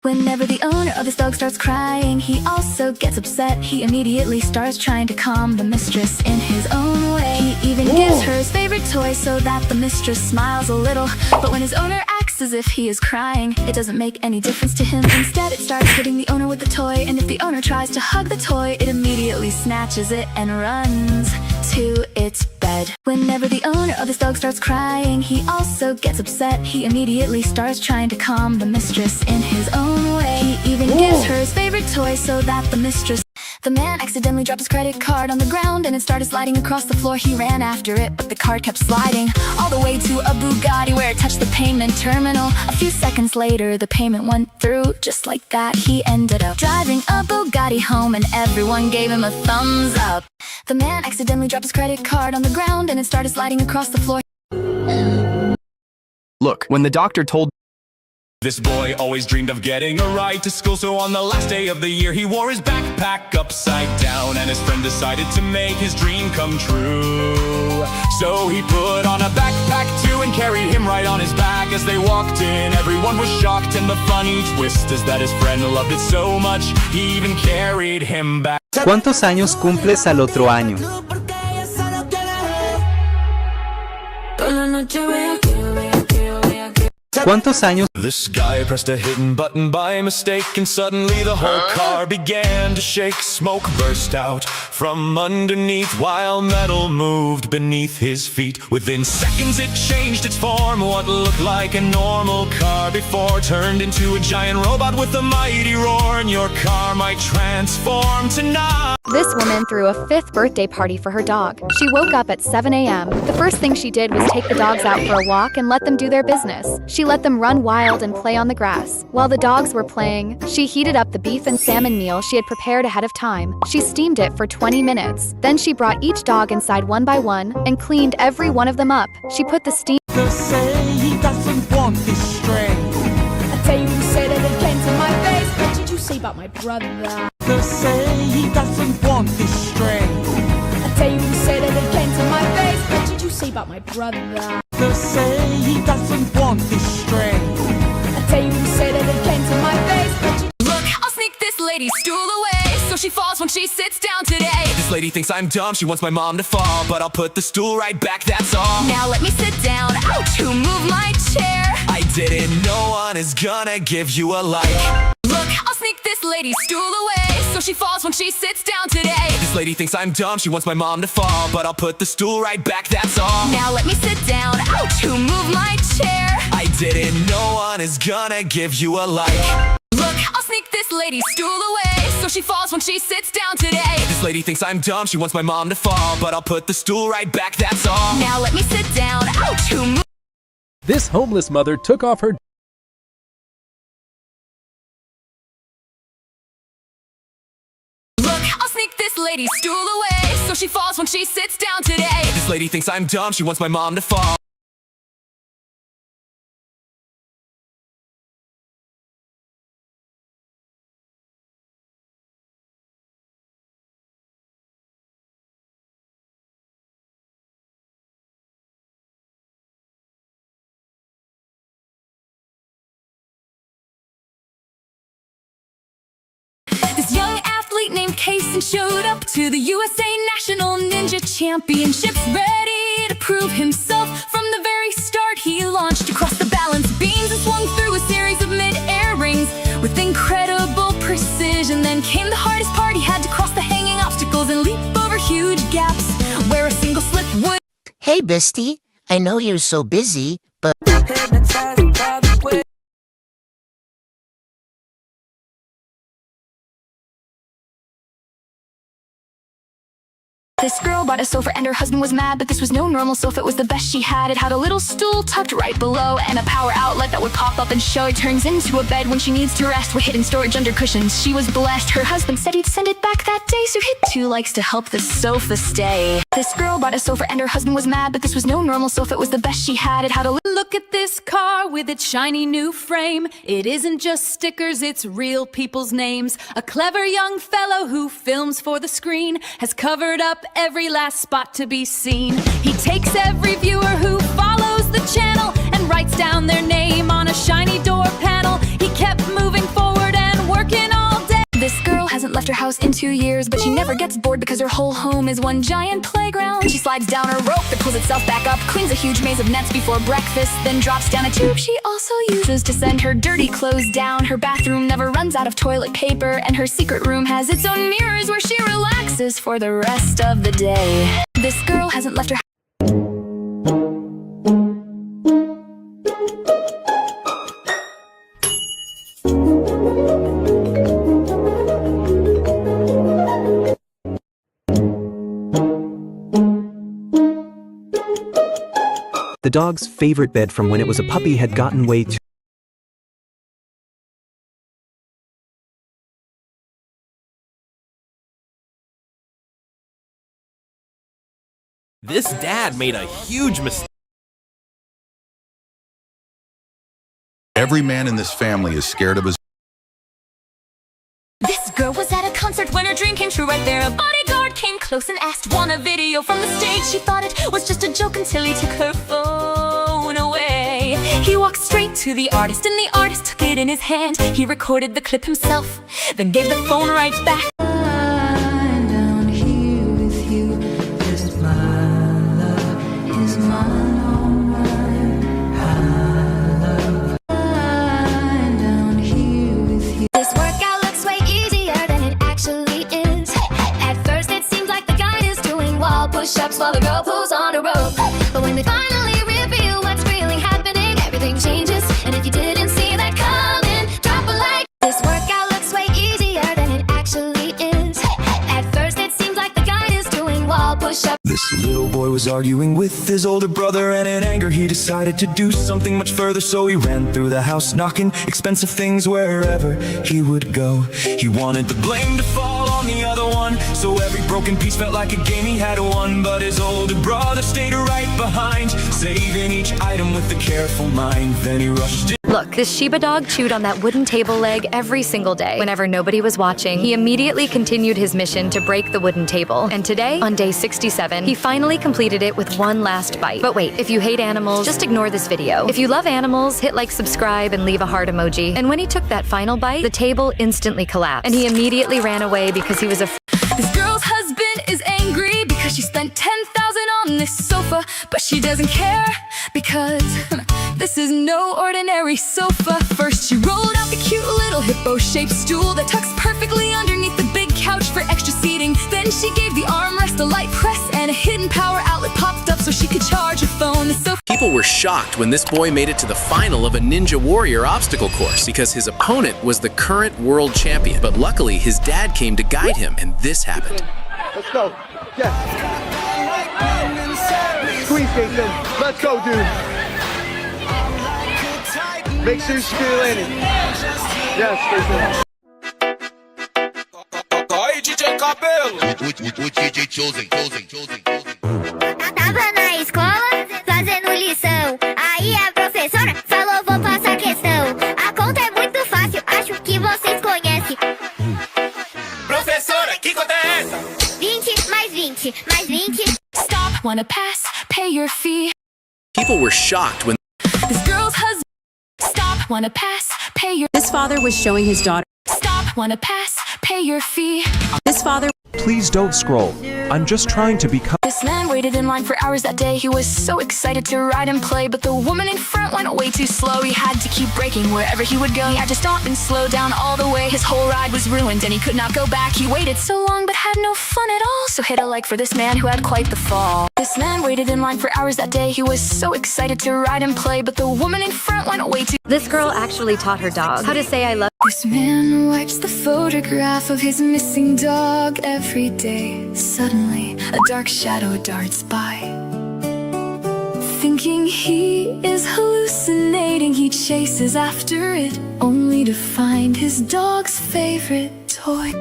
Whenever the owner of this dog starts crying, he also gets upset. He immediately starts trying to calm the mistress in his own way. He even gives her his favorite toy so that the mistress smiles a little. But when his owner acts as if he is crying, it doesn't make any difference to him. Instead, it starts hitting the owner with the toy, and if the owner tries to hug the toy, it immediately snatches it and runs to its bed. Whenever the owner of this dog starts crying, he also gets upset. He immediately starts trying to calm the mistress in his own way. He even gives her his favorite toy so that the mistress... The man accidentally dropped his credit card on the ground and it started sliding across the floor. He ran after it, but the card kept sliding all the way to a Bugatti where it touched the payment terminal. A few seconds later, the payment went through. Just like that, he ended up driving a Bugatti home and everyone gave him a thumbs up. The man accidentally dropped his credit card on the ground and it started sliding across the floor. Look, when the doctor told this boy always dreamed of getting a ride to school, so on the last day of the year he wore his backpack upside down, and his friend decided to make his dream come true. So he put on a backpack too and carried him right on his back. As they walked in, everyone was shocked, and the funny twist is that his friend loved it so much he even carried him back. ¿Cuántos años cumples al otro año? ¿Cuántos años? This guy pressed a hidden button by mistake, and suddenly the whole car began to shake. Smoke burst out from underneath while metal moved beneath his feet. Within seconds it changed its form. What looked like a normal car before turned into a giant robot with a mighty roar, and your car might transform tonight. This woman threw a 5th birthday party for her dog. She woke up at 7 a.m. The first thing she did was take the dogs out for a walk and let them do their business. She let them run wild and play on the grass. While the dogs were playing, she heated up the beef and salmon meal she had prepared ahead of time. She steamed it for 20 minutes. Then she brought each dog inside one by one and cleaned every one of them up. She put the steam... Say he doesn't want this stray. I tell you who said it again to my face. What did you say about my brother? Say he doesn't want this stray. I tell you who said it again to my face. What did you say about my brother? Say he doesn't want this stray. I tell you who said it again to my face. What did Look, I'll sneak this lady's stool away so she falls when she sits down today. This lady thinks I'm dumb, she wants my mom to fall, but I'll put the stool right back, that's all. Now let me sit down. Ouch, who moved my chair? I didn't, no one is gonna give you a like. Look, I'll sneak this lady's stool away so she falls when she sits down today. This lady thinks I'm dumb, she wants my mom to fall, but I'll put the stool right back, that's all. Now let me sit down. Ouch, who moved my chair? I didn't, no one is gonna give you a like. Look, I'll sneak this lady's stool away so she falls when she sits down today. This lady thinks I'm dumb, she wants my mom to fall, but I'll put the stool right back, that's all. Now let me sit down. Ouch, who moved... This homeless mother took off her Look, I'll sneak this lady's stool away so she falls when she sits down today. This lady thinks I'm dumb, she wants my mom to fall. This young athlete named Kaysen showed up to the USA National Ninja Championships, ready to prove himself. From the very start, he launched across the balance beams and swung through a series of mid-air rings with incredible precision. Then came the hardest part. He had to cross the hanging obstacles and leap over huge gaps where a single slip would... Hey, bestie. I know you're so busy, but... This girl bought a sofa and her husband was mad, but this was no normal sofa, it was the best she had. It had a little stool tucked right below and a power outlet that would pop up and show. It turns into a bed when she needs to rest with hidden storage under cushions. She was blessed. Her husband said he'd send it back that day, so hit 2 likes to help the sofa stay. This girl bought a sofa and her husband was mad, but this was no normal sofa, it was the best she had. It had a Look at this car with its shiny new frame. It isn't just stickers, it's real people's names. A clever young fellow who films for the screen has covered up every last spot to be seen. He takes every viewer who follows the channel and writes down their name on a shiny door panel. He kept moving forward her house in 2 years, but she never gets bored because her whole home is one giant playground. She slides down a rope that pulls itself back up, cleans a huge maze of nets before breakfast, then drops down a tube she also uses to send her dirty clothes down. Her bathroom never runs out of toilet paper, and her secret room has its own mirrors where she relaxes for the rest of the day. This girl hasn't left her house. The dog's favorite bed from when it was a puppy had gotten way too. This dad made a huge mistake. Every man in this family is scared of his. This girl was at a concert when her dream came true right there. A bodyguard came close and asked, want a video from the stage. She thought it was just a joke until he took her phone away. He walked straight to the artist and the artist took it in his hand. He recorded the clip himself, then gave the phone right back. Down here with you, just my love is mine. This workout looks way easier than it actually is. At first it seems like the guy is doing wall push-ups while the girl pulls on a rope. But when they finally reveal what's really happening, everything changes. And if you didn't see that coming, drop a like. This workout looks way easier than it actually is. At first it seems like the guy is doing wall push-ups. This little boy was arguing with his older brother, and in anger he decided to do something much further. So he ran through the house, knocking expensive things wherever he would go. He wanted the blame to fall on the other one, so every broken piece felt like a game he had won. But his older brother stayed right behind, saving each item with a careful mind. Then he rushed in. Look, this Shiba dog chewed on that wooden table leg every single day. Whenever nobody was watching, he immediately continued his mission to break the wooden table. And today, on day 67, he finally completed it with one last bite. But wait, if you hate animals, just ignore this video. If you love animals, hit like, subscribe, and leave a heart emoji. And when he took that final bite, the table instantly collapsed, and he immediately ran away because he was afraid. This girl's husband is angry because she spent $10,000 on this sofa, but she doesn't care because this is no ordinary sofa. First she rolled out the cute little hippo-shaped stool that tucks perfectly underneath the big couch for extra seating. Then she gave the armrest a light press, and a hidden power outlet popped up so she could charge her phone. The sofa. People were shocked when this boy made it to the final of a Ninja Warrior obstacle course because his opponent was the current world champion. But luckily, his dad came to guide him, and this happened. Let's go. Yes. Squeeze, Jason. Let's go, dude. Make sure you secure landing. Yes, Jason. Aí, DJ Cabelo! O DJ Chosen. Tava na escola fazendo lição. Aí a professora falou, vou passar questão. A conta é muito fácil, acho que vocês conhecem. Professora, que conta é essa? 20 mais 20 mais 20. Stop, wanna pass, pay your fee. People were shocked when This girl's husband. Stop, wanna pass, pay your. This father was showing his daughter. Stop, wanna pass, pay your fee. This father. Please don't scroll. I'm just trying to become. This man waited in line for hours that day. He was so excited to ride and play, but the woman in front went way too slow. He had to keep braking wherever he would go. He had to stop and slow down all the way. His whole ride was ruined and he could not go back. He waited so long but had no fun at all. So hit a like for this man who had quite the fall. This man waited in line for hours that day. He was so excited to ride and play, but the woman in front went way too. This girl actually taught her dog how to say I love. This man wipes the photograph of his missing dog every day. Suddenly, a dark shadow darts by. Thinking he is hallucinating, he chases after it, only to find his dog's favorite toy.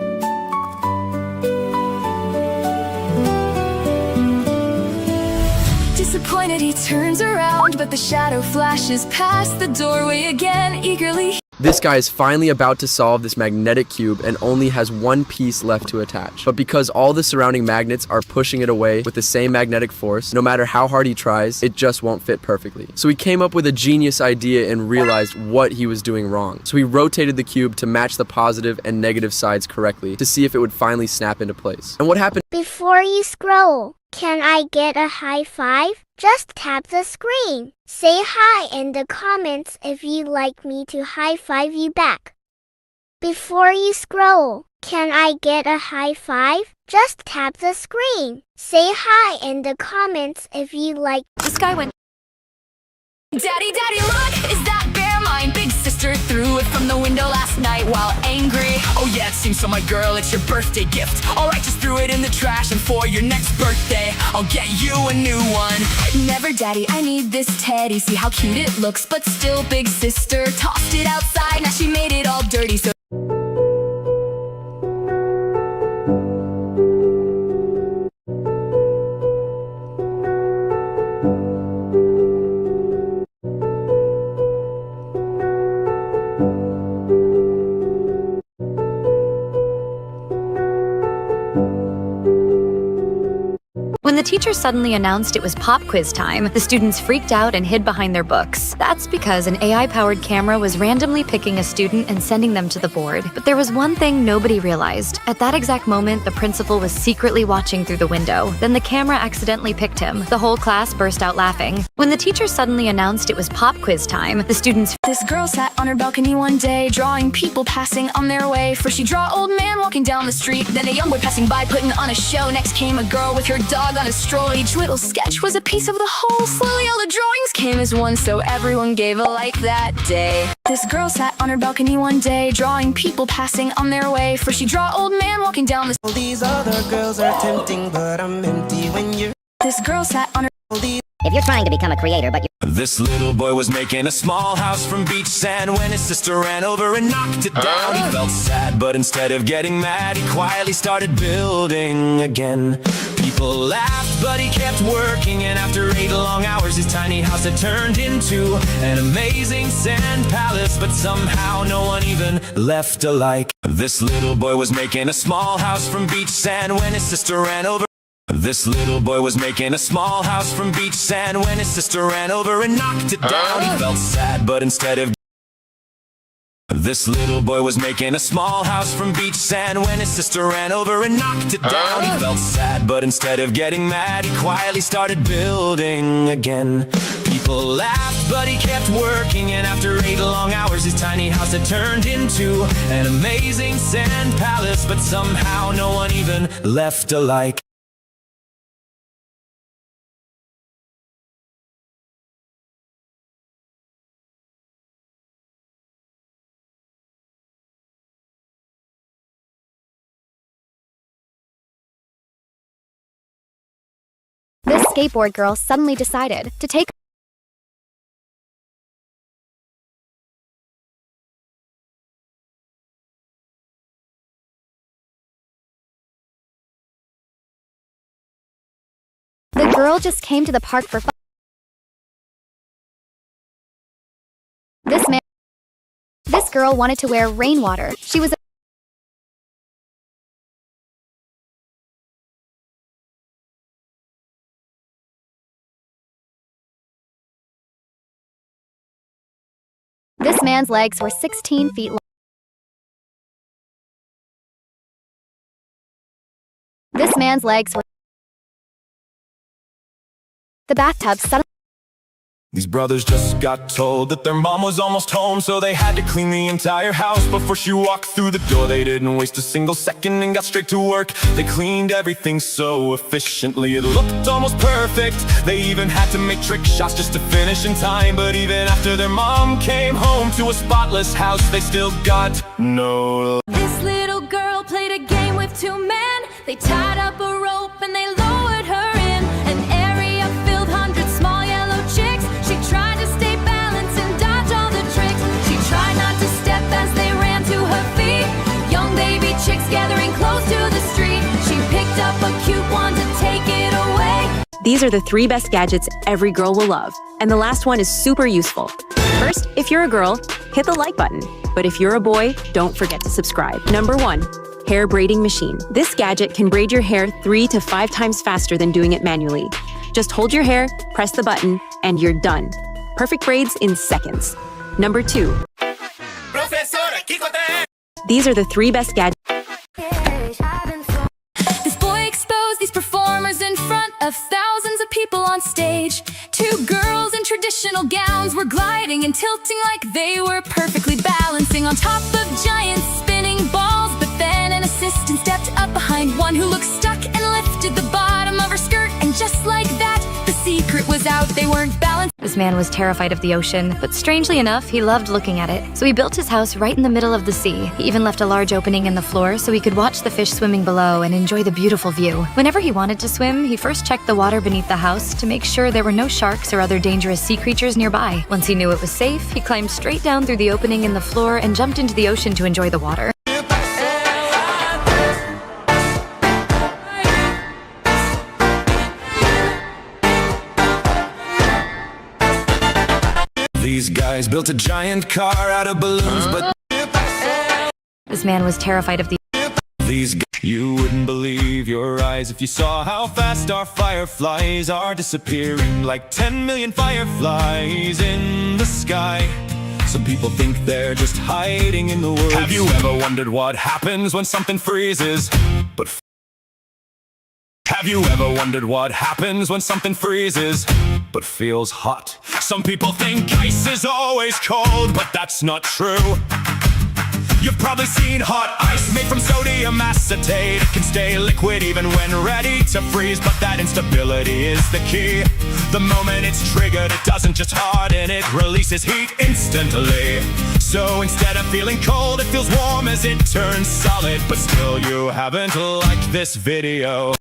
Disappointed, he turns around, but the shadow flashes past the doorway again, eagerly. This guy is finally about to solve this magnetic cube and only has one piece left to attach. But because all the surrounding magnets are pushing it away with the same magnetic force, no matter how hard he tries, it just won't fit perfectly. So he came up with a genius idea and realized what he was doing wrong. So he rotated the cube to match the positive and negative sides correctly to see if it would finally snap into place. And what happened? Before you scroll, can I get a high five? Just tap the screen. Say hi in the comments if you'd like me to high five you back. Before you scroll, can I get a high five? Just tap the screen. Say hi in the comments if you'd like. This guy went, Daddy, Daddy, look, is that bear mine? Big sister threw it from the window last night while angry. Oh yeah, it seems so, my girl, it's your birthday gift. Alright, just threw it in the trash, and for your next birthday, I'll get you a new one. Never, Daddy, I need this teddy. See how cute it looks, but still, big sister tossed it outside. Now she made it all dirty, so When the teacher suddenly announced it was pop quiz time, the students freaked out and hid behind their books. That's because an AI-powered camera was randomly picking a student and sending them to the board. But there was one thing nobody realized. At that exact moment, the principal was secretly watching through the window. Then the camera accidentally picked him. The whole class burst out laughing. When the teacher suddenly announced it was pop quiz time, the students... This girl sat on her balcony one day, drawing people passing on their way. First she draw old man walking down the street, then a young boy passing by putting on a show. Next came a girl with her dog on a stroll. Each little sketch was a piece of the whole. Slowly all the drawings came as one, so everyone gave a like that day. This girl sat on her balcony one day, drawing people passing on their way. First she draw old man walking down the street. These other girls are tempting, but I'm empty when you're. This girl sat on her... If you're trying to become a creator, but This little boy was making a small house from beach sand when his sister ran over and knocked it down. He felt sad, but instead of getting mad, he quietly started building again. People laughed, but he kept working, and after 8 long hours, his tiny house had turned into an amazing sand palace, but somehow no one even left a like. This little boy was making a small house from beach sand when his sister ran over. This little boy was making a small house from beach sand when his sister ran over and knocked it down. He felt sad, but instead of... This little boy was making a small house from beach sand when his sister ran over and knocked it down. He felt sad, but instead of getting mad, he quietly started building again. People laughed, but he kept working, and after 8 long hours, his tiny house had turned into an amazing sand palace, but somehow no one even left a like. This skateboard girl suddenly decided to take The girl just came to the park for fun. This girl wanted to wear rainwater. She was This man's legs were 16 feet long. This man's legs were... The bathtub suddenly... These brothers just got told that their mom was almost home, so they had to clean the entire house before she walked through the door. They didn't waste a single second and got straight to work. They cleaned everything so efficiently, it looked almost perfect. They even had to make trick shots just to finish in time. But even after their mom came home to a spotless house, they still got no... This little girl played a game with 2 men. They tied up a rope and they lowered her in an area filled hundreds small yellow chicks. She tried to stay balanced and dodge all the tricks. She tried not to step as they ran to her feet. Young baby chicks gathering close to the street. She picked up a cute one to take it away. These are the 3 best gadgets every girl will love. And the last one is super useful. First, if you're a girl, hit the like button. But But if you're a boy, don't forget to subscribe. Number 1. Hair braiding machine. This gadget can braid your hair 3 to 5 times faster than doing it manually. Just hold your hair, press the button, and you're done. Perfect braids in seconds. Number 2. These are the 3 best gadgets. This boy exposed these performers in front of thousands of people on stage. 2 girls in traditional gowns were gliding and tilting like they were perfectly balancing on top of giant spinning balls. But then an assistant stepped up behind one who looked stuck and lifted the bottom of her skirt. And just like that, the secret was out. They weren't balanced. This man was terrified of the ocean, but strangely enough, he loved looking at it. So he built his house right in the middle of the sea. He even left a large opening in the floor so he could watch the fish swimming below and enjoy the beautiful view. Whenever he wanted to swim, he first checked the water beneath the house to make sure there were no sharks or other dangerous sea creatures nearby. Once he knew it was safe, he climbed straight down through the opening in the floor and jumped into the ocean to enjoy the water. These guys built a giant car out of balloons, but This man was terrified of the you wouldn't believe your eyes if you saw how fast our fireflies are disappearing, like 10 million fireflies in the sky. Some people think they're just hiding in the woods. Have you ever wondered what happens when something freezes? Have you ever wondered what happens when something freezes but feels hot? Some people think ice is always cold, but that's not true. You've probably seen hot ice made from sodium acetate. It can stay liquid even when ready to freeze, but that instability is the key. The moment it's triggered, it doesn't just harden, it releases heat instantly. So instead of feeling cold, it feels warm as it turns solid. But still, you haven't liked this video.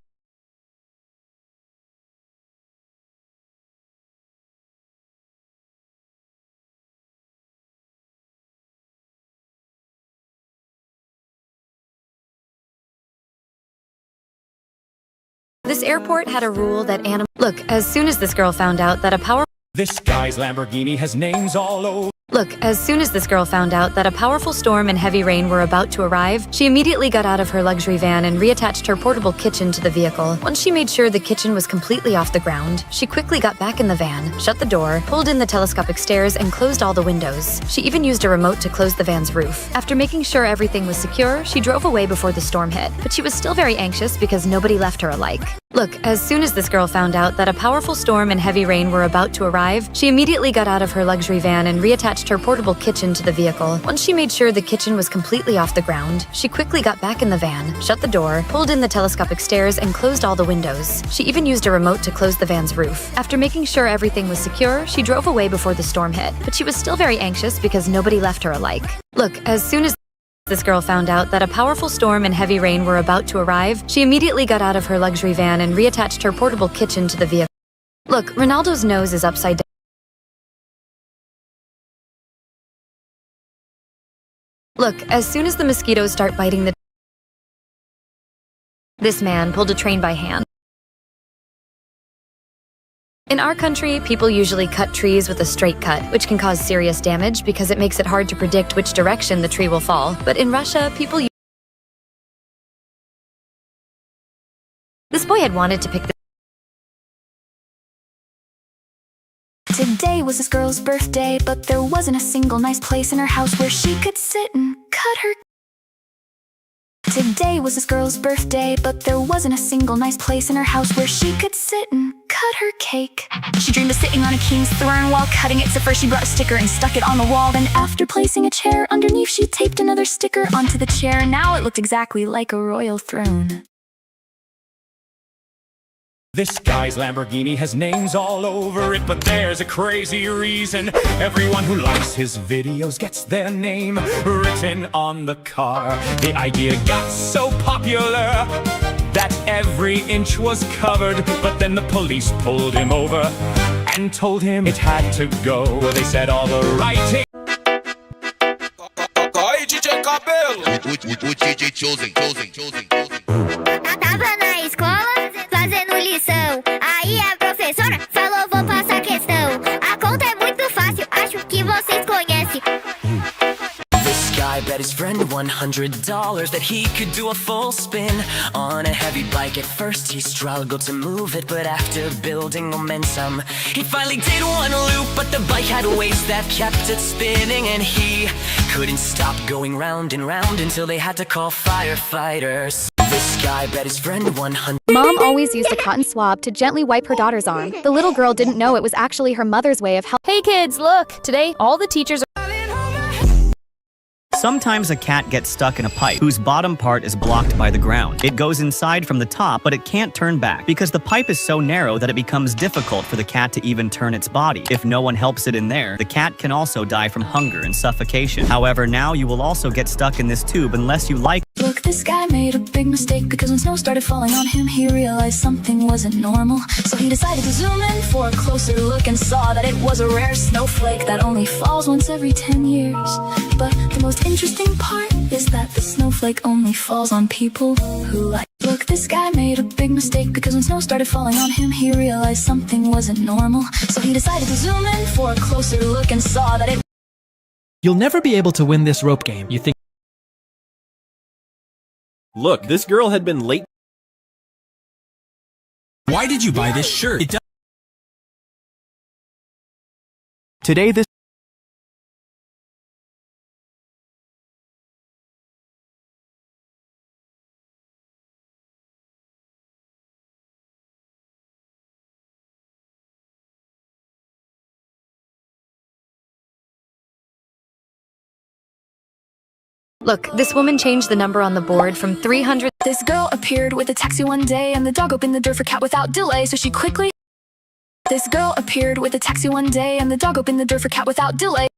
This airport had a rule that Look, as soon as this girl found out that a powerful Lamborghini has names all over. Look, as soon as this girl found out that a powerful storm and heavy rain were about to arrive, she immediately got out of her luxury van and reattached her portable kitchen to the vehicle. Once she made sure the kitchen was completely off the ground, she quickly got back in the van, shut the door, pulled in the telescopic stairs, and closed all the windows. She even used a remote to close the van's roof. After making sure everything was secure, she drove away before the storm hit, but she was still very anxious because nobody left her alike. Look, as soon as this girl found out that a powerful storm and heavy rain were about to arrive, she immediately got out of her luxury van and reattached her portable kitchen to the vehicle. Once she made sure the kitchen was completely off the ground, she quickly got back in the van, shut the door, pulled in the telescopic stairs, and closed all the windows. She even used a remote to close the van's roof. After making sure everything was secure, she drove away before the storm hit, but she was still very anxious because nobody left her alike. Look, as soon as this girl found out that a powerful storm and heavy rain were about to arrive, she immediately got out of her luxury van and reattached her portable kitchen to the vehicle. Look, Ronaldo's nose is upside down. Look, as soon as the mosquitoes start biting this man pulled a train by hand. In our country, people usually cut trees with a straight cut, which can cause serious damage because it makes it hard to predict which direction the tree will fall. But in Russia, people This boy had wanted to pick the Today was this girl's birthday, but there wasn't a single nice place in her house where she could sit and cut her. Today was this girl's birthday, but there wasn't a single nice place in her house where she could sit and cut her cake. She dreamed of sitting on a king's throne while cutting it, so first she brought a sticker and stuck it on the wall. Then after placing a chair underneath, she taped another sticker onto the chair. Now it looked exactly like a royal throne. This guy's Lamborghini has names all over it, but there's a crazy reason. Everyone who likes his videos gets their name written on the car. The idea got so popular that every inch was covered, but then the police pulled him over and told him it had to go. They said all the writing. Oi, DJ Cabelo! O DJ Chosen. Tava na escola fazendo lição. Aí a professora falou: vou passar questão. A conta é muito fácil, acho que vocês conhecem. This $100 that he could do a full spin on a heavy bike. At first he struggled to move it, but after building momentum, he finally did one loop. But the bike had weights that kept it spinning, and he couldn't stop going round and round until they had to call firefighters. This guy bet his friend $100. Mom always used a cotton swab to gently wipe her daughter's arm. The little girl didn't know it was actually her mother's way of helping. Hey kids, look! Today, all the teachers are. Sometimes a cat gets stuck in a pipe whose bottom part is blocked by the ground. It goes inside from the top, but it can't turn back because the pipe is so narrow that it becomes difficult for the cat to even turn its body. If no one helps it in there, the cat can also die from hunger and suffocation. However, now you will also get stuck in this tube unless you like. Look, this guy made a big mistake because when snow started falling on him, he realized something wasn't normal. So he decided to zoom in for a closer look and saw that it was a rare snowflake that only falls once every 10 years. But the most interesting part is that the snowflake only falls on people who like. Look, this guy made a big mistake because when snow started falling on him, he realized something wasn't normal. So he decided to zoom in for a closer look and saw that it. You'll never be able to win this rope game. You think. Look, this girl had been late. Why did you buy this shirt? Today this. Look, this woman changed the number on the board from 300. This girl appeared with a taxi one day, and the dog opened the door for Cat without delay, so she quickly. This girl appeared with a taxi one day, and the dog opened the door for Cat without delay.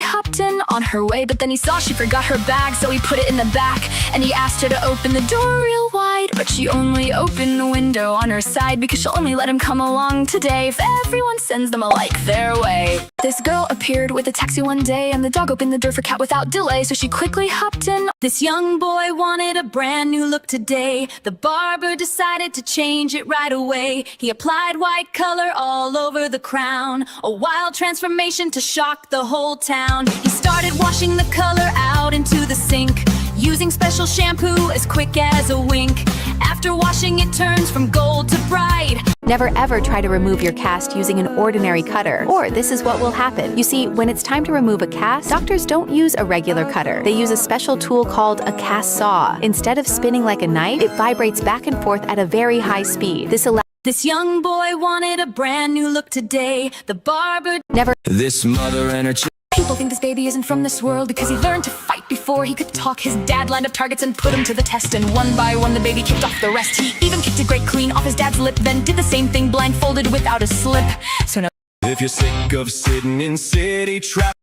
Hopped in on her way, but then he saw she forgot her bag, so he put it in the back, and he asked her to open the door real wide, but she only opened the window on her side because she'll only let him come along today if everyone sends them alike their way. This girl appeared with a taxi one day, and the dog opened the door for Cat without delay, so she quickly hopped in. This young boy wanted a brand new look today. The barber decided to change it right away. He applied white color all over the crown, a wild transformation to shock the whole town. He started washing the color out into the sink, using special shampoo as quick as a wink. After washing, it turns from gold to bright. Never ever try to remove your cast using an ordinary cutter, or this is what will happen. You see, when it's time to remove a cast, doctors don't use a regular cutter. They use a special tool called a cast saw. Instead of spinning like a knife, it vibrates back and forth at a very high speed. This young boy wanted a brand new look today. The barber never. This mother and her People think this baby isn't from this world because he learned to fight before he could talk. His dad lined up targets and put him to the test, and one by one the baby kicked off the rest. He even kicked a great clean off his dad's lip, then did the same thing blindfolded without a slip. So now If you're sick of sitting in city traffic,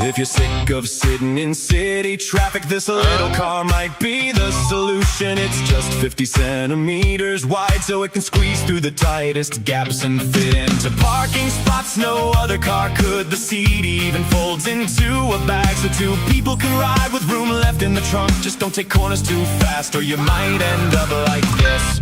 if you're sick of sitting in city traffic, this little car might be the solution. It's just 50 centimeters wide, so it can squeeze through the tightest gaps and fit into parking spots no other car could. The seat even folds into a bag, so two people can ride with room left in the trunk. Just don't take corners too fast, or you might end up like this.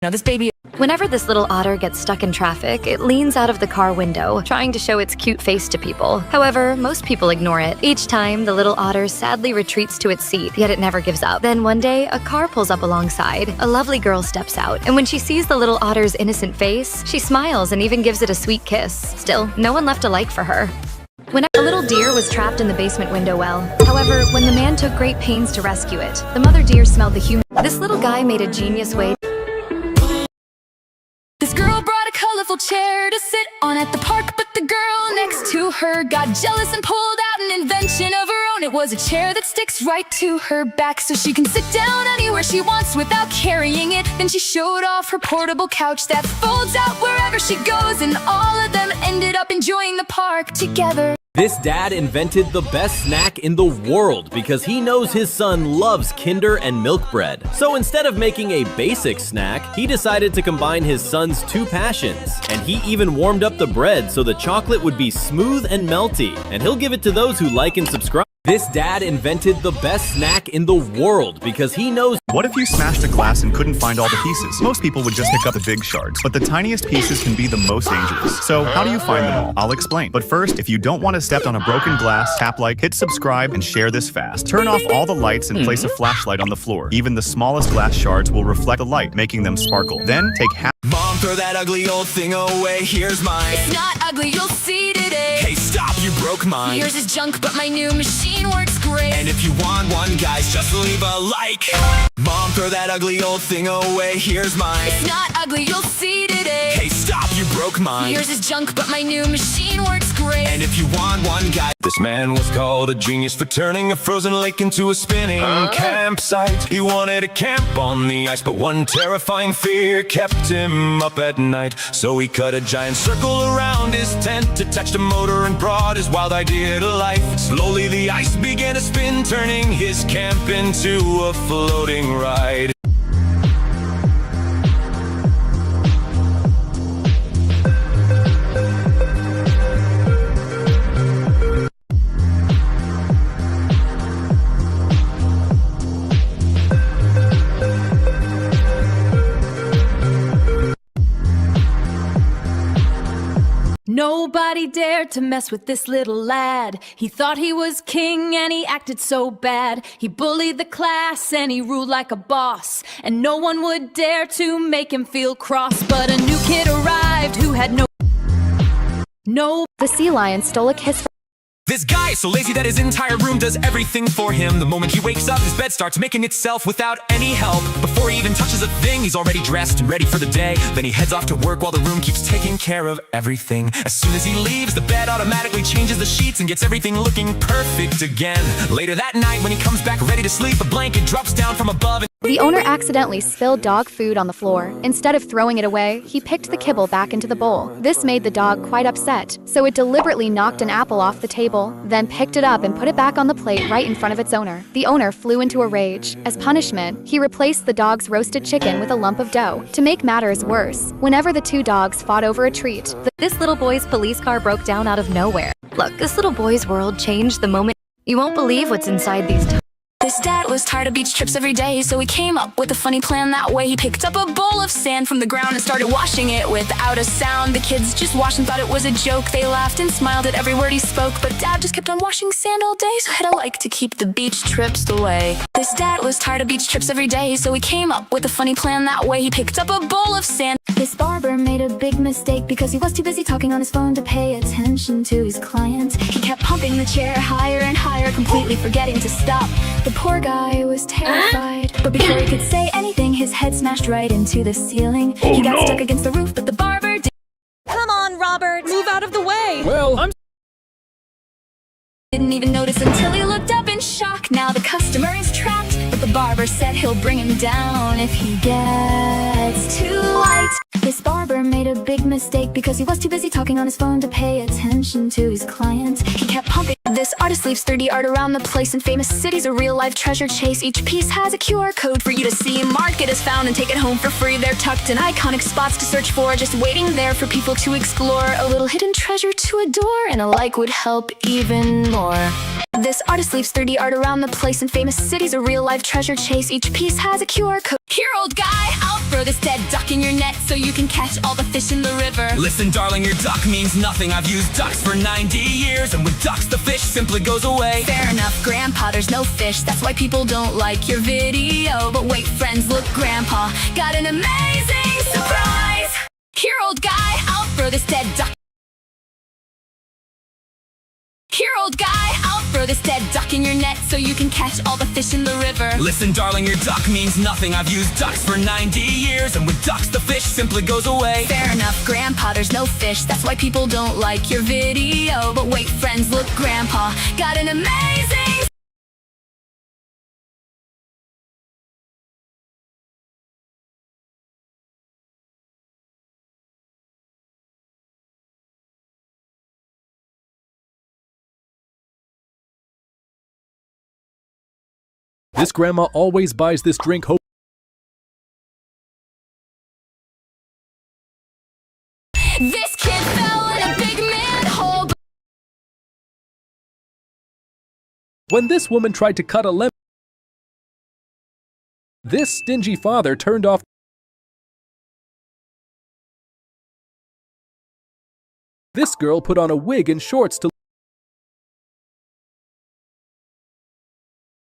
now this baby. Whenever this little otter gets stuck in traffic, it leans out of the car window, trying to show its cute face to people. However, most people ignore it. Each time, the little otter sadly retreats to its seat, yet it never gives up. Then one day, a car pulls up alongside. A lovely girl steps out, and when she sees the little otter's innocent face, she smiles and even gives it a sweet kiss. Still, no one left a like for her. When a little deer was trapped in the basement window well. However, when the man took great pains to rescue it, the mother deer smelled the human. This little guy made a genius way. This girl brought a colorful chair to sit on at the park, but the girl next to her got jealous and pulled out an invention of her own. It was a chair that sticks right to her back, so she can sit down anywhere she wants without carrying it. Then she showed off her portable couch that folds out wherever she goes, and all of them ended up enjoying the park together. This dad invented the best snack in the world because he knows his son loves Kinder and milk bread. So instead of making a basic snack, he decided to combine his son's two passions. And he even warmed up the bread so the chocolate would be smooth and melty. And he'll give it to those who like and subscribe. This dad invented the best snack in the world because he knows. What if you smashed a glass and couldn't find all the pieces? Most people would just pick up the big shards, but the tiniest pieces can be the most dangerous. So how do you find them all? I'll explain. But first, if you don't want to step on a broken glass, tap like, hit subscribe, and share this fast. Turn off all the lights and place a flashlight on the floor. Even the smallest glass shards will reflect the light, making them sparkle. Then take half. Mom, throw that ugly old thing away, here's mine. It's not ugly, you'll see today. Hey, stop, you broke mine. Yours is junk, but my new machine works great. And if you want one, guys, just leave a like. Mom, throw that ugly old thing away, here's mine. It's not ugly, you'll see today. Hey, stop, you broke mine. Yours is junk, but my new machine works great. And if you want one, guy. This man was called a genius for turning a frozen lake into a spinning campsite. He wanted to camp on the ice, but one terrifying fear kept him up at night. So he cut a giant circle around his tent, attached a motor and brought his wild idea to life. Slowly the ice began to spin, turning his camp into a floating ride. Nobody dared to mess with this little lad. He thought he was king and he acted so bad. He bullied the class and he ruled like a boss. And no one would dare to make him feel cross. But a new kid arrived who had no. The sea lion stole a kiss from. This guy is so lazy that his entire room does everything for him. The moment he wakes up, his bed starts making itself without any help. Before he even touches a thing, he's already dressed and ready for the day. Then he heads off to work while the room keeps taking care of everything. As soon as he leaves, the bed automatically changes the sheets and gets everything looking perfect again. Later that night, when he comes back ready to sleep, a blanket drops down from above. The owner accidentally spilled dog food on the floor. Instead of throwing it away, he picked the kibble back into the bowl. This made the dog quite upset, so it deliberately knocked an apple off the table, then picked it up and put it back on the plate right in front of its owner. The owner flew into a rage. As punishment, he replaced the dog's roasted chicken with a lump of dough. To make matters worse, whenever the two dogs fought over a treat, This little boy's police car broke down out of nowhere. Look, this little boy's world changed the moment. You won't believe what's inside these. This dad was tired of beach trips every day, so he came up with a funny plan that way. He picked up a bowl of sand from the ground and started washing it without a sound. The kids just watched and thought it was a joke. They laughed and smiled at every word he spoke, but dad just kept on washing sand all day, so hit a like to keep the beach trips away. This dad was tired of beach trips every day, so he came up with a funny plan that way. He picked up a bowl of sand. This barber made a big mistake because he was too busy talking on his phone to pay attention to his clients. He kept pumping the chair higher and higher, completely forgetting to stop. The poor guy was terrified, but before he could say anything, his head smashed right into the ceiling. He got stuck against the roof, but the barber Come on, Robert, move out of the way. didn't even notice until he looked up in shock. Now the customer is trapped, but the barber said he'll bring him down if he gets too light. This barber made a big mistake because he was too busy talking on his phone to pay attention to his clients. He kept pumping. This artist leaves 30 art around the place in famous cities, a real-life treasure chase. Each piece has a QR code for you to see. Mark it as found and take it home for free. They're tucked in iconic spots to search for, just waiting there for people to explore. A little hidden treasure to adore, and a like would help even more. This artist leaves 30 art around the place in famous cities, a real-life treasure chase. Each piece has a QR code. Here, old guy, I'll throw this dead duck in your net so you can catch all the fish in the river. Listen, darling, your duck means nothing. I've used ducks for 90 years, and with ducks, the fish simply goes away. Fair enough, Grandpa, there's no fish. That's why people don't like your video. But wait, friends, look, Grandpa got an amazing surprise. Here, old guy, I'll throw this dead duck. Here, old guy, I'll throw this dead duck in your net so you can catch all the fish in the river. Listen, darling, your duck means nothing. I've used ducks for 90 years, and with ducks, the fish simply goes away. Fair enough, Grandpa, there's no fish. That's why people don't like your video. But wait, friends, look, Grandpa got an amazing. This grandma always buys this drink This kid fell in a big manhole. When this woman tried to cut a lemon, this stingy father turned off. This girl put on a wig and shorts to.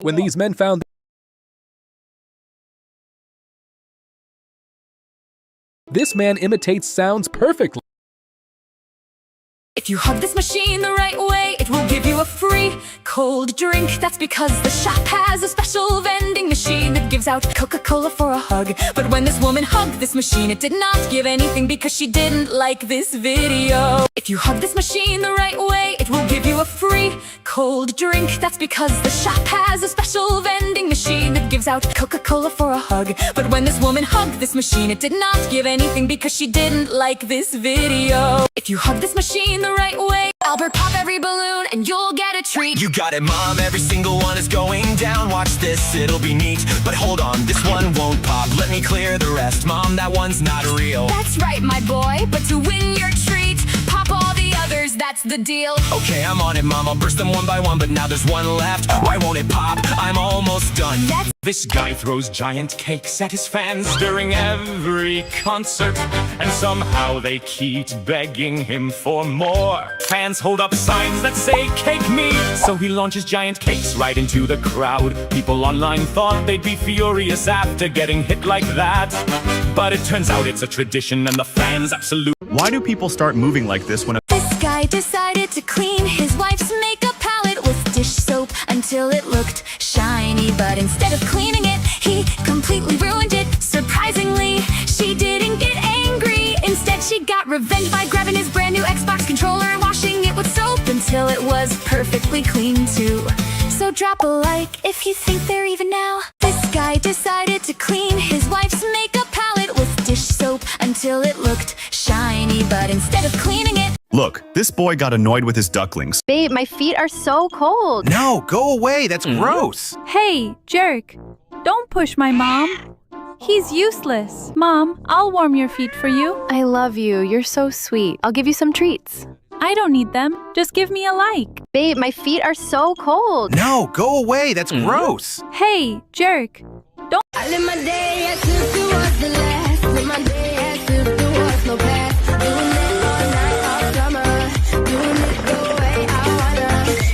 When these men found this man imitates sounds perfectly. If you hug this machine the right way, it will give you a free cold drink. That's because the shop has a special vending machine that gives out Coca-Cola for a hug. But when this woman hugged this machine, it did not give anything because she didn't like this video. If you hug this machine the right way, it will give you a free cold drink. That's because the shop has a special vending machine that gives out Coca-Cola for a hug. But when this woman hugged this machine, it did not give anything because she didn't like this video. If you hug this machine the right way, Albert, pop every balloon and you'll get a treat. You got it, Mom, every single one is going down. Watch this, it'll be neat. But hold on, this one won't pop. Let me clear the rest, Mom, that one's not real. That's right, my boy, but to win your treat, pop all the others, that's the deal. Okay, I'm on it, Mom, I'll burst them one by one. But now there's one left, why won't it pop? I'm almost done. This guy throws giant cakes at his fans during every concert, and somehow they keep begging him for more. Fans hold up signs that say "Cake me," so he launches giant cakes right into the crowd. People online thought they'd be furious after getting hit like that, but it turns out it's a tradition and the fans absolutely. Why do people start moving like this when a This guy decided to clean his wife's makeup palette with dish soap until it looked shiny. But instead of cleaning it, he completely ruined it. Surprisingly, she didn't get angry. Instead, she got revenge by grabbing his brand new Xbox controller and washing it with soap until it was perfectly clean too. So drop a like if you think they're even now. This guy decided to clean his wife's makeup palette with dish soap until it looked shiny. But instead of cleaning it, Look, this boy got annoyed with his ducklings. Babe, my feet are so cold. No, go away. That's gross. Hey, jerk. Don't push my mom. He's useless. Mom, I'll warm your feet for you. I love you. You're so sweet. I'll give you some treats. I don't need them. Just give me a like. Babe, my feet are so cold. No, go away. That's gross. Hey, jerk. Don't. I live my day as if it was the last. Live my day as if there was no past. Doing it all night, all summer. Doing it the way I wanna.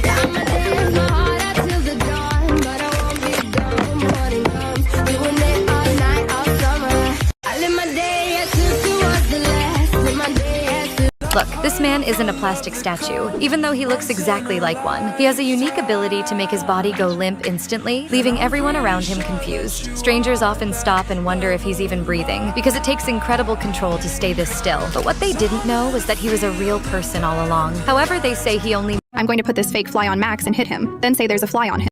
Yeah, I'ma dance my heart out till the dawn, but I won't be done when morning comes. Doing it all night, all summer. I live my day as if it was the last. Live my day as if. Look, this man isn't a plastic statue, even though he looks exactly like one. He has a unique ability to make his body go limp instantly, leaving everyone around him confused. Strangers often stop and wonder if he's even breathing, because it takes incredible control to stay this still. But what they didn't know was that he was a real person all along. However, they say he only— I'm going to put this fake fly on Max and hit him, then say there's a fly on him.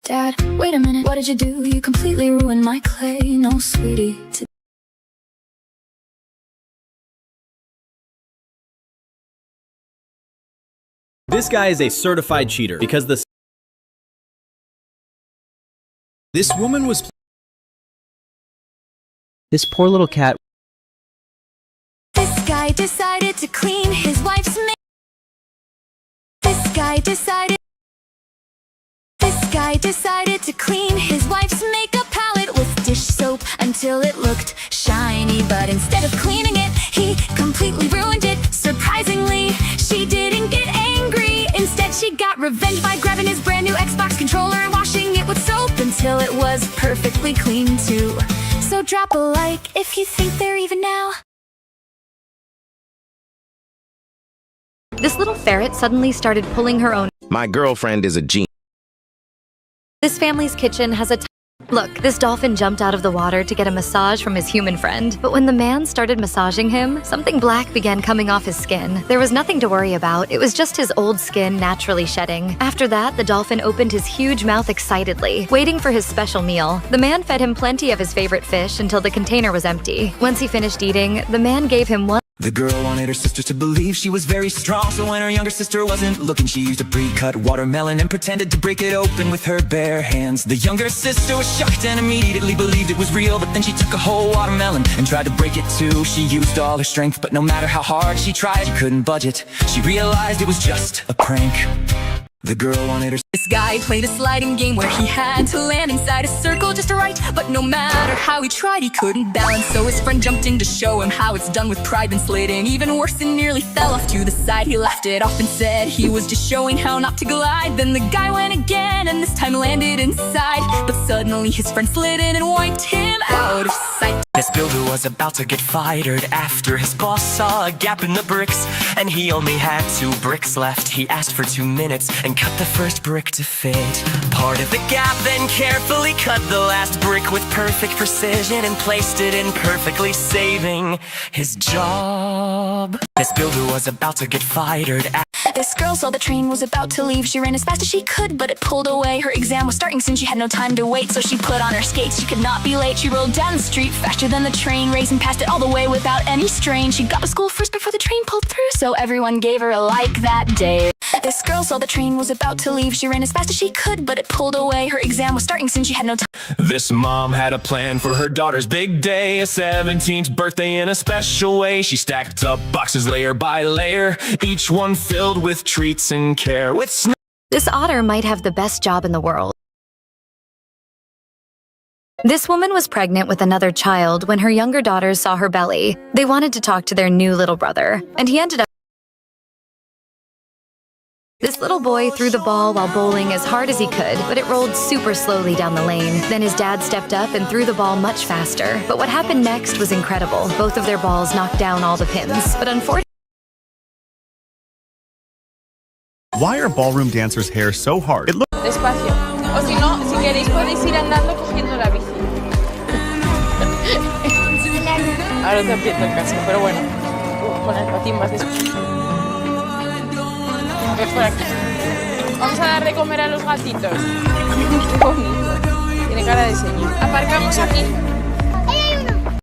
Dad, wait a minute, what did you do? You completely ruined my clay. No, sweetie. This guy is a certified cheater because This woman was. This poor little cat. This guy decided to clean his wife's makeup. This guy decided to clean his wife's makeup palette with dish soap until it looked shiny. But instead of cleaning it, he completely ruined it. Surprisingly, she didn't get angry. Instead, she got revenge by grabbing his brand new Xbox controller and washing it with soap until it was perfectly clean too. So drop a like if you think they're even now. This little ferret suddenly started pulling her own. My girlfriend is a genius. This family's kitchen has a— Look, this dolphin jumped out of the water to get a massage from his human friend. But when the man started massaging him, something black began coming off his skin. There was nothing to worry about. It was just his old skin naturally shedding. After that, the dolphin opened his huge mouth excitedly, waiting for his special meal. The man fed him plenty of his favorite fish until the container was empty. Once he finished eating, the man gave him one— The girl wanted her sister to believe she was very strong, so when her younger sister wasn't looking, she used a pre-cut watermelon and pretended to break it open with her bare hands. The younger sister was shocked and immediately believed it was real, but then she took a whole watermelon and tried to break it too. She used all her strength, but no matter how hard she tried, she couldn't budge it. She realized it was just a prank. The girl wanted her. This guy played a sliding game where he had to land inside a circle just right. But no matter how he tried, he couldn't balance. So his friend jumped in to show him how it's done with pride and sliding. Even worse, and nearly fell off to the side. He laughed it off and said he was just showing how not to glide. Then the guy went again and this time landed inside. But suddenly his friend slid in and wiped him out of sight. This builder was about to get fired after his boss saw a gap in the bricks, and he only had 2 bricks left. He asked for 2 minutes and cut the first brick to fit part of the gap, then carefully cut the last brick with perfect precision and placed it in perfectly, saving his job. This builder was about to get fired. This girl saw the train was about to leave. She ran as fast as she could, but it pulled away. Her exam was starting soon, she had no time to wait. So she put on her skates, she could not be late. She rolled down the street faster than the train, racing past it all the way without any strain. She got to school first before the train pulled through, so everyone gave her a like that day. This girl saw the train was about to leave. She ran as fast as she could, but it pulled away. Her exam was starting soon, she had no time. This mom had a plan for her daughter's big day, a 17th birthday in a special way. She stacked up boxes layer by layer, each one filled with treats and care. This otter might have the best job in the world. This woman was pregnant with another child when her younger daughters saw her belly. They wanted to talk to their new little brother, and he ended up. This little boy threw the ball while bowling as hard as he could, but it rolled super slowly down the lane. Then his dad stepped up and threw the ball much faster. But what happened next was incredible. Both of their balls knocked down all the pins, but unfortunately, Why are ballroom dancers' hair so hard? It looks Despacio. O si no, si queréis podéis ir andando cogiendo la bici. Ahora te aprieto el casco, pero bueno. Con el patín más despacio. Ves por aquí. Vamos a dar de comer a los gatitos. Qué bonito. Tiene cara de señor. Aparcamos aquí.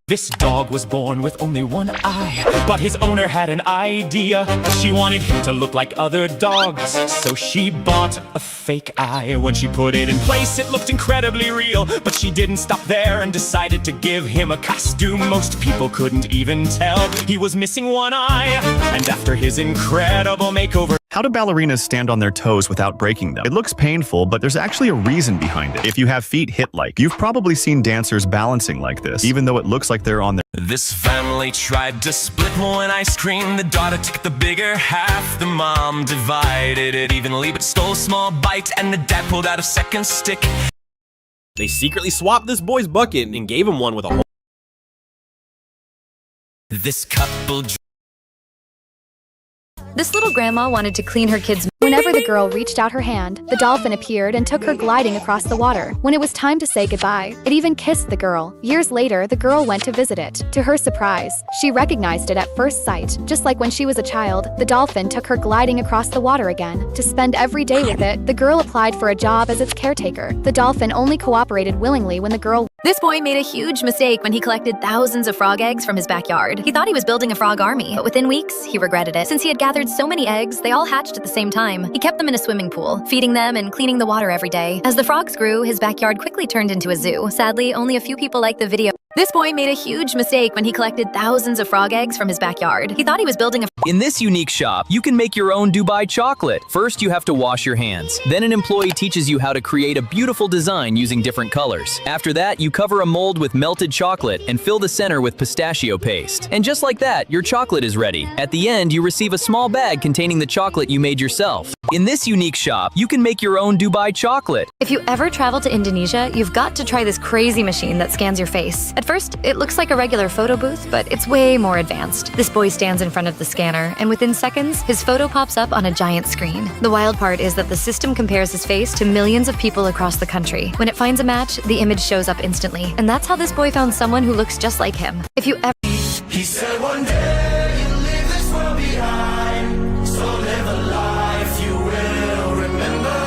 This dog was born with only one eye, but his owner had an idea. She wanted him to look like other dogs, so she bought a fake eye. When she put it in place, it looked incredibly real, but she didn't stop there and decided to give him a costume. Most people couldn't even tell he was missing one eye. And after his incredible makeover, how do ballerinas stand on their toes without breaking them? It looks painful, but there's actually a reason behind it. If you have feet hit-like, you've probably seen dancers balancing like this, even though it looks like they're on their... this family tried to split one ice cream. The daughter took the bigger half. The mom divided it evenly, but stole a small bite, and the dad pulled out a second stick. They secretly swapped this boy's bucket and gave him one with a hole. This couple... this little grandma wanted to clean her kids' Whenever the girl reached out her hand, the dolphin appeared and took her gliding across the water. When it was time to say goodbye, it even kissed the girl. Years later, the girl went to visit it. To her surprise, she recognized it at first sight. Just like when she was a child, the dolphin took her gliding across the water again. To spend every day with it, the girl applied for a job as its caretaker. The dolphin only cooperated willingly when the girl... This boy made a huge mistake when he collected thousands of frog eggs from his backyard. He thought he was building a frog army, but within weeks, he regretted it. Since he had gathered so many eggs, they all hatched at the same time. He kept them in a swimming pool, feeding them and cleaning the water every day. As the frogs grew, his backyard quickly turned into a zoo. Sadly, only a few people liked the video. This boy made a huge mistake when he collected thousands of frog eggs from his backyard. He thought he was building a... In this unique shop, you can make your own Dubai chocolate. First, you have to wash your hands. Then an employee teaches you how to create a beautiful design using different colors. After that, you cover a mold with melted chocolate and fill the center with pistachio paste. And just like that, your chocolate is ready. At the end, you receive a small bag containing the chocolate you made yourself. In this unique shop, you can make your own Dubai chocolate. If you ever travel to Indonesia, you've got to try this crazy machine that scans your face. At first, it looks like a regular photo booth, but it's way more advanced. This boy stands in front of the scanner, and within seconds, his photo pops up on a giant screen. The wild part is that the system compares his face to millions of people across the country. When it finds a match, the image shows up instantly. And that's how this boy found someone who looks just like him. If you ever... He said one day you'll leave this world behind, so live a life you will remember.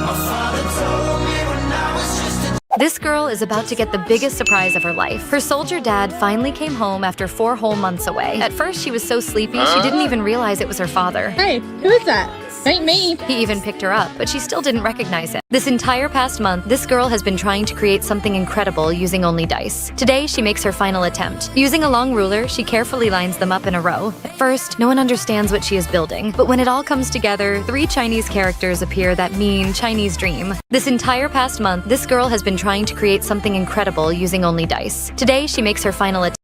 My father told me when I was just a... This girl is about to get the biggest surprise of her life. Her soldier dad finally came home after 4 whole months away. At first, she was so sleepy, she didn't even realize it was her father. Hey, who is that? Ain't me. He even picked her up, but she still didn't recognize him. This entire past month, this girl has been trying to create something incredible using only dice. Today, she makes her final attempt. Using a long ruler, she carefully lines them up in a row. At first, no one understands what she is building, but when it all comes together, 3 Chinese characters appear that mean Chinese dream. This entire past month, this girl has been trying to create something incredible using only dice. Today, she makes her final attempt.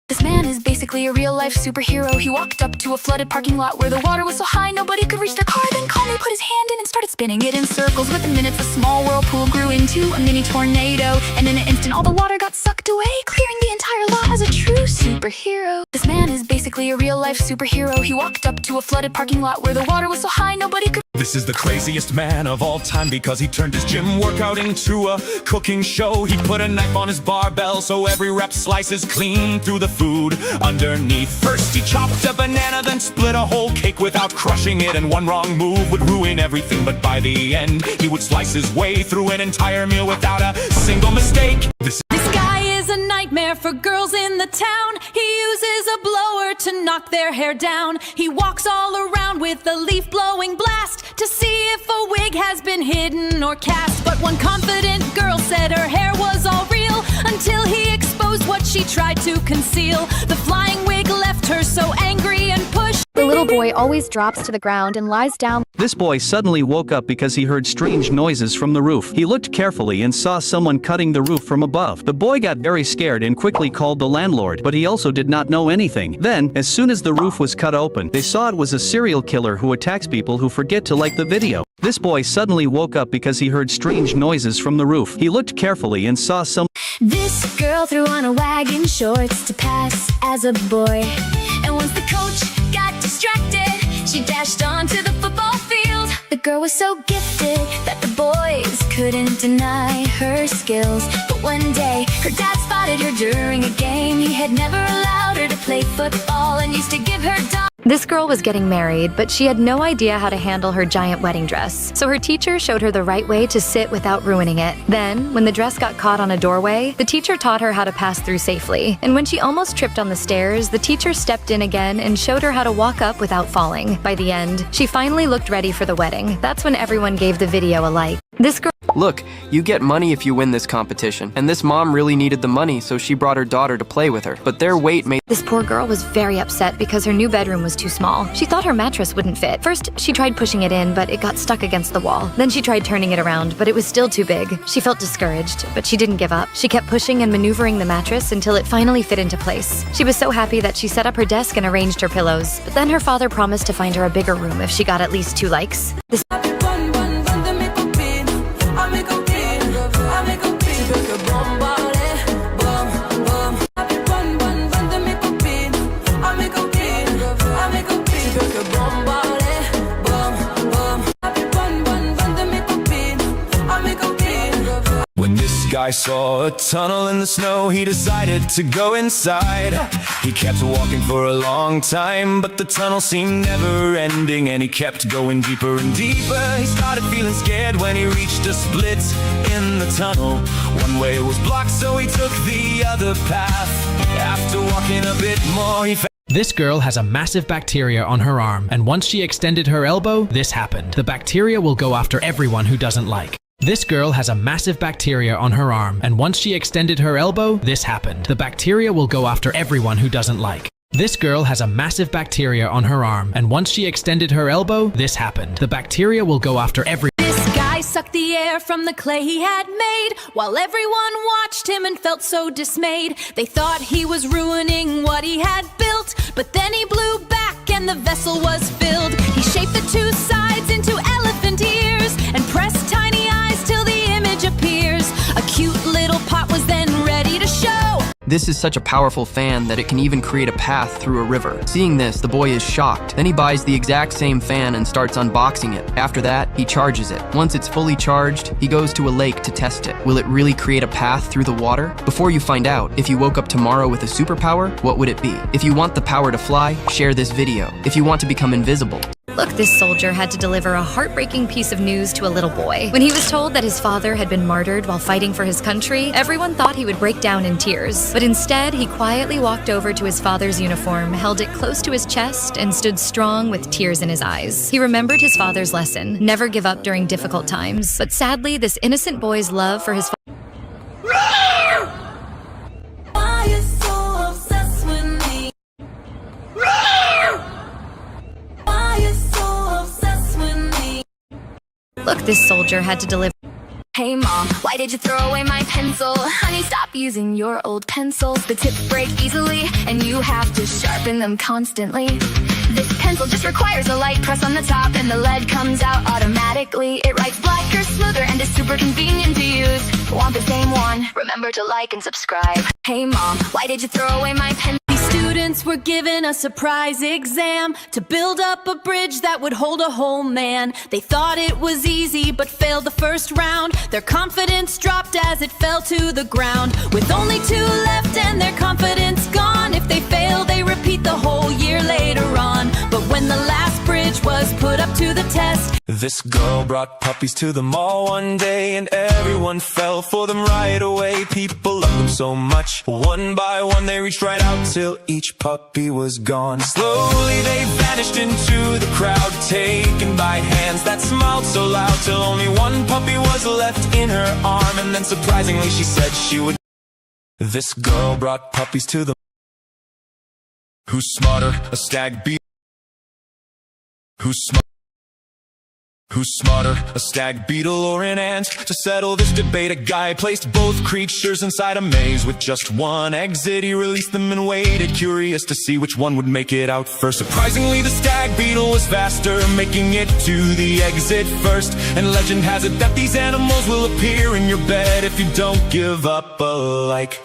This man is basically a real-life superhero. He walked up to a flooded parking lot where the water was so high nobody could reach their car. Then calmly put his hand in and started spinning it in circles. Within minutes, a small whirlpool grew into a mini tornado, and in an instant, all the water got sucked away, clearing the entire lot as a true superhero. This man is basically a real-life superhero. He walked up to a flooded parking lot where the water was so high nobody could. This is the craziest man of all time because he turned his gym workout into a cooking show. He put a knife on his barbell so every rep slices clean through the food underneath. First he chopped a banana, then split a whole cake without crushing it, and one wrong move would ruin everything. But by the end, he would slice his way through an entire meal without a single mistake. This guy is a nightmare for girls in the town. He uses a blower to knock their hair down. He walks all around with a leaf blowing blast to see if a wig has been hidden or cast. But one confident girl said her hair was all real until he exposed what she tried to conceal. The flying wig left her so angry and pushed. The little boy always drops to the ground and lies down. This boy suddenly woke up because he heard strange noises from the roof. He looked carefully and saw someone cutting the roof from above. The boy got very scared and quickly called the landlord, but he also did not know anything. Then, as soon as the roof was cut open, they saw it was a serial killer who attacks people who forget to like the video. This boy suddenly woke up because he heard strange noises from the roof. He looked carefully and saw some. This girl threw on a wagon shorts to pass as a boy, and once the coach got distracted, she dashed onto the football field. The girl was so gifted that the boys couldn't deny her skills. But one day, her dad spotted her during a game. He had never allowed her to play football and used to give her This girl was getting married, but she had no idea how to handle her giant wedding dress. So her teacher showed her the right way to sit without ruining it. Then, when the dress got caught on a doorway, the teacher taught her how to pass through safely. And when she almost tripped on the stairs, the teacher stepped in again and showed her how to walk up without falling. By the end, she finally looked ready for the wedding. That's when everyone gave the video a like. This girl— Look, you get money if you win this competition, and this mom really needed the money, so she brought her daughter to play with her. But their weight made— This poor girl was very upset because her new bedroom was too small. She thought her mattress wouldn't fit. First, she tried pushing it in, but it got stuck against the wall. Then she tried turning it around, but it was still too big. She felt discouraged, but she didn't give up. She kept pushing and maneuvering the mattress until it finally fit into place. She was so happy that she set up her desk and arranged her pillows. But then her father promised to find her a bigger room if she got at least 2 likes. This When this guy saw a tunnel in the snow, he decided to go inside. He kept walking for a long time, but the tunnel seemed never ending, and he kept going deeper and deeper. He started feeling scared when he reached a split in the tunnel. One way was blocked, so he took the other path. After walking a bit more, he found— This girl has a massive bacteria on her arm, and once she extended her elbow, this happened. The bacteria will go after everyone who doesn't like. This girl has a massive bacteria on her arm, and once she extended her elbow, this happened. The bacteria will go after everyone who doesn't like. This girl has a massive bacteria on her arm, and once she extended her elbow, this happened. The bacteria will go after everyone. This guy sucked the air from the clay he had made, while everyone watched him and felt so dismayed. They thought he was ruining what he had built, but then he blew back and the vessel was filled. He shaped the 2 sides into elephant ears and pressed tiny eyes till the image appears. A cute little pot was then ready to show. This is such a powerful fan that it can even create a path through a river. Seeing this, the boy is shocked. Then he buys the exact same fan and starts unboxing it. After that, he charges it. Once it's fully charged, he goes to a lake to test it. Will it really create a path through the water? Before you find out, if you woke up tomorrow with a superpower, what would it be? If you want the power to fly, share this video. If you want to become invisible. Look, this soldier had to deliver a heartbreaking piece of news to a little boy. When he was told that his father had been martyred while fighting for his country, everyone thought he would break down in tears. But instead, he quietly walked over to his father's uniform, held it close to his chest, and stood strong with tears in his eyes. He remembered his father's lesson, never give up during difficult times. But sadly, this innocent boy's love for his father Look, this soldier had to deliver. Hey mom, why did you throw away my pencil? Honey, stop using your old pencils. The tips break easily, and you have to sharpen them constantly. This pencil just requires a light press on the top, and the lead comes out automatically. It writes blacker, smoother, and is super convenient to use. Want the same one? Remember to like and subscribe. Hey mom, why did you throw away my pencil? Students were given a surprise exam to build up a bridge that would hold a whole man. They thought it was easy but failed the first round. Their confidence dropped as it fell to the ground. With only 2 left and their confidence gone, if they fail they repeat the whole year later on. But when the last bridge was put up to the test, This girl brought puppies to the mall one day, and everyone fell for them right away. People loved them so much. One by one they reached right out till each puppy was gone. Slowly they vanished into the crowd, taken by hands that smiled so loud, till only one puppy was left in her arm. And then surprisingly she said she would. This girl brought puppies to the. Who's smarter, a stag beetle? Who's smarter, a stag beetle or an ant? To settle this debate, a guy placed both creatures inside a maze with just one exit. He released them and waited, curious to see which one would make it out first. Surprisingly, the stag beetle was faster, making it to the exit first. And legend has it that these animals will appear in your bed if you don't give up a like.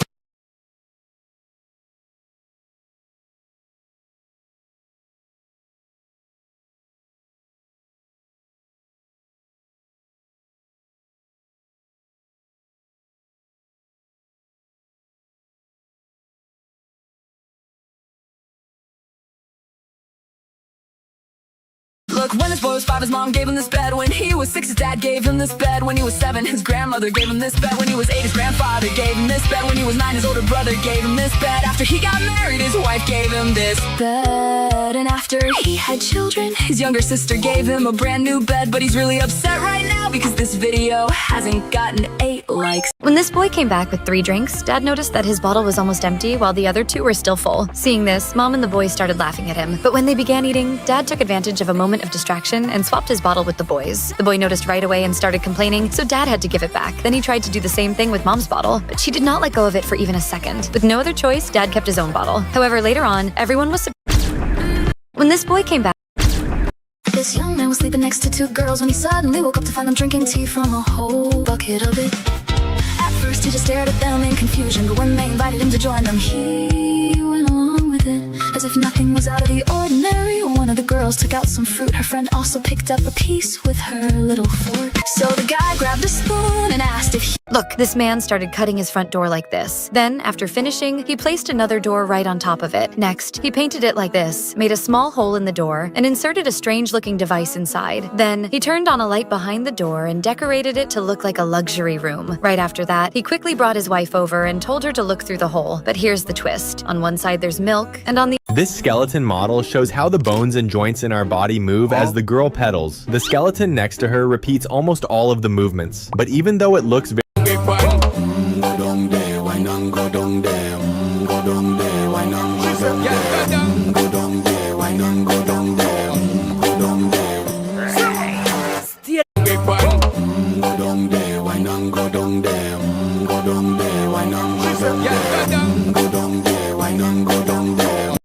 look, when his boy was 5, his mom gave him this bed. When he was 6, his dad gave him this bed. When he was 7, his grandmother gave him this bed. When he was 8, his grandfather gave him this bed. When he was 9, his older brother gave him this bed. After he got married, his wife gave him this bed. And after he had children, his younger sister gave him a brand new bed. But he's really upset right now because this video hasn't gotten 8 likes. When this boy came back with 3 drinks, Dad noticed that his bottle was almost empty while the other 2 were still full. Seeing this, Mom and the boy started laughing at him. But when they began eating, Dad took advantage of a moment of distraction and swapped his bottle with the boys. The boy noticed right away and started complaining, so Dad had to give it back. Then he tried to do the same thing with Mom's bottle, but she did not let go of it for even a second. With no other choice, Dad kept his own bottle. However, later on, everyone was surprised. When this boy came back, this young man was sleeping next to 2 girls when he suddenly woke up to find them drinking tea from a whole bucket of it. At first he just stared at them in confusion, but when they invited him to join them, he went along with it as if nothing was out of the ordinary. One of the girls took out some fruit. Her friend also picked up a piece with her little fork. So the guy grabbed a spoon and asked if he... Look, this man started cutting his front door like this. Then, after finishing, he placed another door right on top of it. Next, he painted it like this, made a small hole in the door, and inserted a strange-looking device inside. Then, he turned on a light behind the door and decorated it to look like a luxury room. Right after that, he quickly brought his wife over and told her to look through the hole. But here's the twist. On one side there's milk, and on the This skeleton model shows how the bones and joints in our body move as the girl pedals. The skeleton next to her repeats almost all of the movements. But even though it looks very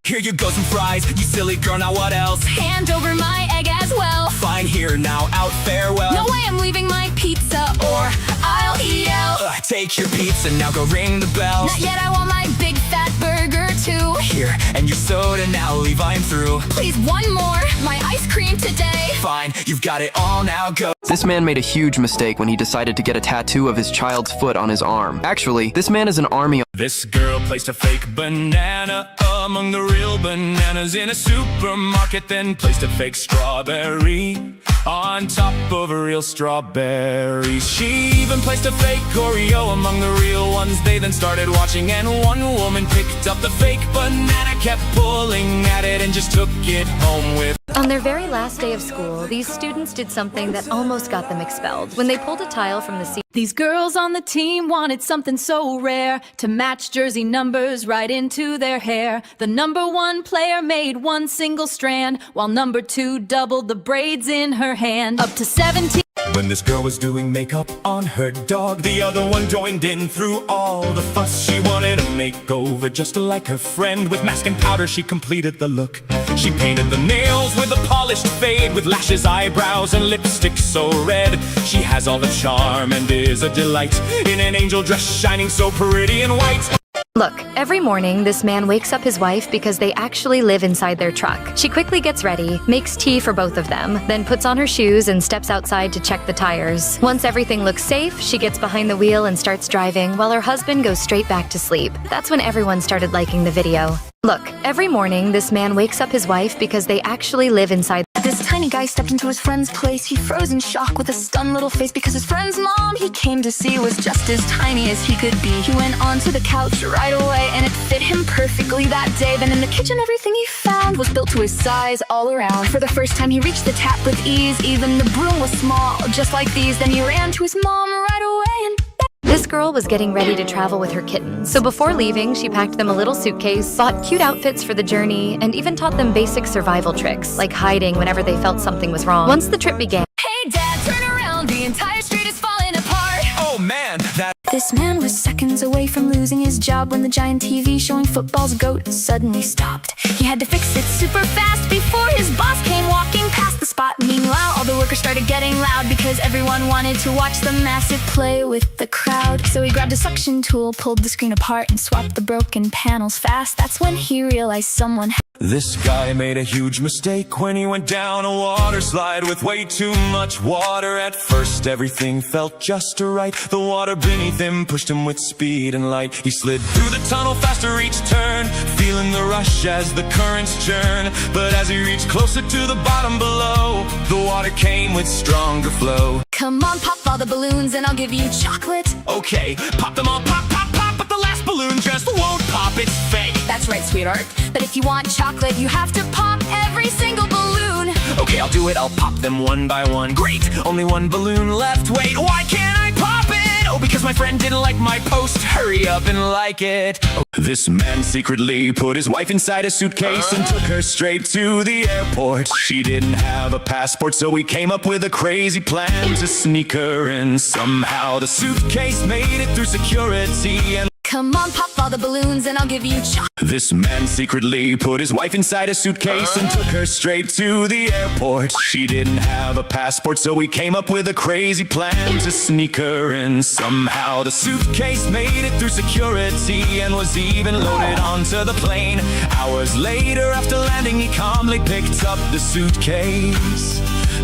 Here you go, some fries, you silly girl, now what else? Hand over my egg as well. Fine. dine here, now out, farewell. No way I'm leaving my pizza or I'll yell. Take your pizza, now go ring the bell. Not yet, I want my big fat burger too. Here, and your soda, now Levi, I'm through. Please, one more, my ice cream today. Fine, you've got it all, now go. This man made a huge mistake when he decided to get a tattoo of his child's foot on his arm. Actually, this man is an army. This girl placed a fake banana among the real bananas in a supermarket, then placed a fake strawberry on top of a real strawberry. She even placed a fake Oreo among the real ones. They then started watching, and one woman picked up the fake banana, kept pulling at it, and just took it home with. On their very last day of school, these students did something that almost got them expelled. When they pulled a tile from the ceiling. These girls on the team wanted something so rare to match jersey numbers right into their hair. The number 1 player made one single strand, while number 2 doubled the braids in her hand. Up to 17. When this girl was doing makeup on her dog, the other one joined in through all the fuss. She wanted a makeover just like her friend. With mask and powder she completed the look. She painted the nails with a polished fade, with lashes, eyebrows, and lipstick so red. She has all the charm and is a delight in an angel dress shining so pretty and white. Look, every morning this man wakes up his wife because they actually live inside their truck. She quickly gets ready, makes tea for both of them, then puts on her shoes and steps outside to check the tires. Once everything looks safe, she gets behind the wheel and starts driving while her husband goes straight back to sleep. That's when everyone started liking the video. Look, every morning this man wakes up his wife because they actually live inside. This tiny guy stepped into his friend's place. He froze in shock with a stunned little face because his friend's mom he came to see was just as tiny as he could be. He went onto the couch right away and it fit him perfectly that day. Then in the kitchen everything he found was built to his size all around. For the first time he reached the tap with ease. Even the broom was small, just like these. Then he ran to his mom right away and This girl was getting ready to travel with her kittens. So before leaving, she packed them a little suitcase, bought cute outfits for the journey, and even taught them basic survival tricks, like hiding whenever they felt something was wrong. Once the trip began. Hey Dad, turn around, the entire street is falling apart. Oh man, that. This man was seconds away from losing his job when the giant TV showing football's GOAT suddenly stopped. He had to fix it super fast before his boss came walking past the spot. Meanwhile, all the workers started getting loud because everyone wanted to watch the massive play with the crowd. So he grabbed a suction tool, pulled the screen apart, and swapped the broken panels fast. That's when he realized someone had. This guy made a huge mistake when he went down a water slide with way too much water. At first everything felt just right. The water beneath him pushed him with speed and light. He slid through the tunnel faster each turn, feeling the rush as the currents churn. But as he reached closer to the bottom below, the water came with stronger flow. Come on, pop all the balloons and I'll give you chocolate. Okay, pop them all, pop, pop, pop, but the last balloon just won't pop, it's fake. That's right, sweetheart. But if you want chocolate, you have to pop every single balloon. Okay, I'll do it, I'll pop them one by one. Great, only one balloon left. Wait, why can't I pop it? Oh, because my friend didn't like my post. Hurry up and like it. Oh, this man secretly put his wife inside a suitcase and took her straight to the airport. She didn't have a passport, so he came up with a crazy plan to sneak her in. Somehow the suitcase made it through security and come on, pop all the balloons and I'll give you chocolate. this man secretly put his wife inside a suitcase and took her straight to the airport. She didn't have a passport, so he came up with a crazy plan to sneak her in. Somehow the suitcase made it through security and was even loaded onto the plane. Hours later, after landing, he calmly picked up the suitcase.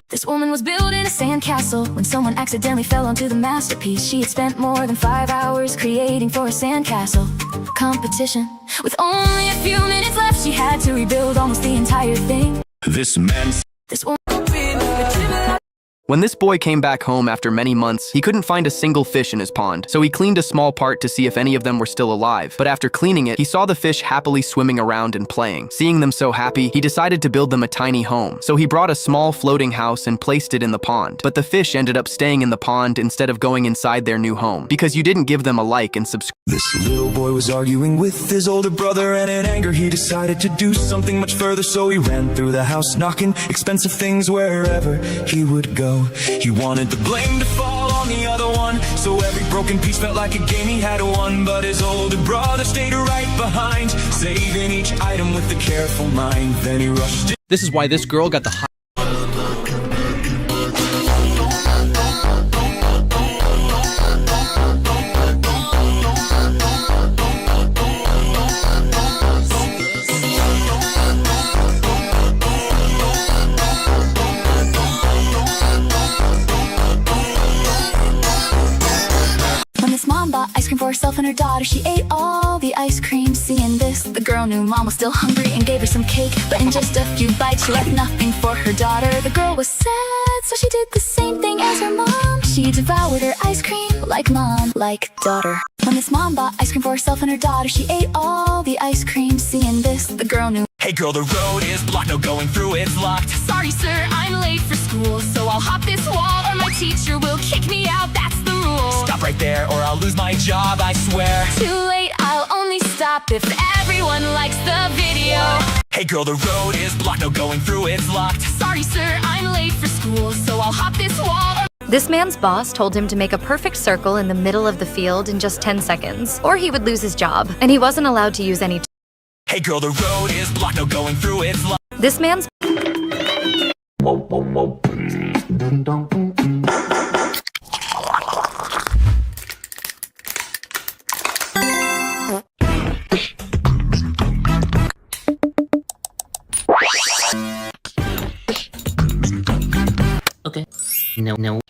This woman was building a sandcastle when someone accidentally fell onto the masterpiece. She had spent more than 5 hours creating for a sandcastle competition. With only a few minutes left, she had to rebuild almost the entire thing. This man. This woman. When this boy came back home after many months, he couldn't find a single fish in his pond, so he cleaned a small part to see if any of them were still alive. But after cleaning it, he saw the fish happily swimming around and playing. Seeing them so happy, he decided to build them a tiny home. So he brought a small floating house and placed it in the pond. But the fish ended up staying in the pond instead of going inside their new home, because you didn't give them a like and subscribe. This little boy was arguing with his older brother, and in anger he decided to do something much further. So he ran through the house knocking expensive things wherever he would go. He wanted the blame to fall on the other one, so every broken piece felt like a game he had won. But his older brother stayed right behind, saving each item with a careful mind. Then he rushed in. This is why this girl got the high. herself and her daughter. She ate all the ice cream. Seeing this, the girl knew mom was still hungry and gave her some cake. But in just a few bites, she left nothing for her daughter. The girl was sad, so she did the same thing as her mom. She devoured her ice cream like mom, like daughter. When this mom bought ice cream for herself and her daughter, she ate all the ice cream. Seeing this, the girl knew. Hey girl, the road is blocked, no going through, it's locked. Sorry, sir, I'm late for school, so I'll hop this wall or my teacher will kick me out. That's the rule. Stop right there or I'll lose my job, I swear. Too late, I'll only stop if everyone likes the video. Hey girl, the road is blocked, no going through, it's locked. Sorry, sir, I'm late for school, so I'll hop this wall or... This man's boss told him to make a perfect circle in the middle of the field in just 10 seconds, or he would lose his job, and he wasn't allowed to use any. Hey girl, the road is blocked, no going through, it's locked. This man's. Okay. No.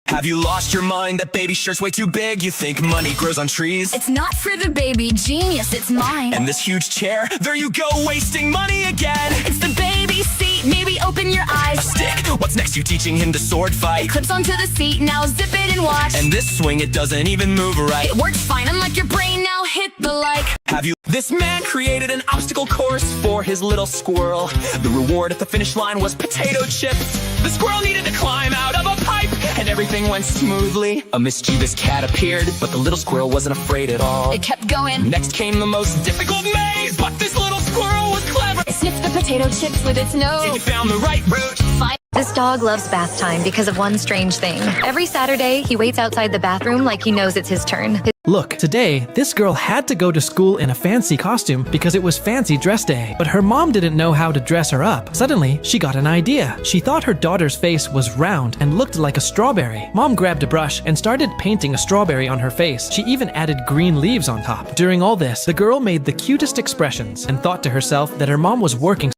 Have you lost your mind? That baby shirt's way too big. You think money grows on trees? It's not for the baby, genius, it's mine. And this huge chair, there you go, wasting money again. It's the baby seat, maybe open your eyes. A stick, what's next? You teaching him to sword fight? It clips onto the seat, now zip it and watch. And this swing, it doesn't even move right. It works fine, unlike your brain, now hit the like. Have you? This man created an obstacle course for his little squirrel. The reward at the finish line was potato chips. The squirrel needed to climb out of a pipe, and everything went smoothly. A mischievous cat appeared, but the little squirrel wasn't afraid at all. It kept going. Next came the most difficult maze, but this little squirrel was clever. It sniffed the potato chips with its nose. It found the right route. This dog loves bath time because of one strange thing. Every Saturday, he waits outside the bathroom like he knows it's his turn. Look, today, this girl had to go to school in a fancy costume because it was fancy dress day. But her mom didn't know how to dress her up. Suddenly, she got an idea. She thought her daughter's face was round and looked like a strawberry. Mom grabbed a brush and started painting a strawberry on her face. She even added green leaves on top. During all this, the girl made the cutest expressions and thought to herself that her mom was working.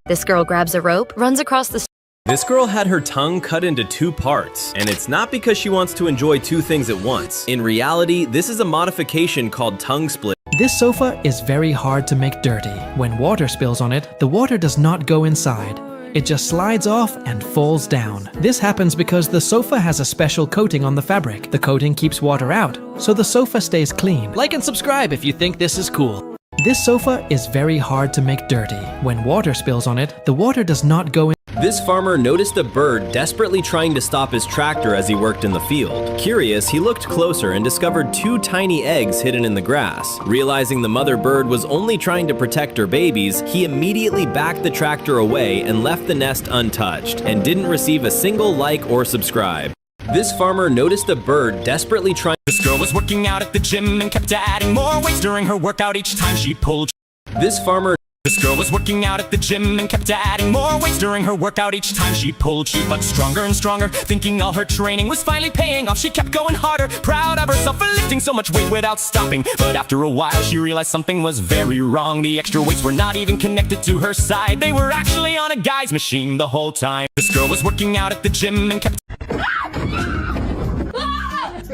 This girl grabs a rope, runs across the. This girl had her tongue cut into 2 parts, and it's not because she wants to enjoy 2 things at once. In reality, this is a modification called tongue split. This sofa is very hard to make dirty. When water spills on it, the water does not go inside. It just slides off and falls down. This happens because the sofa has a special coating on the fabric. The coating keeps water out, so the sofa stays clean. Like and subscribe if you think this is cool. This sofa is very hard to make dirty. When water spills on it, the water does not go in. This farmer noticed a bird desperately trying to stop his tractor as he worked in the field. Curious, he looked closer and discovered 2 tiny eggs hidden in the grass. Realizing the mother bird was only trying to protect her babies, he immediately backed the tractor away and left the nest untouched, and didn't receive a single like or subscribe. This farmer noticed a bird desperately trying. This girl was working out at the gym and kept adding more weights during her workout each time she pulled. This farmer. This girl was working out at the gym and kept adding more weights during her workout each time she pulled. She got stronger and stronger, thinking all her training was finally paying off. She kept going harder, proud of herself for lifting so much weight without stopping. But after a while, she realized something was very wrong. The extra weights were not even connected to her side. They were actually on a guy's machine the whole time. This girl was working out at the gym and kept...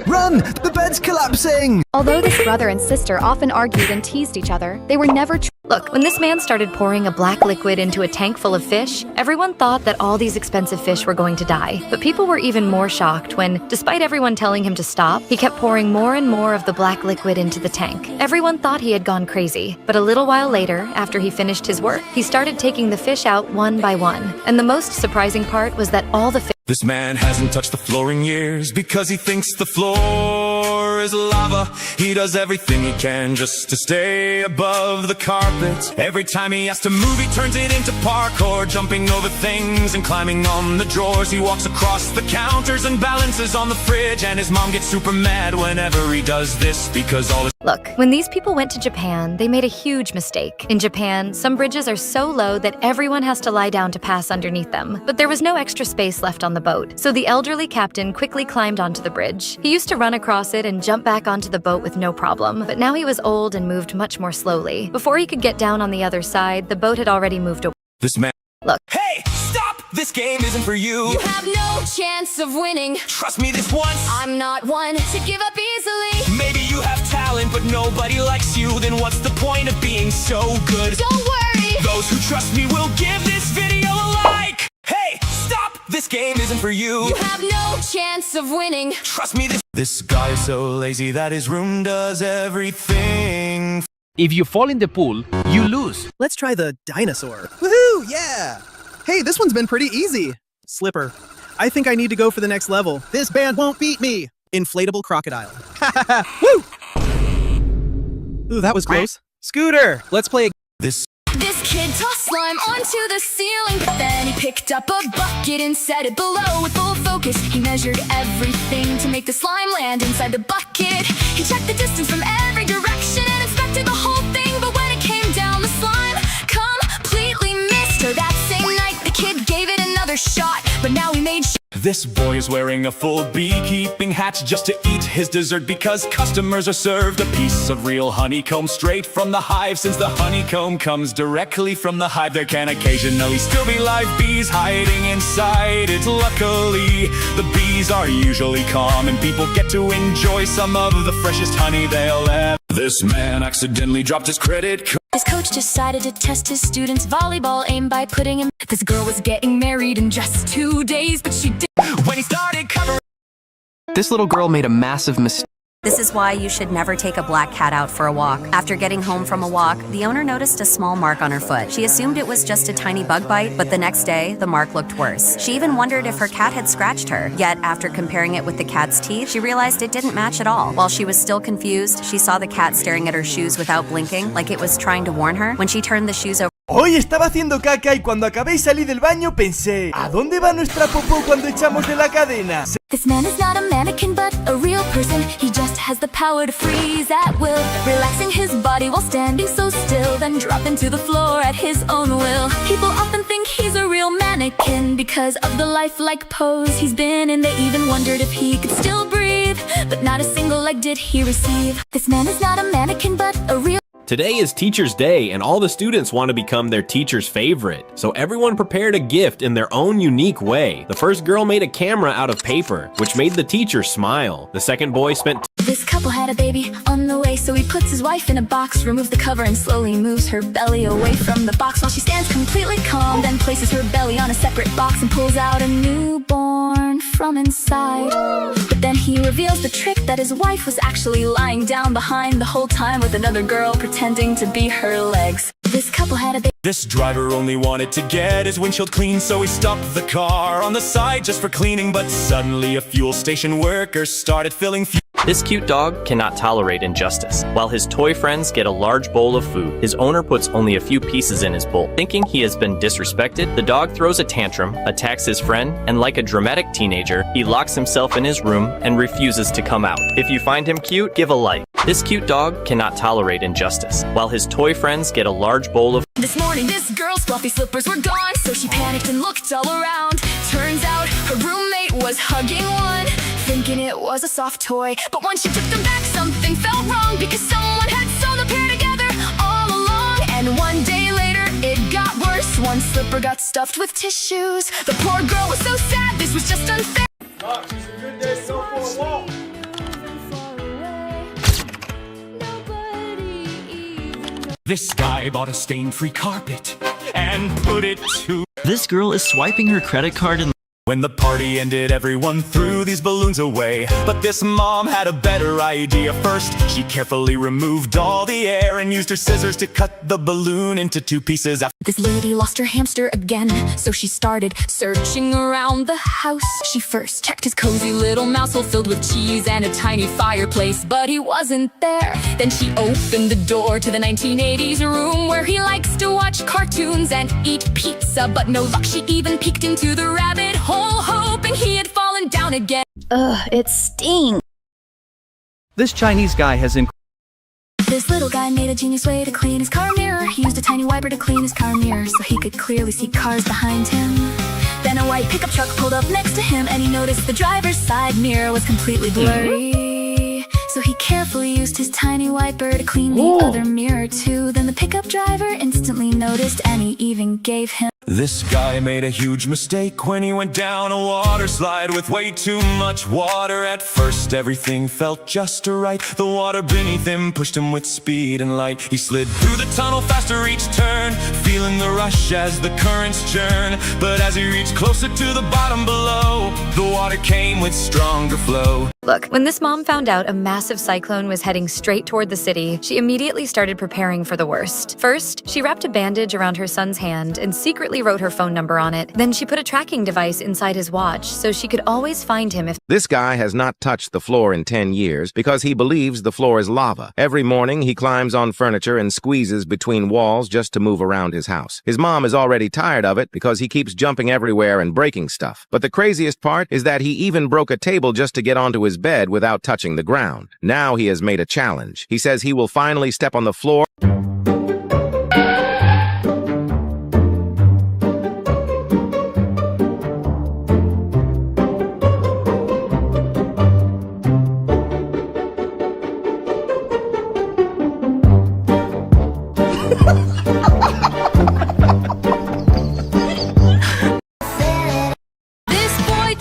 Run! The bed's collapsing! Although this brother and sister often argued and teased each other, they were never true. Look, when this man started pouring a black liquid into a tank full of fish, everyone thought that all these expensive fish were going to die. But people were even more shocked when, despite everyone telling him to stop, he kept pouring more and more of the black liquid into the tank. Everyone thought he had gone crazy, but a little while later, after he finished his work, he started taking the fish out one by one. And the most surprising part was that all the fish. This man hasn't touched the floor in years because he thinks the floor is lava. He does everything he can just to stay above the carpet. Every time he has to move, he turns it into parkour, jumping over things and climbing on the drawers. He walks across the counters and balances on the fridge, and his mom gets super mad whenever he does this because all his Look, when these people went to Japan, they made a huge mistake. In Japan, some bridges are so low that everyone has to lie down to pass underneath them. But there was no extra space left on the boat, so the elderly captain quickly climbed onto the bridge. He used to run across it and jump back onto the boat with no problem, but now he was old and moved much more slowly. Before he could get down on the other side, the boat had already moved away. This man. Look. Hey, stop! This game isn't for you. You have no chance of winning. Trust me this once. I'm not one to give up easily. Maybe you have talent, but nobody likes you. Then what's the point of being so good? Don't worry. Those who trust me will give this video a like. Hey, stop! This game isn't for you. You have no chance of winning. Trust me this guy is so lazy that his room does everything. If you fall in the pool, you lose. Let's try the dinosaur. Woohoo! Yeah! Hey, this one's been pretty easy. Slipper. I think I need to go for the next level. This band won't beat me. Inflatable crocodile. Woo! Ooh, that was close. Scooter, let's play. This kid tossed slime onto the ceiling, but then he picked up a bucket and set it below with full focus. He measured everything to make the slime land inside the bucket. He checked the distance from every direction and inspected the whole thing, but when it came down, the slime completely missed her. That same night, the kid gave it another shot, but now he made This boy is wearing a full beekeeping hat just to eat his dessert because customers are served a piece of real honeycomb straight from the hive. Since the honeycomb comes directly from the hive, there can occasionally still be live bees hiding inside it. Luckily, the bees are usually calm and people get to enjoy some of the freshest honey they'll ever. This man accidentally dropped his credit card. His coach decided to test his students' volleyball aim by putting him. This girl was getting married in just 2 days, but she did. When he started covering. This little girl made a massive mistake. This is why you should never take a black cat out for a walk. After getting home from a walk, the owner noticed a small mark on her foot. She assumed it was just a tiny bug bite, but the next day, the mark looked worse. She even wondered if her cat had scratched her. Yet, after comparing it with the cat's teeth, she realized it didn't match at all. While she was still confused, she saw the cat staring at her shoes without blinking, like it was trying to warn her. When she turned the shoes over, Hoy estaba haciendo caca y cuando acabé y salí del baño pensé, ¿a dónde va nuestra popó cuando echamos de la cadena? This man is not a mannequin but a real person. He just has the power to freeze at will, relaxing his body while standing so still, then drop into the floor at his own will. People often think he's a real mannequin because of the lifelike pose he's been in. They even wondered if he could still breathe, but not a single leg did he receive. This man is not a mannequin but a real. Today is Teacher's Day, and all the students want to become their teacher's favorite. So everyone prepared a gift in their own unique way. The first girl made a camera out of paper, which made the teacher smile. The second boy spent This couple had a baby on the way, so he puts his wife in a box, removes the cover and slowly moves her belly away from the box while she stands completely calm, then places her belly on a separate box and pulls out a newborn from inside. But then he reveals the trick that his wife was actually lying down behind the whole time with another girl pretending to be her legs. This couple had a baby. This driver only wanted to get his windshield clean, so he stopped the car on the side just for cleaning. But suddenly a fuel station worker started filling fuel. This cute dog cannot tolerate injustice. While his toy friends get a large bowl of food, his owner puts only a few pieces in his bowl. Thinking he has been disrespected, the dog throws a tantrum, attacks his friend, and like a dramatic teenager, he locks himself in his room and refuses to come out. If you find him cute, give a like. This cute dog cannot tolerate injustice. While his toy friends get a large bowl of This morning, this girl's fluffy slippers were gone, so she panicked and looked all around. Turns out her roommate was hugging one, thinking it was a soft toy. But when she took them back, something felt wrong, because someone had sewn the pair together all along. And one day later, it got worse. One slipper got stuffed with tissues. The poor girl was so sad, this was just unfair. This guy bought a stain-free carpet and put it to. This girl is swiping her credit card and When the party ended, everyone threw these balloons away. But this mom had a better idea. First, she carefully removed all the air and used her scissors to cut the balloon into 2 pieces. This lady lost her hamster again, so she started searching around the house. She first checked his cozy little mouse hole filled with cheese and a tiny fireplace, but he wasn't there. Then she opened the door to the 1980s room where he likes to watch cartoons and eat pizza. But no luck, she even peeked into the rabbit hole, hoping he had fallen down again. Ugh, it stinks. This Chinese guy has This little guy made a genius way to clean his car mirror. He used a tiny wiper to clean his car mirror so he could clearly see cars behind him. Then a white pickup truck pulled up next to him, and he noticed the driver's side mirror was completely blurry. So he carefully used his tiny wiper to clean the other mirror too. Then the pickup driver instantly noticed, and he even gave him. This guy made a huge mistake when he went down a water slide with way too much water. At first everything felt just right. The water beneath him pushed him with speed and light. He slid through the tunnel faster each turn, feeling the rush as the currents churn. But as he reached closer to the bottom below, the water came with stronger flow. Look, when this mom found out a massive cyclone was heading straight toward the city, she immediately started preparing for the worst. First, she wrapped a bandage around her son's hand and secretly wrote her phone number on it. Then she put a tracking device inside his watch so she could always find him if— This guy has not touched the floor in 10 years because he believes the floor is lava. Every morning, he climbs on furniture and squeezes between walls just to move around his house. His mom is already tired of it because he keeps jumping everywhere and breaking stuff. But the craziest part is that he even broke a table just to get onto his bed without touching the ground. Now he has made a challenge. He says he will finally step on the floor.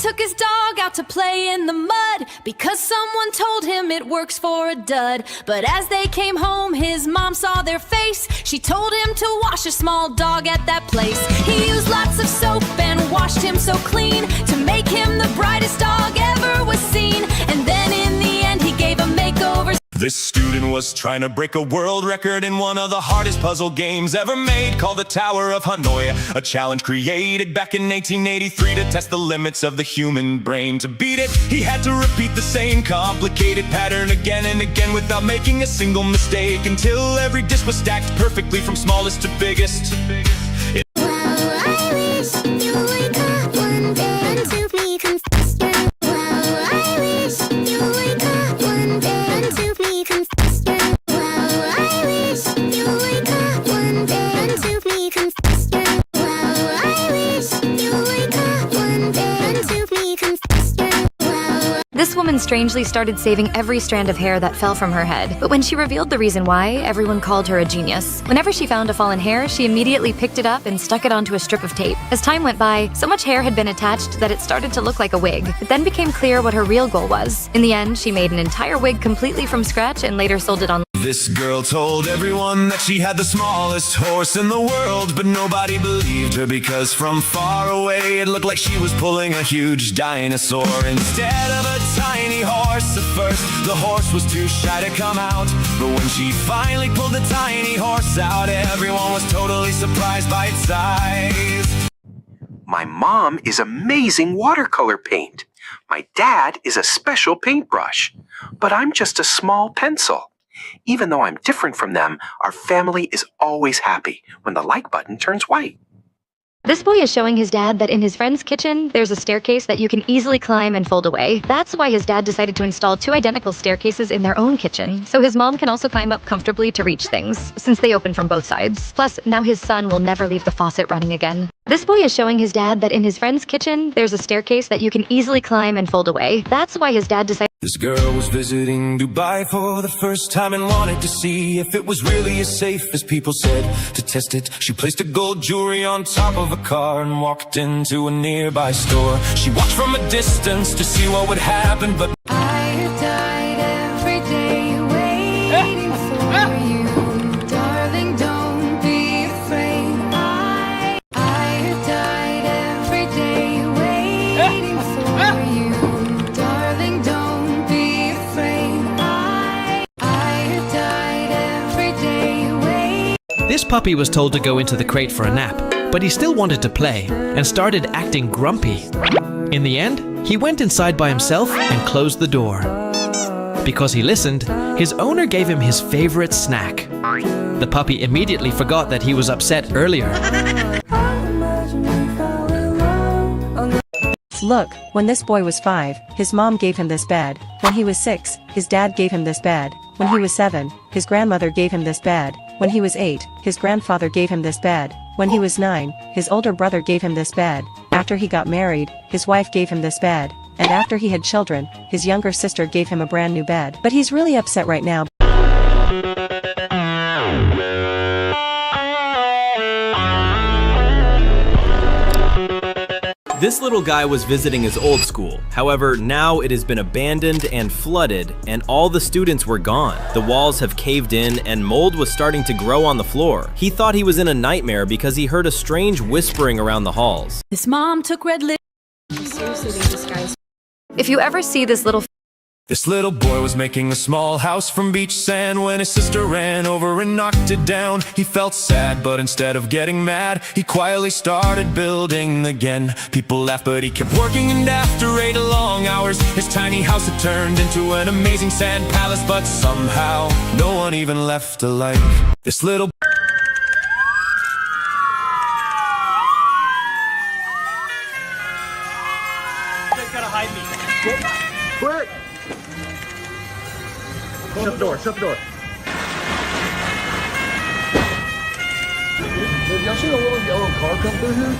Took his dog out to play in the mud because someone told him it works for a dud. But as they came home, his mom saw their face. She told him to wash a small dog at that place. He used lots of soap and washed him so clean to make him the brightest dog ever was seen. And then in the end, he gave a makeover. This student was trying to break a world record in one of the hardest puzzle games ever made, called the Tower of Hanoi, a challenge created back in 1883 to test the limits of the human brain. To beat it, he had to repeat the same complicated pattern again and again without making a single mistake, until every disc was stacked perfectly from smallest to biggest. This woman strangely started saving every strand of hair that fell from her head, but when she revealed the reason why, everyone called her a genius. Whenever she found a fallen hair, she immediately picked it up and stuck it onto a strip of tape. As time went by, so much hair had been attached that it started to look like a wig. It then became clear what her real goal was. In the end, she made an entire wig completely from scratch and later sold it online. This girl told everyone that she had the smallest horse in the world, but nobody believed her because from far away it looked like she was pulling a huge dinosaur instead of a tiny horse. At first, the horse was too shy to come out, but when she finally pulled the tiny horse out, everyone was totally surprised by its size. My mom is amazing watercolor paint. My dad is a special paintbrush, but I'm just a small pencil. Even though I'm different from them, our family is always happy when the like button turns white. This boy is showing his dad that in his friend's kitchen, there's a staircase that you can easily climb and fold away. That's why his dad decided to install 2 identical staircases in their own kitchen, so his mom can also climb up comfortably to reach things, since they open from both sides. Plus, now his son will never leave the faucet running again. This boy is showing his dad that in his friend's kitchen, there's a staircase that you can easily climb and fold away. That's why his dad decided— This girl was visiting Dubai for the first time and wanted to see if it was really as safe as people said. To test it, she placed a gold jewelry on top of a car and walked into a nearby store. She watched from a distance to see what would happen, but I died every day waiting for you, darling, don't be afraid. I died every day waiting for you, darling, don't be afraid. I died every day waiting. This puppy was told to go into the crate for a nap, but he still wanted to play and started acting grumpy. In the end, he went inside by himself and closed the door. Because he listened, his owner gave him his favorite snack. The puppy immediately forgot that he was upset earlier. Look, when this boy was 5, his mom gave him this bed. When he was 6, his dad gave him this bed. When he was 7, his grandmother gave him this bed. When he was 8, his grandfather gave him this bed. When he was 9, his older brother gave him this bed. After he got married, his wife gave him this bed. And after he had children, his younger sister gave him a brand new bed. But he's really upset right now. This little guy was visiting his old school. However, now it has been abandoned and flooded, and all the students were gone. The walls have caved in, and mold was starting to grow on the floor. He thought he was in a nightmare because he heard a strange whispering around the halls. His mom took red lip. Seriously, this guy's... If you ever see this little This little boy was making a small house from beach sand when his sister ran over and knocked it down. He felt sad, but instead of getting mad, he quietly started building again. People laughed, but he kept working, and after 8 long hours, his tiny house had turned into an amazing sand palace. But somehow, no one even left a like. This little Quick! Shut the door, shut the door. Have y'all seen a little yellow car come through here?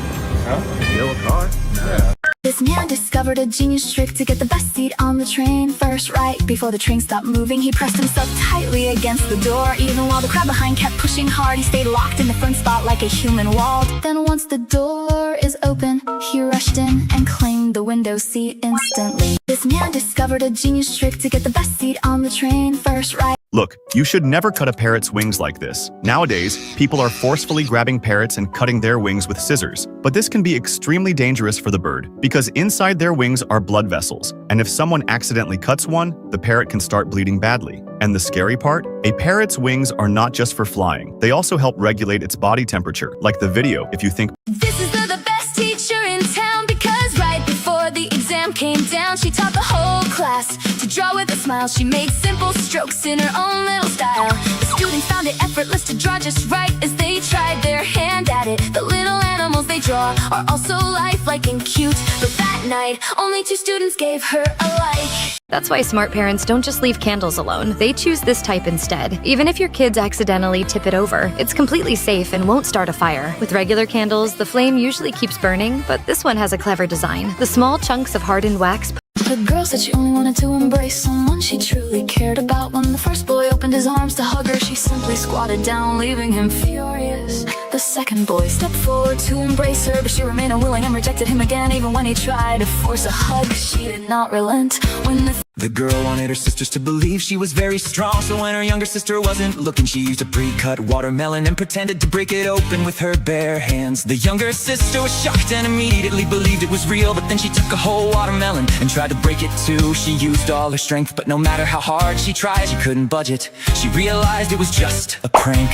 Huh? Yellow car? Yeah. This man discovered a genius trick to get the best seat on the train. First, right before the train stopped moving, he pressed himself tightly against the door. Even while the crowd behind kept pushing hard, he stayed locked in the front spot like a human wall. Then once the door is open, he rushed in and claimed the window seat instantly. This man discovered a genius trick to get the best seat on the train. First, right. Look, you should never cut a parrot's wings like this. Nowadays, people are forcefully grabbing parrots and cutting their wings with scissors. But this can be extremely dangerous for the bird, because inside their wings are blood vessels, and if someone accidentally cuts one, the parrot can start bleeding badly. And the scary part? A parrot's wings are not just for flying. They also help regulate its body temperature, like the video if you think. This is the best teacher in town, because right before the exam came down, she taught the whole class to draw with a smile. She made simple strokes in her own little style. The students found it effortless to draw just right as they tried their hand at it. The little animals they draw are also lifelike and cute, but that night, only 2 students gave her a like. That's why smart parents don't just leave candles alone. They choose this type instead. Even if your kids accidentally tip it over, it's completely safe and won't start a fire. With regular candles, the flame usually keeps burning, but this one has a clever design. The small chunks of hardened wax. The girl said she only wanted to embrace someone she truly cared about. When the first boy opened his arms to hug her, she simply squatted down, leaving him furious. The second boy stepped forward to embrace her, but she remained unwilling and rejected him again. Even when he tried to force a hug, she did not relent. When The girl wanted her sisters to believe she was very strong, so when her younger sister wasn't looking, she used a pre-cut watermelon and pretended to break it open with her bare hands. The younger sister was shocked and immediately believed it was real, but then she took a whole watermelon and tried to break it too. She used all her strength, but no matter how hard she tried, she couldn't budge it. She realized it was just a prank.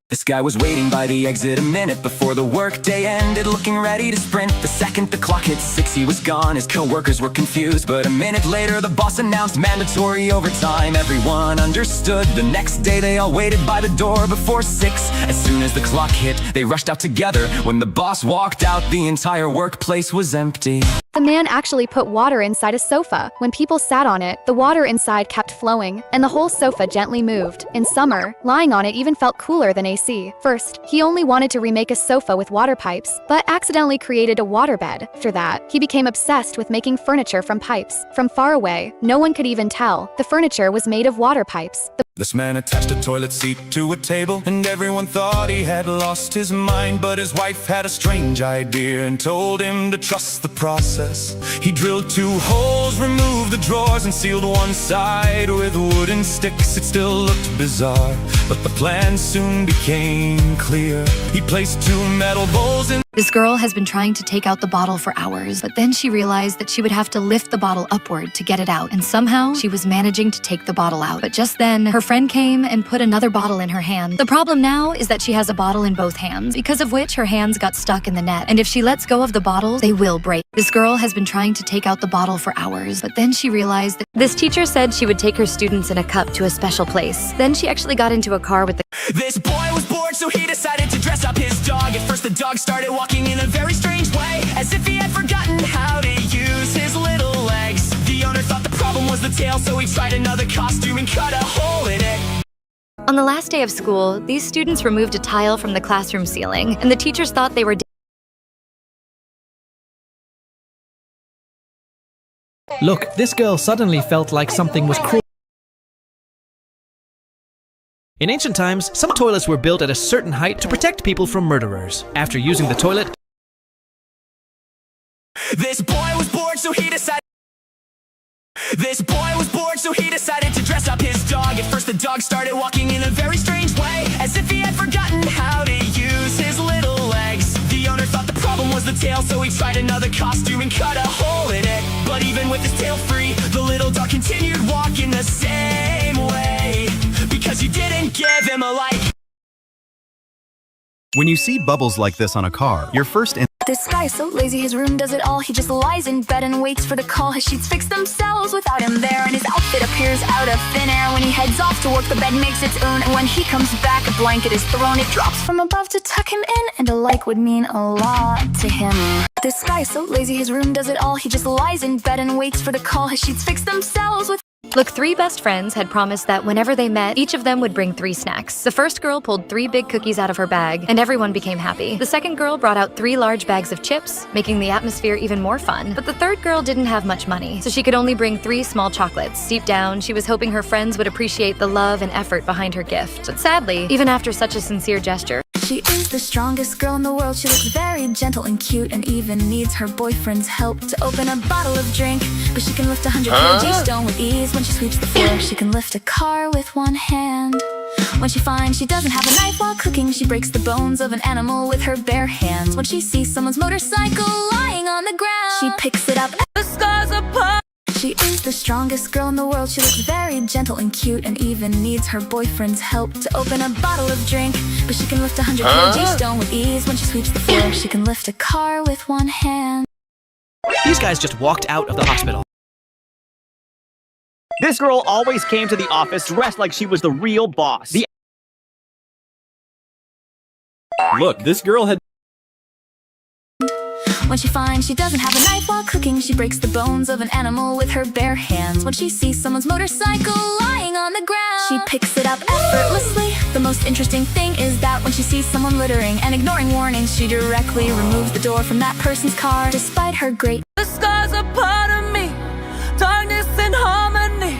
This guy was waiting by the exit a minute before the workday ended, looking ready to sprint. The second the clock hit 6, he was gone. His co-workers were confused, but a minute later the boss announced mandatory overtime. Everyone understood. The next day they all waited by the door before 6. As soon as the clock hit, they rushed out together. When the boss walked out, the entire workplace was empty. The man actually put water inside a sofa. When people sat on it, the water inside kept flowing, and the whole sofa gently moved. In summer, lying on it even felt cooler than AC. First, he only wanted to remake a sofa with water pipes, but accidentally created a waterbed. After that, he became obsessed with making furniture from pipes. From far away, no one could even tell. The furniture was made of water pipes. This man attached a toilet seat to a table, and everyone thought he had lost his mind. But his wife had a strange idea and told him to trust the process. He drilled 2 holes, removed the drawers, and sealed one side with wooden sticks. It still looked bizarre, but the plan soon became clear. He placed 2 metal bowls in. This girl has been trying to take out the bottle for hours, but then she realized that she would have to lift the bottle upward to get it out, and somehow she was managing to take the bottle out. But just then, her friend came and put another bottle in her hand. The problem now is that she has a bottle in both hands, because of which her hands got stuck in the net, and if she lets go of the bottles, they will break. This girl has been trying to take out the bottle for hours, but then she realized that this teacher said she would take her students in a cup to a special place. Then she actually got into a car with the This boy was bored, so he decided to dress up his dog. At first the dog started walking in a very strange way, as if he had forgotten how to use his little legs. The owner thought the problem was the tail, so he tried another costume and cut a hole On the last day of school, these students removed a tile from the classroom ceiling, and the teachers thought they were Look, this girl suddenly felt like something was cruel. In ancient times, some toilets were built at a certain height to protect people from murderers. After using the toilet, This boy was bored, so he decided. This boy was bored, so he decided to dress up his dog. At first, the dog started walking in a very strange way, as if he had forgotten how to use his little legs. The owner thought the problem was the tail, so he tried another costume and cut a hole in it. But even with his tail free, the little dog continued walking the same way, because you didn't give him a like. When you see bubbles like this on a car, your first This guy is so lazy, his room does it all. He just lies in bed and waits for the call. His sheets fix themselves without him there, and his outfit appears out of thin air. When he heads off to work, the bed makes its own, and when he comes back, a blanket is thrown. It drops from above to tuck him in, and a like would mean a lot to him. This guy is so lazy, his room does it all. He just lies in bed and waits for the call. His sheets fix themselves with Look, 3 best friends had promised that whenever they met, each of them would bring 3 snacks. The first girl pulled 3 big cookies out of her bag, and everyone became happy. The second girl brought out 3 large bags of chips, making the atmosphere even more fun. But the third girl didn't have much money, so she could only bring 3 small chocolates. Deep down, she was hoping her friends would appreciate the love and effort behind her gift. But sadly, even after such a sincere gesture, She is the strongest girl in the world. She looks very gentle and cute, and even needs her boyfriend's help to open a bottle of drink. But she can lift 100 kg stone with ease. When she sweeps the floor, she can lift a car with one hand. When she finds she doesn't have a knife while cooking, she breaks the bones of an animal with her bare hands. When she sees someone's motorcycle lying on the ground, she picks it up. The scars apart. She is the strongest girl in the world. She looks very gentle and cute, and even needs her boyfriend's help to open a bottle of drink. But she can lift 100 kg stone with ease. When she sweeps the floor, she can lift a car with one hand. These guys just walked out of the hospital. This girl always came to the office dressed like she was the real boss. Look, this girl had... When she finds she doesn't have a knife while cooking, she breaks the bones of an animal with her bare hands. When she sees someone's motorcycle lying on the ground, she picks it up effortlessly. The most interesting thing is that when she sees someone littering and ignoring warnings, she directly removes the door from that person's car. Despite her great The scars are part of me, darkness and harmony.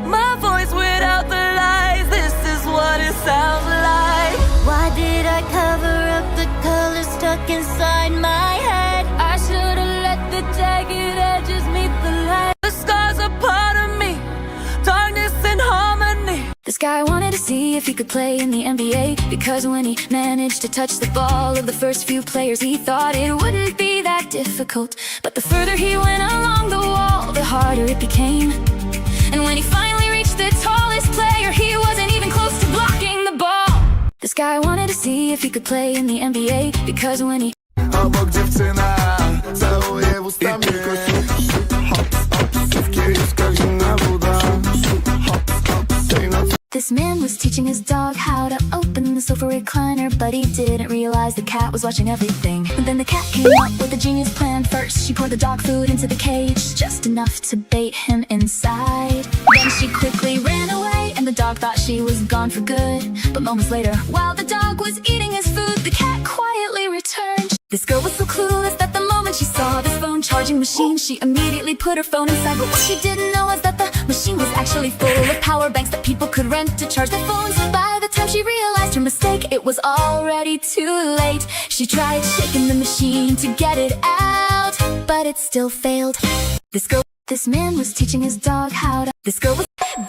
My voice without the lies, this is what it sounds like. Why did I cover up the color stuck inside my head? I should've let the jagged edges meet the light. The scars are part of me, darkness and harmony. This guy wanted to see if he could play in the NBA, because when he managed to touch the ball of the first few players, he thought it wouldn't be that difficult. But the further he went along the wall, the harder it became. And when he finally reached the tallest player, he wasn't even close to blocking the ball. This guy wanted to see if he could play in the NBA, because when he This man was teaching his dog how to open the sofa recliner, but he didn't realize the cat was watching everything. And then the cat came up with a genius plan. First, she poured the dog food into the cage, just enough to bait him inside. Then she quickly ran away, and the dog thought she was gone for good. But moments later, while the dog was eating his food, the cat quietly returned. This girl was so clueless that the moment she saw this phone charging machine, she immediately put her phone inside. But what she didn't know was that the machine was actually full of power banks that people could rent to charge their phones. By the time she realized her mistake, it was already too late. She tried shaking the machine to get it out, but it still failed. This man was teaching his dog how to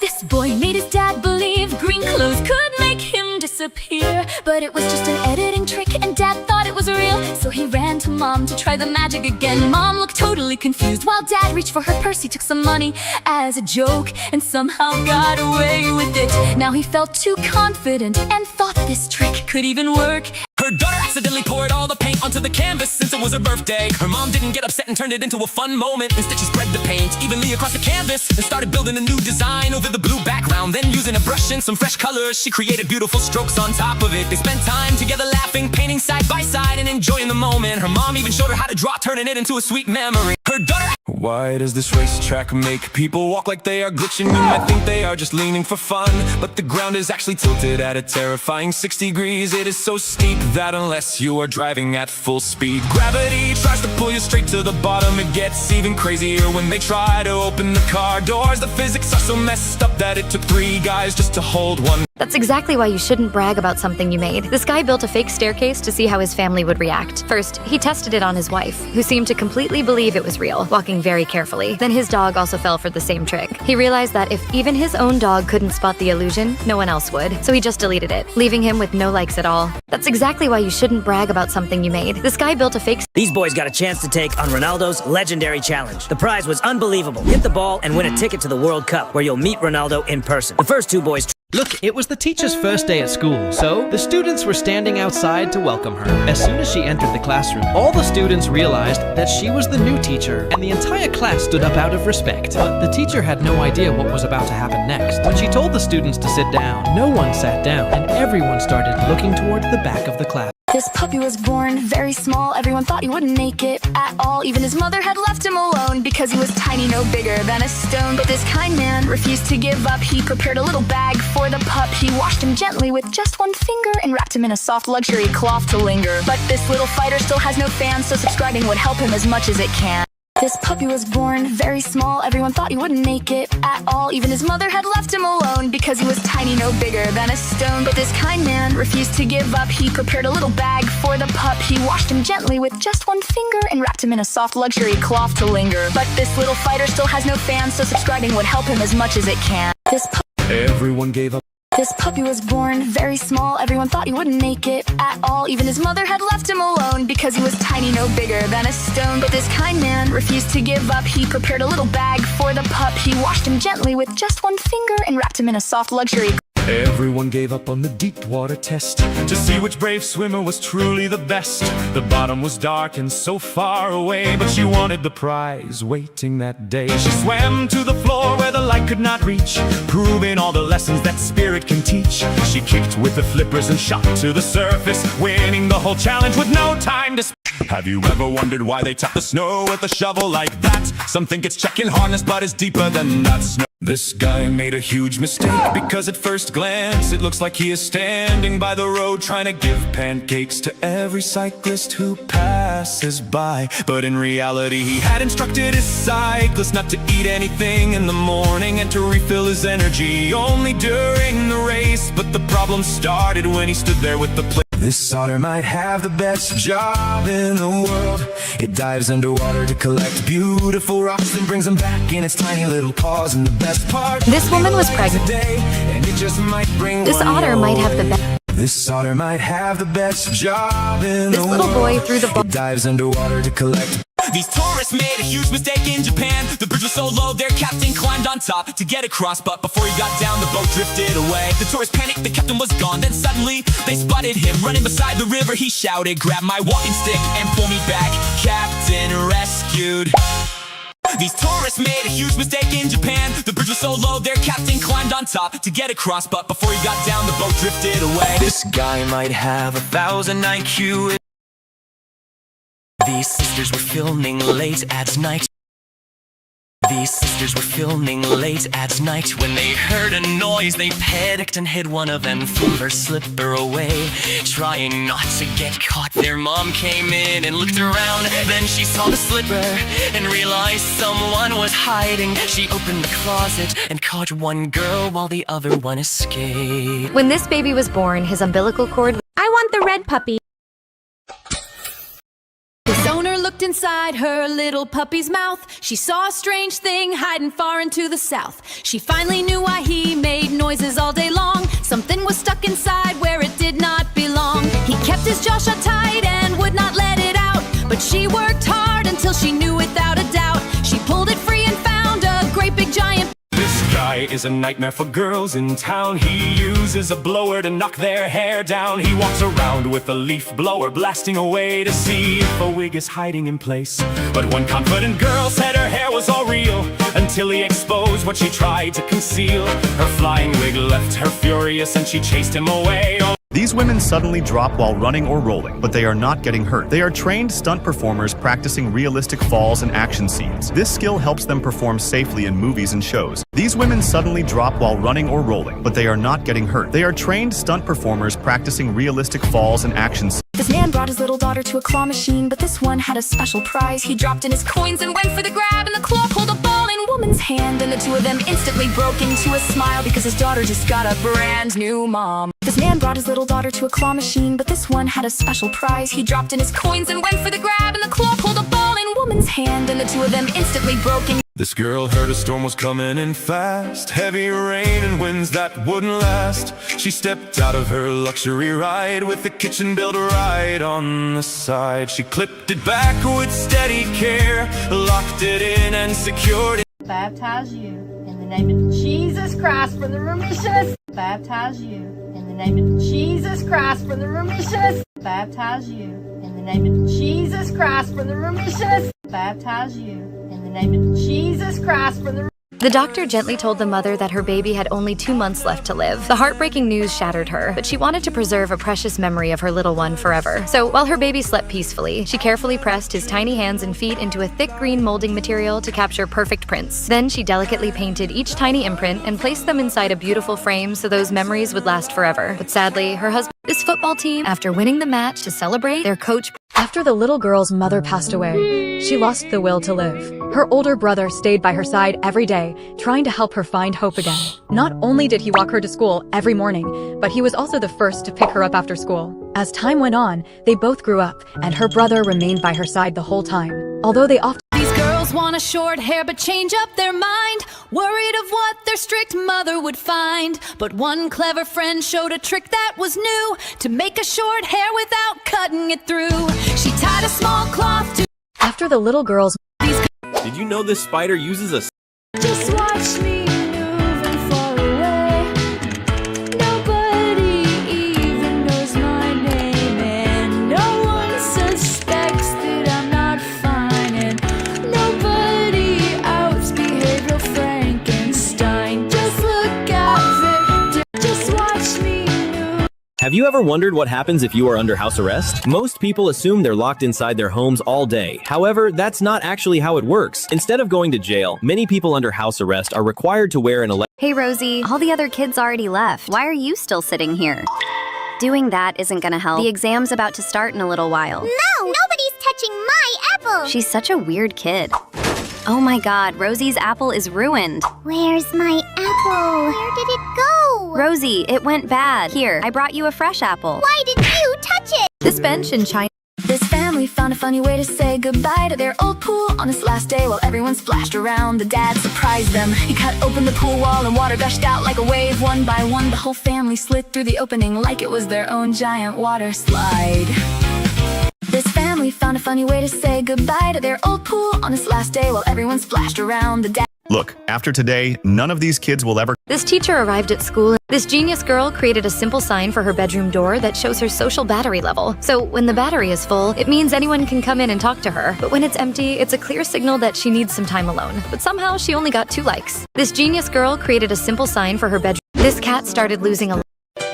This boy made his dad believe green clothes could make him disappear. But it was just an editing trick, and dad thought it was real. So he ran to mom to try the magic again. Mom looked totally confused while dad reached for her purse. He took some money as a joke and somehow got away with it. Now he felt too confident and thought this trick could even work. Her daughter accidentally poured all the paint onto the canvas since it was her birthday. Her mom didn't get upset and turned it into a fun moment. Instead she spread the paint evenly across the canvas and started building a new design over the blue background. Then using a brush and some fresh colors, she created beautiful strokes on top of it. They spent time together laughing, painting side by side and enjoying the moment. Her mom even showed her how to draw, turning it into a sweet memory. Her daughter... Why does this racetrack make people walk like they are glitching? You might think they are just leaning for fun, but the ground is actually tilted at a terrifying 6 degrees. It is so steep that unless you are driving at full speed, gravity tries to pull you straight to the bottom. It gets even crazier when they try to open the car doors. The physics are so messed up that it took 3 guys just to hold one. That's exactly why you shouldn't brag about something you made. This guy built a fake staircase to see how his family would react. First, he tested it on his wife, who seemed to completely believe it was real, walking very carefully. Then his dog also fell for the same trick. He realized that if even his own dog couldn't spot the illusion, no one else would. So he just deleted it, leaving him with no likes at all. That's exactly why you shouldn't brag about something you made. This guy built a fake... These boys got a chance to take on Ronaldo's legendary challenge. The prize was unbelievable. Hit the ball and win a ticket to the World Cup, where you'll meet Ronaldo in person. The first 2 boys... Look, it was the teacher's first day at school, so the students were standing outside to welcome her. As soon as she entered the classroom, all the students realized that she was the new teacher, and the entire class stood up out of respect. But the teacher had no idea what was about to happen next. When she told the students to sit down, no one sat down, and everyone started looking toward the back of the class. This puppy was born very small. Everyone thought he wouldn't make it at all. Even his mother had left him alone because he was tiny, no bigger than a stone. But this kind man refused to give up. He prepared a little bag for the pup. He washed him gently with just 1 finger and wrapped him in a soft luxury cloth to linger. But this little fighter still has no fans, so subscribing would help him as much as it can. This puppy was born very small. Everyone thought he wouldn't make it at all. Even his mother had left him alone because he was tiny, no bigger than a stone. But this kind man refused to give up. He prepared a little bag for the pup. He washed him gently with just 1 finger and wrapped him in a soft luxury cloth to linger. But this little fighter still has no fans, so subscribing would help him as much as it can. Everyone gave up. This puppy was born very small. Everyone thought he wouldn't make it at all. Even his mother had left him alone because he was tiny, no bigger than a stone. But this kind man refused to give up. He prepared a little bag for the pup. He washed him gently with just 1 finger and wrapped him in a soft luxury. Everyone gave up on the deep water test to see which brave swimmer was truly the best. The bottom was dark and so far away, but she wanted the prize waiting that day. She swam to the floor where the light could not reach, proving all the lessons that spirit can teach. She kicked with the flippers and shot to the surface, winning the whole challenge with no time to Have you ever wondered why they tap the snow with a shovel like that? Some think it's checking harness, but it's deeper than that. Snow. This guy made a huge mistake because at first glance it looks like he is standing by the road trying to give pancakes to every cyclist who passes by. But in reality he had instructed his cyclist not to eat anything in the morning and to refill his energy only during the race. But the problem started when he stood there with the plate. This otter might have the best job in the world. It dives underwater to collect beautiful rocks and brings them back in its tiny little paws. And the best part, this woman was pregnant. And it just might bring this otter might have the best. This otter might have the best job in the world. This little boy threw the ball. It dives underwater to collect. These tourists made a huge mistake in Japan. The bridge was so low, their captain climbed on top to get across. But before he got down, the boat drifted away. The tourists panicked, the captain was gone. Then suddenly, they spotted him running beside the river. He shouted, "Grab my walking stick and pull me back." Captain rescued. These tourists made a huge mistake in Japan. The bridge was so low, their captain climbed on top to get across. But before he got down, the boat drifted away. This guy might have 1,000 IQ. These sisters were filming late at night. These sisters were filming late at night. When they heard a noise, they panicked and hid one of them, threw her slipper away, trying not to get caught. Their mom came in and looked around. Then she saw the slipper and realized someone was hiding. She opened the closet and caught one girl while the other one escaped. When this baby was born, his umbilical cord... I want the red puppy. His owner looked inside her little puppy's mouth. She saw a strange thing hiding far into the south. She finally knew why he made noises all day long. Something was stuck inside where it did not belong. He kept his jaw shut tight and would not let it out. But she worked hard until she knew without a doubt. She pulled it free and found a great big giant. This guy is a nightmare for girls in town. He uses a blower to knock their hair down. He walks around with a leaf blower, blasting away to see if a wig is hiding in place. But one confident girl said her hair was all real, until he exposed what she tried to conceal. Her flying wig left her furious and she chased him away. These These women suddenly drop while running or rolling, but they are not getting hurt. They are trained stunt performers practicing realistic falls and action scenes. This skill helps them perform safely in movies and shows. These women suddenly drop while running or rolling, but they are not getting hurt. They are trained stunt performers practicing realistic falls and action scenes. This man brought his little daughter to a claw machine, but this one had a special prize. He dropped in his coins and went for the grab, and the claw pulled a ball in woman's hand, and the two of them instantly broke into a smile because his daughter just got a brand new mom. This man brought his little daughter to a claw machine, but this one had a special prize. He dropped in his coins and went for the grab, and the claw pulled a ball in woman's hand, and the two of them instantly broke into This girl heard a storm was coming in fast, heavy rain and winds that wouldn't last. She stepped out of her luxury ride with the kitchen built right on the side. She clipped it back with steady care, locked it in and secured it. Baptize you in the name of Jesus Christ for the remission of. Baptize you in the name of Jesus Christ for the remission of. Baptize you in the name of Jesus Christ for the remission of. Baptize you in the name of Jesus Christ for the. The doctor gently told the mother that her baby had only 2 months left to live. The heartbreaking news shattered her, but she wanted to preserve a precious memory of her little one forever. So while her baby slept peacefully, she carefully pressed his tiny hands and feet into a thick green molding material to capture perfect prints. Then she delicately painted each tiny imprint and placed them inside a beautiful frame so those memories would last forever. But sadly, her husband's football team, after winning the match to celebrate, their coach. After the little girl's mother passed away, she lost the will to live. Her older brother stayed by her side every day, trying to help her find hope again. Not only did he walk her to school every morning, but he was also the first to pick her up after school. As time went on, they both grew up, and her brother remained by her side the whole time. Although they often Want a short hair but change up their mind, worried of what their strict mother would find. But one clever friend showed a trick that was new to make a short hair without cutting it through. She tied a small cloth to. After the little girl's. Did you know this spider uses a. Just watch me move and fall away. Nobody even knows my name, and no one suspects that I'm not fine, and nobody outs behavioral Frankenstein. Just look out, Victor. Just watch me move. Have you ever wondered what happens if you are under house arrest? Most people assume they're locked inside their homes all day. However, that's not actually how it works. Instead of going to jail, many people under house arrest are required to wear an Hey Rosie, all the other kids already left. Why are you still sitting here? Doing that isn't gonna help. The exam's about to start in a little while. No, nobody's touching my apple. She's such a weird kid. Oh my god, Rosie's apple is ruined. Where's my apple? Where did it go? Rosie, it went bad. Here, I brought you a fresh apple. Why did you touch it? This bench in China. This family found a funny way to say goodbye to their old pool on its last day while everyone splashed around. The dad surprised them. He cut open the pool wall and water gushed out like a wave. One by one, the whole family slid through the opening like it was their own giant water slide. This family found a funny way to say goodbye to their old pool on its last day while everyone splashed around. The dad. Look, after today, none of these kids will ever. This teacher arrived at school. This genius girl created a simple sign for her bedroom door that shows her social battery level. So when the battery is full, it means anyone can come in and talk to her. But when it's empty, it's a clear signal that she needs some time alone. But somehow she only got 2 likes. This genius girl created a simple sign for her bedroom. This cat started losing a.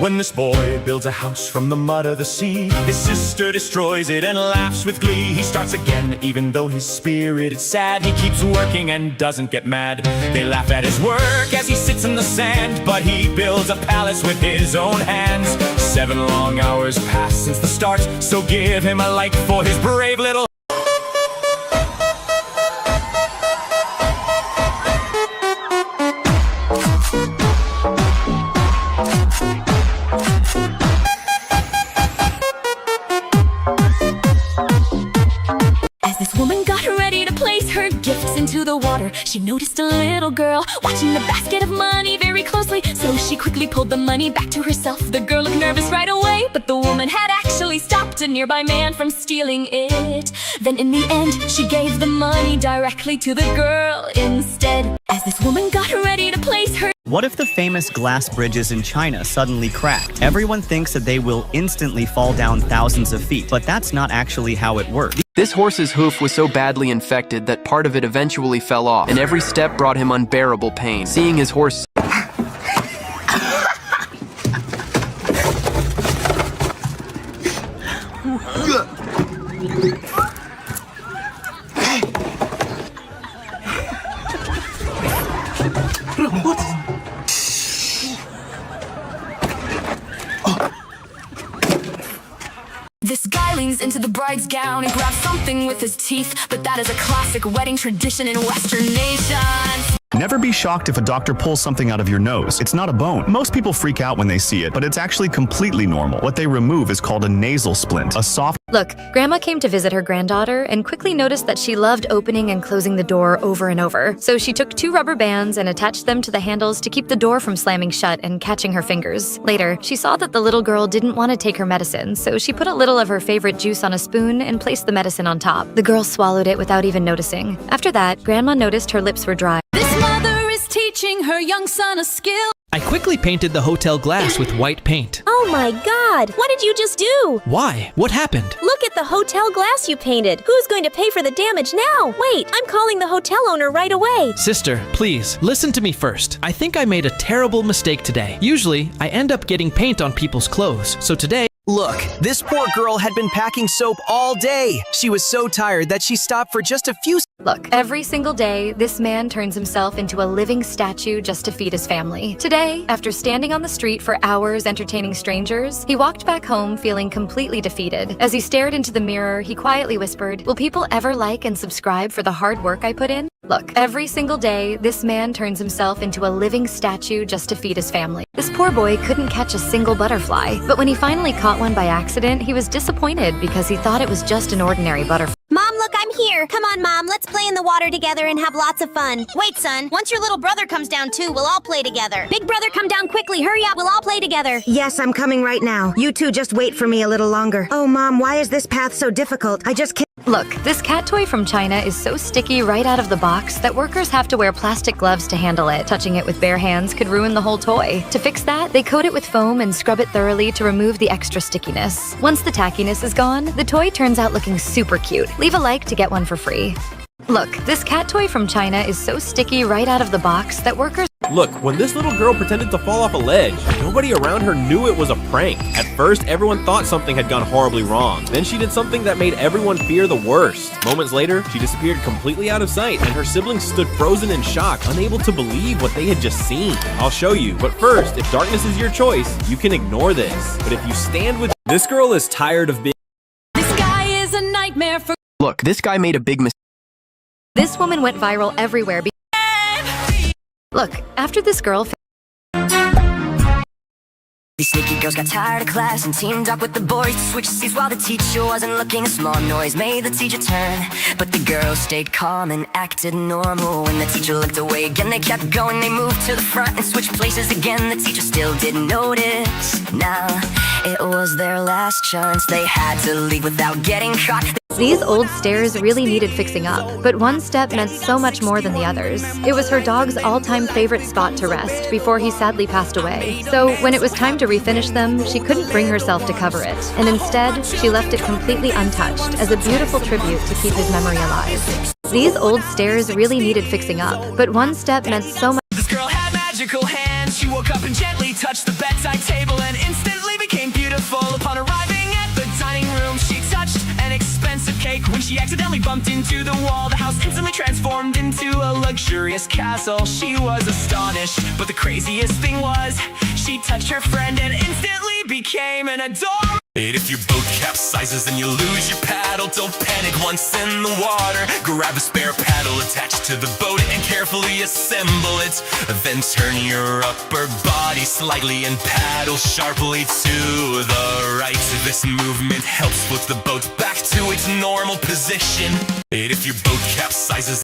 When this boy builds a house from the mud of the sea, his sister destroys it and laughs with glee. He starts again, even though his spirit is sad. He keeps working and doesn't get mad. They laugh at his work as he sits in the sand, but he builds a palace with his own hands. 7 long hours pass since the start, so give him a like for his brave little. Into the water, she noticed a little girl watching the basket of money very closely. So she quickly pulled the money back to herself. The girl looked nervous right away, but the woman had actually stopped a nearby man from stealing it. Then in the end, she gave the money directly to the girl instead. As this woman got ready to place her. What if the famous glass bridges in China suddenly cracked? Everyone thinks that they will instantly fall down thousands of feet, but that's not actually how it works. This horse's hoof was so badly infected that part of it eventually fell off, and every step brought him unbearable pain. Seeing his horse bride's gown and grabs something with his teeth. But that is a classic wedding tradition in Western nations. Never be shocked if a doctor pulls something out of your nose. It's not a bone. Most people freak out when they see it, but it's actually completely normal. What they remove is called a nasal splint, a soft... Look, Grandma came to visit her granddaughter and quickly noticed that she loved opening and closing the door over and over. So she took 2 rubber bands and attached them to the handles to keep the door from slamming shut and catching her fingers. Later, she saw that the little girl didn't want to take her medicine, so she put a little of her favorite juice on a spoon and placed the medicine on top. The girl swallowed it without even noticing. After that, Grandma noticed her lips were dry. This mother is teaching her young son a skill. I quickly painted the hotel glass with white paint. Oh my god! What did you just do? Why? What happened? Look at the hotel glass you painted. Who's going to pay for the damage now? Wait, I'm calling the hotel owner right away. Sister, please, listen to me first. I think I made a terrible mistake today. Usually, I end up getting paint on people's clothes, so today... Look, this poor girl had been packing soap all day. She was so tired that she stopped for just a few... Look, every single day, this man turns himself into a living statue just to feed his family. Today, after standing on the street for hours entertaining strangers, he walked back home feeling completely defeated. As he stared into the mirror, he quietly whispered, "Will people ever like and subscribe for the hard work I put in?" Look, every single day, this man turns himself into a living statue just to feed his family. This poor boy couldn't catch a single butterfly, but when he finally caught one by accident, he was disappointed because he thought it was just an ordinary butterfly. Mom, look, I'm here. Come on, Mom, let's play in the water together and have lots of fun. Wait, son, once your little brother comes down too, we'll all play together. Big brother, come down quickly. Hurry up, we'll all play together. Yes, I'm coming right now. You two just wait for me a little longer. Oh, Mom, why is this path so difficult? I just can't... Look, this cat toy from China is so sticky right out of the box that workers have to wear plastic gloves to handle it. Touching it with bare hands could ruin the whole toy. To fix that, they coat it with foam and scrub it thoroughly to remove the extra stickiness. Once the tackiness is gone, the toy turns out looking super cute. Leave a like to get one for free. Look, this cat toy from China is so sticky right out of the box that workers... Look, when this little girl pretended to fall off a ledge, nobody around her knew it was a prank. At first, everyone thought something had gone horribly wrong. Then she did something that made everyone fear the worst. Moments later, she disappeared completely out of sight, and her siblings stood frozen in shock, unable to believe what they had just seen. I'll show you, but first, if darkness is your choice, you can ignore this. But if you stand with... This girl is tired of being... This guy is a nightmare for... Look, this guy made a big mistake. This woman went viral everywhere. Look, after this girl... These sneaky girls got tired of class and teamed up with the boys to switch seats while the teacher wasn't looking. A small noise made the teacher turn, but the girls stayed calm and acted normal. When the teacher looked away again, they kept going. They moved to the front and switched places again. The teacher still didn't notice. Now it was their last chance. They had to leave without getting caught. These old stairs really needed fixing up, but one step meant so much more than the others. It was her dog's all-time favorite spot to rest before he sadly passed away. So when it was time to refinish them, she couldn't bring herself to cover it, and instead, she left it completely untouched as a beautiful tribute to keep his memory alive. These old stairs really needed fixing up, but one step meant so much. This girl had magical hands. She woke up and gently touched the bedside table and instantly became beautiful. Upon arriving at the dining room, she touched an expensive cake. When she accidentally bumped into the wall, the house instantly transformed into a luxurious castle. She was astonished, but the craziest thing was she touched her friend and instantly became an adorable... If your boat capsizes and you lose your paddle, don't panic once in the water. Grab a spare paddle attached to the boat and carefully assemble it. Then turn your upper body slightly and paddle sharply to the right. This movement helps flip the boat back to its normal position. If your boat capsizes...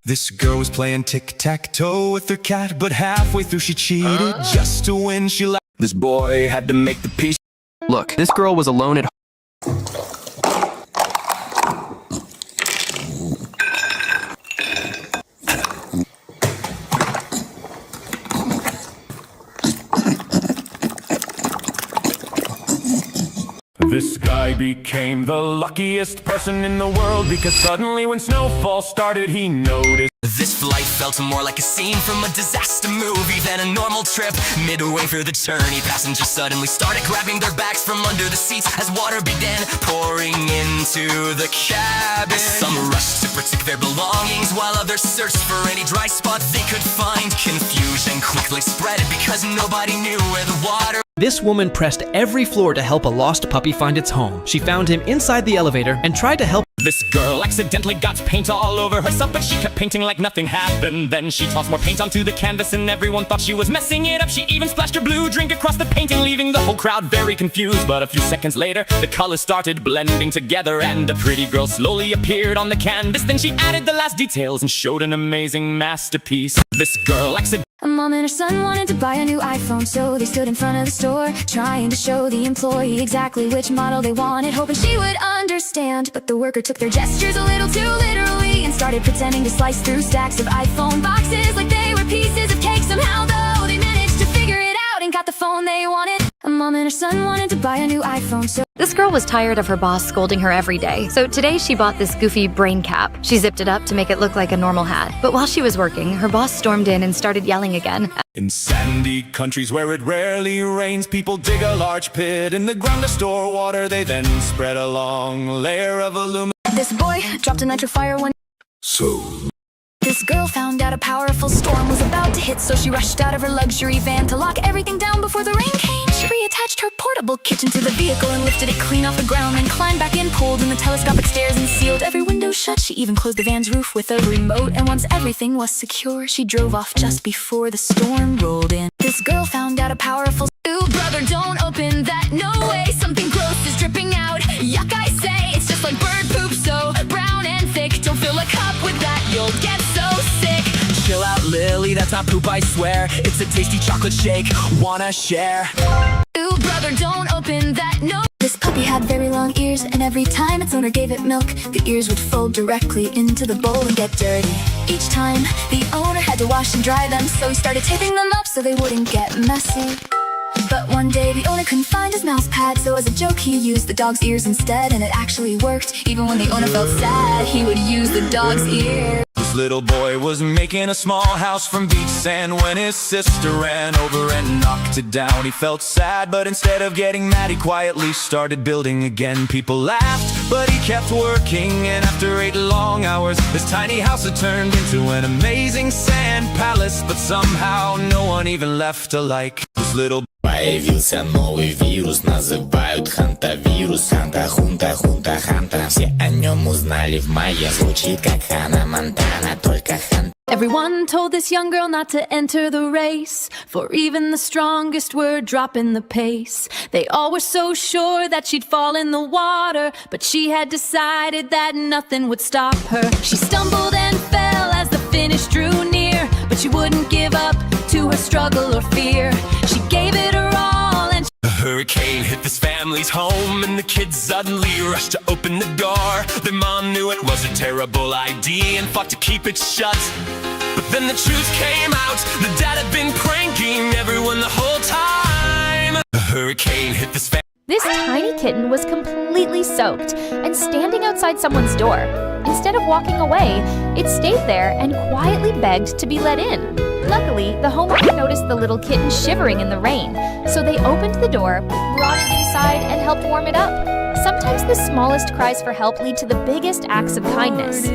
This girl was playing tic-tac-toe with her cat, but halfway through she cheated just to win. She laughed. This boy had to make the peace. Look, this girl was alone at home. This guy became the luckiest person in the world because suddenly when snowfall started he noticed This flight felt more like a scene from a disaster movie than a normal trip. Midway through the journey, passengers suddenly started grabbing their bags from under the seats as water began pouring into the cabin. Some rushed to protect their belongings while others searched for any dry spot they could find. Confusion quickly spread because nobody knew where the water. This woman pressed every floor to help a lost puppy find its home. She found him inside the elevator and tried to help. This girl accidentally got paint all over herself, but she kept painting like nothing happened. Then she tossed more paint onto the canvas and everyone thought she was messing it up. She even splashed her blue drink across the painting, leaving the whole crowd very confused. But a few seconds later, the colors started blending together and a pretty girl slowly appeared on the canvas. Then she added the last details and showed an amazing masterpiece. This girl accidentally. A mom and her son wanted to buy a new iPhone, so they stood in front of the store, trying to show the employee exactly which model they wanted, hoping she would understand. But the worker took their gestures a little too literally and started pretending to slice through stacks of iPhone boxes like they were pieces of cake. Somehow, though, they managed to figure it out and got the phone they wanted. A mom and her son wanted to buy a new iPhone, so This girl was tired of her boss scolding her every day, so today she bought this goofy brain cap. She zipped it up to make it look like a normal hat. But while she was working, her boss stormed in and started yelling again. In sandy countries where it rarely rains, people dig a large pit in the ground to store water. They then spread a long layer of aluminum. this boy dropped a nitro fire one. This girl found out a powerful storm was about to hit, so she rushed out of her luxury van to lock everything down before the rain came. She reattached her portable kitchen to the vehicle and lifted it clean off the ground, then climbed back in, pulled in the telescopic stairs and sealed every window shut. She even closed the van's roof with a remote, and once everything was secure, she drove off just before the storm rolled in. This girl found out a powerful. Ooh, brother, don't open that, no way, something gross is dripping out. Yuck, I say, it's just like bird poop, so brown and thick. Don't fill a cup with that, you'll get so sick. Chill out, Lily, that's not poop, I swear. It's a tasty chocolate shake, wanna share? Ooh, brother, don't open that, no. This puppy had very long ears, and every time its owner gave it milk, the ears would fold directly into the bowl and get dirty. Each time, the owner had to wash and dry them, so he started taping them up so they wouldn't get messy. But one day the owner couldn't find his mouse pad, so as a joke he used the dog's ears instead, and it actually worked. Even when the owner felt sad, he would use the dog's ear. This little boy was making a small house from beach sand when his sister ran over and knocked it down. He felt sad, but instead of getting mad, he quietly started building again. People laughed, but he kept working, and after 8 long hours, this tiny house had turned into an amazing sand palace. But somehow no one even left alike. This little Появился новый вирус, называют хантавирус. Ханта, хунта, хунта, ханта. Все о нем узнали в мае. Звучит как Ханна Монтана, только ханта. Everyone told this young girl not to enter the race, for even the strongest were dropping the pace. They all were so sure that she'd fall in the water, but she had decided that nothing would stop her. She stumbled and fell as the finish drew near, but she wouldn't give up to her struggle or fear. She gave it her all and A hurricane hit this family's home, and the kids suddenly rushed to open the door. Their mom knew it was a terrible idea and fought to keep it shut. But then the truth came out, the dad had been pranking everyone the whole time. A hurricane hit this family. This tiny kitten was completely soaked and standing outside someone's door. Instead of walking away, it stayed there and quietly begged to be let in. Luckily, the homeowner noticed the little kitten shivering in the rain, so they opened the door, brought it inside, and helped warm it up. Sometimes the smallest cries for help lead to the biggest acts of kindness.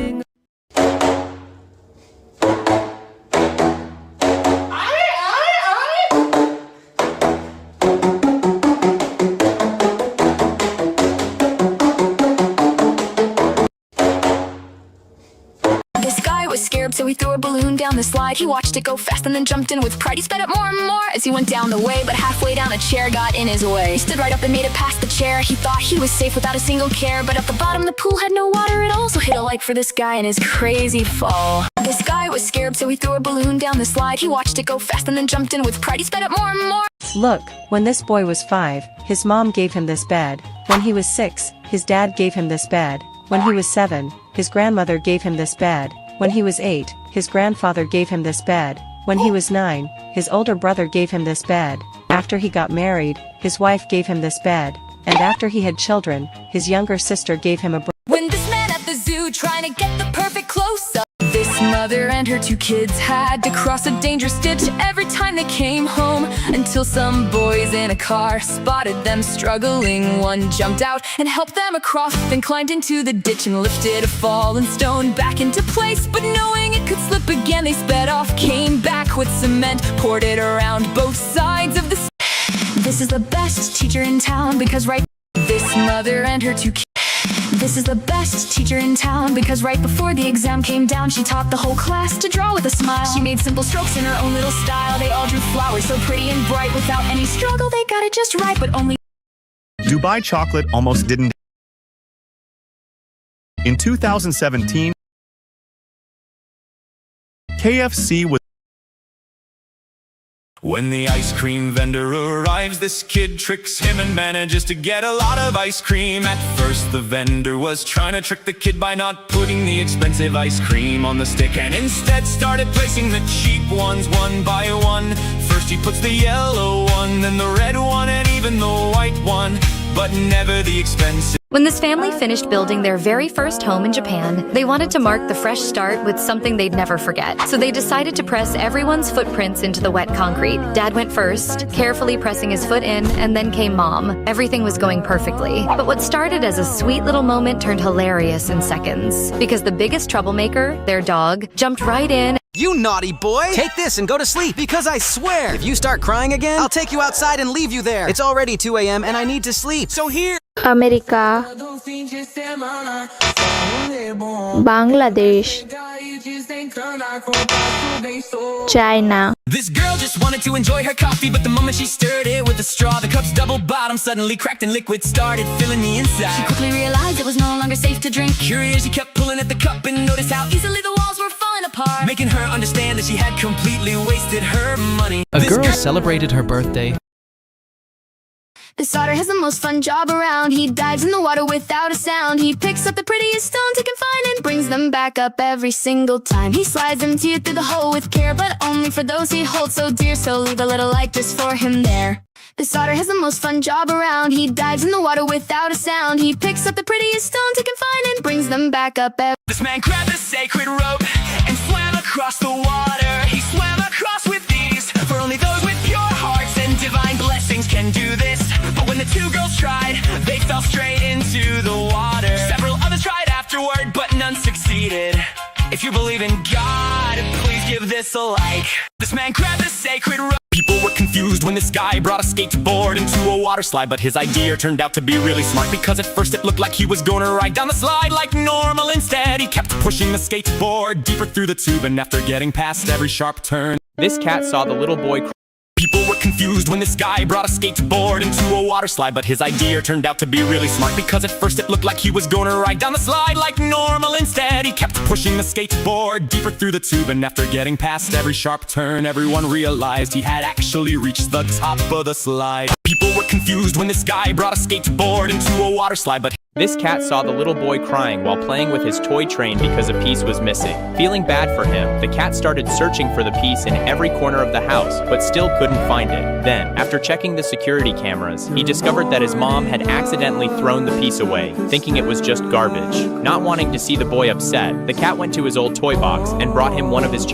Scared, so he threw a balloon down the slide. He watched it go fast and then jumped in with pride. He sped up more and more as he went down the way, but halfway down a chair got in his way. He stood right up and made it past the chair. He thought he was safe without a single care, but at the bottom the pool had no water at all. So hit a like for this guy and his crazy fall. This guy was scared, so he threw a balloon down the slide. He watched it go fast and then jumped in with pride. He sped up more and more. Look, when this boy was 5, his mom gave him this bed. When he was 6, his dad gave him this bed. When he was 7, his grandmother gave him this bed. When he was 8, his grandfather gave him this bed. When he was 9, his older brother gave him this bed. After he got married, his wife gave him this bed. and after he had children, his younger sister gave him a When this man at the zoo trying to get the perfect close-up, this mother and her 2 kids had to cross a dangerous ditch every time they came home, until some boys in a car spotted them struggling. One jumped out and helped them across, then climbed into the ditch and lifted a fallen stone back into place. But knowing it could slip again, they sped off, came back with cement, poured it around both sides of the This is the best teacher in town because This mother and her 2 kids. This is the best teacher in town because right before the exam came down, she taught the whole class to draw with a smile. She made simple strokes in her own little style. They all drew flowers so pretty and bright without any struggle. They got it just right, but only Dubai chocolate almost didn't. In 2017, KFC was. When the ice cream vendor arrives, this kid tricks him and manages to get a lot of ice cream. At first the vendor was trying to trick the kid by not putting the expensive ice cream on the stick, and instead started placing the cheap ones one by one. First he puts the yellow one, then the red one, and even the white one, but never the expensive. When this family finished building their very first home in Japan, they wanted to mark the fresh start with something they'd never forget. So they decided to press everyone's footprints into the wet concrete. Dad went first, carefully pressing his foot in, and then came Mom. Everything was going perfectly. But what started as a sweet little moment turned hilarious in seconds, because the biggest troublemaker, their dog, jumped right in. You naughty boy! Take this and go to sleep, because I swear, if you start crying again, I'll take you outside and leave you there. It's already 2 a.m. and I need to sleep, so here. America, Bangladesh, China. This girl just wanted to enjoy her coffee, but the moment she stirred it with a straw, the cup's double bottom suddenly cracked and liquid started filling the inside. She quickly realized it was no longer safe to drink. Curious, she kept pulling at the cup and noticed how easily the walls were falling apart, making her understand that she had completely wasted her money. A girl celebrated her birthday. This otter has the most fun job around. He dives in the water without a sound. He picks up the prettiest stones he can find and brings them back up every single time. He slides them to you through the hole with care, but only for those he holds so dear. So leave a little light just for him there. This otter has the most fun job around. He dives in the water without a sound. He picks up the prettiest stones he can find and brings them back up every. This man grabbed a sacred rope and swam across the water. He swam across with ease, for only those with pure hearts and divine blessings can do this. But when the 2 girls tried, they fell straight into the water. Several others tried afterward, but none succeeded. If you believe in God, please give this a like. This man grabbed a sacred rope. People were confused when this guy brought a skateboard into a water slide, but his idea turned out to be really smart, because at first it looked like he was going to ride down the slide like normal. Instead, he kept pushing the skateboard deeper through the tube, and after getting past every sharp turn, This cat saw the little boy people were confused when this guy brought a skateboard into a water slide, but his idea turned out to be really smart, because at first it looked like he was going to ride down the slide like normal. Instead, he kept pushing the skateboard deeper through the tube, and after getting past every sharp turn, everyone realized he had actually reached the top of the slide. People were confused when this guy brought a skateboard into a water slide, but This cat saw the little boy crying while playing with his toy train because a piece was missing. Feeling bad for him, the cat started searching for the piece in every corner of the house, but still couldn't find it. Then, after checking the security cameras, he discovered that his mom had accidentally thrown the piece away, thinking it was just garbage. Not wanting to see the boy upset, the cat went to his old toy box and brought him one of his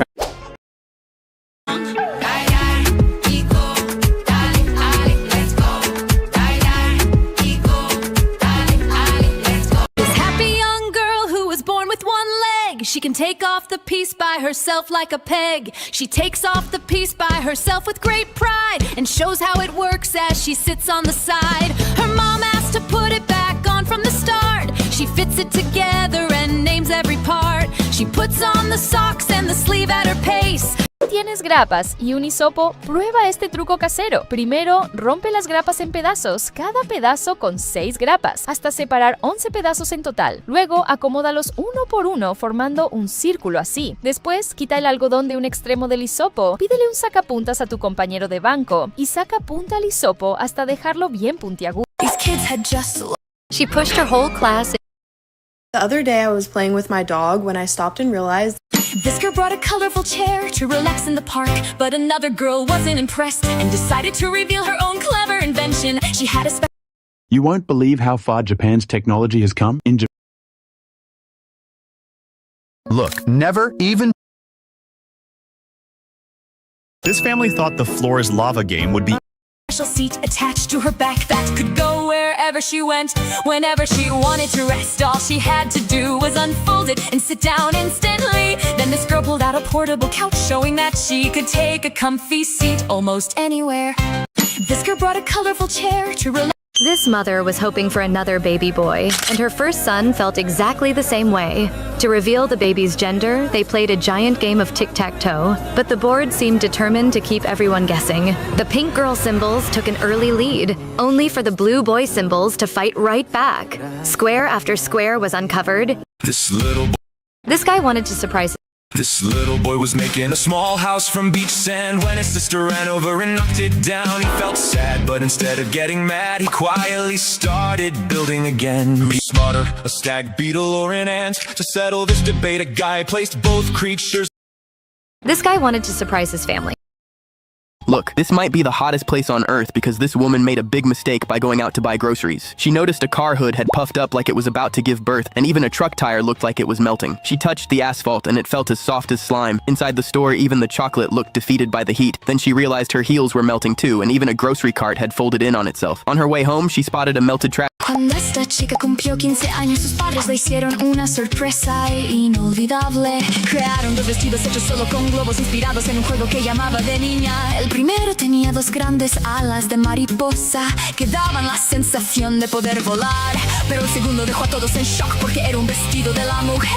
She can take off the piece by herself like a peg. She takes off the piece by herself with great pride and shows how it works as she sits on the side. Her mom asked to put it back on from the start. She fits it together and names every part. She puts on the socks and the sleeve at her pace. ¿Tienes grapas y un hisopo? Prueba este truco casero. Primero, rompe las grapas en pedazos, cada pedazo con 6 grapas, hasta separar 11 pedazos en total. Luego, acomódalos uno por uno formando un círculo así. Después, quita el algodón de un extremo del hisopo, pídele un sacapuntas a tu compañero de banco y saca punta al hisopo hasta dejarlo bien puntiagudo. She pushed her whole class. The other day I was playing with my dog when I stopped and realized This girl brought a colorful chair to relax in the park, but another girl wasn't impressed and decided to reveal her own clever invention. She had a You won't believe how far Japan's technology has come. Look, never even... This family thought the Floor's Lava game would be Special seat attached to her back that could go wherever she went, whenever she wanted to rest. All she had to do was unfold it and sit down instantly. Then this girl pulled out a portable couch, showing that she could take a comfy seat almost anywhere. This girl brought a colorful chair to relax. This mother was hoping for another baby boy, and her first son felt exactly the same way. To reveal the baby's gender, they played a giant game of tic-tac-toe, but the board seemed determined to keep everyone guessing. The pink girl symbols took an early lead, only for the blue boy symbols to fight right back. Square after square was uncovered. This guy wanted to surprise This little boy was making a small house from beach sand when his sister ran over and knocked it down. He felt sad, but instead of getting mad, he quietly started building again. Who's smarter, a stag beetle or an ant? To settle this debate, a guy placed both creatures. This guy wanted to surprise his family. Look, this might be the hottest place on Earth because this woman made a big mistake by going out to buy groceries. She noticed a car hood had puffed up like it was about to give birth, and even a truck tire looked like it was melting. She touched the asphalt and it felt as soft as slime. Inside the store, even the chocolate looked defeated by the heat. Then she realized her heels were melting too, and even a grocery cart had folded in on itself. On her way home, she spotted a melted trash. Cuando esta chica cumplió 15 años, sus padres le hicieron una sorpresa inolvidable. Crearon dos vestidos hechos solo con globos inspirados en un juego que llamaba de niña. El primero tenía dos grandes alas de mariposa que daban la sensación de poder volar. Pero el segundo dejó a todos en shock porque era un vestido de la Mujer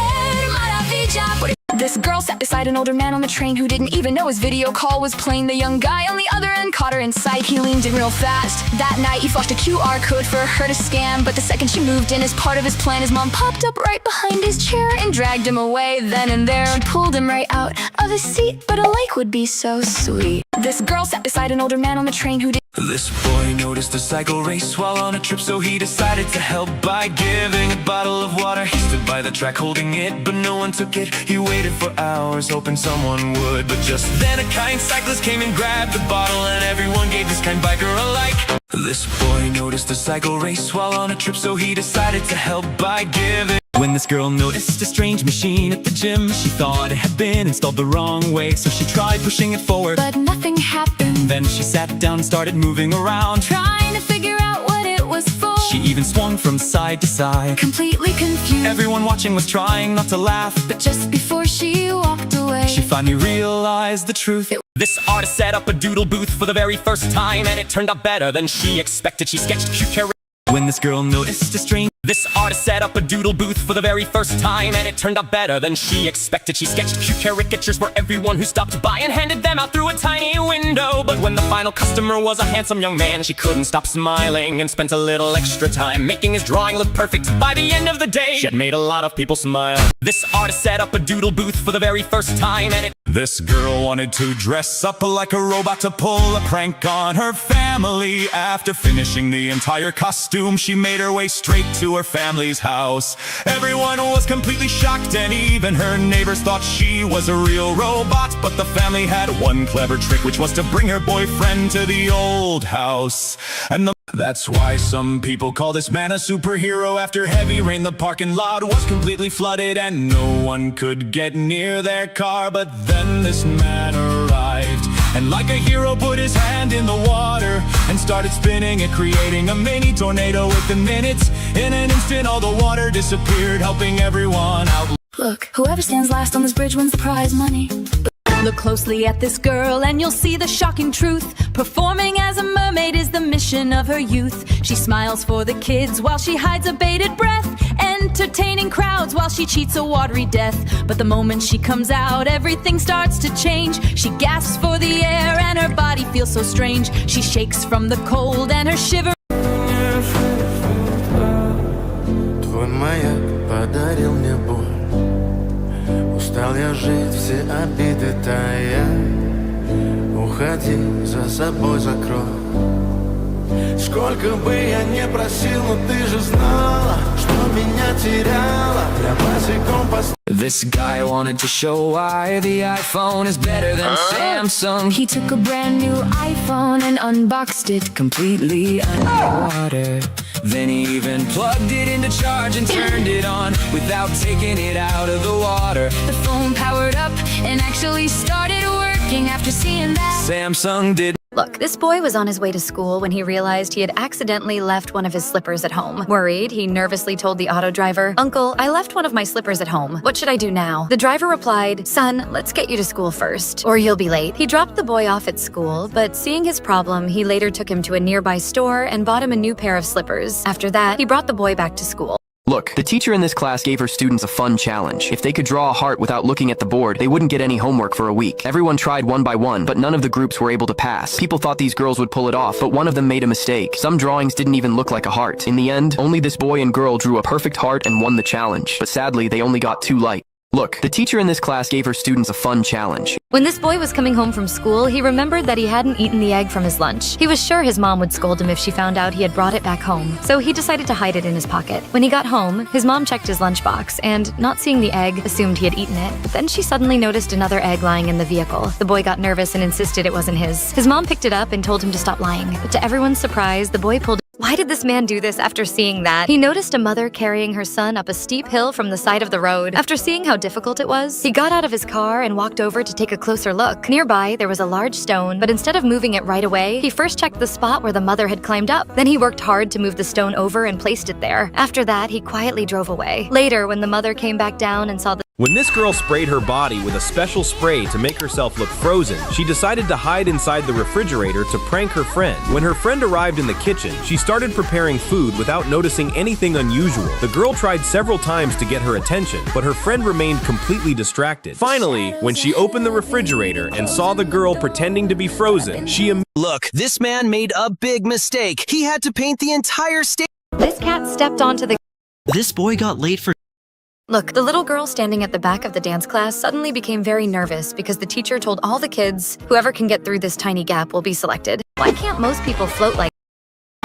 Maravilla. This girl sat beside an older man on the train who didn't even know his video call was playing. The young guy on the other end caught her in sight. He leaned in real fast. That night he flashed a QR code for her to scan, but the second she moved in as part of his plan, his mom popped up right behind his chair and dragged him away. Then and there she pulled him right out of his seat, but a like would be so sweet. This girl sat beside an older man on the train who did. This boy noticed a cycle race while on a trip, so he decided to help by giving a bottle of water. He stood by the track holding it, but no one took it. He waited for hours, hoping someone would, but just then a kind cyclist came and grabbed the bottle, and everyone gave this kind biker a like. This boy noticed a cycle race while on a trip, so he decided to help by giving. When this girl noticed a strange machine at the gym, she thought it had been installed the wrong way, so she tried pushing it forward, but nothing happened. Then she sat down and started moving around, trying to figure out what it was for. She even swung from side to side, completely confused. Everyone watching was trying not to laugh, but just before she walked away, she finally realized the truth. This artist set up a doodle booth for the very first time, and it turned out better than she expected. She sketched cute characters. When this girl noticed a strange... This artist set up a doodle booth for the very first time, and it turned out better than she expected. She sketched cute caricatures for everyone who stopped by and handed them out through a tiny window. But when the final customer was a handsome young man, she couldn't stop smiling and spent a little extra time making his drawing look perfect. By the end of the day, she had made a lot of people smile. This artist set up a doodle booth for the very first time, and it... This girl wanted to dress up like a robot to pull a prank on her family. After finishing the entire costume, she made her way straight to her family's house. Everyone was completely shocked, and even her neighbors thought she was a real robot. But the family had one clever trick, which was to bring her boyfriend to the old house. And that's why some people call this man a superhero. After heavy rain, the parking lot was completely flooded, and no one could get near their car. But then this man arrived, and like a hero put his hand in the water and started spinning it, creating a mini tornado within minutes. In an instant, all the water disappeared, helping everyone out. Look, whoever stands last on this bridge wins the prize money. Look closely at this girl and you'll see the shocking truth. Performing as a mermaid is the mission of her youth. She smiles for the kids while she hides a bated breath, entertaining crowds while she cheats a watery death. But the moment she comes out, everything starts to change. She gasps for the air and her body feels so strange. She shakes from the cold and her shiver. Твой маяк подарил мне боль. Устал я жить, все обиды тая. Уходи, за собой закрой. Сколько бы я не просил, но ты же знала, что меня теряла. Я босиком This guy wanted to show why the iPhone is better than Samsung. He took a brand new iPhone and unboxed it completely underwater. Then he even plugged it into charge and turned it on without taking it out of the water. The phone powered up and actually started working after seeing that. Samsung did. Look, this boy was on his way to school when he realized he had accidentally left one of his slippers at home. Worried, he nervously told the auto driver, "Uncle, I left one of my slippers at home. What should I do now?" The driver replied, "Son, let's get you to school first, or you'll be late." He dropped the boy off at school, but seeing his problem, he later took him to a nearby store and bought him a new pair of slippers. After that, he brought the boy back to school. Look, the teacher in this class gave her students a fun challenge. If they could draw a heart without looking at the board, they wouldn't get any homework for a week. Everyone tried one by one, but none of the groups were able to pass. People thought these girls would pull it off, but one of them made a mistake. Some drawings didn't even look like a heart. In the end, only this boy and girl drew a perfect heart and won the challenge. But sadly, they only got 2 light. Look, the teacher in this class gave her students a fun challenge. When this boy was coming home from school, he remembered that he hadn't eaten the egg from his lunch. He was sure his mom would scold him if she found out he had brought it back home, so he decided to hide it in his pocket. When he got home, his mom checked his lunchbox and, not seeing the egg, assumed he had eaten it. But then she suddenly noticed another egg lying in the vehicle. The boy got nervous and insisted it wasn't his. His mom picked it up and told him to stop lying. But to everyone's surprise, the boy pulled. Why did this man do this after seeing that? He noticed a mother carrying her son up a steep hill from the side of the road. After seeing how difficult it was, he got out of his car and walked over to take a closer look. Nearby, there was a large stone, but instead of moving it right away, he first checked the spot where the mother had climbed up. Then he worked hard to move the stone over and placed it there. After that, he quietly drove away. Later, when the mother came back down and saw the When this girl sprayed her body with a special spray to make herself look frozen, she decided to hide inside the refrigerator to prank her friend. When her friend arrived in the kitchen, she started preparing food without noticing anything unusual. The girl tried several times to get her attention, but her friend remained completely distracted. Finally, when she opened the refrigerator and saw the girl pretending to be frozen, she Look, this man made a big mistake. He had to paint the entire stage. This cat stepped onto the. This boy got late for. Look, the little girl standing at the back of the dance class suddenly became very nervous because the teacher told all the kids, whoever can get through this tiny gap will be selected. Why can't most people float like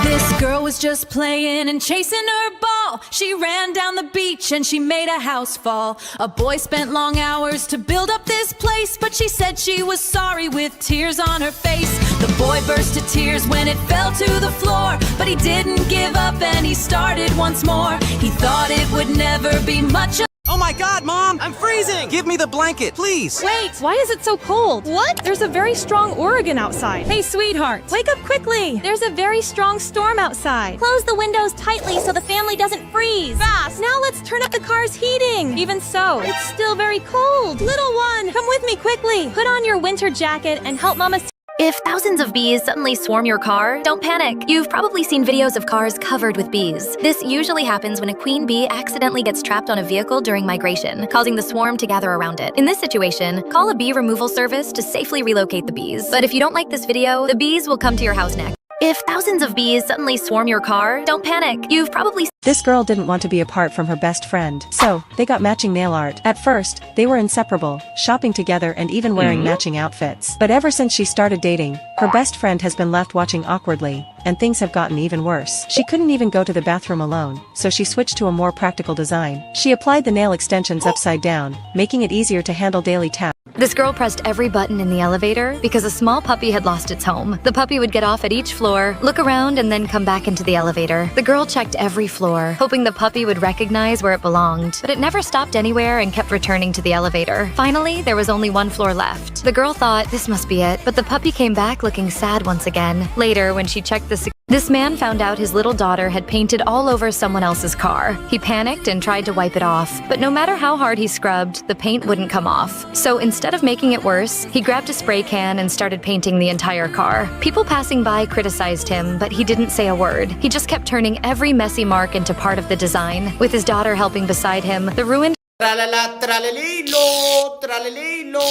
This girl was just playing and chasing her ball. She ran down the beach and she made a house fall. A boy spent long hours to build up this place, but she said she was sorry with tears on her face. The boy burst to tears when it fell to the floor, but he didn't give up and he started once more. He thought it would never be much of. Oh my God, Mom! I'm freezing! Give me the blanket, please! Wait, why is it so cold? What? There's a very strong Oregon outside. Hey, sweetheart, wake up quickly! There's a very strong storm outside. Close the windows tightly so the family doesn't freeze. Fast! Now let's turn up the car's heating. Even so, it's still very cold. Little one, come with me quickly. Put on your winter jacket and help Mama. If thousands of bees suddenly swarm your car, don't panic. You've probably seen videos of cars covered with bees. This usually happens when a queen bee accidentally gets trapped on a vehicle during migration, causing the swarm to gather around it. In this situation, call a bee removal service to safely relocate the bees. But if you don't like this video, the bees will come to your house next. If thousands of bees suddenly swarm your car, don't panic. You've probably. This girl didn't want to be apart from her best friend, so they got matching nail art. At first, they were inseparable, shopping together and even wearing matching outfits. But ever since she started dating, her best friend has been left watching awkwardly, and things have gotten even worse. She couldn't even go to the bathroom alone, so she switched to a more practical design. She applied the nail extensions upside down, making it easier to handle daily tasks. This girl pressed every button in the elevator because a small puppy had lost its home. The puppy would get off at each floor, look around, and then come back into the elevator. The girl checked every floor, hoping the puppy would recognize where it belonged, but it never stopped anywhere and kept returning to the elevator. Finally, there was only one floor left. The girl thought this must be it, but the puppy came back looking sad once again. Later, when she checked this man found out his little daughter had painted all over someone else's car. He panicked and tried to wipe it off, but no matter how hard he scrubbed, the paint wouldn't come off. So instead of making it worse, he grabbed a spray can and started painting the entire car. People passing by criticized him, but he didn't say a word. He just kept turning every messy mark into part of the design. With his daughter helping beside him, the ruined Tra-la-la, tra-la-li-lo, tra-la-li-lo,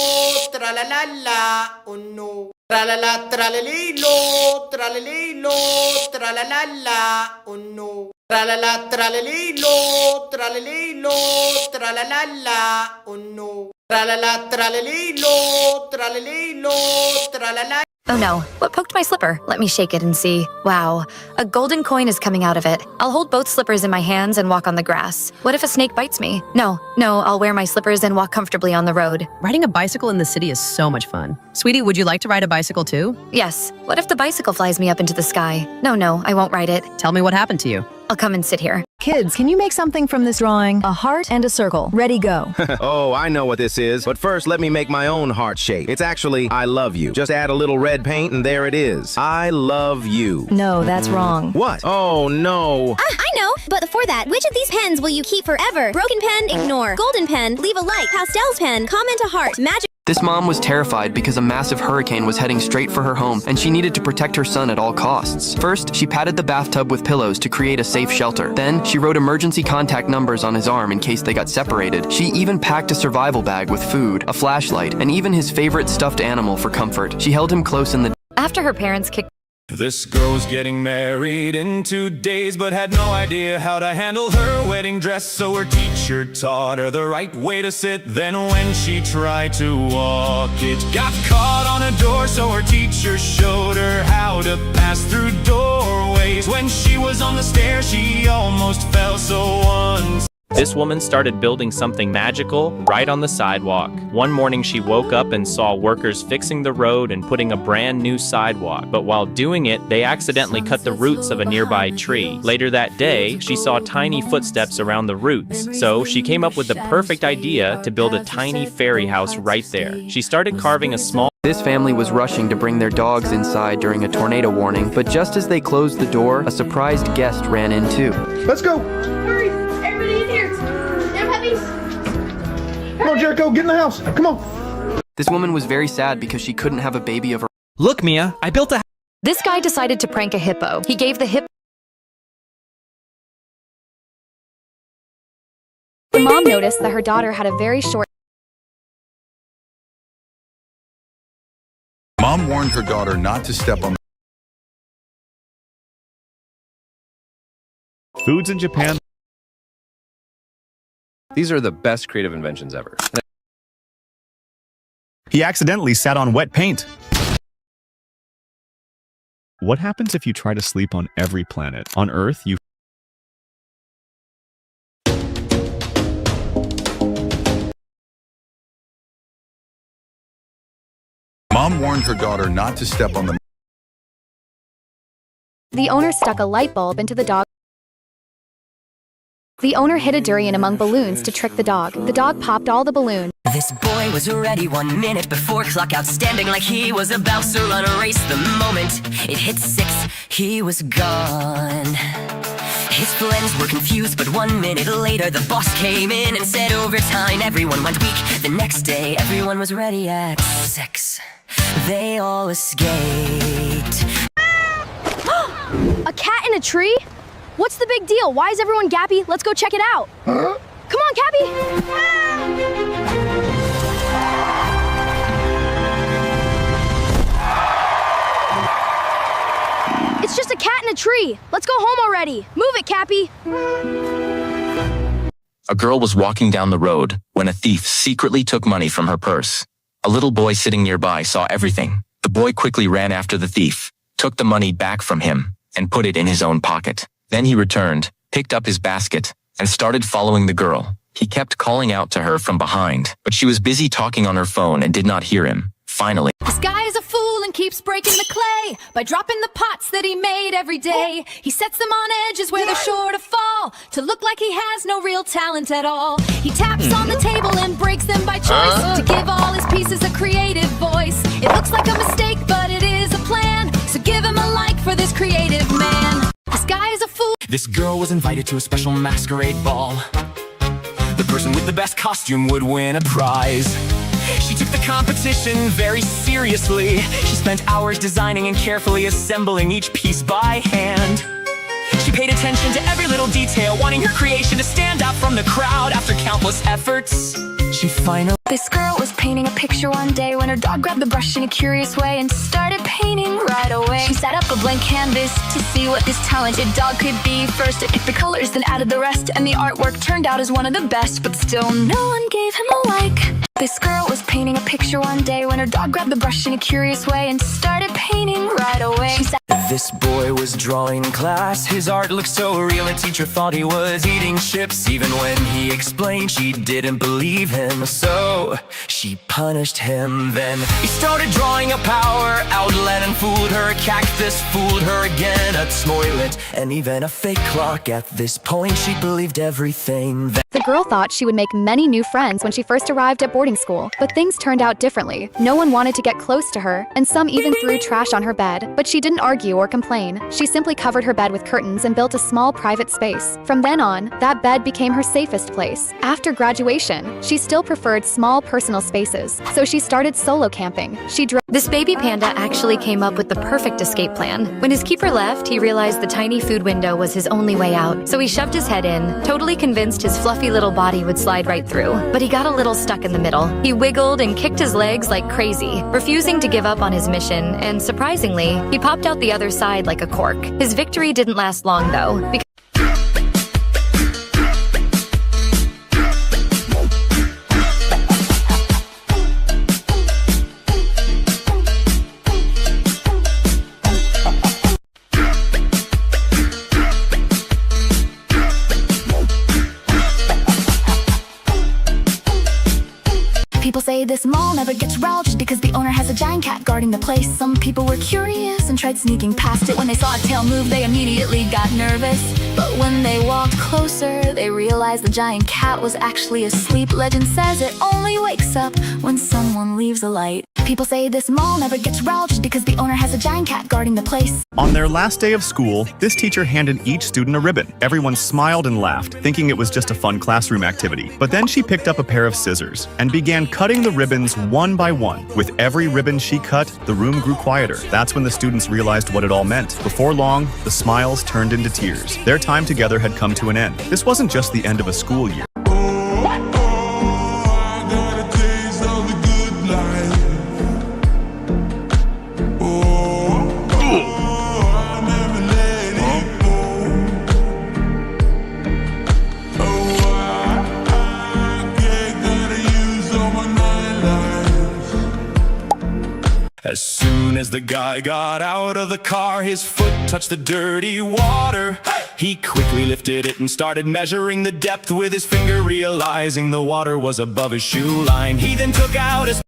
tra-la-la-la, oh no. Tra-la-la, tra-la-li-lo, tra-la-li-lo, tra-la-la-la, oh no. Tra-la-la, tra-la-li-lo, tra-la-li-lo, tra-la-la-la, oh no. Tra-la-la, tra-la-li-lo, tra-la-li-lo, tra-la-la. Oh no, what poked my slipper? Let me shake it and see. Wow, a golden coin is coming out of it. I'll hold both slippers in my hands and walk on the grass. What if a snake bites me? No, I'll wear my slippers and walk comfortably on the road. Riding a bicycle in the city is so much fun. Sweetie, would you like to ride a bicycle too? Yes, what if the bicycle flies me up into the sky? No, I won't ride it. Tell me what happened to you. I'll come and sit here. Kids, can you make something from this drawing? A heart and a circle. Ready, go. Oh, I know what this is. But first, let me make my own heart shape. It's actually, I love you. Just add a little red paint and there it is. I love you. No, that's wrong. What? Oh, no. I know, but before that, which of these pens will you keep forever? Broken pen, ignore. Golden pen, leave a like. Pastels pen, comment a heart. Magic. This mom was terrified because a massive hurricane was heading straight for her home, and she needed to protect her son at all costs. First, she padded the bathtub with pillows to create a safe shelter. Then, she wrote emergency contact numbers on his arm in case they got separated. She even packed a survival bag with food, a flashlight, and even his favorite stuffed animal for comfort. She held him close in the After her parents kicked This girl's getting married in 2 days, but had no idea how to handle her wedding dress. So her teacher taught her the right way to sit. Then when she tried to walk, it got caught on a door. So her teacher showed her how to pass through doorways. When she was on the stairs, she almost fell. So once This woman started building something magical right on the sidewalk. One morning she woke up and saw workers fixing the road and putting a brand new sidewalk. But while doing it, they accidentally cut the roots of a nearby tree. Later that day, she saw tiny footsteps around the roots. So she came up with the perfect idea to build a tiny fairy house right there. She started carving a small This family was rushing to bring their dogs inside during a tornado warning, but just as they closed the door, a surprised guest ran in too. Let's go! Hurry! Everybody in here! They're puppies! Come on, Jericho, get in the house! Come on! This woman was very sad because she couldn't have a baby of her. Look, Mia, I built a... This guy decided to prank a hippo. He gave the hippo... The mom noticed that her daughter had a very short... Mom warned her daughter not to step on Foods in Japan. These are the best creative inventions ever. He accidentally sat on wet paint. What happens if you try to sleep on every planet? On Earth, you Mom warned her daughter not to step on the... The owner stuck a light bulb into the dog. The owner hid a durian among balloons to trick the dog. The dog popped all the balloons. This boy was ready 1 minute before clock out, standing like he was about to run a race. The moment it hit 6, he was gone. His friends were confused, but 1 minute later the boss came in and said overtime. Everyone went weak. The next day everyone was ready at 6. They all escaped. A cat in a tree? What's the big deal? Why is everyone gappy? Let's go check it out. Come on, Cappy! It's just a cat in a tree. Let's go home already. Move it, Cappy. A girl was walking down the road when a thief secretly took money from her purse. A little boy sitting nearby saw everything. The boy quickly ran after the thief, took the money back from him, and put it in his own pocket. Then he returned, picked up his basket, and started following the girl. He kept calling out to her from behind, but she was busy talking on her phone and did not hear him. Finally, This guy is a fool and keeps breaking the clay by dropping the pots that he made every day. He sets them on edges where they're sure to fall, to look like he has no real talent at all. He taps on the table and breaks them by choice, to give all his pieces a creative voice. It looks like a mistake, but it is a plan, so give him a like for this creative man. This guy is a fool. This girl was invited to a special masquerade ball. The person with the best costume would win a prize. She took the competition very seriously. She spent hours designing and carefully assembling each piece by hand. She paid attention to every little detail, wanting her creation to stand out from the crowd. After countless efforts, she finally... This girl was painting a picture one day when her dog grabbed the brush in a curious way and started painting right away. She set up a blank canvas to see what this talented dog could be. First it picked the colors, then added the rest, and the artwork turned out as one of the best, but still no one gave him a like. This girl was painting a picture one day when her dog grabbed the brush in a curious way and started painting right away. She said, This boy was drawing in class. His art looked so real, the teacher thought he was eating chips. Even when he explained, she didn't believe him. So she punished him. Then he started drawing a power outlet and fooled her. A cactus fooled her again, a toilet, and even a fake clock. At this point, she believed everything. The girl thought she would make many new friends when she first arrived at boarding school, but things turned out differently. No one wanted to get close to her, and some even threw trash on her bed, but she didn't argue or complain. She simply covered her bed with curtains and built a small private space. From then on, that bed became her safest place. After graduation, she still preferred small personal spaces, so she started solo camping. This baby panda actually came up with the perfect escape plan. When his keeper left, he realized the tiny food window was his only way out, so he shoved his head in, totally convinced his fluffy little body would slide right through. But he got a little stuck in the middle. He wiggled and kicked his legs like crazy, refusing to give up on his mission, and surprisingly, he popped out the other side like a cork. His victory didn't last long though, because people say this mall never gets robbed because the owner has a giant cat guarding the place. Some people were curious and tried sneaking past it. When they saw a tail move, they immediately got nervous. But when they walked closer, they realized the giant cat was actually asleep. Legend says it only wakes up when someone leaves a light. People say this mall never gets robbed because the owner has a giant cat guarding the place. On their last day of school, this teacher handed each student a ribbon. Everyone smiled and laughed, thinking it was just a fun classroom activity. But then she picked up a pair of scissors and began cutting the ribbons one by one. With every ribbon she cut, the room grew quieter. That's when the students realized what it all meant. Before long, the smiles turned into tears. Their time together had come to an end. This wasn't just the end of a school year. As soon as the guy got out of the car, his foot touched the dirty water. He quickly lifted it and started measuring the depth with his finger, realizing the water was above his shoe line. He then took out his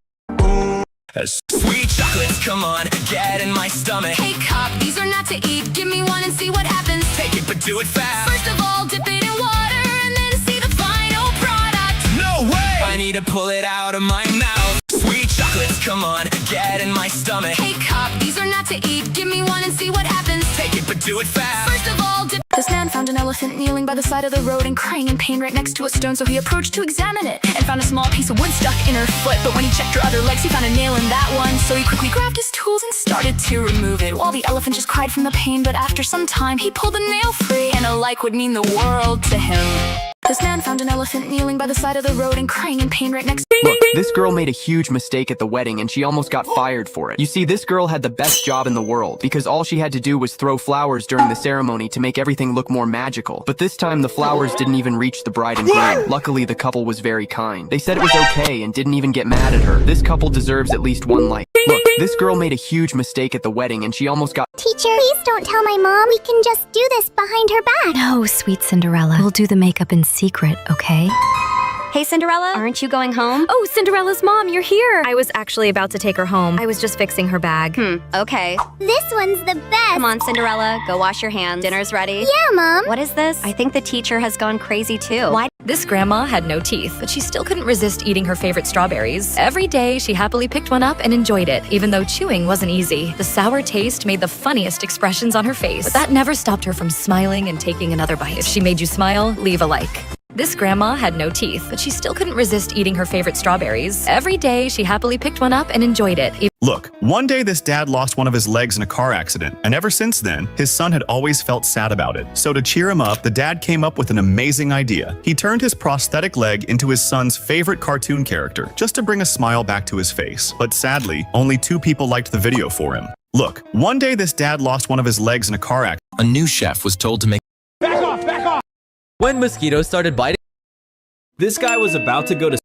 sweet chocolates, come on, get in my stomach. Hey cop, these are not to eat. Give me one and see what happens. Take it, but do it fast. First of all, dip it in water and then see the final product. No way! I need to pull it out of my mouth. Sweet chocolates, come on, get in my stomach. Hey cop, these are not to eat. Give me one and see what happens. Take it, but do it fast. First of all, this man found an elephant kneeling by the side of the road and crying in pain right next to a stone, so he approached to examine it and found a small piece of wood stuck in her foot. But when he checked her other legs, he found a nail in that one, so he quickly grabbed his tools and started to remove it, while the elephant just cried from the pain. But after some time, he pulled the nail free, and a like would mean the world to him. This man found an elephant kneeling by the side of the road and crying in pain right next to Look, this girl made a huge mistake at the wedding and she almost got fired for it. You see, this girl had the best job in the world because all she had to do was throw flowers during the ceremony to make everything look more magical. But this time the flowers didn't even reach the bride and groom. Luckily, the couple was very kind. They said it was okay and didn't even get mad at her. This couple deserves at least one like. Look, this girl made a huge mistake at the wedding and she almost got— Teacher, please don't tell my mom. We can just do this behind her back. No, sweet Cinderella. We'll do the makeup in secret, okay? Hey, Cinderella, aren't you going home? Oh, Cinderella's mom, you're here! I was actually about to take her home. I was just fixing her bag. Okay. This one's the best. Come on, Cinderella, go wash your hands. Dinner's ready. Yeah, Mom. What is this? I think the teacher has gone crazy too. Why? This grandma had no teeth, but she still couldn't resist eating her favorite strawberries. Every day, she happily picked one up and enjoyed it, even though chewing wasn't easy. The sour taste made the funniest expressions on her face, but that never stopped her from smiling and taking another bite. If she made you smile, leave a like. This grandma had no teeth, but she still couldn't resist eating her favorite strawberries. Every day, she happily picked one up and enjoyed it. Look, one day this dad lost one of his legs in a car accident, and ever since then, his son had always felt sad about it. So to cheer him up, the dad came up with an amazing idea. He turned his prosthetic leg into his son's favorite cartoon character, just to bring a smile back to his face. But sadly, only 2 people liked the video for him. Look, one day this dad lost one of his legs in a car accident. A new chef was told to make. Back off! Back off! When mosquitoes started biting, this guy was about to go to.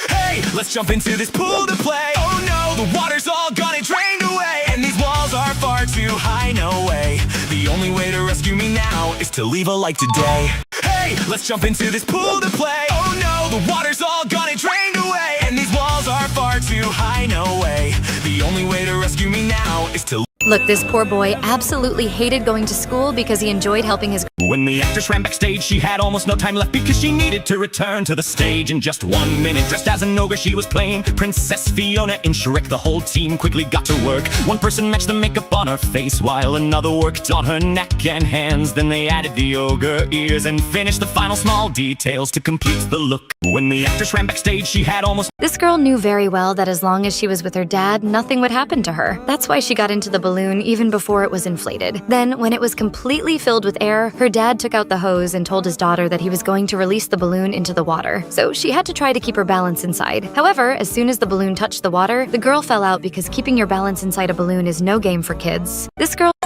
Hey, let's jump into this pool to play. Oh no, the water's all gone and drained away, and these walls are far too high, no way. The only way to rescue me now is to leave a light today. Hey, let's jump into this pool to play. Oh no, the water's all gone and drained away, and these walls are far too high, no way. The only way to rescue me now is to. Look, this poor boy absolutely hated going to school because he enjoyed helping his. When the actress ran backstage, she had almost no time left because she needed to return to the stage in just 1 minute. Dressed as an ogre, she was playing Princess Fiona in Shrek. The whole team quickly got to work. One person matched the makeup on her face, while another worked on her neck and hands. Then they added the ogre ears and finished the final small details to complete the look. When the actress ran backstage, she had almost. This girl knew very well that as long as she was with her dad, nothing would happen to her. That's why she got into the balloon even before it was inflated. Then, when it was completely filled with air, her dad took out the hose and told his daughter that he was going to release the balloon into the water. So she had to try to keep her balance inside. However, as soon as the balloon touched the water, the girl fell out because keeping your balance inside a balloon is no game for kids.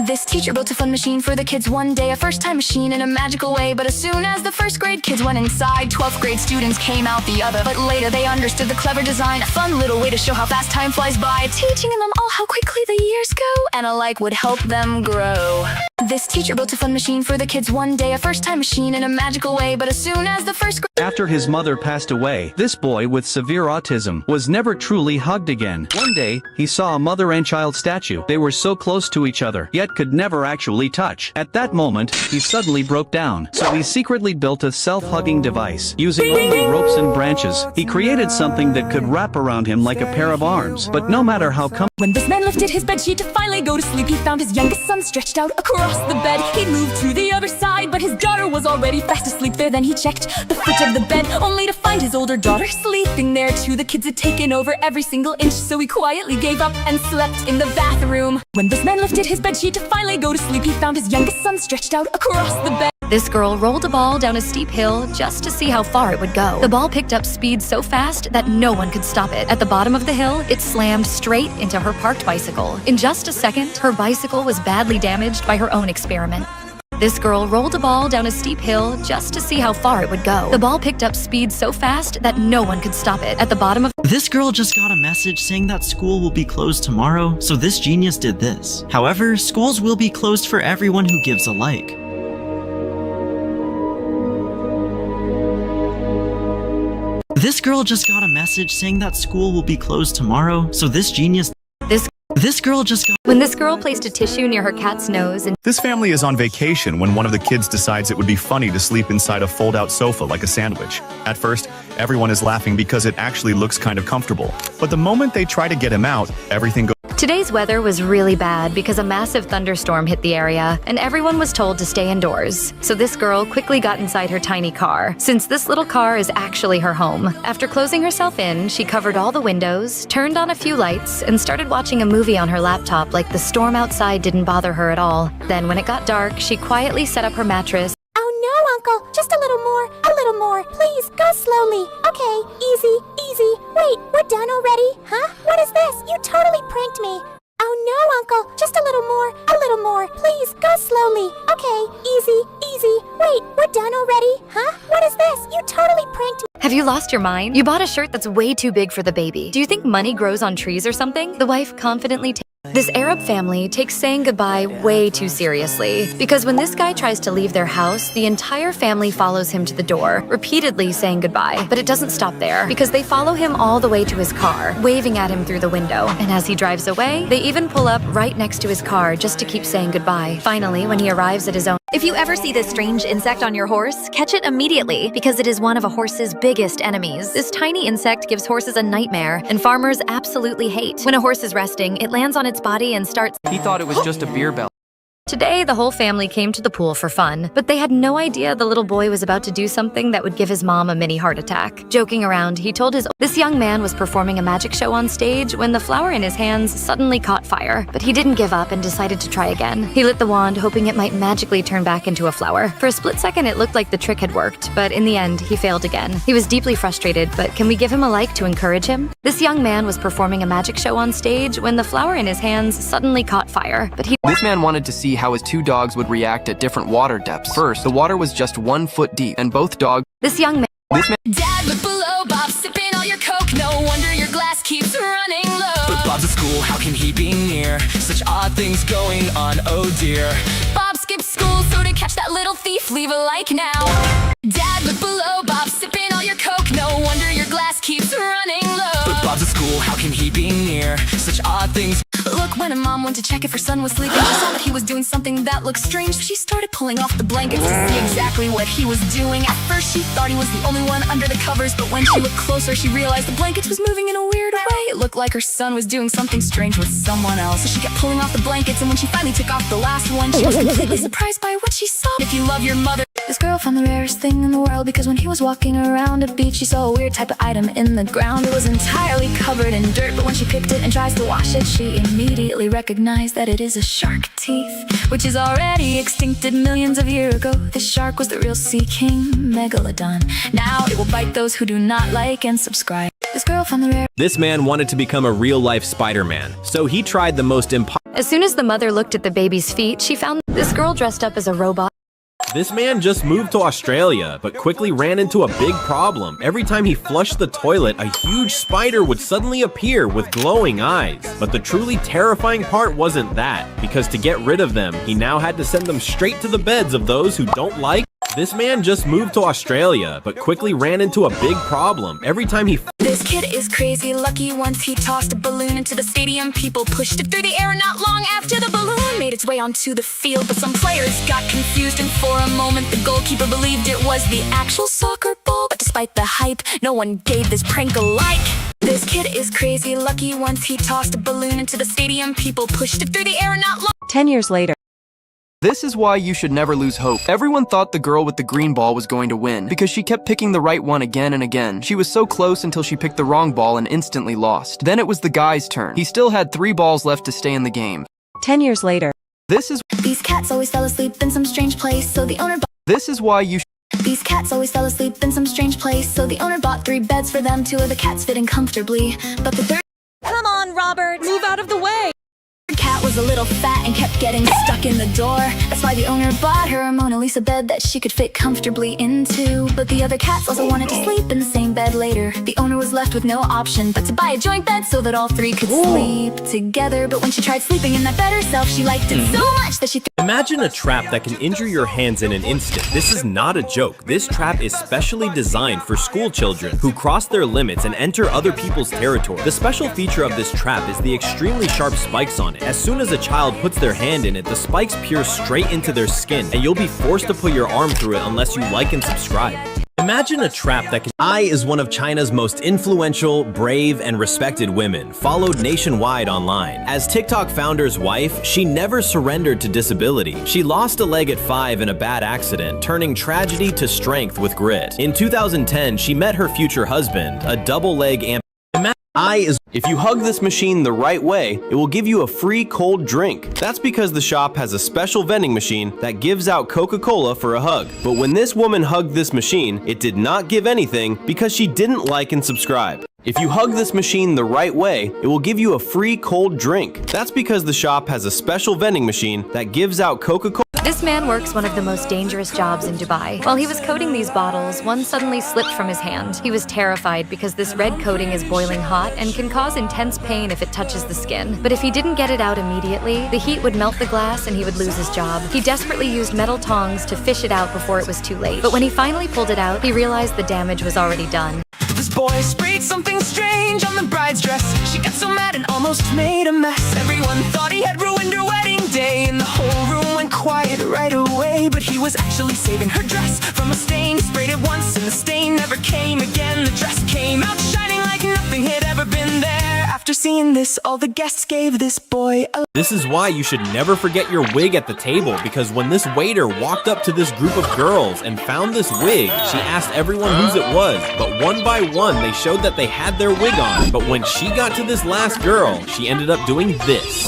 This teacher built a fun machine for the kids one day, a first-time machine in a magical way. But as soon as the first grade kids went inside, 12th grade students came out the other. But later they understood the clever design, a fun little way to show how fast time flies by, teaching them all how quickly the years go, and alike would help them grow. This teacher built a fun machine for the kids one day, a first-time machine in a magical way. But as soon as the first grade. After his mother passed away, this boy with severe autism was never truly hugged again. One day, he saw a mother and child statue. They were so close to each other, yet could never actually touch. At that moment, he suddenly broke down. So he secretly built a self-hugging device. Using only ropes and branches, he created something that could wrap around him like a pair of arms. But no matter how When this man lifted his bedsheet to finally go to sleep, he found his youngest son stretched out across the bed. He moved to the other side, but his daughter was already fast asleep there. Then he checked the foot of the bed, only to find his older daughter sleeping there too. The kids had taken over every single inch, so he quietly gave up and slept in the bathroom. When this man lifted his bedsheet to finally go to sleep, he found his youngest son stretched out across the bed. This girl rolled a ball down a steep hill just to see how far it would go. The ball picked up speed so fast that no one could stop it. At the bottom of the hill, it slammed straight into her parked bicycle. In just a second, her bicycle was badly damaged by her own experiment. This girl rolled a ball down a steep hill just to see how far it would go. The ball picked up speed so fast that no one could stop it. At the bottom of This girl just got a message saying that school will be closed tomorrow, so this genius did this. However, schools will be closed for everyone who gives a like. This girl just got a message saying that school will be closed tomorrow, so this genius. This girl just got. When this girl placed a tissue near her cat's nose and. This family is on vacation when one of the kids decides it would be funny to sleep inside a fold-out sofa like a sandwich. At first, everyone is laughing because it actually looks kind of comfortable. But the moment they try to get him out, everything goes. Today's weather was really bad because a massive thunderstorm hit the area, and everyone was told to stay indoors. So this girl quickly got inside her tiny car, since this little car is actually her home. After closing herself in, she covered all the windows, turned on a few lights, and started watching a movie on her laptop like the storm outside didn't bother her at all. Then when it got dark, she quietly set up her mattress. Oh no, Uncle! Just a little more! A little more! Please, go slowly! Okay, easy, easy! Wait, we're done already? Huh? What is this? You totally pranked me! Oh no, Uncle! Just a little more! A little more! Please, go slowly! Okay, easy, easy! Wait, we're done already? Huh? What is this? You totally pranked me! Have you lost your mind? You bought a shirt that's way too big for the baby. Do you think money grows on trees or something? The wife confidently This Arab family takes saying goodbye way too seriously, because when this guy tries to leave their house, the entire family follows him to the door, repeatedly saying goodbye. But it doesn't stop there, because they follow him all the way to his car, waving at him through the window. And as he drives away, they even pull up right next to his car just to keep saying goodbye. Finally, when he arrives at his own. If you ever see this strange insect on your horse, catch it immediately, because it is one of a horse's biggest enemies. This tiny insect gives horses a nightmare, and farmers absolutely hate. When a horse is resting, it lands on its body and starts. He thought it was just a beer bell. Today, the whole family came to the pool for fun, but they had no idea the little boy was about to do something that would give his mom a mini heart attack. Joking around, he told this young man was performing a magic show on stage when the flower in his hands suddenly caught fire, but he didn't give up and decided to try again. He lit the wand, hoping it might magically turn back into a flower. For a split second, it looked like the trick had worked, but in the end, he failed again. He was deeply frustrated, but can we give him a like to encourage him? This young man was performing a magic show on stage when the flower in his hands suddenly caught fire, but This man wanted to see how his two dogs would react at different water depths. First, the water was just 1 foot deep, and both dogs... This young man... Dad, look below, Bob, sipping all your Coke. No wonder your glass keeps running low. But Bob's at school, how can he be near? Such odd things going on, oh dear. Bob skipped school, so to catch that little thief, leave a like now. Dad, look below, Bob, sipping all your Coke. No wonder your glass keeps running low. But Bob's at school, how can he be near? Such odd things. Look, when a mom went to check if her son was sleeping, she saw that he was doing something that looked strange. She started pulling off the blankets to see exactly what he was doing. At first, she thought he was the only one under the covers, but when she looked closer, she realized the blankets was moving in a weird way. It looked like her son was doing something strange with someone else. So she kept pulling off the blankets, and when she finally took off the last one, she was completely surprised by what she saw. If you love your mother... This girl found the rarest thing in the world because when he was walking around a beach, she saw a weird type of item in the ground. It was entirely covered in dirt, but when she picked it and tries to wash it, she immediately recognized that it is a shark teeth, which is already extincted millions of years ago. This shark was the real sea king, Megalodon. Now it will bite those who do not like and subscribe. This girl found the rare... This man wanted to become a real-life Spider-Man, so he tried the most impossible. As soon as the mother looked at the baby's feet, she found this girl dressed up as a robot. This man just moved to Australia, but quickly ran into a big problem. Every time he flushed the toilet, a huge spider would suddenly appear with glowing eyes. But the truly terrifying part wasn't that, because to get rid of them, he now had to send them straight to the beds of those who don't like. This man just moved to Australia, but quickly ran into a big problem. Every time he... This kid is crazy lucky. Once he tossed a balloon into the stadium, people pushed it through the air. Not long after the balloon made its way onto the field, but some players got confused, and for a moment the goalkeeper believed it was the actual soccer ball. But despite the hype, no one gave this prank a like. This kid is crazy lucky. Once he tossed a balloon into the stadium, people pushed it through the air. Not long... 10 years later. This is why you should never lose hope. Everyone thought the girl with the green ball was going to win because she kept picking the right one again and again. She was so close until she picked the wrong ball and instantly lost. Then it was the guy's turn. He still had 3 balls left to stay in the game. 10 years later. These cats always fell asleep in some strange place, so the owner This is why you These cats always fell asleep in some strange place, so the owner bought 3 beds for them, 2 of the cats fitting comfortably. But the third... Come on, Robert! Move out of the way! cat was a little fat and kept getting stuck in the door. That's why the owner bought her a Mona Lisa bed that she could fit comfortably into. But the other cats also wanted to sleep in the same bed later. The owner was left with no option but to buy a joint bed so that all 3 could sleep together. But when she tried sleeping in that bed herself, she liked it so much that she Imagine a trap that can injure your hands in an instant. This is not a joke. This trap is specially designed for school children who cross their limits and enter other people's territory. The special feature of this trap is the extremely sharp spikes on it. As soon as a child puts their hand in it, the spikes pierce straight into their skin, and you'll be forced to put your arm through it unless you like and subscribe. Imagine a trap that can... I is one of China's most influential, brave, and respected women, followed nationwide online. As TikTok founder's wife, she never surrendered to disability. She lost a leg at 5 in a bad accident, turning tragedy to strength with grit. In 2010, she met her future husband, a double-leg amputee. If you hug this machine the right way, it will give you a free cold drink. That's because the shop has a special vending machine that gives out Coca-Cola for a hug. But when this woman hugged this machine, it did not give anything because she didn't like and subscribe. If you hug this machine the right way, it will give you a free cold drink. That's because the shop has a special vending machine that gives out Coca-Cola. This man works one of the most dangerous jobs in Dubai. While he was coating these bottles, one suddenly slipped from his hand. He was terrified because this red coating is boiling hot and can cause intense pain if it touches the skin. But if he didn't get it out immediately, the heat would melt the glass and he would lose his job. He desperately used metal tongs to fish it out before it was too late. But when he finally pulled it out, he realized the damage was already done. This boy sprayed something strange on the bride's dress. She got so mad and almost made a mess. Everyone thought he had ruined her wedding day, and the whole room went quiet right away. But he was actually saving her dress from a stain. He sprayed it once and the stain never came again. The dress came out shining like nothing had ever been there. After After seeing this, all the guests gave this boy a... This is why you should never forget your wig at the table, because when this waiter walked up to this group of girls and found this wig, she asked everyone whose it was, but one by one they showed that they had their wig on. But when she got to this last girl, she ended up doing this.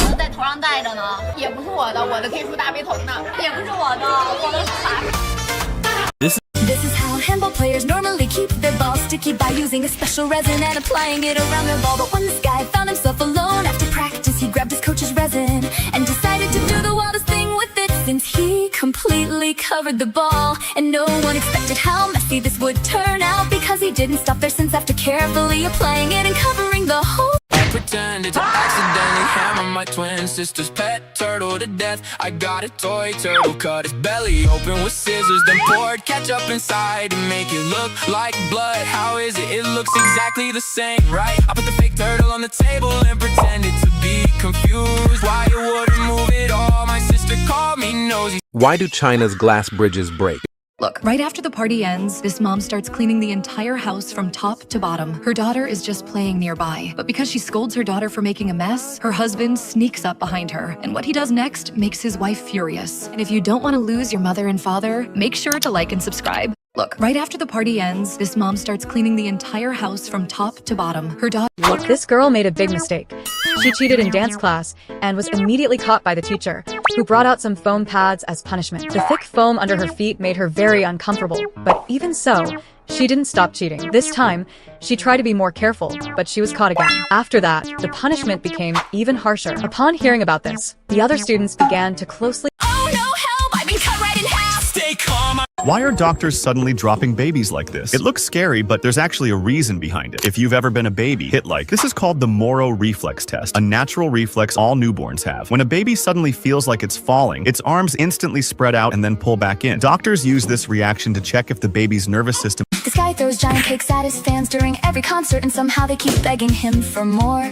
This is how handball players normally keep their ball sticky by using a special resin and applying it around their ball. But when this guy found himself alone after practice, he grabbed his coach's resin and decided to do the wildest thing with it, since he completely covered the ball. And no one expected how messy this would turn out, because he didn't stop there, since after carefully applying it and covering the whole... Pretended to accidentally hammer my twin sister's pet turtle to death. I got a toy turtle, cut his belly open with scissors, then poured ketchup inside to make it look like blood. How is it? It looks exactly the same, right? I put the fake turtle on the table and pretended to be confused why it wouldn't move at all. My sister called me nosy. Why do China's glass bridges break? Look, right after the party ends, this mom starts cleaning the entire house from top to bottom. Her daughter is just playing nearby. But because she scolds her daughter for making a mess, her husband sneaks up behind her. And what he does next makes his wife furious. And if you don't want to lose your mother and father, make sure to like and subscribe. Look, right after the party ends, this mom starts cleaning the entire house from top to bottom. Her daughter... Look, this girl made a big mistake. She cheated in dance class and was immediately caught by the teacher, who brought out some foam pads as punishment. The thick foam under her feet made her very uncomfortable, but even so, she didn't stop cheating. This time, she tried to be more careful, but she was caught again. After that, the punishment became even harsher. Upon hearing about this, the other students began to closely... Oh no, help! I've been cut right in half! Stay calm! Why are doctors suddenly dropping babies like this? It looks scary, but there's actually a reason behind it. If you've ever been a baby hit like, this is called the Moro reflex test, a natural reflex all newborns have. When a baby suddenly feels like it's falling, its arms instantly spread out and then pull back in. Doctors use this reaction to check if the baby's nervous system... This guy throws giant cakes at his fans during every concert, and somehow they keep begging him for more.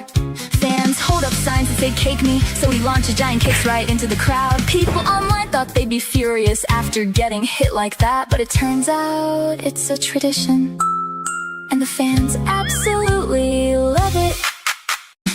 Fans hold up signs that say "cake me," so he launches giant cakes right into the crowd. People online thought they'd be furious after getting hit like that, but it turns out it's a tradition, and the fans absolutely love it.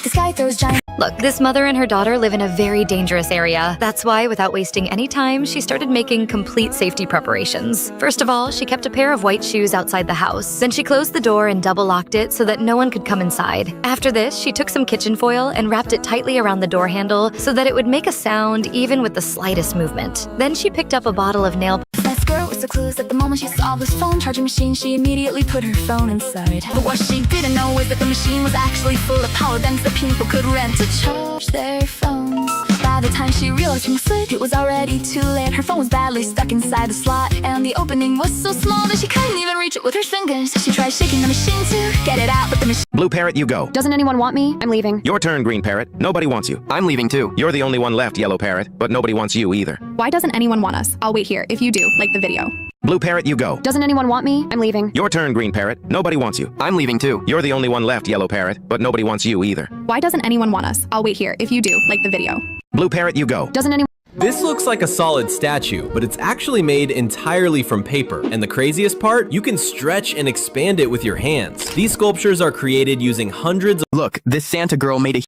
This guy throws giant... Look, this mother and her daughter live in a very dangerous area. That's why, without wasting any time, she started making complete safety preparations. First of all, she kept a pair of white shoes outside the house. Then she closed the door and double-locked it so that no one could come inside. After this, she took some kitchen foil and wrapped it tightly around the door handle so that it would make a sound even with the slightest movement. Then she picked up a bottle of nail... That skirt was so clueless that the moment she saw this phone charging machine, she immediately put her phone inside. But what she didn't know is that the machine was actually full of power banks that people could rent to charge their phones. By the time she realized from the slip, it was already too late. Her phone was badly stuck inside the slot, and the opening was so small that she couldn't even reach it with her fingers. She tried shaking the machine to get it out, but the machine... Blue Parrot, you go. Doesn't anyone want me? I'm leaving. Your turn, Green Parrot. Nobody wants you. I'm leaving too. You're the only one left, Yellow Parrot, but nobody wants you either. Why doesn't anyone want us? I'll wait here. If you do, like the video. Blue Parrot, you go. Doesn't anyone want me? I'm leaving. Your turn, Green Parrot. Nobody wants you. I'm leaving too. You're the only one left, Yellow Parrot, but nobody wants you either. Why doesn't anyone want us? I'll wait here. If you do, like the video. Blue Parrot, you go. Doesn't anyone... This looks like a solid statue, but it's actually made entirely from paper. And the craziest part, you can stretch and expand it with your hands. These sculptures are created using hundreds of... Look, this Santa girl made a...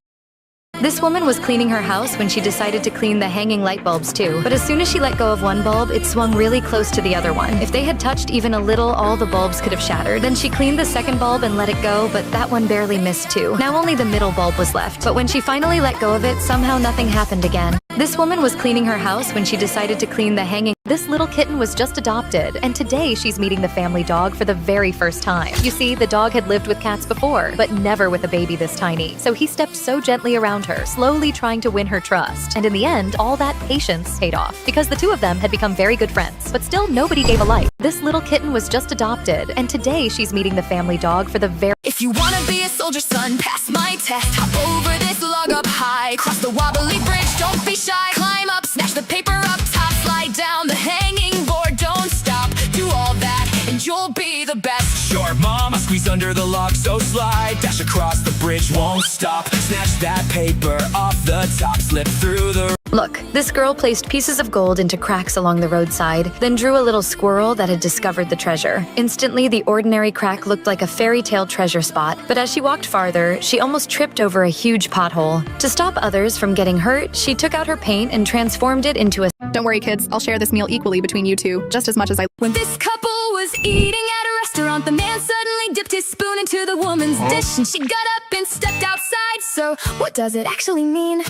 This woman was cleaning her house when she decided to clean the hanging light bulbs too. But as soon as she let go of one bulb, it swung really close to the other one. If they had touched even a little, all the bulbs could have shattered. Then she cleaned the second bulb and let it go, but that one barely missed too. Now only the middle bulb was left. But when she finally let go of it, somehow nothing happened again. This woman was cleaning her house when she decided to clean the hanging... This little kitten was just adopted, and today she's meeting the family dog for the very first time. You see, the dog had lived with cats before, but never with a baby this tiny. So he stepped so gently around her, slowly trying to win her trust. And in the end, all that patience paid off, because the two of them had become very good friends. But still, nobody gave a life. This little kitten was just adopted, and today she's meeting the family dog for the very... If you wanna be a soldier, son, pass my test. Hop over this log up high, cross the wobbly bridge, don't be shy. Climb up, snatch the paper up top, slide down the hanging board, don't stop. Do all that, and you'll be the best. Sure, mom, I squeeze under the log, so slide. Dash across the bridge, won't stop. Snatch that paper off the top, slip through the... Look, this girl placed pieces of gold into cracks along the roadside, then drew a little squirrel that had discovered the treasure. Instantly, the ordinary crack looked like a fairy tale treasure spot, but as she walked farther, she almost tripped over a huge pothole. To stop others from getting hurt, she took out her paint and transformed it into a— Don't worry, kids. I'll share this meal equally between you two, just as much as I— When this couple was eating at a restaurant, the man suddenly dipped his spoon into the woman's dish, and she got up and stepped outside. So, what does it actually mean?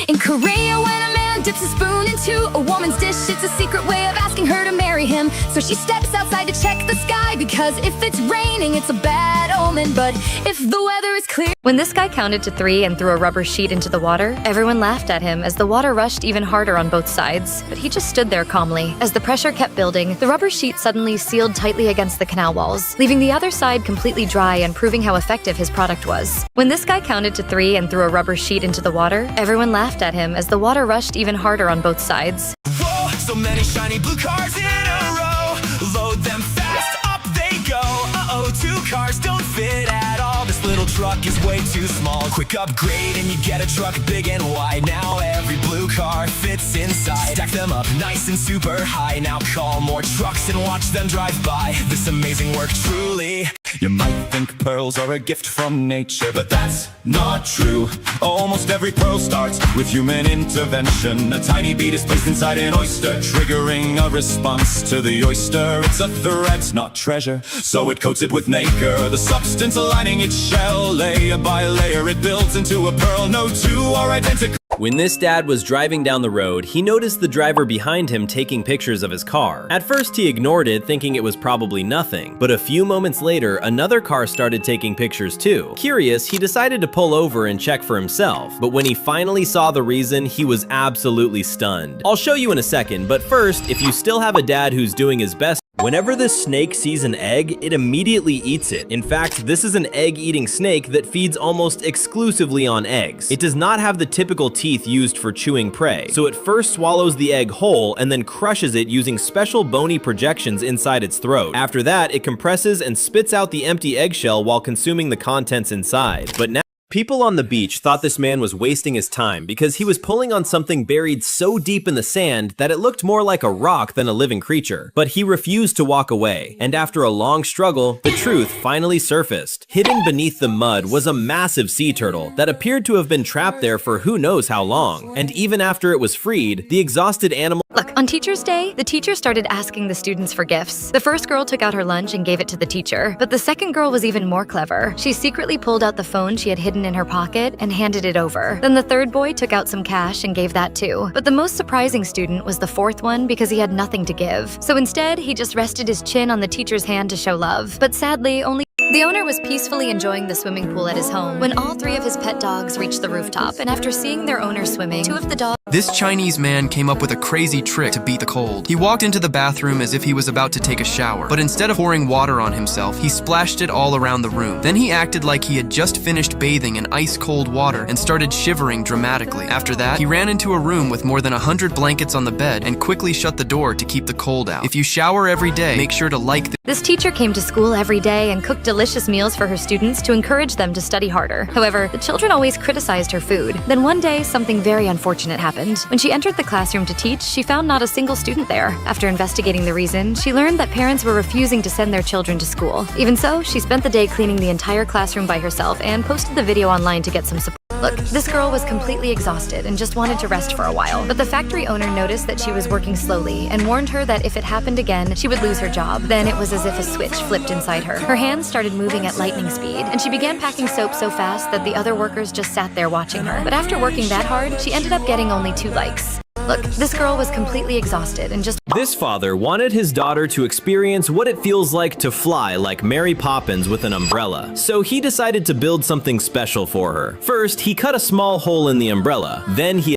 In Korea, when a man dips a spoon into a woman's dish, it's a secret way of asking her to marry him. So she steps outside to check the sky, because if it's raining, it's a bad omen. But if the weather is clear— When this guy counted to 3 and threw a rubber sheet into the water, everyone laughed at him as the water rushed even harder on both sides. But he just stood there calmly. As the pressure kept building, the rubber sheet suddenly sealed tightly against the canal walls, leaving the other side completely dry and proving how effective his product was. When this guy counted to 3 and threw a rubber sheet into the water, everyone laughed at him as the water rushed even harder on both sides. Whoa, so many shiny blue cars in a row. Load them fast, up they go. Uh-oh, 2 cars don't fit at all. This little truck is way too small. Quick upgrade and you get a truck big and wide. Now every blue car fits inside. Stack them up nice and super high. Now call more trucks and watch them drive by. This amazing work truly. You might think pearls are a gift from nature, but that's not true. Almost every pearl starts with human intervention. A tiny bead is placed inside an oyster, triggering a response to the oyster. It's a threat, not treasure, so it coats it with nacre. The substance aligning its shell, layer by layer, it builds into a pearl. No two are identical. When this dad was driving down the road, he noticed the driver behind him taking pictures of his car. At first he ignored it, thinking it was probably nothing, but a few moments later, another car started taking pictures too. Curious, he decided to pull over and check for himself, but when he finally saw the reason, he was absolutely stunned. I'll show you in a second, but first, if you still have a dad who's doing his best, whenever this snake sees an egg, it immediately eats it. In fact, this is an egg-eating snake that feeds almost exclusively on eggs. It does not have the typical teeth used for chewing prey, so it first swallows the egg whole and then crushes it using special bony projections inside its throat. After that, it compresses and spits out the empty eggshell while consuming the contents inside. But now, people on the beach thought this man was wasting his time because he was pulling on something buried so deep in the sand that it looked more like a rock than a living creature. But he refused to walk away, and after a long struggle, the truth finally surfaced. Hidden beneath the mud was a massive sea turtle that appeared to have been trapped there for who knows how long. And even after it was freed, the exhausted animal— Look, on Teacher's Day, the teacher started asking the students for gifts. The first girl took out her lunch and gave it to the teacher, but the second girl was even more clever. She secretly pulled out the phone she had hidden in her pocket and handed it over. Then the third boy took out some cash and gave that too. But the most surprising student was the fourth one because he had nothing to give. So instead, he just rested his chin on the teacher's hand to show love. But sadly, only the owner was peacefully enjoying the swimming pool at his home when all 3 of his pet dogs reached the rooftop, and after seeing their owner swimming, 2 of the dogs— This Chinese man came up with a crazy trick to beat the cold. He walked into the bathroom as if he was about to take a shower, but instead of pouring water on himself, he splashed it all around the room. Then he acted like he had just finished bathing in ice-cold water and started shivering dramatically. After that, he ran into a room with more than 100 blankets on the bed and quickly shut the door to keep the cold out. If you shower every day, make sure to like This teacher came to school every day and cooked delicious meals for her students to encourage them to study harder. However, the children always criticized her food. Then one day, something very unfortunate happened. When she entered the classroom to teach, she found not a single student there. After investigating the reason, she learned that parents were refusing to send their children to school. Even so, she spent the day cleaning the entire classroom by herself and posted the video online to get some support. Look, this girl was completely exhausted and just wanted to rest for a while, but the factory owner noticed that she was working slowly and warned her that if it happened again, she would lose her job. Then it was as if a switch flipped inside her. Her hands started moving at lightning speed, and she began packing soap so fast that the other workers just sat there watching her. But after working that hard, she ended up getting only 2 likes. Look, this girl was completely exhausted and just— This father wanted his daughter to experience what it feels like to fly like Mary Poppins with an umbrella. So he decided to build something special for her. First, he cut a small hole in the umbrella. Then he—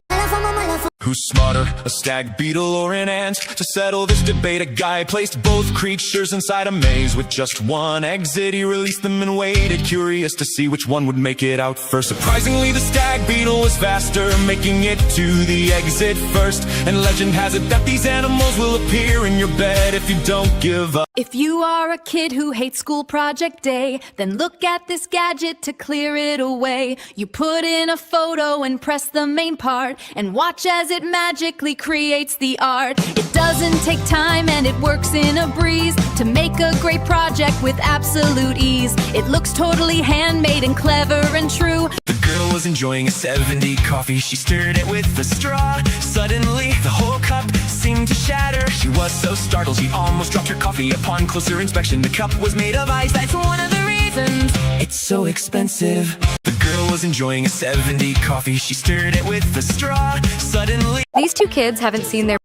Who's smarter, a stag beetle or an ant? To settle this debate, a guy placed both creatures inside a maze with just one exit. He released them and waited, curious to see which one would make it out first. Surprisingly, the stag beetle was faster, making it to the exit first. And legend has it that these animals will appear in your bed if you don't give up. If you are a kid who hates school project day, then look at this gadget to clear it away. You put in a photo and press the main part and watch as it it magically creates the art. It doesn't take time and it works in a breeze to make a great project with absolute ease. It looks totally handmade and clever and true. The girl was enjoying a 70 coffee. She stirred it with a straw. Suddenly, the whole cup seemed to shatter. She was so startled, she almost dropped her coffee. Upon closer inspection, the cup was made of ice. That's one of the reasons it's so expensive. The girl was enjoying a 70 coffee. She stirred it with a straw. Suddenly, These two kids haven't seen their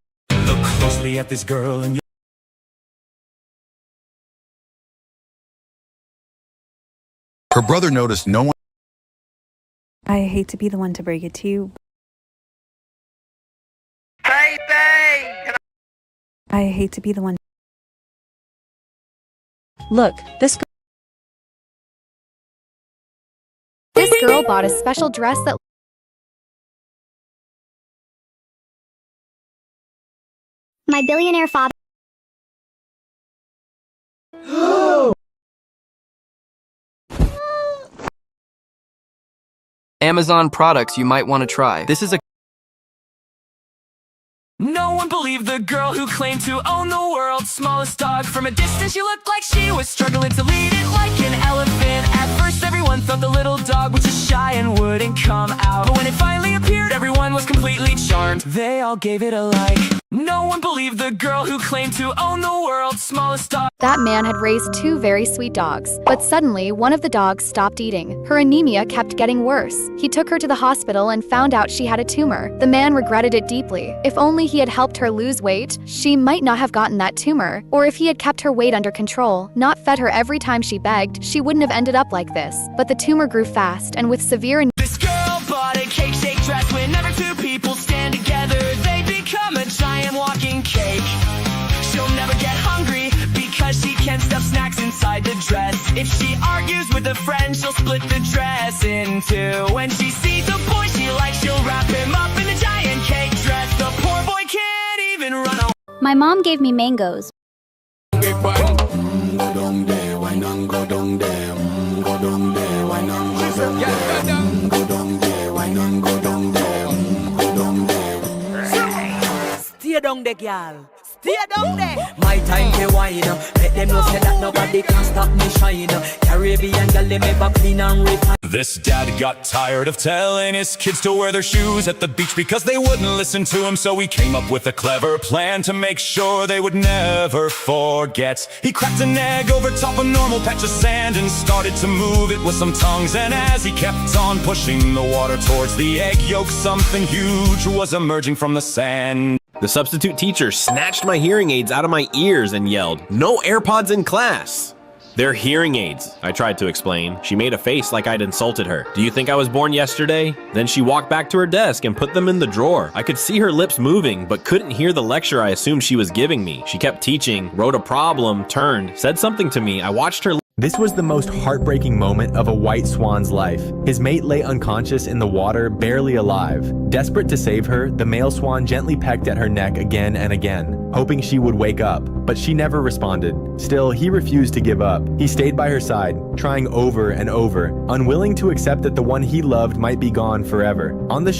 look closely at this girl and Her brother noticed no one. I hate to be the one to break it to you. I hate to be the one. Look, this girl bought a special dress that My billionaire father. Amazon products you might want to try. This is a No one believed the girl who claimed to own the world's smallest dog. From a distance, she looked like she was struggling to lead it like an elephant. At first, everyone thought the little dog was just shy and wouldn't come out. But when it finally appeared, everyone was completely charmed. They all gave it a like. No one believed the girl who claimed to own the world's smallest dog. That man had raised two very sweet dogs, but suddenly one of the dogs stopped eating. Her anemia kept getting worse. He took her to the hospital and found out she had a tumor. The man regretted it deeply. If only he had helped her lose weight, she might not have gotten that tumor. Or if he had kept her weight under control, not fed her every time she begged, she wouldn't have ended up like this. But the tumor grew fast, and with severe This girl bought a cake shake dress. Whenever two people stand together, they become a giant walking cake. She'll never get hungry because she can't stuff snacks inside the dress. If she argues with a friend, she'll split the dress in two. When she sees a boy she likes, she'll wrap him up in a giant cake dress. The poor boy can't even run away. My mom gave me mangoes. Stay down there, girl. Stay down there. My time to wine. Let them know say that nobody can stop me shine. Caribbean girl, they make up clean and refine. This dad got tired of telling his kids to wear their shoes at the beach because they wouldn't listen to him, so he came up with a clever plan to make sure they would never forget. He cracked an egg over top a normal patch of sand and started to move it with some tongues, and as he kept on pushing the water towards the egg yolk, something huge was emerging from the sand. The substitute teacher snatched my hearing aids out of my ears and yelled, "No AirPods in class!" "They're hearing aids," I tried to explain. She made a face like I'd insulted her. "Do you think I was born yesterday?" Then she walked back to her desk and put them in the drawer. I could see her lips moving, but couldn't hear the lecture I assumed she was giving me. She kept teaching, wrote a problem, turned, said something to me. I watched her. This was the most heartbreaking moment of a white swan's life. His mate lay unconscious in the water, barely alive. Desperate to save her, the male swan gently pecked at her neck again and again, hoping she would wake up, but she never responded. Still, he refused to give up. He stayed by her side, trying over and over, unwilling to accept that the one he loved might be gone forever.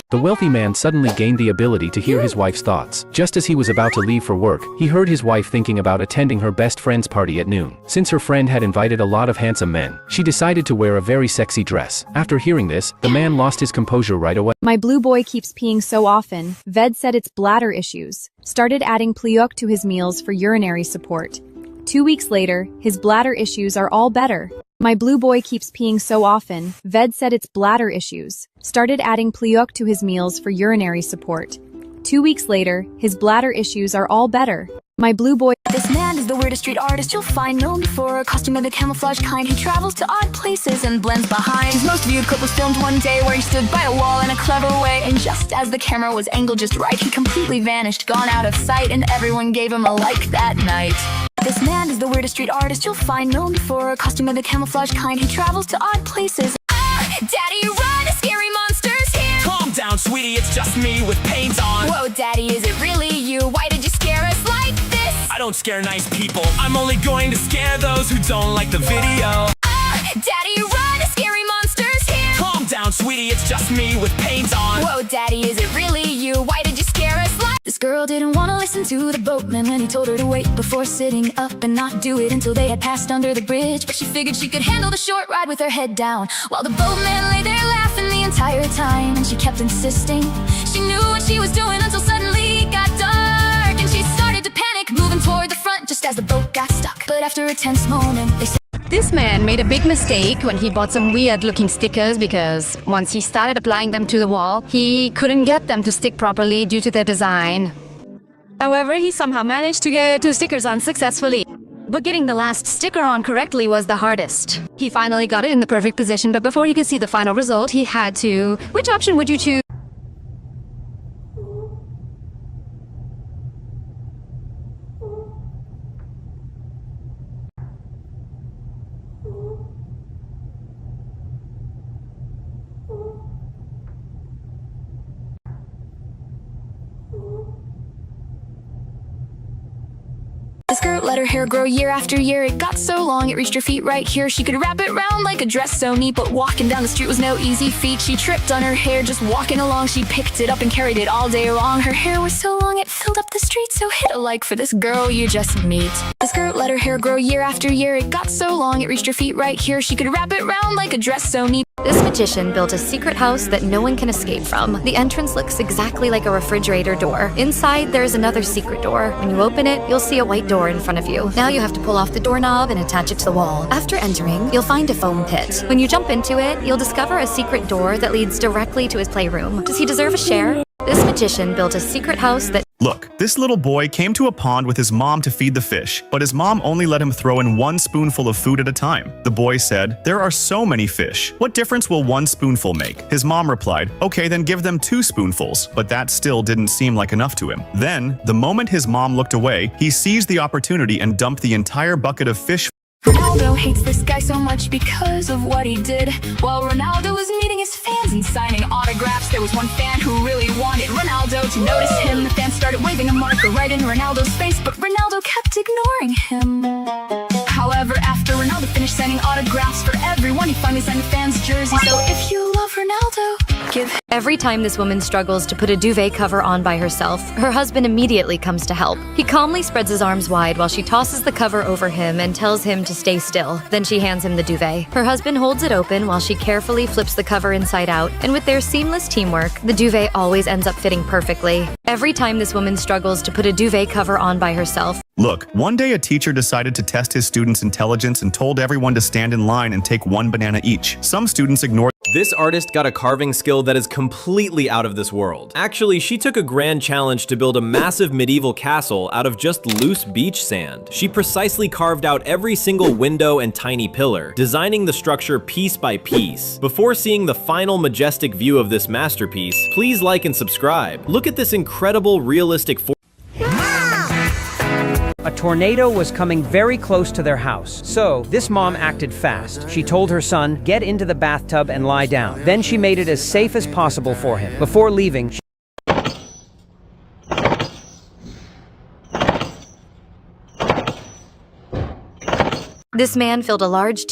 The wealthy man suddenly gained the ability to hear his wife's thoughts. Just as he was about to leave for work, he heard his wife thinking about attending her best friend's party at noon. Since her friend had invited a lot of handsome men, she decided to wear a very sexy dress. After hearing this, the man lost his composure right away. My blue boy keeps peeing so often. Ved said it's bladder issues. Started adding Pliok to his meals for urinary support. 2 weeks later, his bladder issues are all better. My blue boy keeps peeing so often. Ved said it's bladder issues. Started adding Pliok to his meals for urinary support. 2 weeks later, his bladder issues are all better. My blue boy. This man is the weirdest street artist you'll find, known for a costume of the camouflage kind. He travels to odd places and blends behind. His most viewed clip was filmed one day where he stood by a wall in a clever way, and just as the camera was angled just right, he completely vanished, gone out of sight, and everyone gave him a like that night. This man is the weirdest street artist you'll find, known for a costume of the camouflage kind. He travels to odd places. Daddy, run! A scary monster's here! Calm down, sweetie, it's just me with paint on. Whoa, Daddy, is it really you? Why did you scare us like this? I don't scare nice people. I'm only going to scare those who don't like the video. Daddy, run! A scary monster's here! Calm down, sweetie, it's just me with paint on. Whoa, Daddy, is it really you? Why did you scare girl didn't want to listen to the boatman when he told her to wait before sitting up and not do it until they had passed under the bridge. But she figured she could handle the short ride with her head down, while the boatman lay there laughing the entire time. And she kept insisting she knew what she was doing until suddenly it got dark, and she started to panic, moving toward the front just as the boat got stuck. But after a tense moment, they said, This man made a big mistake when he bought some weird-looking stickers, because once he started applying them to the wall, he couldn't get them to stick properly due to their design. However, he somehow managed to get 2 stickers on successfully. But getting the last sticker on correctly was the hardest. He finally got it in the perfect position, but before he could see the final result, he had to... Which option would you choose? the skirt let her hair grow year after year. It got so long it reached her feet right here. She could wrap it round like a dress so neat, but walking down the street was no easy feat. She tripped on her hair just walking along. She picked it up and carried it all day long. Her hair was so long it filled up the street, so hit a like for this girl you just meet. The skirt let her hair grow year after year. It got so long it reached her feet right here. She could wrap it round like a dress so neat. This magician built a secret house that no one can escape from. The entrance looks exactly like a refrigerator door. Inside, there's another secret door. When you open it, you'll see a white door in front of you. Now you have to pull off the doorknob and attach it to the wall. After entering, you'll find a foam pit. When you jump into it, you'll discover a secret door that leads directly to his playroom. Does he deserve a share? This magician built a secret house that... Look, this little boy came to a pond with his mom to feed the fish, but his mom only let him throw in 1 spoonful of food at a time. The boy said, "There are so many fish. What difference will 1 spoonful make?" His mom replied, "Okay, then give them 2 spoonfuls." But that still didn't seem like enough to him. Then, the moment his mom looked away, he seized the opportunity and dumped the entire bucket of fish. Ronaldo hates this guy so much because of what he did. While Ronaldo was meeting his fans and signing autographs, there was one fan who really wanted Ronaldo to notice him. The fan started waving a marker right in Ronaldo's face, but Ronaldo kept ignoring him. However, after Ronaldo finished signing autographs for everyone, he finally signed the fan's jersey. So if you love Ronaldo, give him. Every time this woman struggles to put a duvet cover on by herself, her husband immediately comes to help. He calmly spreads his arms wide while she tosses the cover over him and tells him to stay still. Then she hands him the duvet. Her husband holds it open while she carefully flips the cover inside out, and with their seamless teamwork, the duvet always ends up fitting perfectly. Every time this woman struggles to put a duvet cover on by herself, Look, one day a teacher decided to test his students' intelligence and told everyone to stand in line and take 1 banana each. Some students ignored. This artist got a carving skill that is completely out of this world. Actually, she took a grand challenge to build a massive medieval castle out of just loose beach sand. She precisely carved out every single window and tiny pillar, designing the structure piece by piece. Before seeing the final majestic view of this masterpiece, please like and subscribe. Look at this incredible realistic A tornado was coming very close to their house, so this mom acted fast. She told her son, "Get into the bathtub and lie down." Then she made it as safe as possible for him. Before leaving, this man filled a large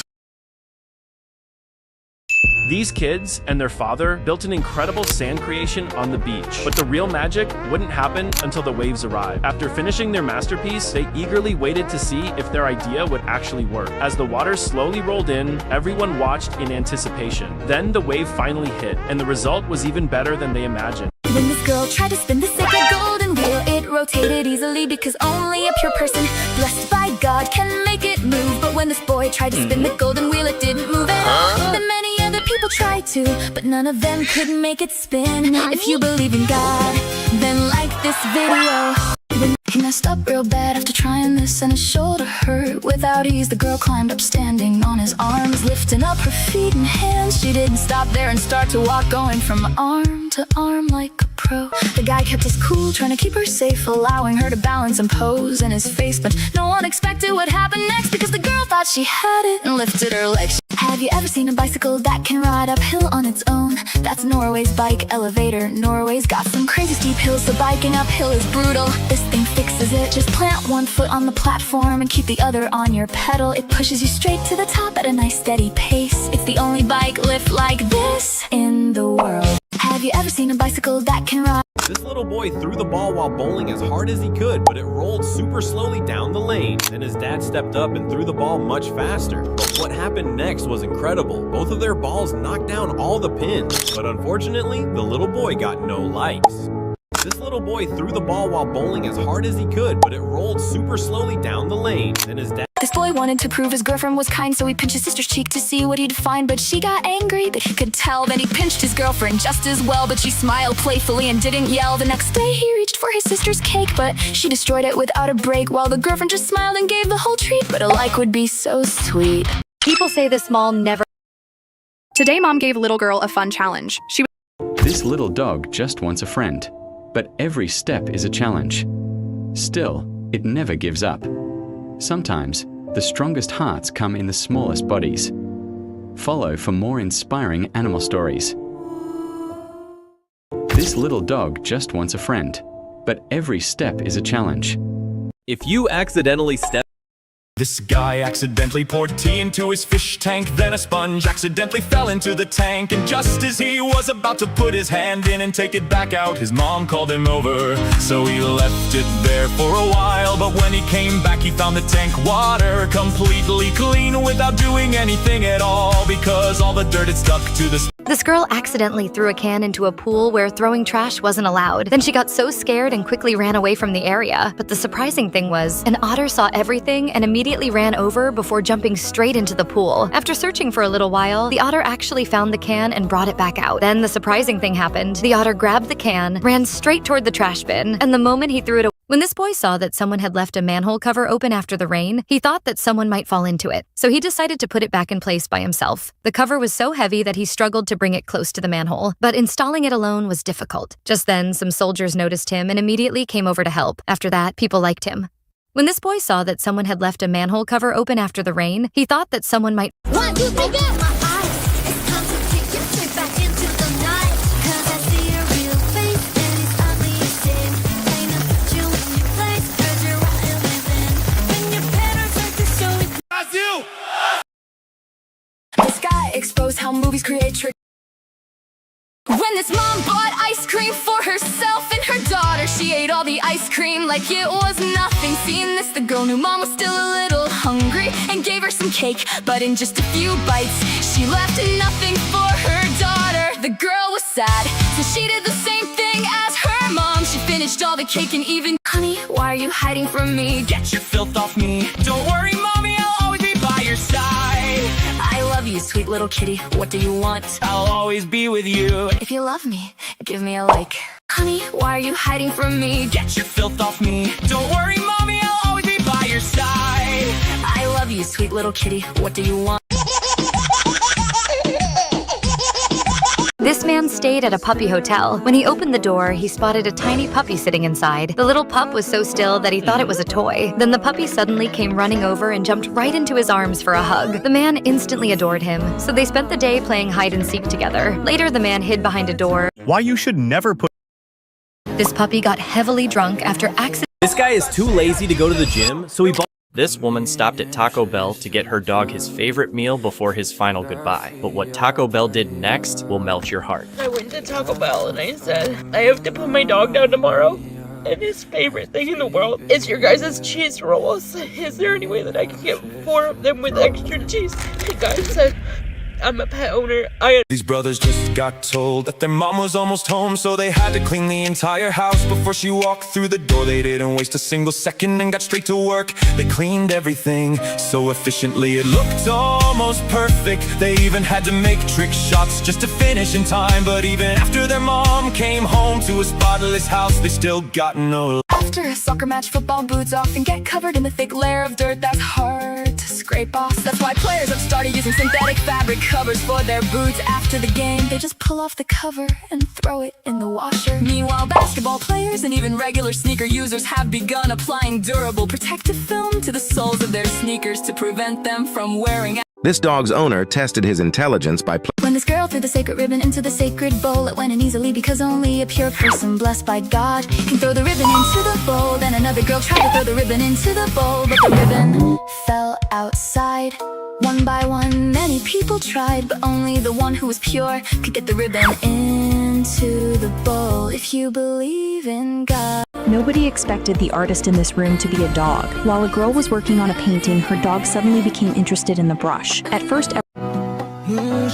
These kids and their father built an incredible sand creation on the beach, but the real magic wouldn't happen until the waves arrived. After finishing their masterpiece, they eagerly waited to see if their idea would actually work. As the water slowly rolled in, everyone watched in anticipation. Then the wave finally hit, and the result was even better than they imagined. When this girl tried to spin the sacred golden wheel, it rotated easily because only a pure person blessed by God can make it move. But when this boy tried to spin the golden wheel, it didn't move at all. Then many other people tried to, but none of them could make it spin. If you believe in God, then like this video. He messed up real bad after trying this, and his shoulder hurt. Without ease, the girl climbed up, standing on his arms, lifting up her feet and hands. She didn't stop there and start to walk, going from arm to arm like a pro. The guy kept his cool, trying to keep her safe, allowing her to balance and pose in his face. But no one expected what happened next, because the girl thought she had it and lifted her legs. Have you ever seen a bicycle that can ride uphill on its own? That's Norway's bike elevator. Norway's got some crazy steep hills, so biking uphill is brutal. This thing fixes it. Just plant 1 foot on the platform and keep the other on your pedal. It pushes you straight to the top at a nice steady pace. It's the only bike lift like this in the world. Have you ever seen a bicycle that can ride? This little boy threw the ball while bowling as hard as he could, but it rolled super slowly down the lane. Then his dad stepped up and threw the ball much faster. But what happened next was incredible. Both of their balls knocked down all the pins, but unfortunately, the little boy got no likes. This little boy threw the ball while bowling as hard as he could, but it rolled super slowly down the lane. Then his dad... This boy wanted to prove his girlfriend was kind, so he pinched his sister's cheek to see what he'd find. But she got angry that he could tell. Then he pinched his girlfriend just as well, but she smiled playfully and didn't yell. The next day he reached for his sister's cake, but she destroyed it without a break, while the girlfriend just smiled and gave the whole treat. But a like would be so sweet. People say this mom never... Today, Mom gave little girl a fun challenge. This little dog just wants a friend, but every step is a challenge. Still, it never gives up. Sometimes, the strongest hearts come in the smallest bodies. Follow for more inspiring animal stories. This little dog just wants a friend, but every step is a challenge. If you accidentally step... This guy accidentally poured tea into his fish tank. Then a sponge accidentally fell into the tank. And just as he was about to put his hand in and take it back out, his mom called him over. So he left it there for a while. But when he came back, he found the tank water completely clean without doing anything at all, because all the dirt had stuck to the... This girl accidentally threw a can into a pool where throwing trash wasn't allowed. Then she got so scared and quickly ran away from the area. But the surprising thing was, an otter saw everything and immediately ran over before jumping straight into the pool. After searching for a little while, the otter actually found the can and brought it back out. Then the surprising thing happened. The otter grabbed the can, ran straight toward the trash bin, and the moment he threw it away, when this boy saw that someone had left a manhole cover open after the rain, he thought that someone might fall into it. So he decided to put it back in place by himself. The cover was so heavy that he struggled to bring it close to the manhole, but installing it alone was difficult. Just then, some soldiers noticed him and immediately came over to help. After that, people liked him. When this boy saw that someone had left a manhole cover open after the rain, he thought that someone might... 1, 2, 3, go! It's time to take you straight back into the night, 'cause I see your real face and it's ugly as sin. Ain't no put you in your place, 'cause you're rotten within. When your parents like to show it. That's you! This guy exposed how movies create tricks. When this mom bought ice cream for herself and her daughter, she ate all the ice cream like it was nothing. Seeing this, the girl knew mom was still a little hungry and gave her some cake, but in just a few bites, she left nothing for her daughter. The girl was sad, so she did the same thing as her mom. She finished all the cake and even... Honey, why are you hiding from me? Get your filth off me. Don't worry, mommy, I'll always be by your side. I love you, sweet little kitty. What do you want? I'll always be with you. If you love me, give me a like. Honey, why are you hiding from me? Get your filth off me. Don't worry, mommy, I'll always be by your side. I love you, sweet little kitty. What do you want? This man stayed at a puppy hotel. When he opened the door, he spotted a tiny puppy sitting inside. The little pup was so still that he thought it was a toy. Then the puppy suddenly came running over and jumped right into his arms for a hug. The man instantly adored him, so they spent the day playing hide and seek together. Later, the man hid behind a door. Why you should never put... This puppy got heavily drunk after accidentally... This guy is too lazy to go to the gym, so he bought... This woman stopped at Taco Bell to get her dog his favorite meal before his final goodbye. But what Taco Bell did next will melt your heart. I went to Taco Bell and I said, I have to put my dog down tomorrow. And his favorite thing in the world is your guys' cheese rolls. Is there any way that I can get 4 of them with extra cheese? The guy said, I'm a pet owner. These brothers just got told that their mom was almost home, so they had to clean the entire house before she walked through the door. They didn't waste a single second and got straight to work. They cleaned everything so efficiently, it looked almost perfect. They even had to make trick shots just to finish in time. But even after their mom came home to a spotless house, they still got no... After a soccer match, football boots often get covered in the thick layer of dirt that's hard to scrape off. That's why players have started using synthetic fabric covers for their boots. After the game, they just pull off the cover and throw it in the washer. Meanwhile, basketball players and even regular sneaker users have begun applying durable protective film to the soles of their sneakers to prevent them from wearing out. This dog's owner tested his intelligence by When this girl threw the sacred ribbon into the sacred bowl, it went in easily because only a pure person blessed by God can throw the ribbon into the bowl. Then another girl tried to throw the ribbon into the bowl, but the ribbon fell outside. One by one, many people tried, but only the one who was pure could get the ribbon in into the bowl if you believe in God. Nobody expected the artist in this room to be a dog. While a girl was working on a painting, her dog suddenly became interested in the brush. At first,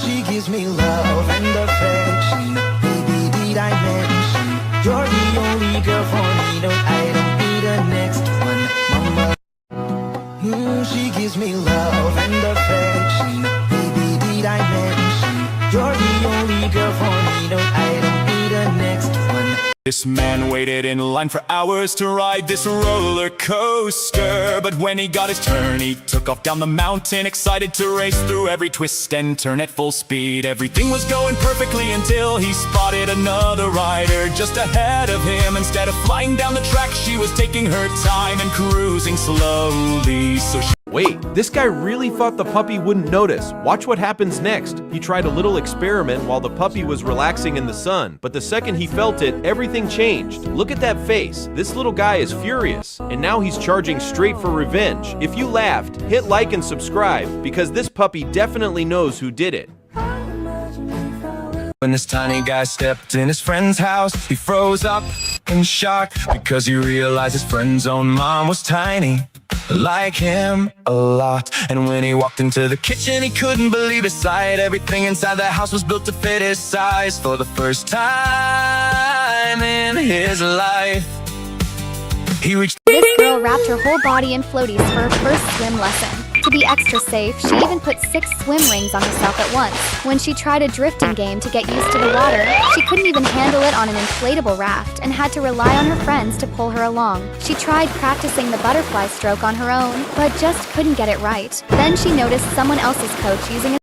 she gives me love and affection. Baby, did I mention you're the only girl for me? No, I don't need a next one, mama. She gives me love and affection. Baby, did I mention you're the only girl for me? No, I don't need a next one. This man waited in line for hours to ride this roller coaster. But when he got his turn, he took off down the mountain, excited to race through every twist and turn at full speed. Everything was going perfectly until he spotted another rider just ahead of him. Instead of flying down the track, she was taking her time and cruising slowly. So she Wait, this guy really thought the puppy wouldn't notice. Watch what happens next. He tried a little experiment while the puppy was relaxing in the sun, but the second he felt it, everything changed. Look at that face. This little guy is furious, and now he's charging straight for revenge. If you laughed, hit like and subscribe, because this puppy definitely knows who did it. When this tiny guy stepped in his friend's house, he froze up in shock because he realized his friend's own mom was tiny, like him a lot. And when he walked into the kitchen, he couldn't believe his sight. Everything inside the house was built to fit his size. For the first time in his life, he reached. This girl wrapped her whole body in floaties for her first swim lesson. To be extra safe, she even put 6 swim rings on herself at once. When she tried a drifting game to get used to the water, she couldn't even handle it on an inflatable raft and had to rely on her friends to pull her along. She tried practicing the butterfly stroke on her own, but just couldn't get it right. Then she noticed someone else's coach using a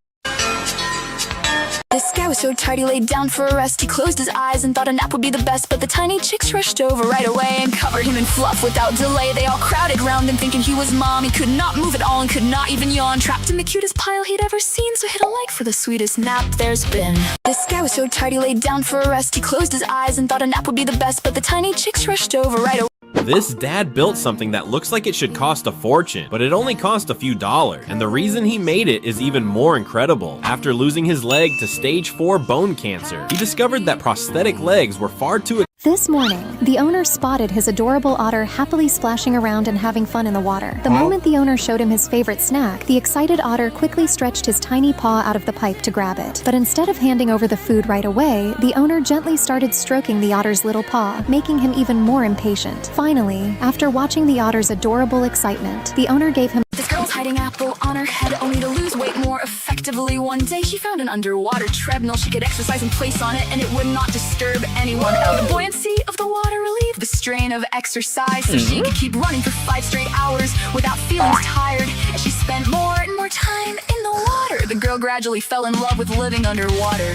This guy was so tired he laid down for a rest. He closed his eyes and thought a nap would be the best, but the tiny chicks rushed over right away and covered him in fluff without delay. They all crowded round him thinking he was mom. He could not move at all and could not even yawn. Trapped in the cutest pile he'd ever seen, so hit a like for the sweetest nap there's been. This guy was so tired he laid down for a rest. He closed his eyes and thought a nap would be the best, but the tiny chicks rushed over right away. This dad built something that looks like it should cost a fortune, but it only cost a few dollars. And the reason he made it is even more incredible. After losing his leg to stage 4 bone cancer, he discovered that prosthetic legs were far too This morning, the owner spotted his adorable otter happily splashing around and having fun in the water. The moment the owner showed him his favorite snack, the excited otter quickly stretched his tiny paw out of the pipe to grab it. But instead of handing over the food right away, the owner gently started stroking the otter's little paw, making him even more impatient. Finally, after watching the otter's adorable excitement, the owner gave him This girl's hiding apple on her head only to lose weight more effectively. One day she found an underwater treadmill. She could exercise in place on it and it would not disturb anyone else. The buoyancy of the water relieved the strain of exercise, so she could keep running for 5 straight hours without feeling tired. As she spent more and more time in the water, the girl gradually fell in love with living underwater.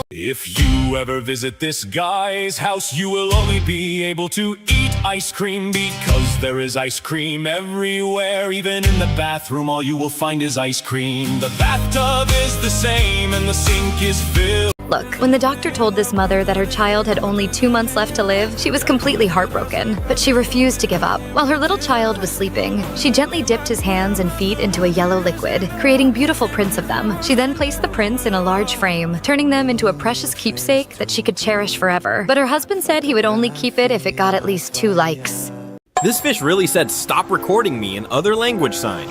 If you ever visit this guy's house, you will only be able to eat ice cream because there is ice cream everywhere. Even in the bathroom, all you will find is ice cream. The bathtub is the same and the sink is filled. Look, when the doctor told this mother that her child had only 2 months left to live, she was completely heartbroken. But she refused to give up. While her little child was sleeping, she gently dipped his hands and feet into a yellow liquid, creating beautiful prints of them. She then placed the prints in a large frame, turning them into a precious keepsake that she could cherish forever. But her husband said he would only keep it if it got at least 2 likes. This fish really said stop recording me in other language sign.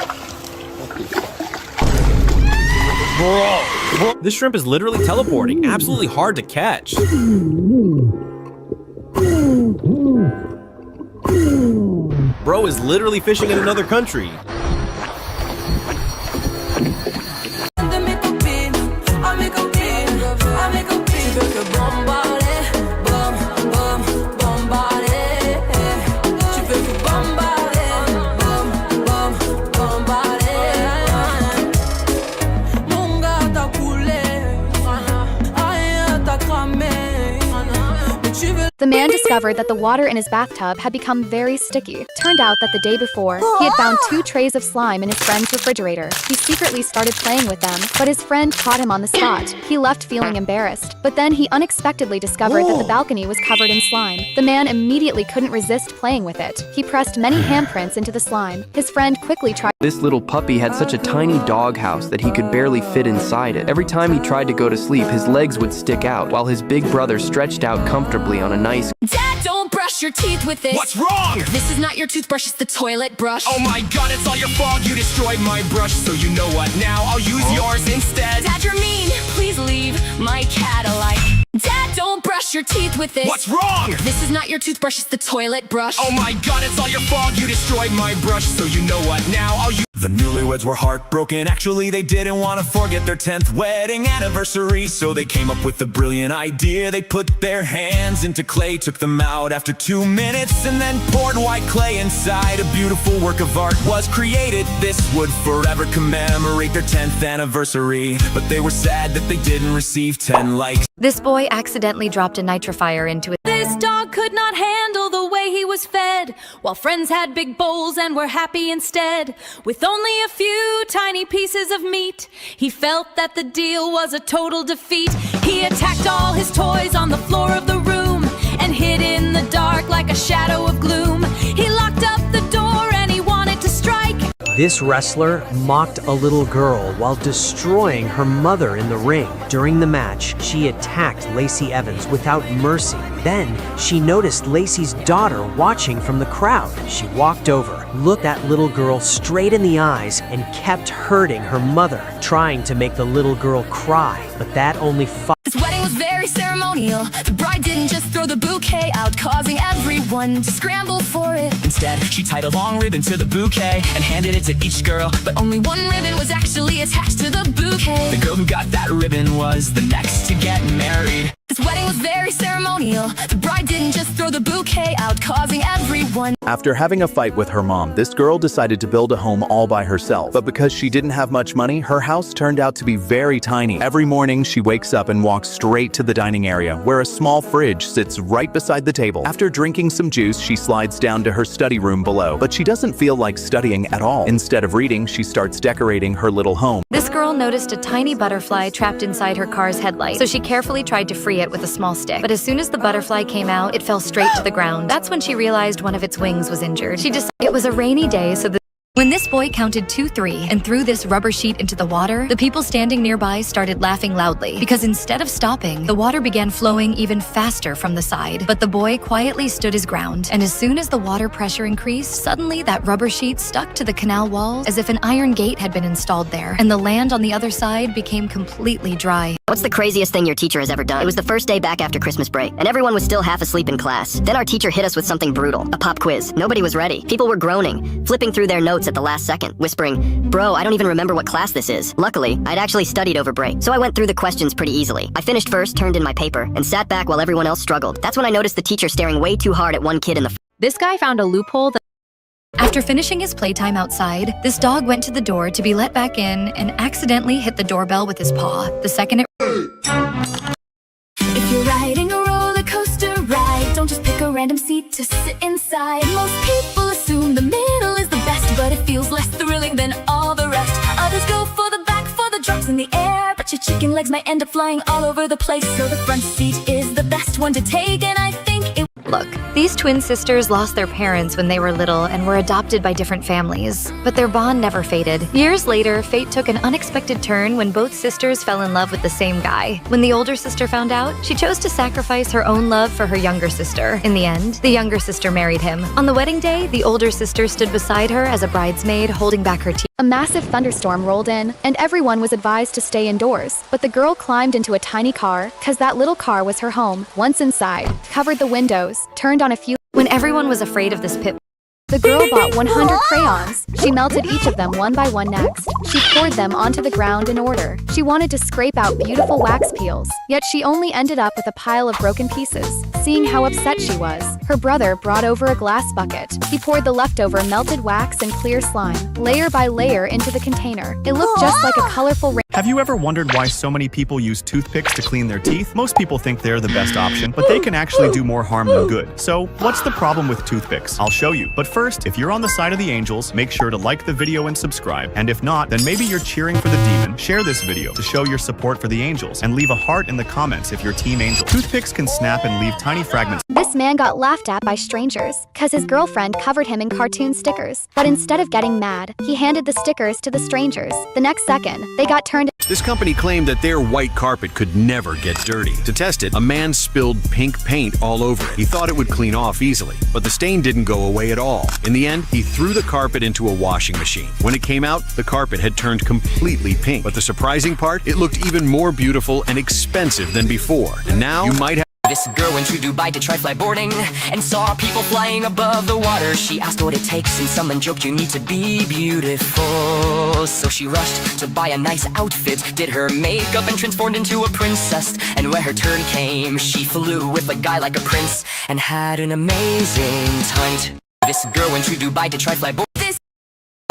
Bro, this shrimp is literally teleporting, absolutely hard to catch. Bro is literally fishing in another country. The man discovered that the water in his bathtub had become very sticky. Turned out that the day before, he had found 2 trays of slime in his friend's refrigerator. He secretly started playing with them, but his friend caught him on the spot. He left feeling embarrassed, but then he unexpectedly discovered that the balcony was covered in slime. The man immediately couldn't resist playing with it. He pressed many handprints into the slime. His friend quickly tried. This little puppy had such a tiny doghouse that he could barely fit inside it. Every time he tried to go to sleep, his legs would stick out, while his big brother stretched out comfortably on a nice. Dad, don't brush your teeth with this. What's wrong? This is not your toothbrush, it's the toilet brush. Oh my god, it's all your fault. You destroyed my brush, so you know what now? I'll use yours instead. Dad, you're mean. Please leave my cat alike. Dad, don't brush your teeth with this. What's wrong? This is not your toothbrush, it's the toilet brush. Oh my god, it's all your fault. You destroyed my brush, so you know what now? I'll use. The newlyweds were heartbroken. Actually, they didn't want to forget their 10th wedding anniversary, so they came up with a brilliant idea. They put their hands into clay, took them out after 2 minutes, and then poured white clay inside. A beautiful work of art was created. This would forever commemorate their 10th anniversary, but they were sad that they didn't receive 10 likes. This boy accidentally dropped a nitrifier into it. This dog could not handle the way he was fed, while friends had big bowls and were happy instead. With only a few tiny pieces of meat, he felt that the deal was a total defeat. He attacked all his toys on the floor of the room and hid in the dark like a shadow of gloom. He locked up the door and he wanted to strike. This wrestler mocked a little girl while destroying her mother in the ring. During the match, she attacked Lacey Evans without mercy. Then, she noticed Lacey's daughter watching from the crowd. She walked over, looked that little girl straight in the eyes, and kept hurting her mother, trying to make the little girl cry. But that only This wedding was very ceremonial. The bride didn't just throw the bouquet out, causing everyone to scramble for it. Instead, she tied a long ribbon to the bouquet and handed it to each girl. But only one ribbon was actually attached to the bouquet. The girl who got that ribbon was the next to get married. This wedding was very ceremonial. The bride didn't just throw the bouquet out, causing everyone. After having a fight with her mom, this girl decided to build a home all by herself. But because she didn't have much money, her house turned out to be very tiny. Every morning, she wakes up and walks straight to the dining area, where a small fridge sits right beside the table. After drinking some juice, she slides down to her study room below. But she doesn't feel like studying at all. Instead of reading, she starts decorating her little home. This girl noticed a tiny butterfly trapped inside her car's headlight, so she carefully tried to free it with a small stick. But as soon as the butterfly came out, it fell straight to the ground. That's when she realized one of its wings was injured. She decided it was a rainy day, so when this boy counted 2, 3 and threw this rubber sheet into the water, the people standing nearby started laughing loudly because instead of stopping, the water began flowing even faster from the side. But the boy quietly stood his ground, and as soon as the water pressure increased, suddenly that rubber sheet stuck to the canal walls as if an iron gate had been installed there, and the land on the other side became completely dry. What's the craziest thing your teacher has ever done? It was the first day back after Christmas break, and everyone was still half asleep in class. Then our teacher hit us with something brutal, a pop quiz. Nobody was ready. People were groaning, flipping through their notes at the last second, whispering, "Bro, I don't even remember what class this is." Luckily, I'd actually studied over break, so I went through the questions pretty easily. I finished first, turned in my paper, and sat back while everyone else struggled. That's when I noticed the teacher staring way too hard at one kid in the This guy found a loophole that After finishing his playtime outside, this dog went to the door to be let back in and accidentally hit the doorbell with his paw. The second it If you're riding a roller coaster ride, don't just pick a random seat to sit inside. Most people assume the middle is the best, but it feels less thrilling than all the rest. Others go for the back for the drops in the air, but your chicken legs might end up flying all over the place. So the front seat is the best one to take, and I think it. Look, these twin sisters lost their parents when they were little and were adopted by different families, but their bond never faded. Years later, fate took an unexpected turn when both sisters fell in love with the same guy. When the older sister found out, she chose to sacrifice her own love for her younger sister. In the end, the younger sister married him. On the wedding day, the older sister stood beside her as a bridesmaid, holding back her tears. A massive thunderstorm rolled in, and everyone was advised to stay indoors. But the girl climbed into a tiny car, cause that little car was her home. Once inside, covered the windows, turned on a few. When everyone was afraid of this pit, the girl bought 100 crayons. She melted each of them one by one next. She poured them onto the ground in order. She wanted to scrape out beautiful wax peels, yet she only ended up with a pile of broken pieces. Seeing how upset she was, her brother brought over a glass bucket. He poured the leftover melted wax and clear slime, layer by layer, into the container. It looked just like a colorful Have you ever wondered why so many people use toothpicks to clean their teeth? Most people think they're the best option, but they can actually do more harm than good. So, what's the problem with toothpicks? I'll show you. But first, if you're on the side of the angels, make sure to like the video and subscribe. And if not, then maybe you're cheering for the demon. Share this video to show your support for the angels, and leave a heart in the comments if you're Team Angel. Toothpicks can snap and leave tiny fragments. This man got laughed at by strangers because his girlfriend covered him in cartoon stickers. But instead of getting mad, he handed the stickers to the strangers. The next second, they got turned. This company claimed that their white carpet could never get dirty. To test it, a man spilled pink paint all over it. He thought it would clean off easily, but the stain didn't go away at all. In the end, he threw the carpet into a washing machine. When it came out, the carpet had turned completely pink. But the surprising part, it looked even more beautiful and expensive than before. And now, you might have... This girl went to Dubai to try flyboarding and saw people flying above the water. She asked what it takes and someone joked you need to be beautiful. So she rushed to buy a nice outfit, did her makeup and transformed into a princess. And when her turn came, she flew with a guy like a prince and had an amazing time. This girl went to Dubai to try flyboarding.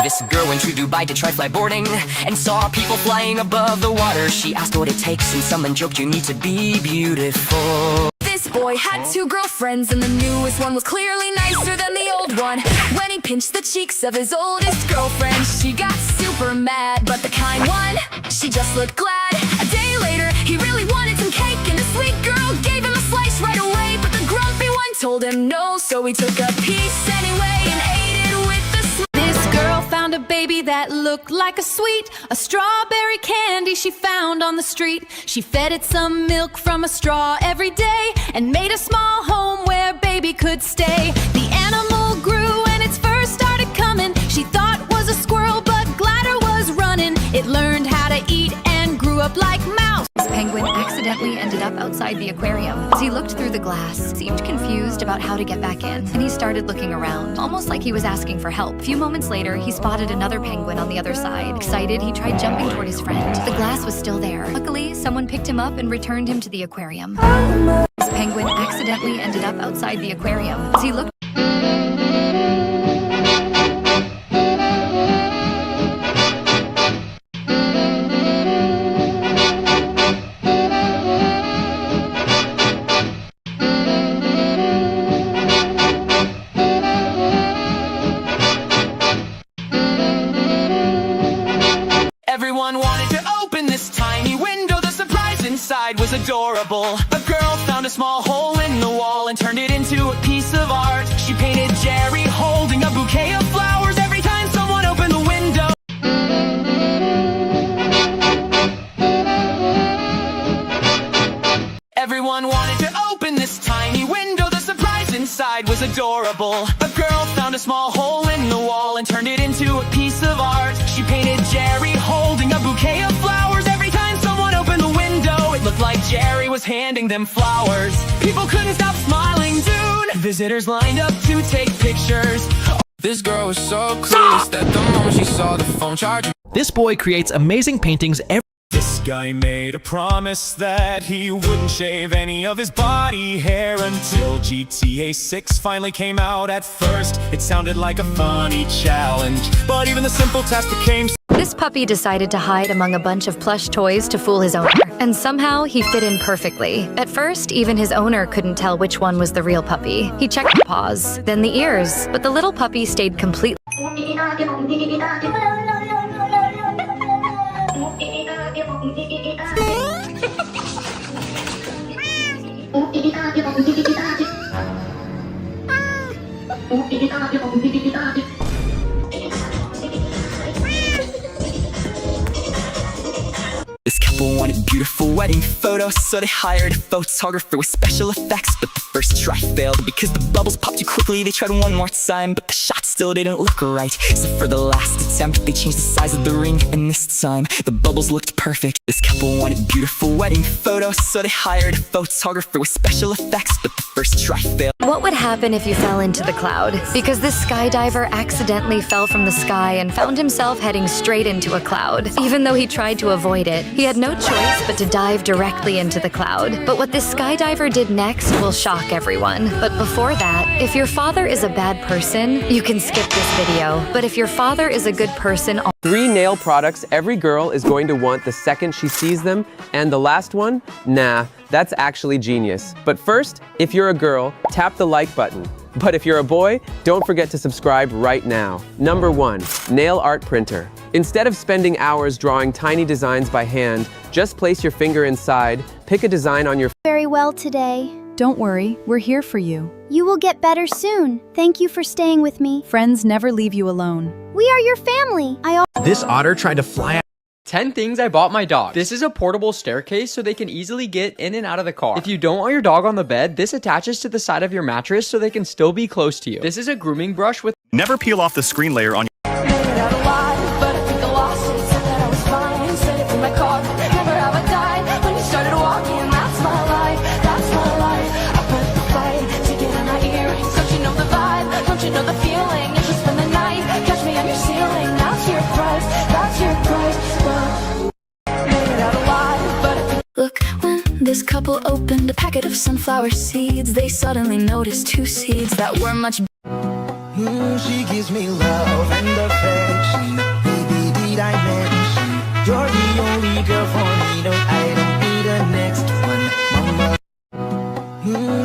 This girl went to Dubai to try flyboarding and saw people flying above the water. She asked what it takes and someone joked you need to be beautiful. This boy had 2 girlfriends and the newest one was clearly nicer than the old one. When he pinched the cheeks of his oldest girlfriend, she got super mad. But the kind one, she just looked glad. A day later, he really wanted some cake and the sweet girl gave him a slice right away. But the grumpy one told him no, so he took a piece anyway and ate it with the smile. This girl found a baby that looked like a strawberry candy she found on the street. She fed it some milk from a straw every day and made a small home where baby could stay. The animal grew and its fur started coming. She thought was a squirrel, but Gladder was running. It learned how to eat and grew up like mouse. This penguin accidentally ended up outside the aquarium. As he looked through the glass, seemed confused about how to get back in, and he started looking around, almost like he was asking for help. A few moments later, he spotted another penguin on the other side. Excited, he tried jumping toward his friend. The glass was still there. Luckily, someone picked him up and returned him to the aquarium. This penguin accidentally ended up outside the aquarium. As he looked Everyone wanted to open this tiny window. The surprise inside was adorable. A girl found a small hole in the wall and turned it into a piece of art. She painted Jerry holding a bouquet of flowers every time someone opened the window. Everyone wanted to open this tiny window. The surprise inside was adorable. A girl found a small hole in the wall and turned it into a piece of art. She painted Jerry holding a bouquet of flowers every time someone opened the window. It looked like Jerry was handing them flowers. People couldn't stop smiling soon. Visitors lined up to take pictures. This girl was so clueless that the moment she saw the phone charger. This boy creates amazing paintings every. This guy made a promise that he wouldn't shave any of his body hair until GTA 6 finally came out. At first, it sounded like a funny challenge, but even the simple task became... This puppy decided to hide among a bunch of plush toys to fool his owner, and somehow he fit in perfectly. At first, even his owner couldn't tell which one was the real puppy. He checked the paws, then the ears, but the little puppy stayed completely. This couple wanted beautiful wedding photos, so they hired a photographer with special effects. But the first try failed because the bubbles popped too quickly. They tried one more time, but the shot still didn't look right. So for the last attempt, they changed the size of the ring, and this time, the bubbles looked perfect. This couple wanted beautiful wedding photos, so they hired a photographer with special effects. But the first try failed. What would happen if you fell into the cloud? Because this skydiver accidentally fell from the sky and found himself heading straight into a cloud. Even though he tried to avoid it, he had no choice but to dive directly into the cloud. But what this skydiver did next will shock shock everyone. But before that, if your father is a bad person, you can skip this video. But if your father is a good person, 3 nail products every girl is going to want the second she sees them, and the last one? Nah, that's actually genius. But first, if you're a girl, tap the like button. But if you're a boy, don't forget to subscribe right now. Number 1, nail art printer. Instead of spending hours drawing tiny designs by hand, just place your finger inside, pick a design on your Very well today. Don't worry, we're here for you. You will get better soon. Thank you for staying with me. Friends never leave you alone. We are your family. This otter tried to fly out. 10 things I bought my dog. This is a portable staircase so they can easily get in and out of the car. If you don't want your dog on the bed, this attaches to the side of your mattress so they can still be close to you. This is a grooming brush with Never peel off the screen layer on Look, when this couple opened a packet of sunflower seeds, they suddenly noticed 2 seeds that were much She gives me love and affection. Baby, did I mention you're the only girl for me? No, I don't need a next one, mama.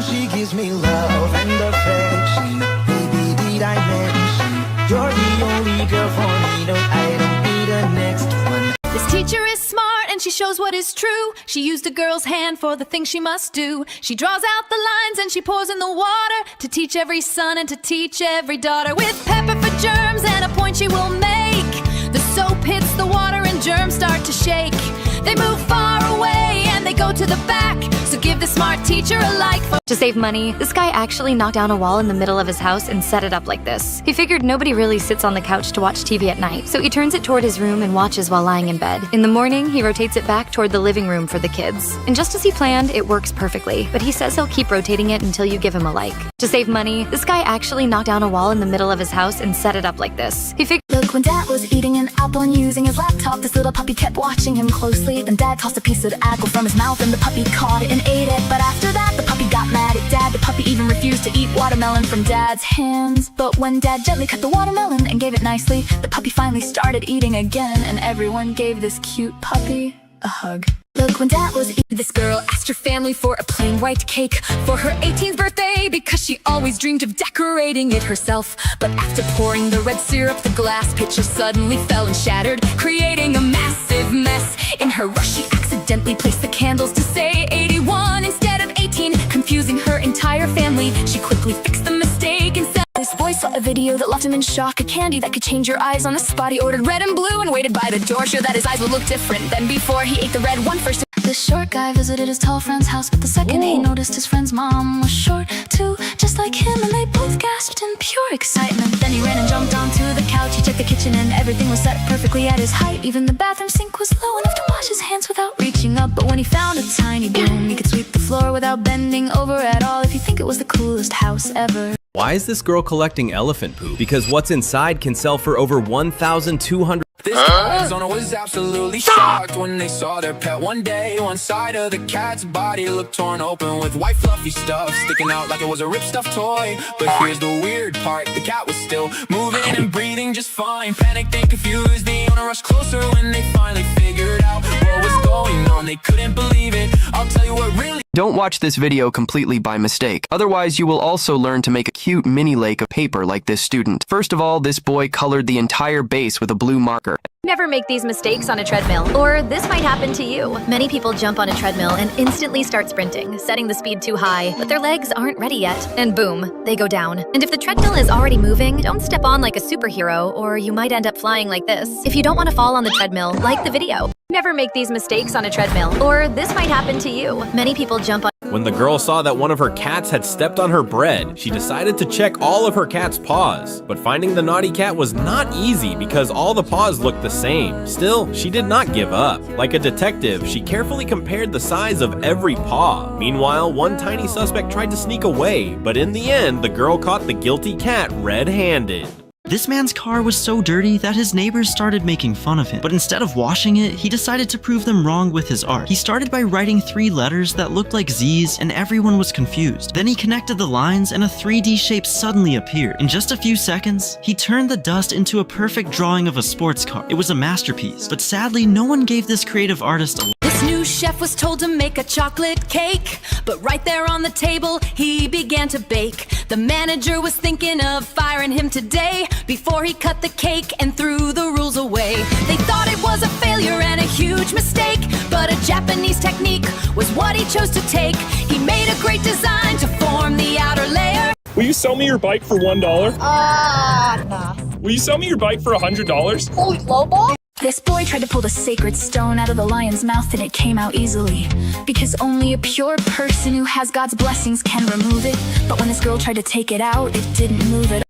She gives me love and affection. Baby, did I mention you're the only girl for me? No, I don't need a next one. This teacher is smart and she shows what is true. She used a girl's hand for the thing she must do. She draws out the lines and she pours in the water to teach every son and to teach every daughter. With pepper for germs and a point she will make. The soap hits the water and germs start to shake. They move far away and they go to the back. So give the smart teacher a like. To save money, this guy actually knocked down a wall in the middle of his house and set it up like this. He figured nobody really sits on the couch to watch TV at night, so he turns it toward his room and watches while lying in bed. In the morning, he rotates it back toward the living room for the kids. And just as he planned, it works perfectly, but he says he'll keep rotating it until you give him a like. To save money, this guy actually knocked down a wall in the middle of his house and set it up like this. He figured Look, when Dad was eating an apple and using his laptop, this little puppy kept watching him closely. Then Dad tossed a piece of apple from his mouth and the puppy caught it and ate it. But after that, the puppy got mad at Dad. The puppy even refused to eat watermelon from Dad's hands. But when Dad gently cut the watermelon and gave it nicely, the puppy finally started eating again, and everyone gave this cute puppy a hug. Look, when Dad was eating, this girl asked her family for a plain white cake for her 18th birthday because she always dreamed of decorating it herself. But after pouring the red syrup, the glass pitcher suddenly fell and shattered, creating a massive mess. In her rush, she accidentally placed the candles to say 81 instead of 18, confusing her entire family. She quickly fixed the mistake and said, this boy saw a video that left him in shock. A candy that could change your eyes on the spot. He ordered red and blue and waited by the door, sure that his eyes would look different than before he ate the red one first. This short guy visited his tall friend's house, but the second he noticed his friend's mom was short too, just like him, and they both gasped in pure excitement. Then he ran and jumped onto the couch. He checked the kitchen and everything was set perfectly at his height. Even the bathroom sink was low enough to wash his hands without reaching up. But when he found a tiny broom, he could sweep the floor without bending over at all. If you think it was the coolest house ever. Why is this girl collecting elephant poop? Because what's inside can sell for over 1,200. This guy's owner was absolutely shocked when they saw their pet one day. One side of the cat's body looked torn open with white fluffy stuff sticking out like it was a ripped stuffed toy. But here's the weird part, the cat was still moving and breathing just fine. Panicked and confused, the owner rushed closer when they finally figured out what was going on. They couldn't believe it. I'll tell you what really. Don't watch this video completely by mistake. Otherwise, you will also learn to make a cute mini lake of paper like this student. First of all, this boy colored the entire base with a blue marker. Never make these mistakes on a treadmill, or this might happen to you. Many people jump on a treadmill and instantly start sprinting, setting the speed too high, but their legs aren't ready yet, and boom, they go down. And if the treadmill is already moving, don't step on like a superhero, or you might end up flying like this. If you don't want to fall on the treadmill, like the video. Never make these mistakes on a treadmill, or this might happen to you. Many people jump on. When the girl saw that one of her cats had stepped on her bread, she decided to check all of her cat's paws. But finding the naughty cat was not easy because all the paws looked the same. Still, she did not give up. Like a detective, she carefully compared the size of every paw. Meanwhile, one tiny suspect tried to sneak away, but in the end, the girl caught the guilty cat red-handed. This man's car was so dirty that his neighbors started making fun of him. But instead of washing it, he decided to prove them wrong with his art. He started by writing 3 letters that looked like Z's, and everyone was confused. Then he connected the lines and a 3D shape suddenly appeared. In just a few seconds, he turned the dust into a perfect drawing of a sports car. It was a masterpiece, but sadly, no one gave this creative artist a This new chef was told to make a chocolate cake, but right there on the table, he began to bake. The manager was thinking of firing him today before he cut the cake and threw the rules away. They thought it was a failure and a huge mistake, but a Japanese technique was what he chose to take. He made a great design to form the outer layer. Will you sell me your bike for $1? Nah. Will you sell me your bike for $100? Holy lowball? This boy tried to pull the sacred stone out of the lion's mouth and it came out easily. Because only a pure person who has God's blessings can remove it. But when this girl tried to take it out, it didn't move at all.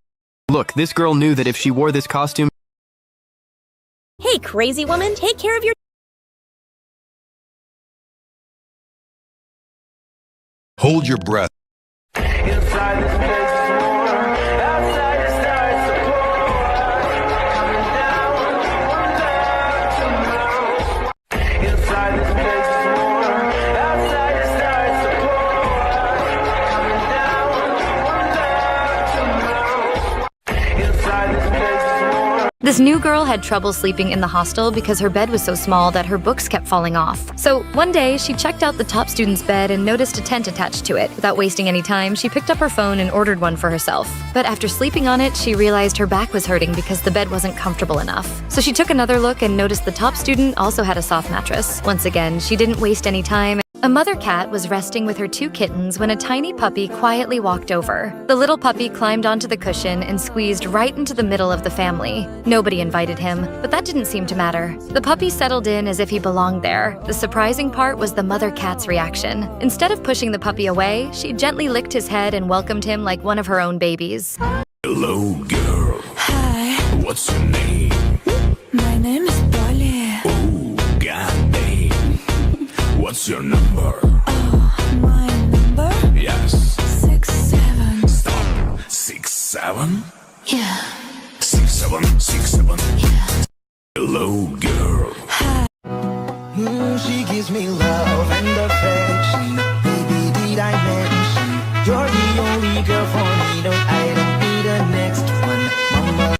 Look, this girl knew that if she wore this costume... Hey, crazy woman, take care of your... Hold your breath. This new girl had trouble sleeping in the hostel because her bed was so small that her books kept falling off. So one day, she checked out the top student's bed and noticed a tent attached to it. Without wasting any time, she picked up her phone and ordered one for herself. But after sleeping on it, she realized her back was hurting because the bed wasn't comfortable enough. So she took another look and noticed the top student also had a soft mattress. Once again, she didn't waste any time. A mother cat was resting with her 2 kittens when a tiny puppy quietly walked over. The little puppy climbed onto the cushion and squeezed right into the middle of the family. Nobody invited him, but that didn't seem to matter. The puppy settled in as if he belonged there. The surprising part was the mother cat's reaction. Instead of pushing the puppy away, she gently licked his head and welcomed him like one of her own babies. Hello, girl. Hi, What's your name? my name is Polly. Oh, goddamn. What's your number? My number? Yes. 67. Stop. 6'7"? Yeah. 6'7", 6'7". Yeah. Hello, girl. She gives me love and affection. Baby, did I mention you're the only girl for me? No, I don't need a next one, mama.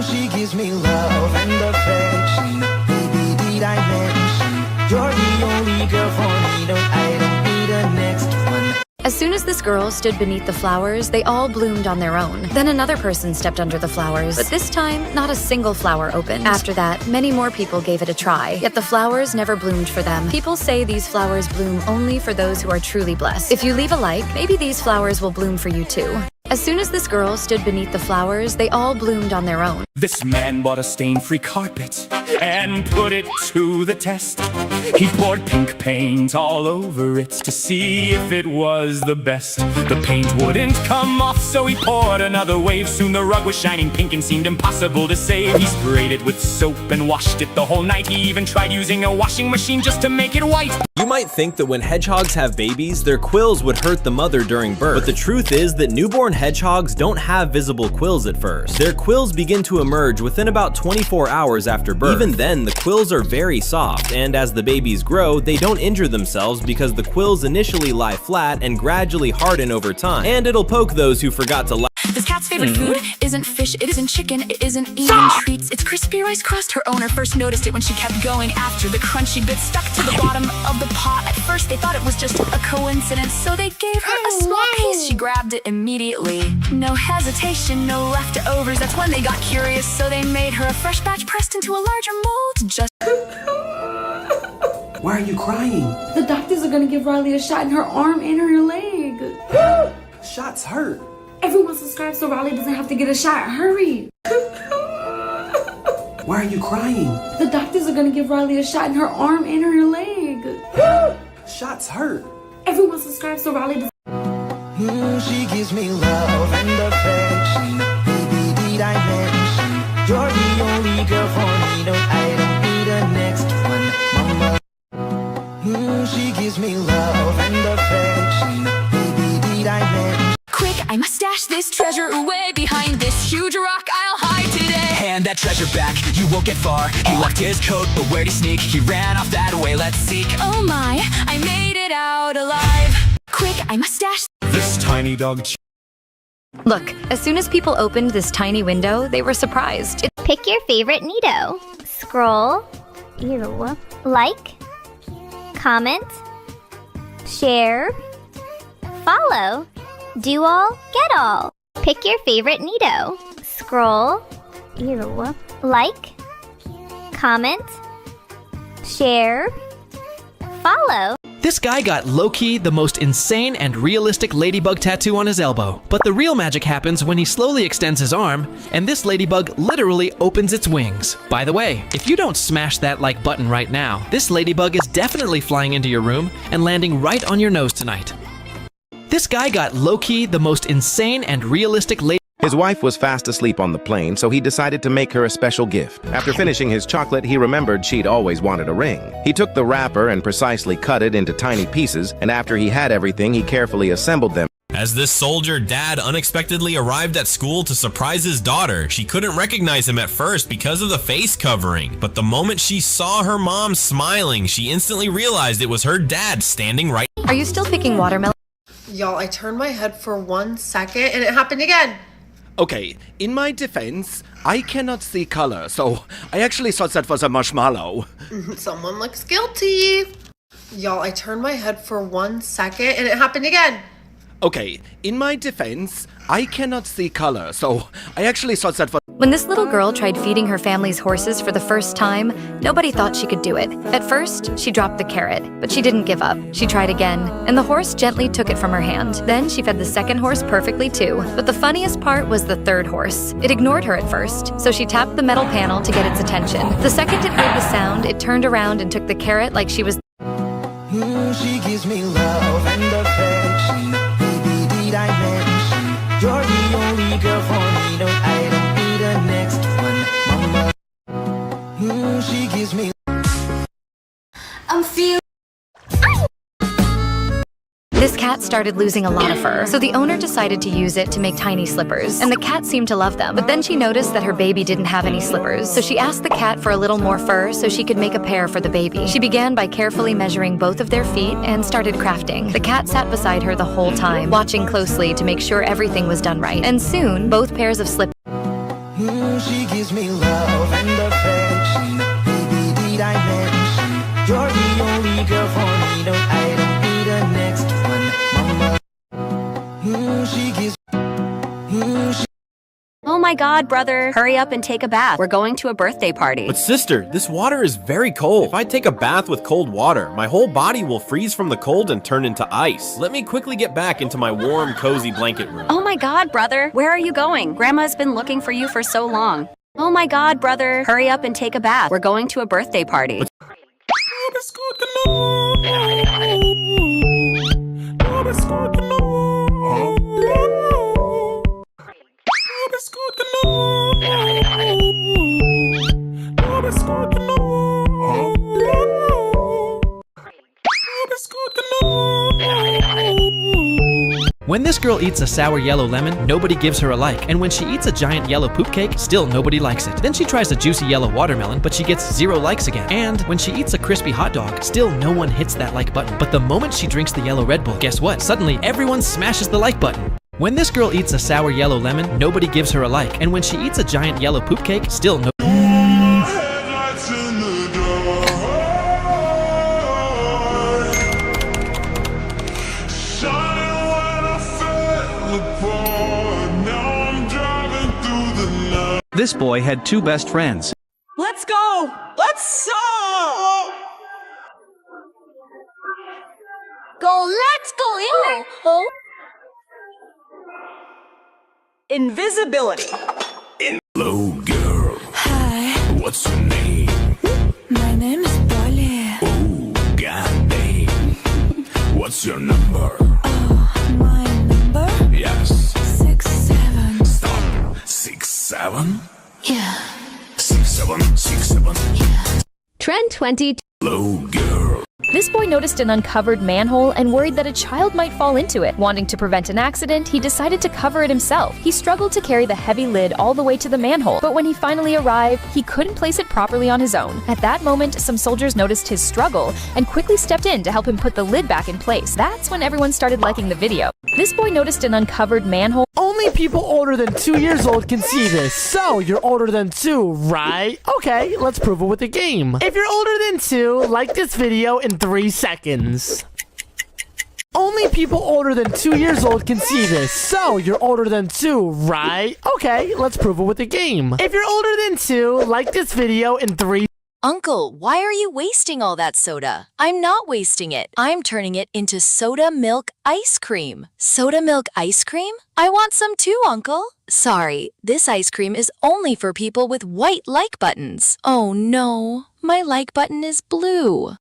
She gives me love and affection. Baby, did I mention you're the only girl for me? No, I don't need a next one. As soon as this girl stood beneath the flowers, they all bloomed on their own. Then another person stepped under the flowers, but this time, not a single flower opened. After that, many more people gave it a try, yet the flowers never bloomed for them. People say these flowers bloom only for those who are truly blessed. If you leave a like, maybe these flowers will bloom for you too. As soon as this girl stood beneath the flowers, they all bloomed on their own. This man bought a stain-free carpet and put it to the test. He poured pink paint all over it to see if it was the best. The paint wouldn't come off, so he poured another wave. Soon the rug was shining pink and seemed impossible to save. He sprayed it with soap and washed it the whole night. He even tried using a washing machine just to make it white. You might think that when hedgehogs have babies, their quills would hurt the mother during birth. But the truth is that newborn hedgehogs don't have visible quills at first. Their quills begin to emerge within about 24 hours after birth. Even then, the quills are very soft, and as the babies grow, they don't injure themselves because the quills initially lie flat and gradually harden over time. And it'll poke those who forgot to lie. This cat's favorite food isn't fish, it isn't chicken, it isn't even treats. It's crispy rice crust. Her owner first noticed it when she kept going after the crunchy bit stuck to the bottom of the pot. At first they thought it was just a coincidence, so they gave her a small piece. She grabbed it immediately. No hesitation, no leftovers. That's when they got curious, so they made her a fresh batch pressed into a larger mold. Just Why are you crying? The doctors are gonna give Riley a shot in her arm and her leg. Shots hurt. Everyone subscribe so Riley doesn't have to get a shot. Hurry! Why are you crying? The doctors are gonna give Riley a shot in her arm and her leg. Shots hurt. Everyone subscribe so Riley doesn't. She gives me love and affection. Baby, did I mention you're the only girl for me? No, I don't need a next one, mama. She gives me love and affection. Baby, did I mention? quick, I must stash this treasure away behind this huge rock I'll hide today. Hand that treasure back, you won't get far. He left his coat, but where'd he sneak? He ran off that way, let's seek. Oh my, I made it out alive. Quick, I must stash This tiny dog. Look, as soon as people opened this tiny window, they were surprised. Pick your favorite Neato. Scroll. Ew. Like. Comment. Share. Follow. Do all, get all. Pick your favorite Neato. Scroll. Ew. Like. Comment. Share. Follow. This guy got low-key the most insane and realistic ladybug tattoo on his elbow. But the real magic happens when he slowly extends his arm, and this ladybug literally opens its wings. By the way, if you don't smash that like button right now, this ladybug is definitely flying into your room and landing right on your nose tonight. This guy got low-key the most insane and realistic ladybug. His wife was fast asleep on the plane, so he decided to make her a special gift. After finishing his chocolate, he remembered she'd always wanted a ring. He took the wrapper and precisely cut it into tiny pieces, and after he had everything, he carefully assembled them. As this soldier dad unexpectedly arrived at school to surprise his daughter, she couldn't recognize him at first because of the face covering. But the moment she saw her mom smiling, she instantly realized it was her dad standing right. Are you still picking watermelon? Y'all, I turned my head for 1 second and it happened again. Okay, in my defense, I cannot see color, so I actually thought that was a marshmallow. Someone looks guilty. Y'all, I turned my head for 1 second and it happened again. Okay, in my defense, I cannot see color, so I actually thought that was... When this little girl tried feeding her family's horses for the first time, nobody thought she could do it. At first, she dropped the carrot, but she didn't give up. She tried again, and the horse gently took it from her hand. Then she fed the second horse perfectly too. But the funniest part was the third horse. It ignored her at first, so she tapped the metal panel to get its attention. The second it heard the sound, it turned around and took the carrot like she was... She gives me love and affection. Baby, did I mention you're the only girl for me? No, I don't need a next one, mama. She gives me. I'm feeling. This cat started losing a lot of fur, so the owner decided to use it to make tiny slippers, and the cat seemed to love them. But then she noticed that her baby didn't have any slippers, so she asked the cat for a little more fur so she could make a pair for the baby. She began by carefully measuring both of their feet and started crafting. The cat sat beside her the whole time, watching closely to make sure everything was done right. And soon, both pairs of slippers... She gives me love and affection. Baby, did I mention you're the only girl for me? No, I don't need a next one, mama. She gives. Oh my god, brother. Hurry up and take a bath. We're going to a birthday party. But sister, this water is very cold. If I take a bath with cold water, my whole body will freeze from the cold and turn into ice. Let me quickly get back into my warm, cozy blanket room. Oh my god, brother. Where are you going? Grandma's been looking for you for so long. Oh my god, brother. Hurry up and take a bath. We're going to a birthday party. When this girl eats a sour yellow lemon, nobody gives her a like. And when she eats a giant yellow poop cake, still nobody likes it. Then she tries a juicy yellow watermelon, but she gets 0 likes again. And when she eats a crispy hot dog, still no one hits that like button. But the moment she drinks the yellow Red Bull, guess what? Suddenly everyone smashes the like button. When this girl eats a sour yellow lemon, nobody gives her a like. And when she eats a giant yellow poop cake, still no... This boy had 2 best friends. Let's go! Let's go! Let's go! Oh. Invisibility. Hello, girl. Hi, What's your name? my name is Polly. Oh, goddamn. What's your number? My number? Yes. 67. Stop. 67? Yeah. 67, 67. Trend 20. Hello, girl. This boy noticed an uncovered manhole and worried that a child might fall into it. Wanting to prevent an accident, he decided to cover it himself. He struggled to carry the heavy lid all the way to the manhole, but when he finally arrived, he couldn't place it properly on his own. At that moment, some soldiers noticed his struggle and quickly stepped in to help him put the lid back in place. That's when everyone started liking the video. This boy noticed an uncovered manhole. Only people older than 2 years old can see this. So, you're older than 2, right? Okay, let's prove it with a game. If you're older than 2, like this video in 3 seconds. Only people older than 2 years old can see this. So, you're older than 2, right? Okay, let's prove it with a game. If you're older than 2, like this video in 3 Uncle, why are you wasting all that soda? I'm not wasting it. I'm turning it into soda milk ice cream. Soda milk ice cream? I want some too, Uncle. Sorry, this ice cream is only for people with white like buttons. Oh no, my like button is blue.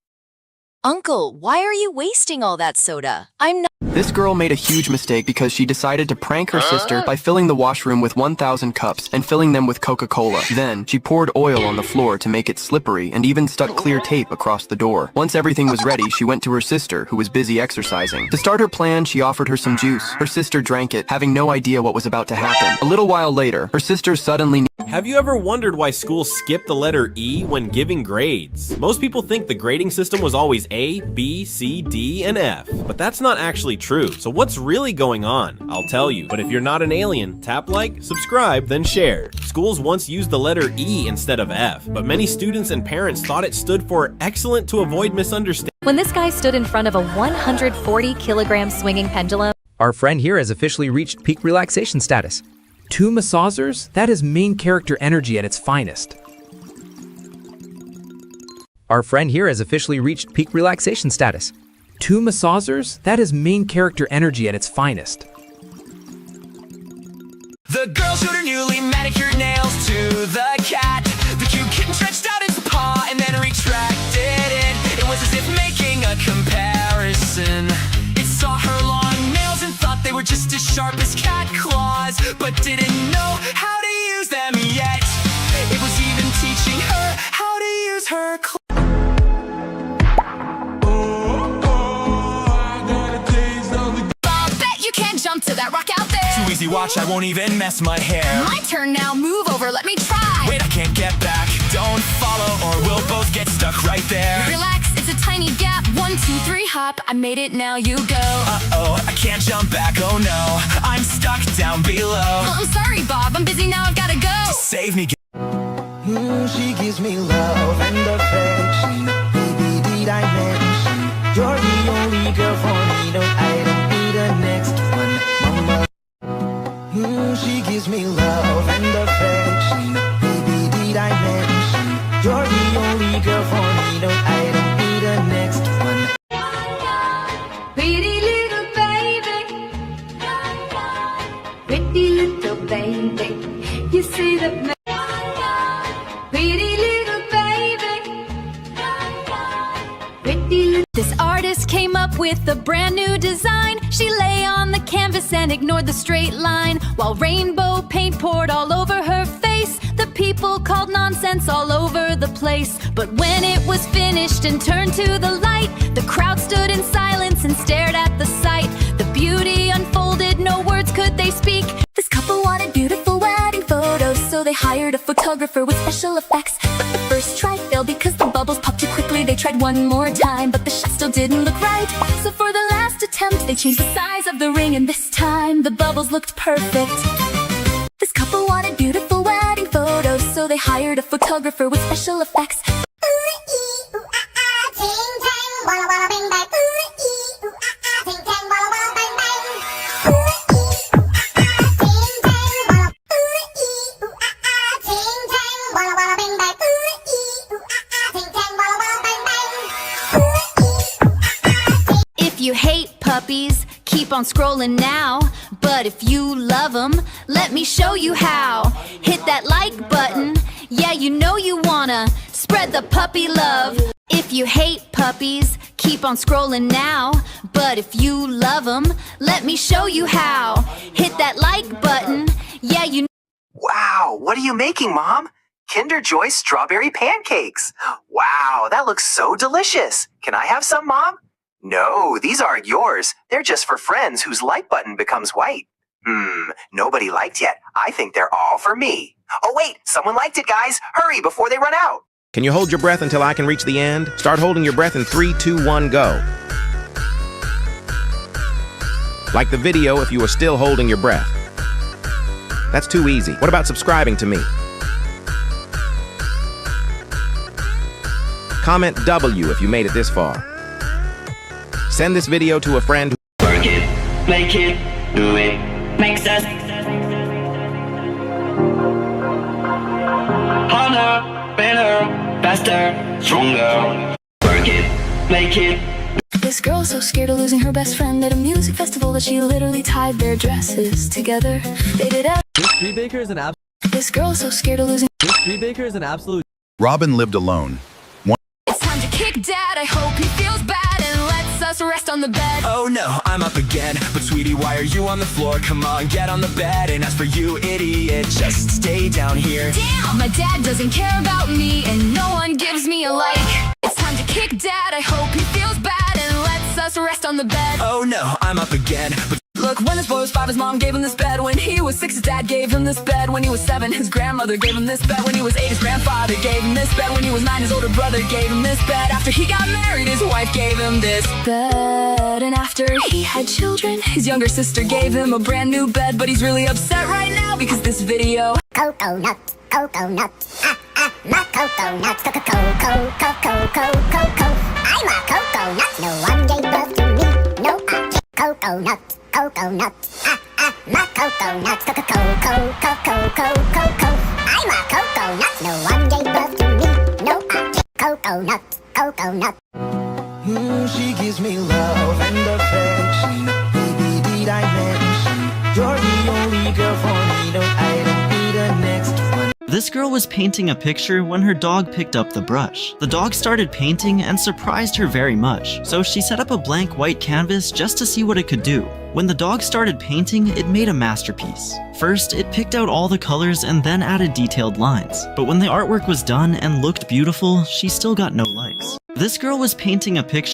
Uncle, why are you wasting all that soda? I'm not. This girl made a huge mistake because she decided to prank her sister by filling the washroom with 1,000 cups and filling them with Coca-Cola. Then, she poured oil on the floor to make it slippery and even stuck clear tape across the door. Once everything was ready, she went to her sister, who was busy exercising. To start her plan, she offered her some juice. Her sister drank it, having no idea what was about to happen. A little while later, her sister suddenly... Have you ever wondered why schools skip the letter E when giving grades? Most people think the grading system was always A, B, C, D, and F. But that's not actually true. So what's really going on? I'll tell you. But if you're not an alien, tap like, subscribe, then share. Schools once used the letter E instead of F, but many students and parents thought it stood for excellent to avoid misunderstanding. When this guy stood in front of a 140-kilogram swinging pendulum, our friend here has officially reached peak relaxation status. 2 massagers? That is main character energy at its finest. Our friend here has officially reached peak relaxation status. 2 massagers? That is main character energy at its finest. The girl showed her newly manicured nails to the cat. The cute kitten stretched out its paw and then retracted it. It was as if making a comparison. It saw her long nails and thought they were just as sharp as cat claws, but didn't know how to use them yet. It was even teaching her how to use her claws. Jump to that rock out there. Too easy, watch, I won't even mess my hair. My turn now, move over, let me try. Wait, I can't get back. Don't follow or we'll both get stuck right there. Relax, it's a tiny gap. 1, 2, 3, hop. I made it, now you go. Uh-oh, I can't jump back, oh no. I'm stuck down below. Well, I'm sorry, Bob, I'm busy now, I've gotta go. Save me. She gives me love and affection. Baby, did I mention you're the only girl for me? No, I don't need a next one, mama. She gives me love and affection. Baby, did I mention you're the only girl for me? No, I don't need a next one. Pretty little baby, pretty little baby, you see that. Pretty little baby, pretty little. This artist came up with a brand new design. She lay on the canvas and ignored the straight line, while rainbow paint poured all over her face. The people called nonsense all over the place. But when it was finished and turned to the light, the crowd stood in silence and stared at the sight. The beauty unfolded, no words could they speak. This couple wanted beautiful wedding photos, so they hired a photographer with special effects. But the first try failed because the bubbles popped too quickly. They tried one more time, but the shot still didn't look right. So for the last attempt, they changed the size of the ring, and this time the bubbles looked perfect. This couple wanted beautiful wedding photos, so they hired a photographer with special effects. If you hate puppies, keep on scrolling now. But if you love them, let me show you how. Hit that like button, yeah, you know you wanna spread the puppy love. If you hate puppies, keep on scrolling now. But if you love them, let me show you how. Hit that like button, yeah, you. Wow, what are you making, Mom? Kinder Joy strawberry pancakes. Wow, that looks so delicious. Can I have some, Mom? No, these aren't yours. They're just for friends whose like button becomes white. Nobody liked yet. I think they're all for me. Oh wait, someone liked it, guys. Hurry before they run out. Can you hold your breath until I can reach the end? Start holding your breath in 3, 2, 1, go. Like the video if you are still holding your breath. That's too easy. What about subscribing to me? Comment W if you made it this far. Send this video to a friend who Work it, make it, do it, makes us harder, better, faster, stronger. Work it, make it. This girl's so scared of losing her best friend at a music festival that she literally tied their dresses together. They did out. Street Baker is an absolute. This girl's so scared of losing. Street Baker is an absolute. Robin lived alone. It's time to kick Dad. I hope he feels bad and lets us rest on the bed. Oh no, I'm up again. But sweetie, why are you on the floor? Come on, get on the bed. And as for you, idiot, just stay down here. Damn, my dad doesn't care about me and no one gives me a like. It's time to kick Dad. I hope he feels bad and lets us rest on the bed. Oh no, I'm up again. But Look, when this boy was 5, his mom gave him this bed. When he was 6, his dad gave him this bed. When he was 7, his grandmother gave him this bed. When he was 8, his grandfather gave him this bed. When he was 9, his older brother gave him this bed. After he got married, his wife gave him this bed. And after he had children, his younger sister gave him a brand new bed. But he's really upset right now because this video Cocoa nut, my cocoa nut, cocoa. I'm a cocoa nut, no one gave birth to me, no I can't. Cocoa nut, my cocoa nut, cocoa. I'm a cocoa nut, no one gave birth to me, no I can't. Cocoa nut. She gives me love and affection. Baby, did I mention you're the only girl for me? No, I don't need a next one. This girl was painting a picture when her dog picked up the brush. The dog started painting and surprised her very much, so she set up a blank white canvas just to see what it could do. When the dog started painting, it made a masterpiece. First, it picked out all the colors and then added detailed lines. But when the artwork was done and looked beautiful, she still got no likes. This girl was painting a picture.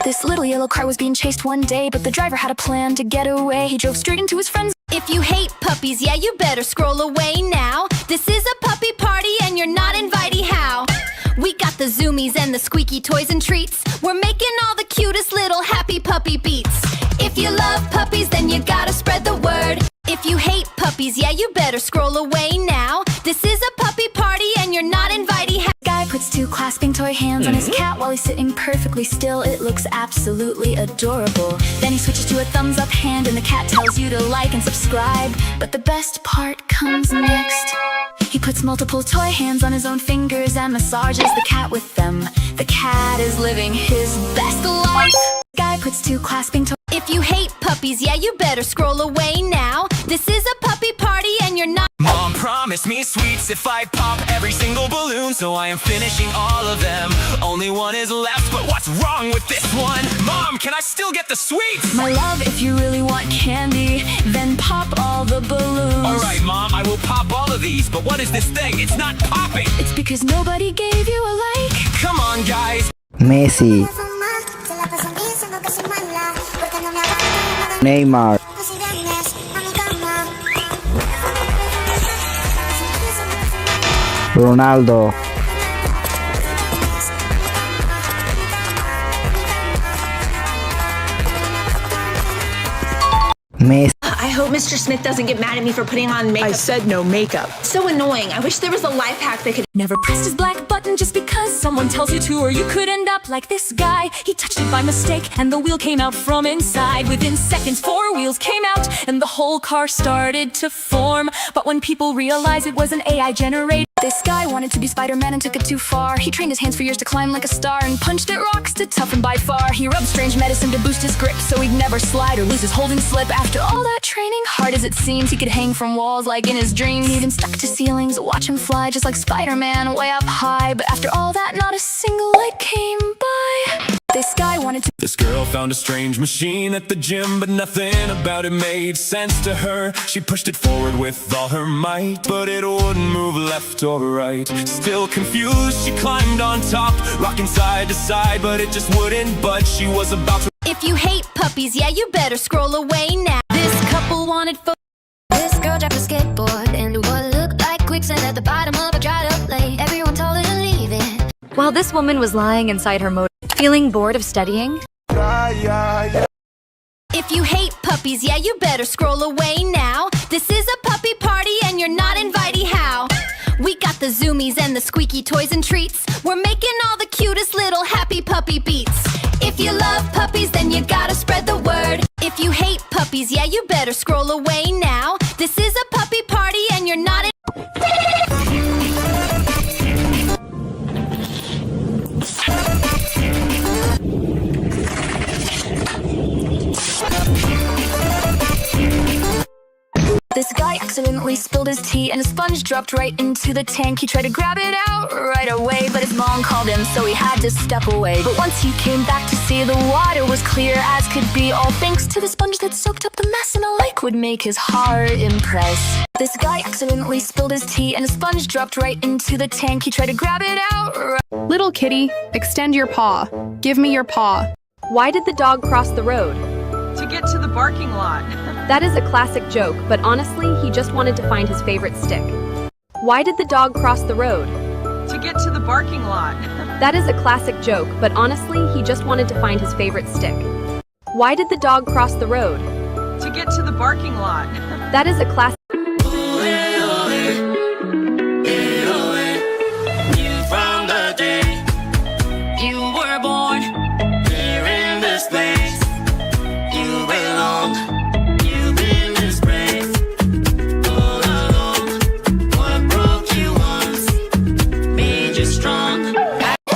This little yellow car was being chased one day, but the driver had a plan to get away. He drove straight into his friend's. If you hate puppies, yeah, you better scroll away now. This is a puppy party and you're not invited. How? We got the zoomies and the squeaky toys and treats. We're making all the cutest little happy puppy beats. If you love puppies, then you gotta spread the word. If you hate puppies, yeah, you better scroll away now. This is a puppy party and you're not invited. Guy puts 2 clasping toy hands on his cat while he's sitting perfectly still. It looks absolutely adorable. Then he switches to a thumbs up hand and the cat tells you to like and subscribe. But the best part comes next. He puts multiple toy hands on his own fingers and massages the cat with them. The cat is living his best life. Guy puts 2 clasping toy. If you hate puppies, yeah, you better scroll away now. This is a puppy party and you're not. Mom promised me sweets if I pop every single balloon, so I am finishing all of them. Only one is left, but what's wrong with this one? Mom, can I still get the sweets? My love, if you really want candy, then pop all the balloons. Alright, Mom, I will pop all of these, but what is this thing? It's not popping! It's because nobody gave you a like. Come on, guys! Messi, Neymar, Ronaldo, Messi. I hope Mr. Smith doesn't get mad at me for putting on makeup. I said no makeup. So annoying. I wish there was a life hack that could never press his black button just because someone tells you to, or you could end up like this guy. He touched it by mistake and the wheel came out from inside. Within seconds 4 wheels came out and the whole car started to form. But when people realized it was an AI generated, this guy wanted to be Spider-Man and took it too far. He trained his hands for years to climb like a star and punched at rocks to toughen by far. He rubbed strange medicine to boost his grip so he'd never slide or lose his holding slip. After all that training, hard as it seems, he could hang from walls like in his dreams. He even stuck to ceilings, watch him fly just like Spider-Man way up high. But after all that, not a single light came by. This guy wanted wanted to. This girl found a strange machine at the gym, but nothing about it made sense to her. She pushed it forward with all her might, but it wouldn't move left or right. Still confused, she climbed on top, rocking side to side, but it just wouldn't budge. She was about to. If you hate puppies, yeah, you better scroll away now. This couple wanted This girl dropped a skateboard into what looked like quicksand at the bottom of a dried up lake. Everyone told her to leave it. While this woman was lying inside her motor, feeling bored of studying, If you hate puppies, yeah, you better scroll away now. This is a puppy party and you're not invited. How? We got the zoomies and the squeaky toys and treats. We're making all the cutest little happy puppy beats. If you love puppies, then you gotta spread the word. If you hate puppies, yeah, you better scroll away now. This is a puppy party and you're not This guy accidentally spilled his tea and a sponge dropped right into the tank. He tried to grab it out right away, but his mom called him, so he had to step away. But once he came back to see, the water was clear as could be, all thanks to the sponge that soaked up the mess, and a lake would make his heart impress. This guy accidentally spilled his tea and a sponge dropped right into the tank. He tried to grab it out Little kitty, extend your paw. Give me your paw. why did the dog cross the road? To get to the barking lot. That is a classic joke, but honestly, he just wanted to find his favorite stick. Why did the dog cross the road? To get to the barking lot. That is a classic joke, but honestly, he just wanted to find his favorite stick. Why did the dog cross the road? To get to the barking lot. That is a classic. From the day you were born, here in this place, you belong. You've been disgraced all along. What broke you once made you strong.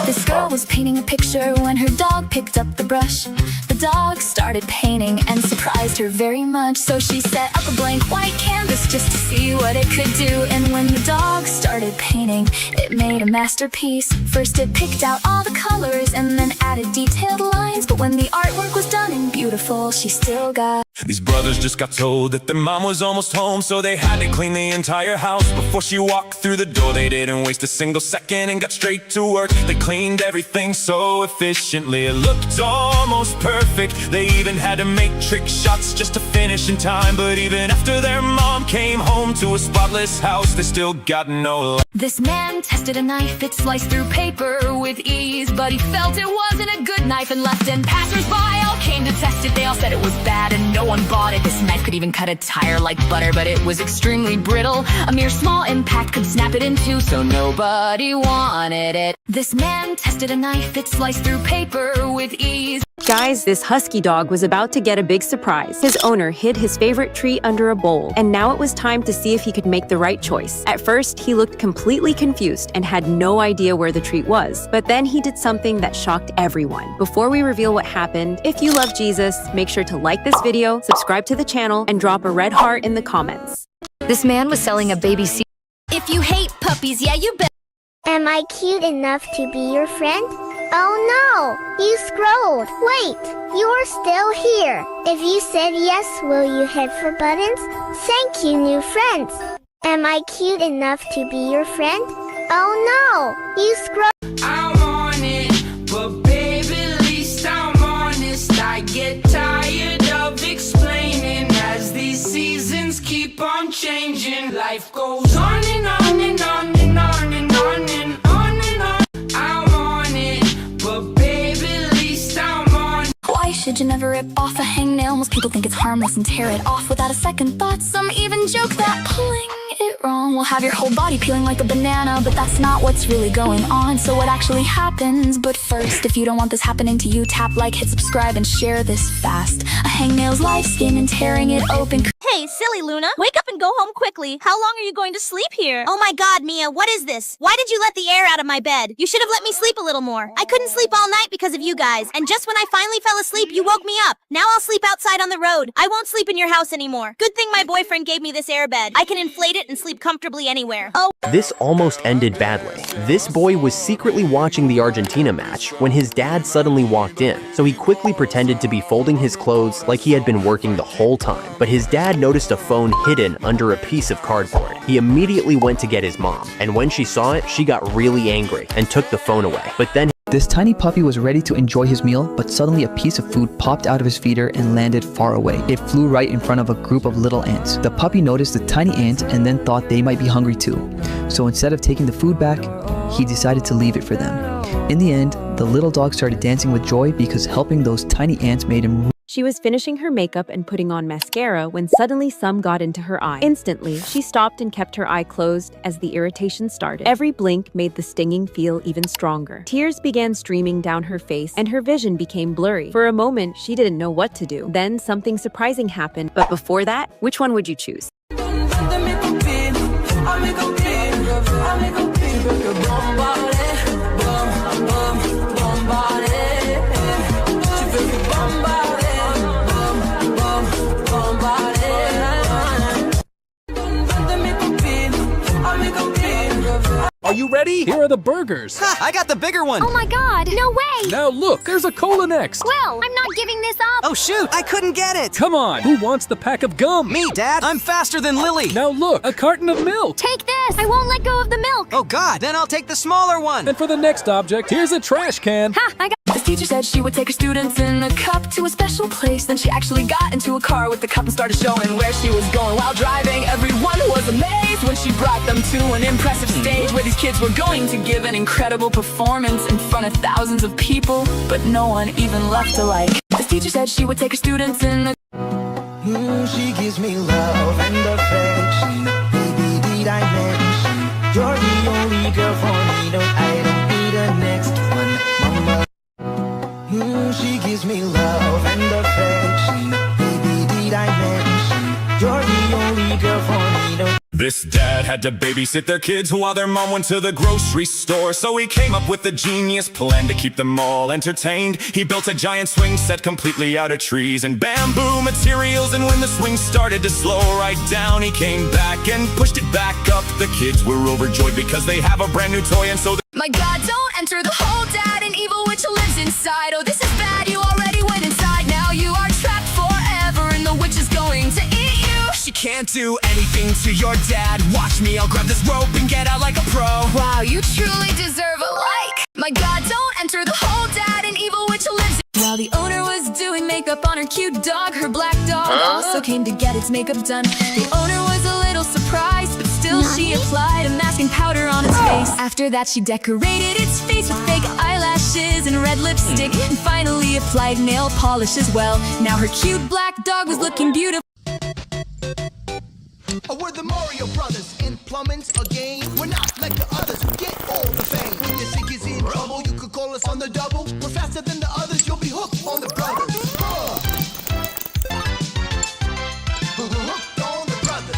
This girl was painting a picture when her dog picked up the brush. The dog started painting and surprised her very much, so she set up a blank white canvas just to see what it could do. And when the dog started painting, it made a masterpiece. First it picked out all the colors and then added detailed lines, but when the artwork was done and beautiful, she still got. These brothers just got told that their mom was almost home, so they had to clean the entire house before she walked through the door. They didn't waste a single second and got straight to work. They cleaned everything so efficiently, it looked almost perfect. They even had to make trick shots just to finish in time. But even after their mom came home to a spotless house, they still got no life. This man tested a knife, it sliced through paper with ease, but he felt it wasn't a good knife and left, and passers-by all came to test it. They all said it was bad and no one bought it. This knife could even cut a tire like butter, but it was extremely brittle. A mere small impact could snap it in two, so nobody wanted it. This man tested a knife, it sliced through paper with ease. Guys, this husky dog was about to get a big surprise. His owner hid his favorite treat under a bowl, and now it was time to see if he could make the right choice. At first, he looked completely confused and had no idea where the treat was. But then he did something that shocked everyone. Before we reveal what happened, if you love Jesus, make sure to like this video, subscribe to the channel, and drop a red heart in the comments. This man was selling a baby seat. If you hate puppies, yeah, you better. Am I cute enough to be your friend? Oh no! You scrolled! Wait! You're still here! If you said yes, will you hit for buttons? Thank you, new friends! Am I cute enough to be your friend? Oh no! You scrolled! I'm on it, but baby, at least I'm honest. I get tired of explaining as these seasons keep on changing. Life goes on and on and on and on and on and on and on. I'm on it, but baby, at least I'm on it. Why should you never rip off a hangnail? Most people think it's harmless and tear it off without a second thought. Some even joke that pulling it wrong will have your whole body peeling like a banana, but that's not what's really going on. So what actually happens? But first, if you don't want this happening to you, tap like, hit subscribe, and share this fast. A hangnail's life, skin and tearing it open. Hey, Hey, silly Luna, wake up and go home quickly. How long are you going to sleep here? Oh my god, Mia, what is this? Why did you let the air out of my bed? You should have let me sleep a little more. I couldn't sleep all night because of you guys, and just when I finally fell asleep, you woke me up. Now I'll sleep outside on the road. I won't sleep in your house anymore. Good thing my boyfriend gave me this air bed. I can inflate it and sleep comfortably anywhere. Oh. This almost ended badly. This boy was secretly watching the Argentina match when his dad suddenly walked in, so he quickly pretended to be folding his clothes like he had been working the whole time. But his dad noticed a phone hidden under a piece of cardboard. He immediately went to get his mom, and when she saw it, she got really angry and took the phone away. But then this tiny puppy was ready to enjoy his meal, but suddenly a piece of food popped out of his feeder and landed far away. It flew right in front of a group of little ants. The puppy noticed the tiny ants and then thought they might be hungry too. So instead of taking the food back, he decided to leave it for them. In the end, the little dog started dancing with joy because helping those tiny ants made him. She was finishing her makeup and putting on mascara when suddenly some got into her eye. Instantly, she stopped and kept her eye closed as the irritation started. Every blink made the stinging feel even stronger. Tears began streaming down her face and her vision became blurry. For a moment, she didn't know what to do. Then something surprising happened. But before that, which one would you choose? Are you ready? Here are the burgers. Ha! I got the bigger one. Oh my god, no way! Now look, there's a cola next. Well, I'm not giving this up. Oh shoot, I couldn't get it. Come on, who wants the pack of gum? Me, Dad. I'm faster than Lily. Now look, a carton of milk. Take this. I won't let go of the milk. Oh god, then I'll take the smaller one. And for the next object, here's a trash can. Ha, I got. The teacher said she would take her students in a cup to a special place. Then she actually got into a car with the cup and started showing where she was going while driving. Everyone was amazed when she brought them to an impressive stage where these kids were going to give an incredible performance in front of thousands of people, but no one even left a like. This teacher said she would take her students in a She gives me love and affection. Baby, did I mention you're the only girl for me? No, I don't need a next one, mama. She gives me love and affection. Baby, did I mention you're the only girl for me? No. This dad had to babysit their kids while their mom went to the grocery store. So he came up with a genius plan to keep them all entertained. He built a giant swing set completely out of trees and bamboo materials. And when the swing started to slow right down, he came back and pushed it back up. The kids were overjoyed because they have a brand new toy, and so My God, don't enter the hole, Dad. An evil witch lives inside. Oh, this is bad. You already went inside. Now you are trapped forever, and the witch is going to eat you. She can't do anything to your dad. Watch me, I'll grab this rope and get out like a pro. Wow, you truly deserve a like. My God, don't enter the hole, Dad. An evil witch lives. While the owner was doing makeup on her cute dog, her black dog also came to get its makeup done. The owner was a little surprised, but still she applied a masking powder on its face. After that, she decorated its face with fake eyelashes and red lipstick, and finally applied nail polish as well. Now her cute black dog was looking beautiful. We're the Mario Brothers in plumbing's a game. We're not like the others who get all the fame. When your sink is in trouble, you could call us on the double. We're faster than the others, you'll be hooked on the brothers. Hooked on the brothers.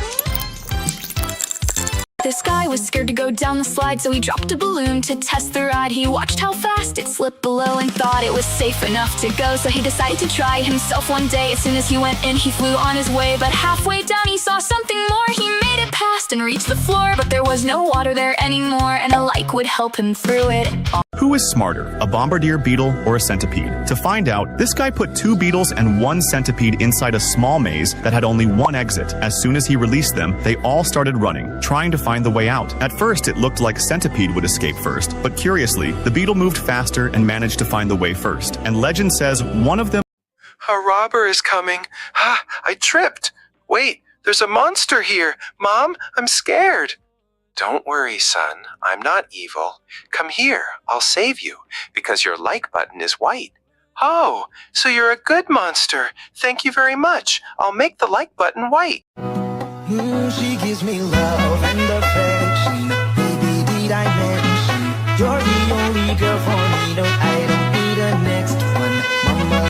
This guy was scared to go down the slide, so he dropped a balloon to test the ride. He watched how fast it slipped below and thought it was safe enough to go, so he decided to try himself one day. As soon as he went in, he flew on his way, but halfway down he saw something more. He made it past and reached the floor, but there was no water there anymore, and a light would help him through it. Who is smarter, a bombardier beetle or a centipede? To find out, this guy put 2 beetles and 1 centipede inside a small maze that had only 1 exit. As soon as he released them, they all started running, trying to find the way out. At first, it looked like centipede would escape first, but curiously, the beetle moved faster and managed to find the way first. And legend says one of them— A robber is coming. Ah, I tripped. Wait, there's a monster here. Mom, I'm scared. Don't worry, son. I'm not evil. Come here, I'll save you, because your like button is white. Oh, so you're a good monster. Thank you very much. I'll make the like button white. She gives me love and affection. Baby, did I mention you're the only girl for me? No, I don't need a next one, mama.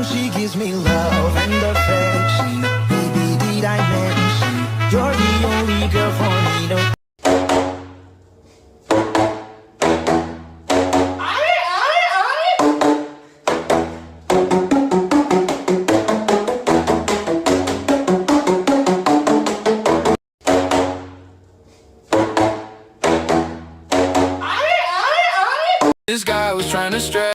She gives me love and affection. run astray.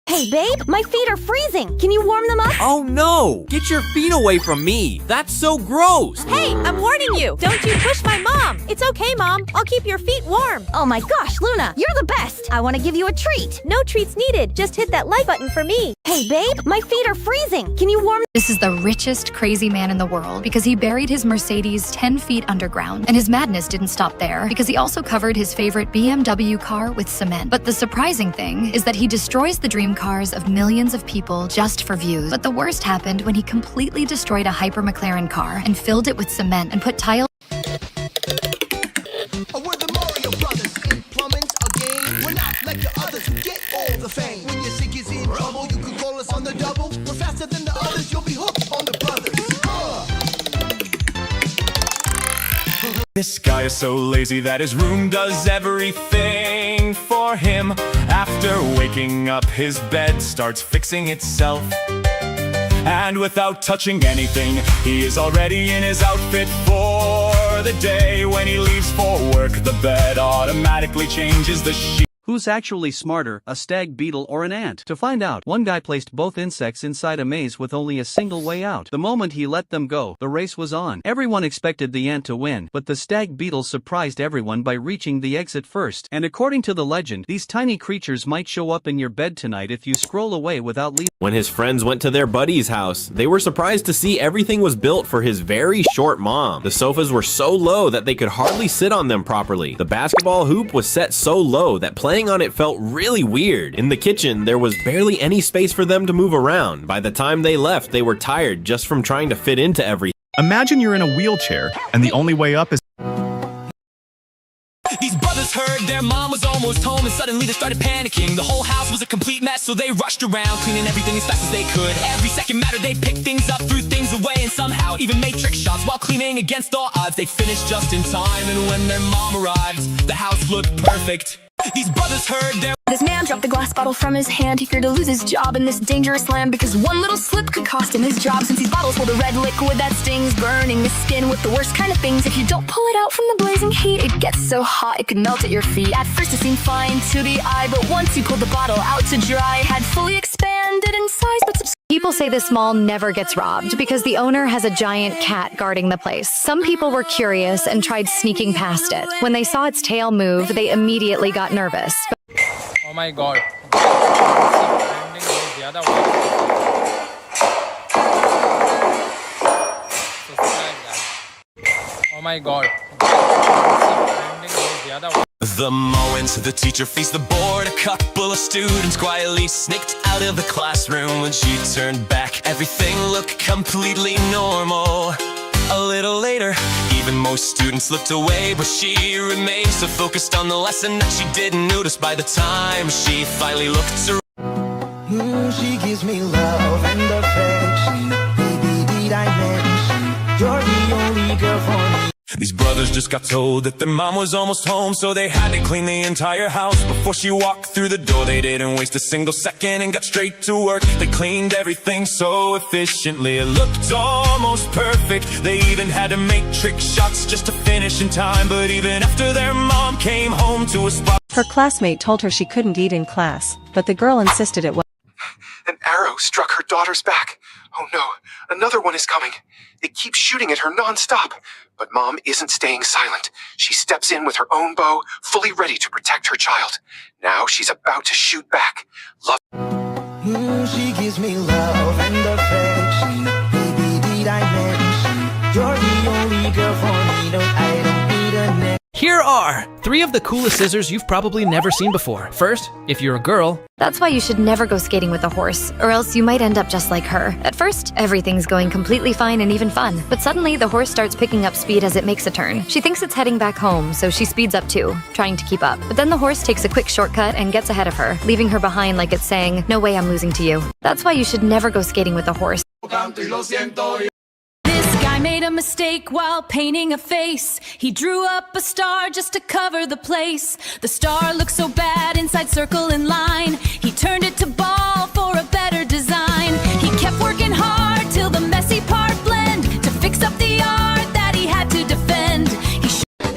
Hey, babe, my feet are freezing. Can you warm them up? Oh no! Get your feet away from me! That's so gross! Hey, I'm warning you. Don't you push my mom. It's okay, Mom. I'll keep your feet warm. Oh my gosh, Luna, you're the best. I want to give you a treat. No treats needed. Just hit that like button for me. Hey, babe, my feet are freezing. Can you warm? This is the richest, crazy man in the world because he buried his Mercedes 10 feet underground. And his madness didn't stop there because he also covered his favorite BMW car with cement. But the surprising thing is that he destroys the dream cars of millions of people just for views. But the worst happened when he completely destroyed a Hyper McLaren car and filled it with cement and put tile. We're the Mario Brothers in plumbing again. We're not like the others who get all the fame. When your sink is in trouble, you can call us on the double. We're faster than the others, you'll be hooked on the brothers. This guy is so lazy that his room does everything for him. After waking up, his bed starts fixing itself. And without touching anything, he is already in his outfit for the day. When he leaves for work, the bed automatically changes the sheet. Who's actually smarter, a stag beetle or an ant? To find out, one guy placed both insects inside a maze with only a single way out. The moment he let them go, the race was on. Everyone expected the ant to win, but the stag beetle surprised everyone by reaching the exit first. And according to the legend, these tiny creatures might show up in your bed tonight if you scroll away without leaving. When his friends went to their buddy's house, they were surprised to see everything was built for his very short mom. The sofas were so low that they could hardly sit on them properly. The basketball hoop was set so low that playing on it felt really weird. In the kitchen, there was barely any space for them to move around. By the time they left, they were tired just from trying to fit into everything. Imagine you're in a wheelchair, and the only way up is... These brothers heard their mom was almost home, and suddenly they started panicking. The whole house was a complete mess, so they rushed around, cleaning everything as fast as they could. Every second mattered, they picked things up, threw things away, and somehow even made trick shots while cleaning against all odds. They finished just in time, and when their mom arrived, the house looked perfect. These brothers heard their... This man dropped the glass bottle from his hand. He feared to lose his job in this dangerous land because one little slip could cost him his job, since these bottles hold a red liquid that stings, burning the skin with the worst kind of things. If you don't pull it out from the blazing heat, it gets so hot it could melt at your feet. At first it seemed fine to the eye, but once you pulled the bottle out to dry, it had fully expanded in size. But People say this mall never gets robbed because the owner has a giant cat guarding the place. Some people were curious and tried sneaking past it. When they saw its tail move, they immediately got nervous. Oh my god. Oh my god. The moment the teacher faced the board, a couple of students quietly sneaked out of the classroom. When she turned back, everything looked completely normal. A little later, even most students looked away, but she remained so focused on the lesson that she didn't notice by the time she finally looked around. She gives me love and affection. Baby, did I mention you're the only girl for me? These brothers just got told that their mom was almost home, so they had to clean the entire house before she walked through the door. They didn't waste a single second and got straight to work. They cleaned everything so efficiently, it looked almost perfect. They even had to make trick shots just to finish in time. But even after their mom came home to a spot, her classmate told her she couldn't eat in class, but the girl insisted it was. An arrow struck her daughter's back. Oh no, another one is coming. They keep shooting at her non-stop. But Mom isn't staying silent. She steps in with her own bow, fully ready to protect her child. Now she's about to shoot back. Love. She gives me love and affection. Baby, did I mention you're the only girl for me? No, I don't need a next. Here are 3 of the coolest scissors you've probably never seen before. First, if you're a girl. That's why you should never go skating with a horse, or else you might end up just like her. At first, everything's going completely fine and even fun, but suddenly the horse starts picking up speed as it makes a turn. She thinks it's heading back home, so she speeds up too, trying to keep up. But then the horse takes a quick shortcut and gets ahead of her, leaving her behind like it's saying, "No way I'm losing to you." That's why you should never go skating with a horse. Guy made a mistake while painting a face. He drew up a star just to cover the place. The star looked so bad inside circle and line. He turned it to ball for a better design. He kept working hard till the messy part blend to fix up the art that he had to defend.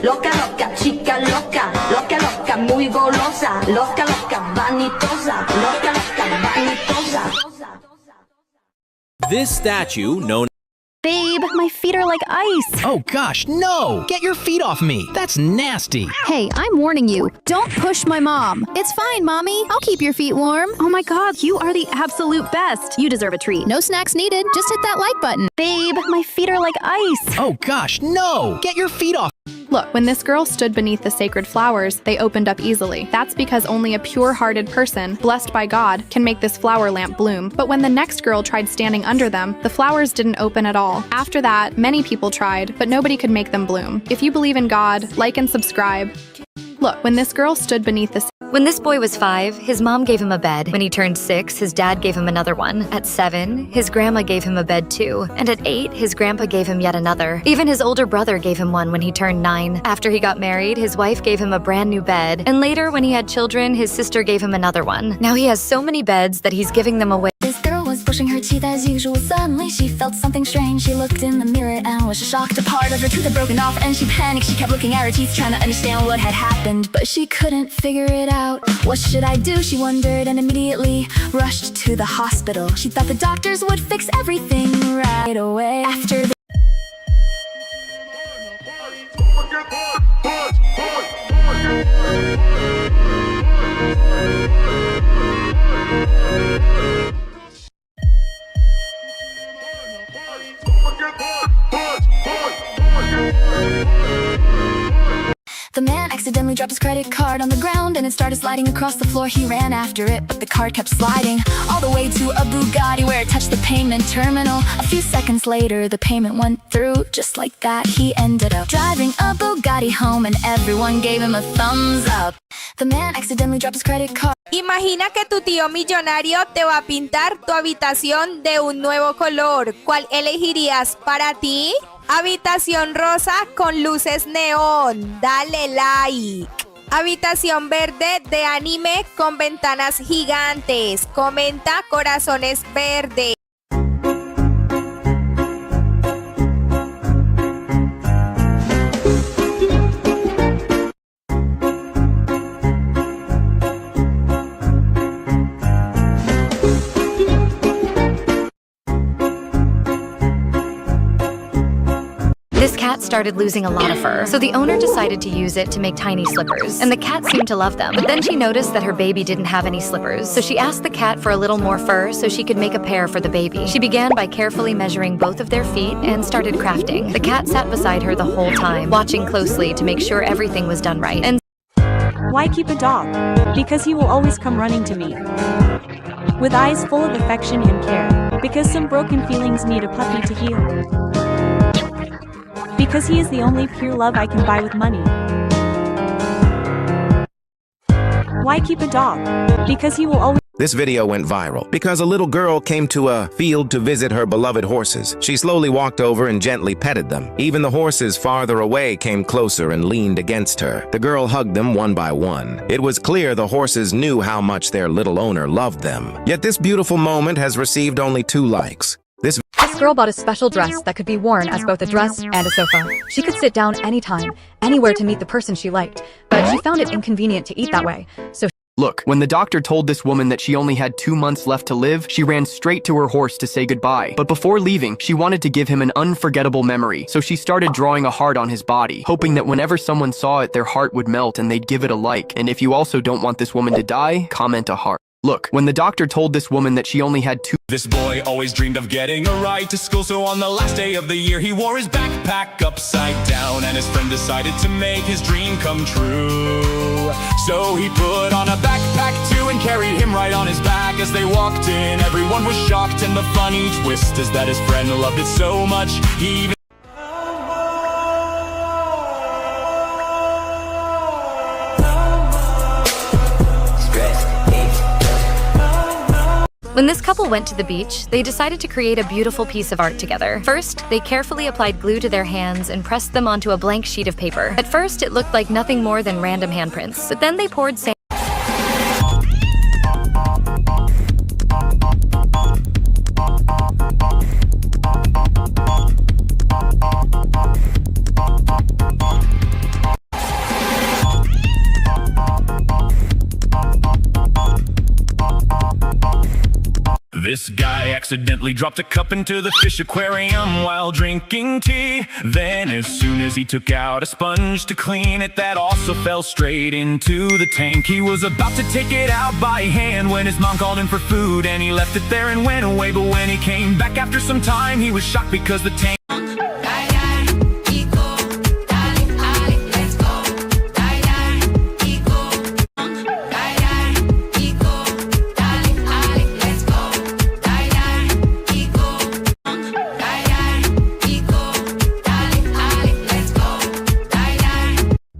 Loca, loca, chica loca, loca, loca, muy golosa, loca, loca, vanitosa, This statue, known Babe, my feet are like ice. Oh gosh, no! Get your feet off me. That's nasty. Hey, I'm warning you. Don't push my mom. It's fine, Mommy. I'll keep your feet warm. Oh my god, you are the absolute best. You deserve a treat. No snacks needed. Just hit that like button. Babe, my feet are like ice. Oh gosh, no! Get your feet off. Look, when this girl stood beneath the sacred flowers, they opened up easily. That's because only a pure-hearted person, blessed by God, can make this flower lamp bloom. But when the next girl tried standing under them, the flowers didn't open at all. After that, many people tried, but nobody could make them bloom. If you believe in God, like and subscribe. Look, when this girl stood beneath the When this boy was 5, his mom gave him a bed. When he turned 6, his dad gave him another one. At 7, his grandma gave him a bed too. And at 8, his grandpa gave him yet another. Even his older brother gave him one when he turned 9. After he got married, his wife gave him a brand new bed. And later, when he had children, his sister gave him another one. Now he has so many beds that he's giving them away. This girl was brushing her teeth as usual. Suddenly she felt something strange. She looked in the mirror and was shocked. A part of her tooth had broken off and she panicked. She kept looking at her teeth trying to understand what had happened, but she couldn't figure it out. What should I do? She wondered and immediately rushed to the hospital. She thought the doctors would fix everything right away. After the The man accidentally dropped his credit card on the ground and it started sliding across the floor. He ran after it, but the card kept sliding all the way to a Bugatti where it touched the payment terminal. A few seconds later, the payment went through. Just like that, he ended up driving a Bugatti home and everyone gave him a thumbs up. The man accidentally dropped his credit card. Imagina que tu tío millonario te va a pintar tu habitación de un nuevo color. ¿Cuál elegirías para ti? Habitación rosa con luces neón. Dale like. Habitación verde de anime con ventanas gigantes. Comenta corazones verdes. This cat started losing a lot of fur, so the owner decided to use it to make tiny slippers, and the cat seemed to love them. But then she noticed that her baby didn't have any slippers, so she asked the cat for a little more fur so she could make a pair for the baby. She began by carefully measuring both of their feet and started crafting. The cat sat beside her the whole time, watching closely to make sure everything was done right. And Why keep a dog? Because he will always come running to me. With eyes full of affection and care. Because some broken feelings need a puppy to heal. Because he is the only pure love I can buy with money. Why keep a dog? Because he will always... This video went viral because a little girl came to a field to visit her beloved horses. She slowly walked over and gently petted them. Even the horses farther away came closer and leaned against her. The girl hugged them one by one. It was clear the horses knew how much their little owner loved them. Yet this beautiful moment has received only 2 likes. This girl bought a special dress that could be worn as both a dress and a sofa. She could sit down anytime, anywhere to meet the person she liked, but she found it inconvenient to eat that way, so Look, when the doctor told this woman that she only had 2 months left to live, she ran straight to her horse to say goodbye. But before leaving, she wanted to give him an unforgettable memory, so she started drawing a heart on his body, hoping that whenever someone saw it, their heart would melt and they'd give it a like. And if you also don't want this woman to die, comment a heart. Look, when the doctor told this woman that she only had 2... This boy always dreamed of getting a ride to school, so on the last day of the year he wore his backpack upside down, and his friend decided to make his dream come true. So he put on a backpack too and carried him right on his back. As they walked in, everyone was shocked, and the funny twist is that his friend loved it so much he even When this couple went to the beach, they decided to create a beautiful piece of art together. First, they carefully applied glue to their hands and pressed them onto a blank sheet of paper. At first, it looked like nothing more than random handprints, but then they poured sand. This guy accidentally dropped a cup into the fish aquarium while drinking tea. Then as soon as he took out a sponge to clean it, that also fell straight into the tank. He was about to take it out by hand when his mom called him for food, and he left it there and went away. But when he came back after some time, he was shocked because the tank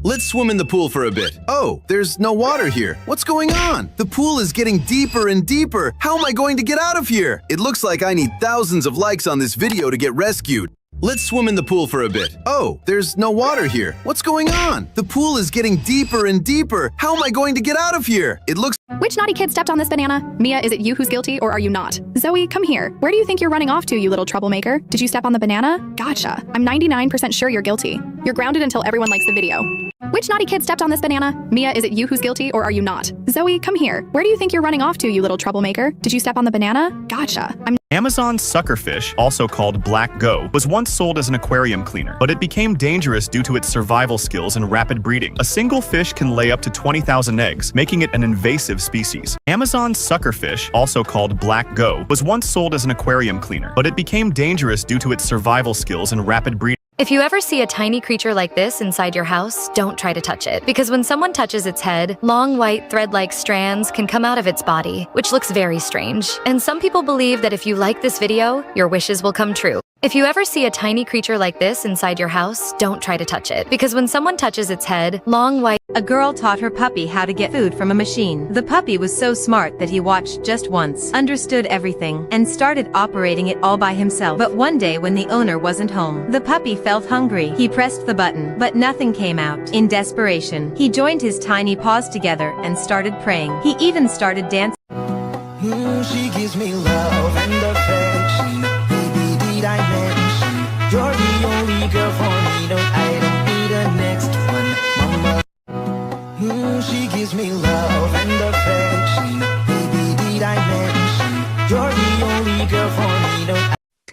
Let's swim in the pool for a bit. Oh, there's no water here. What's going on? The pool is getting deeper and deeper. How am I going to get out of here? It looks like I need thousands of likes on this video to get rescued. Let's swim in the pool for a bit. Oh, there's no water here. What's going on? The pool is getting deeper and deeper. How am I going to get out of here? It looks— Which naughty kid stepped on this banana? Mia, is it you who's guilty or are you not? Zoe, come here. Where do you think you're running off to, you little troublemaker? Did you step on the banana? Gotcha. I'm 99% sure you're guilty. You're grounded until everyone likes the video. Which naughty kid stepped on this banana? Mia, is it you who's guilty or are you not? Zoe, come here. Where do you think you're running off to, you little troublemaker? Did you step on the banana? Gotcha. Amazon suckerfish, also called black go, was once sold as an aquarium cleaner, but it became dangerous due to its survival skills and rapid breeding. A single fish can lay up to 20,000 eggs, making it an invasive species. Amazon suckerfish, also called black go, was once sold as an aquarium cleaner, but it became dangerous due to its survival skills and rapid breeding. If you ever see a tiny creature like this inside your house, don't try to touch it. Because when someone touches its head, long white thread-like strands can come out of its body, which looks very strange. And some people believe that if you like this video, your wishes will come true. If you ever see a tiny creature like this inside your house, don't try to touch it. Because when someone touches its head, long white— A girl taught her puppy how to get food from a machine. The puppy was so smart that he watched just once, understood everything, and started operating it all by himself. But one day when the owner wasn't home, the puppy felt hungry. He pressed the button, but nothing came out. In desperation, he joined his tiny paws together and started praying. He even started dancing. She gives me love and affection. Baby, did I mention you're the only girl for me? No, I don't need a next one, mama. She gives me love and affection. Baby, did I mention you're the only girl for me? No.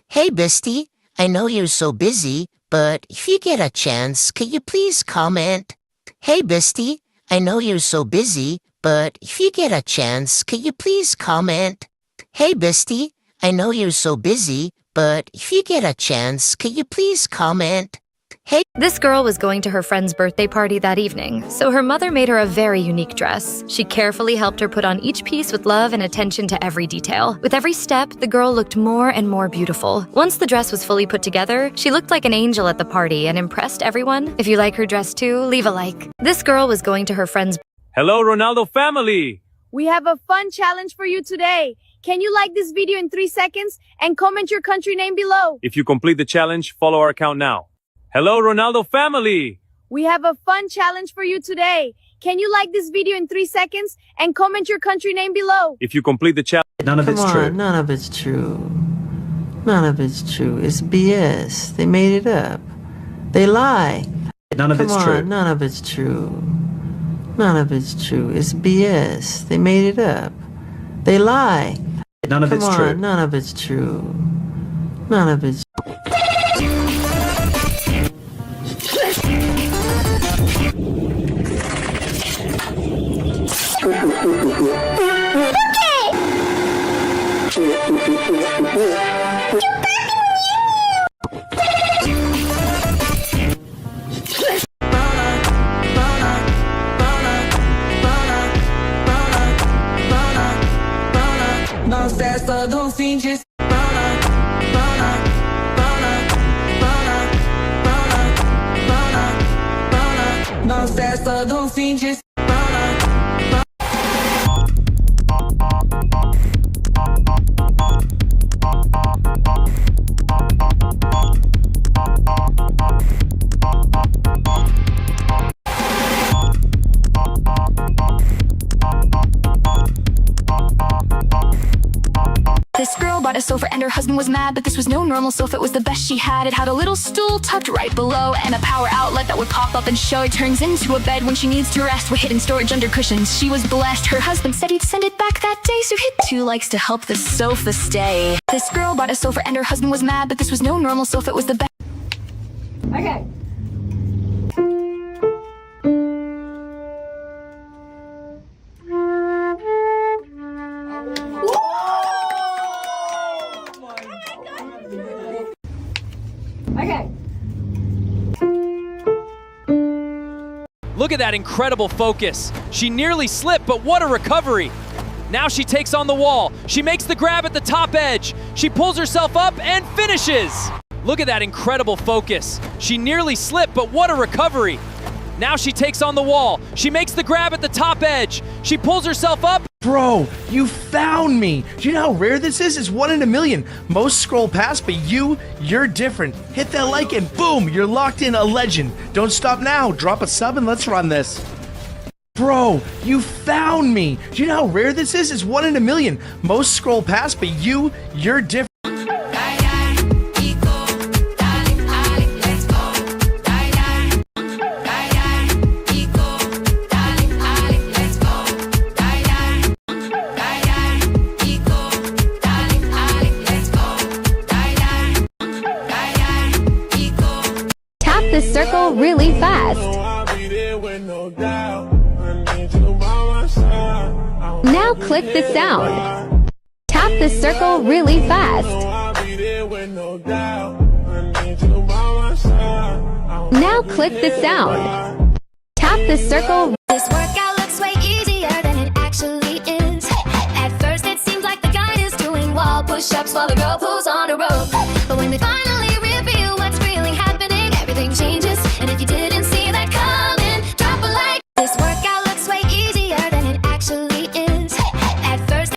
Hey, bestie. I know you're so busy, but if you get a chance, could you please comment? Hey, bestie. I know you're so busy, but if you get a chance, could you please comment? Hey, bestie. I know you're so busy, but if you get a chance, could you please comment? Hey. This girl was going to her friend's birthday party that evening, so her mother made her a very unique dress. She carefully helped her put on each piece with love and attention to every detail. With every step, the girl looked more and more beautiful. Once the dress was fully put together, she looked like an angel at the party and impressed everyone. If you like her dress too, leave a like. This girl was going to her friend's— Hello, Ronaldo family! We have a fun challenge for you today. Can you like this video in 3 seconds and comment your country name below? If you complete the challenge, follow our account now. Hello, Ronaldo family! We have a fun challenge for you today. Can you like this video in 3 seconds and comment your country name below? If you complete the challenge— None of it's true. None of it's true. None of it's true. It's BS. They made it up. They lie. None of it's true. None of it's true. None of it's true. It's BS. They made it up. They lie. None of it's true. None of it's true. None of it's Nós festa do fim de Nós festa do fim de This girl bought a sofa and her husband was mad, but this was no normal sofa, it was the best she had. It had a little stool tucked right below and a power outlet that would pop up and show. It turns into a bed when she needs to rest with hidden storage under cushions. She was blessed. Her husband said he'd send it back that day, so hit 2 likes to help the sofa stay. This girl bought a sofa and her husband was mad, but this was no normal sofa, it was the best. Okay. Okay. Look at that incredible focus. She nearly slipped, but what a recovery. Now she takes on the wall. She makes the grab at the top edge. She pulls herself up and finishes. Look at that incredible focus. She nearly slipped, but what a recovery. Now she takes on the wall. She makes the grab at the top edge. She pulls herself up. Bro, you found me. Do you know how rare this is? It's 1 in a million. Most scroll past, but you're different. Hit that like and boom, you're locked in, a legend. Don't stop now. Drop a sub and let's run this. Bro, you found me. Do you know how rare this is? It's 1 in a million. Most scroll past, but you're different. This circle really fast. Now click the sound. Tap the circle really fast. Now click the sound. Tap the circle. This workout looks way easier than it actually is. At first it seems like the guy is doing wall push-ups while the girl pulls on a rope. But when they finally reveal what's really happening, everything changes. And if you didn't see that coming, drop a like. This workout looks way easier than it actually is. At first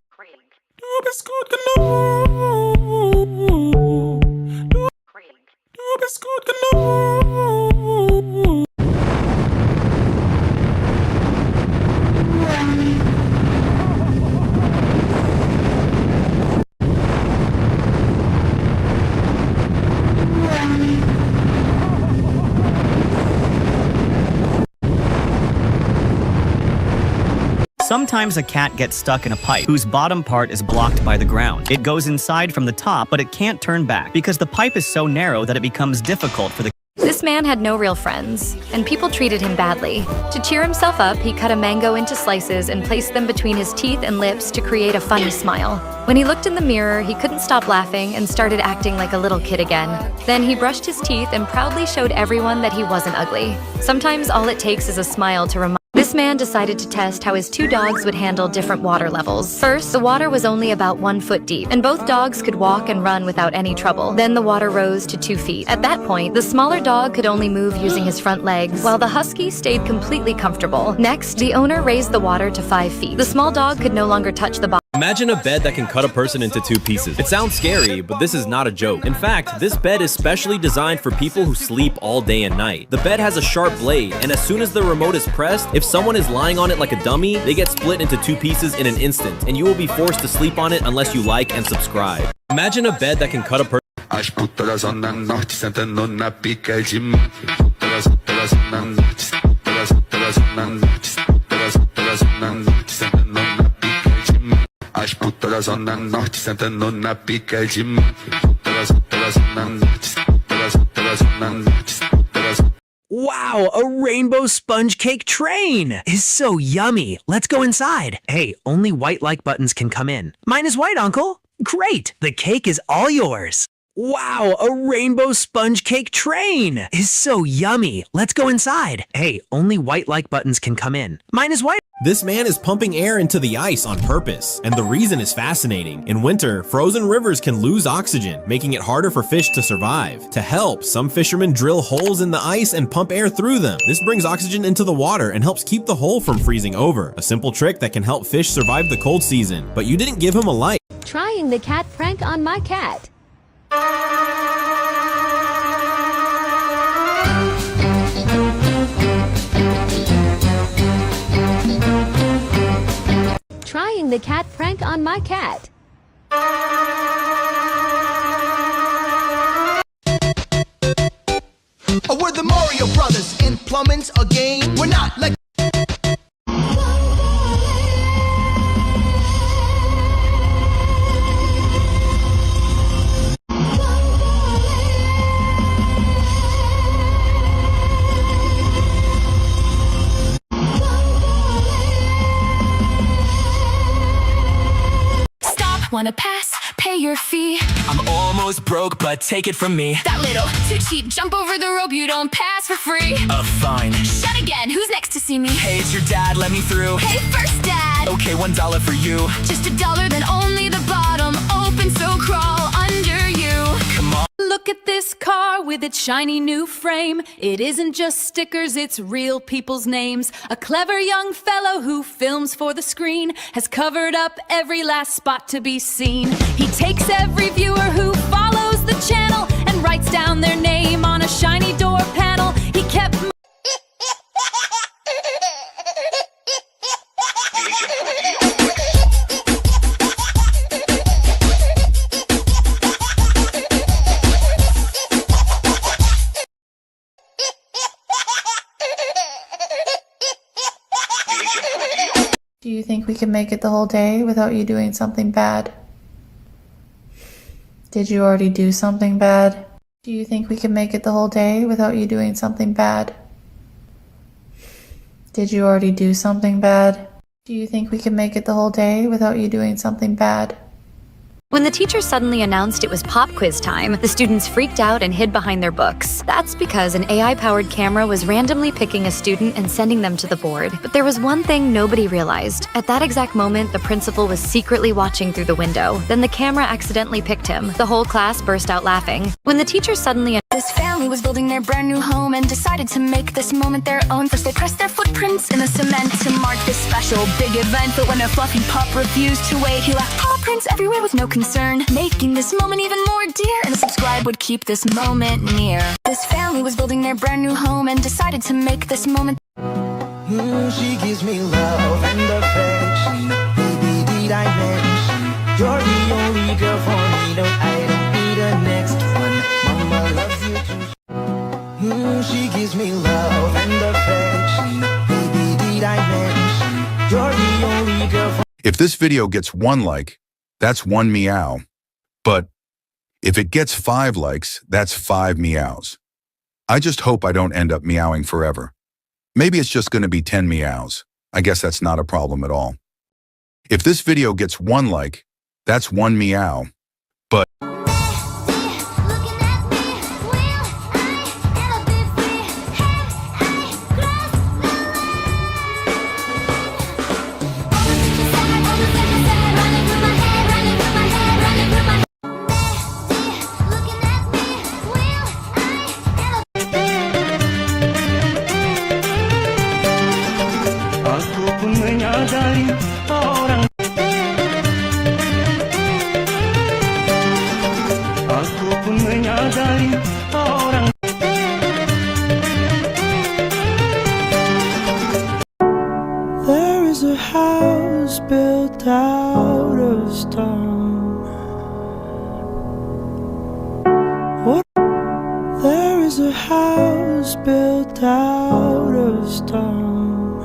Sometimes a cat gets stuck in a pipe whose bottom part is blocked by the ground. It goes inside from the top, but it can't turn back because the pipe is so narrow that it becomes difficult for the This man had no real friends, and people treated him badly. To cheer himself up, he cut a mango into slices and placed them between his teeth and lips to create a funny smile. When he looked in the mirror, he couldn't stop laughing and started acting like a little kid again. Then he brushed his teeth and proudly showed everyone that he wasn't ugly. Sometimes all it takes is a smile to remind. This man decided to test how his 2 dogs would handle different water levels. First, the water was only about 1 foot deep, and both dogs could walk and run without any trouble. Then the water rose to 2 feet. At that point, the smaller dog could only move using his front legs, while the husky stayed completely comfortable. Next, the owner raised the water to 5 feet. The small dog could no longer touch the bottom. Imagine a bed that can cut a person into 2 pieces. It sounds scary, but this is not a joke. In fact, this bed is specially designed for people who sleep all day and night. The bed has a sharp blade, and as soon as the remote is pressed, if someone is lying on it like a dummy, they get split into 2 pieces in an instant, and you will be forced to sleep on it unless you like and subscribe. Imagine a bed that can cut a person. As putas da zona norte sentando na pica de putas da zona norte, putas da zona norte, putas da zona norte sentando na pica de as putas da zona norte sentando na pica de putas da zona norte, putas da zona norte. Wow, a rainbow sponge cake train is so yummy. Let's go inside. Hey, only white like buttons can come in. Mine is white, Uncle. Great, the cake is all yours. Wow, a rainbow sponge cake train is so yummy. Let's go inside. Hey, only white like buttons can come in. Mine is white. This man is pumping air into the ice on purpose, and the reason is fascinating. In winter, frozen rivers can lose oxygen, making it harder for fish to survive. To help, some fishermen drill holes in the ice and pump air through them. This brings oxygen into the water and helps keep the hole from freezing over. A simple trick that can help fish survive the cold season. But you didn't give him a like. Trying the cat prank on my cat. Trying the cat prank on my cat. plumbing's a game. We're not like Wanna pass? Pay your fee. I'm almost broke, but take it from me. That little too cheap. Jump over the rope. You don't pass for free. Fine. Shut again. Who's next to see me? Hey, it's your dad, let me through. Hey, first dad. Okay, $1 for you. Just $1, then only the bottom open. So crawl under you. Come on. Look at this car with its shiny new frame. It isn't just stickers, it's real people's names. A clever young fellow who films for the screen has covered up every last spot to be seen. He takes every viewer who follows the channel and writes down their name on a shiny door panel. He kept Do you think we can make it the whole day without you doing something bad? Did you already do something bad? Do you think we can make it the whole day without you doing something bad? Did you already do something bad? Do you think we can make it the whole day without you doing something bad? When the teacher suddenly announced it was pop quiz time, the students freaked out and hid behind their books. That's because an AI-powered camera was randomly picking a student and sending them to the board. But there was one thing nobody realized. At that exact moment, the principal was secretly watching through the window. Then the camera accidentally picked him. The whole class burst out laughing. When the teacher suddenly... This family was building their brand new home and decided to make this moment their own. First they pressed their footprints in the cement to mark this special big event. But when a fluffy pup refused to wait, he left paw prints everywhere with no concern, making this moment even more dear. And the subscribe would keep this moment near. This family was building their brand new home and decided to make this moment. She gives me love and affection. Baby, did I mention you're the only girl for me? No, I don't need a next one. Mama loves you too. She gives me love and affection. Baby, did I mention you're the only girl for me? If this video gets 1 like, that's 1 meow. But if it gets 5 likes, that's 5 meows. I just hope I don't end up meowing forever. Maybe it's just going to be 10 meows. I guess that's not a problem at all. If this video gets 1 like, that's 1 meow. But There is a house built out of stone. What? There is a house built out of stone.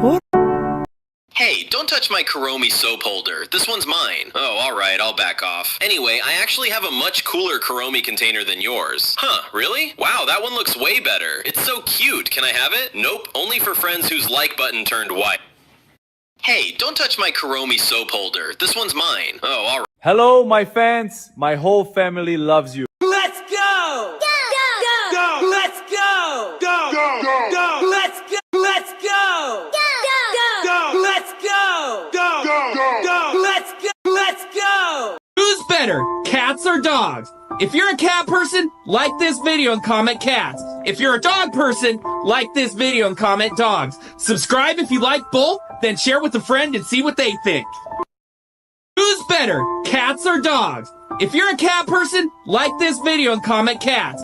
What? Hey, don't touch my Kuromi soap holder. This one's mine. Oh, alright, I'll back off. Anyway, I actually have a much cooler Kuromi container than yours. Huh, really? Wow, that one looks way better. It's so cute. Can I have it? Nope, only for friends whose like button turned white. Hey, don't touch my Kuromi soap holder. This one's mine. Oh, alright. Hello, my fans. My whole family loves you. Let's go! Go! Go! Go! Let's go! Go! Go! Go! Go! Let's go! Let's go! Go! Go! Go! Let's go! Go! Go! Go! Let's go! Let's go! Who's better, cats or dogs? If you're a cat person, like this video and comment cats. If you're a dog person, like this video and comment dogs. Subscribe if you like both, then share with a friend and see what they think. Who's better, cats or dogs? If you're a cat person, like this video and comment cats.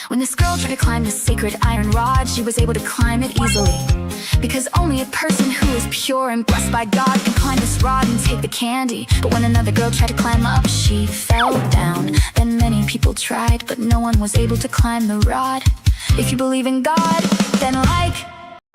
When this girl tried to climb the sacred iron rod, she was able to climb it easily. Because only a person who is pure and blessed by God can climb this rod and take the candy. But when another girl tried to climb up, she fell down. Then many people tried, but no one was able to climb the rod. If you believe in God, then like...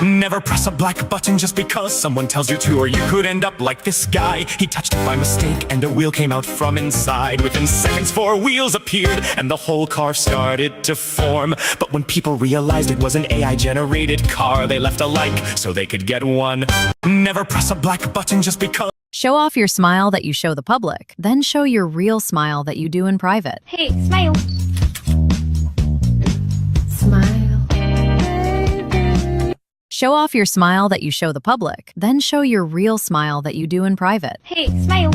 Never press a black button just because someone tells you to, or you could end up like this guy. He touched it by mistake and a wheel came out from inside. Within seconds 4 wheels appeared and the whole car started to form. But when people realized it was an AI generated car, they left a like so they could get one. Never press a black button just because... Show off your smile that you show the public, then show your real smile that you do in private. Hey, smile. Show off your smile that you show the public, then show your real smile that you do in private. Hey, smile.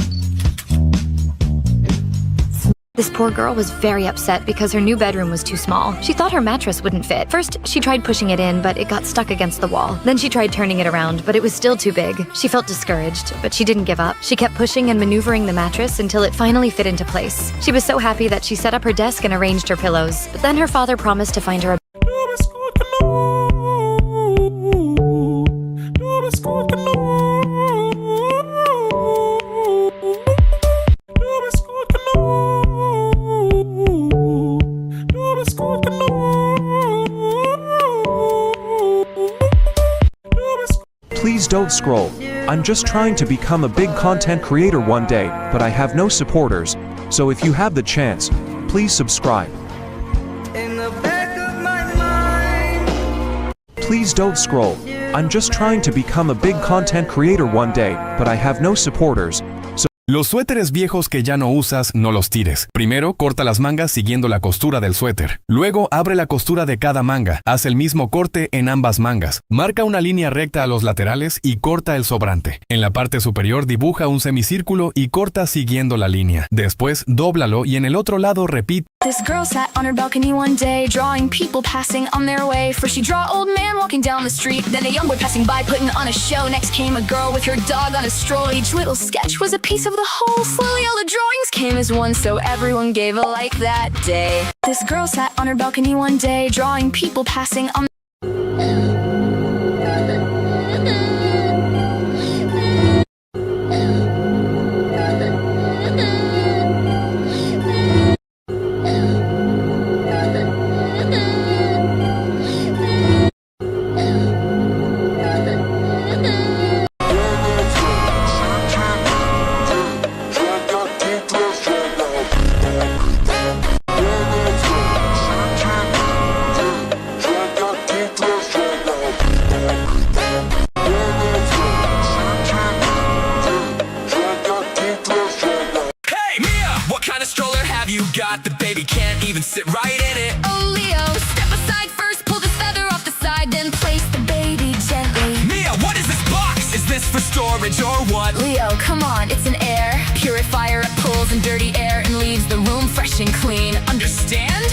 This poor girl was very upset because her new bedroom was too small. She thought her mattress wouldn't fit. First, she tried pushing it in, but it got stuck against the wall. Then she tried turning it around, but it was still too big. She felt discouraged, but she didn't give up. She kept pushing and maneuvering the mattress until it finally fit into place. She was so happy that she set up her desk and arranged her pillows. But then her father promised to find her a Please don't scroll. I'm just trying to become a big content creator one day, but I have no supporters. So if you have the chance, please subscribe. Please don't scroll. I'm just trying to become a big content creator one day, but I have no supporters. Los suéteres viejos que ya no usas, no los tires. Primero, corta las mangas siguiendo la costura del suéter. Luego, abre la costura de cada manga. Haz el mismo corte en ambas mangas. Marca una línea recta a los laterales y corta el sobrante. En la parte superior dibuja un semicírculo y corta siguiendo la línea. Después, dóblalo y en el otro lado repite. This girl sat on her balcony one day, drawing people passing on their way. First she drew an old man walking down the street, then a young boy passing by putting on a show. Next came a girl with her dog on a stroll. Each little sketch was a piece of the whole. Slowly all the drawings came as one, so everyone gave a like that day. This girl sat on her balcony one day, drawing people passing on. You got the baby, can't even sit right in it. Oh Leo, step aside first, pull this feather off the side, then place the baby gently. Mia, what is this box? Is this for storage or what? Leo, come on, it's an air purifier. It pulls in dirty air and leaves the room fresh and clean. Understand?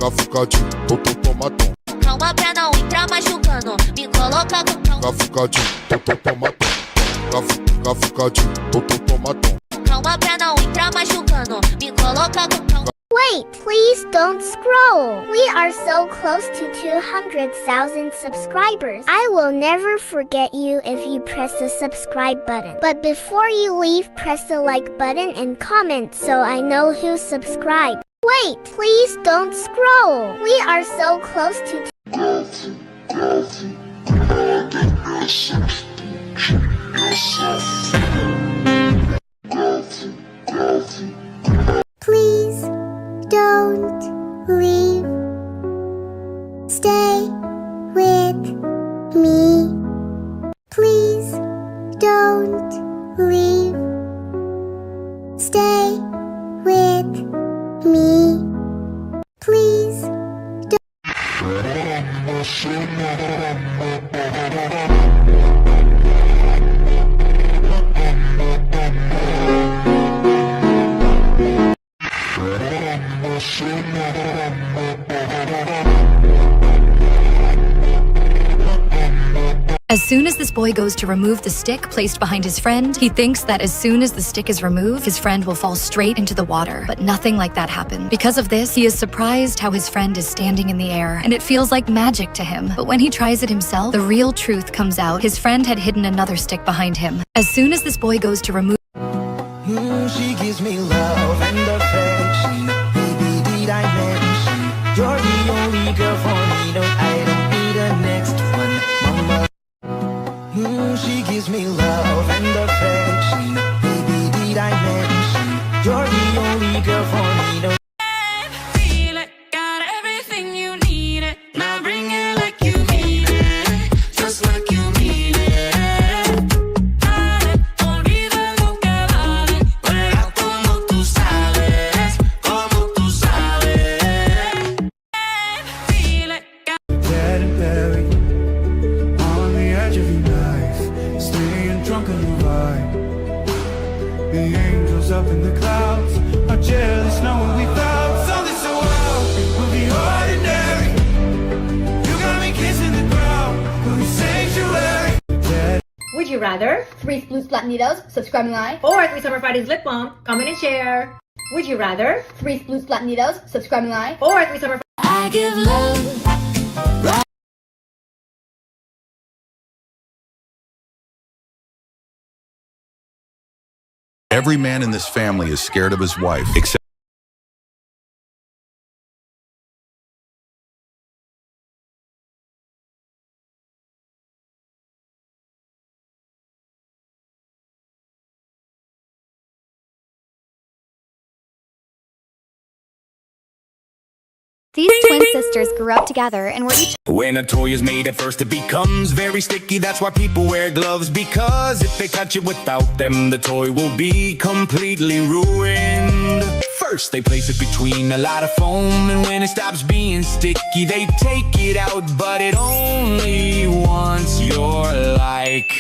Cafucadinho, tomatão. Calma pra não entrar machucando. Me coloca com Cafucadinho, tomatão. Cafucadinho, tomatão. Calma pra não entrar machucando. Me coloca com Wait, please don't scroll. We are so close to 200,000 subscribers. I will never forget you if you press the subscribe button. But before you leave, press the like button and comment so I know who subscribed. Wait, please don't scroll. We are so close to Please don't leave. Stay with me. Please don't leave. Stay with me. Please don't. As soon as this boy goes to remove the stick placed behind his friend, he thinks that as soon as the stick is removed, his friend will fall straight into the water. But nothing like that happened. Because of this, he is surprised how his friend is standing in the air, and it feels like magic to him. But when he tries it himself, the real truth comes out. His friend had hidden another stick behind him. As soon as this boy goes to remove She gives me love and affection. Baby, did I mention you're the only girl for me? No, I don't need a next one, mama. She gives me love and affection. Baby, did I mention you're the only girl for me? No. Feel it, got everything you need it. Now bring it like you mean it, just like you mean it. Dale, olvida lo que vale, juega como tú sabes, como tú sabes. Feel it, Dead and buried on the edge of your knife, staying drunk on the vibe. The angels up in the clouds are jealous knowing we found something so wild. We'll be ordinary. You got me kissing the ground. We'll be sanctuary. Would you rather 3 Sploot Splatnitos, subscribe and like, or 3 Summer Fridays lip balm, comment and share? Would you rather 3 Sploot Splatnitos, subscribe and like, or 3 Summer I give love. Every man in this family is scared of his wife, except These twin sisters grew up together and were each When a toy is made at first, it becomes very sticky. That's why people wear gloves, because if they touch it without them, the toy will be completely ruined. First, they place it between a lot of foam, and when it stops being sticky, they take it out, but it only wants your like.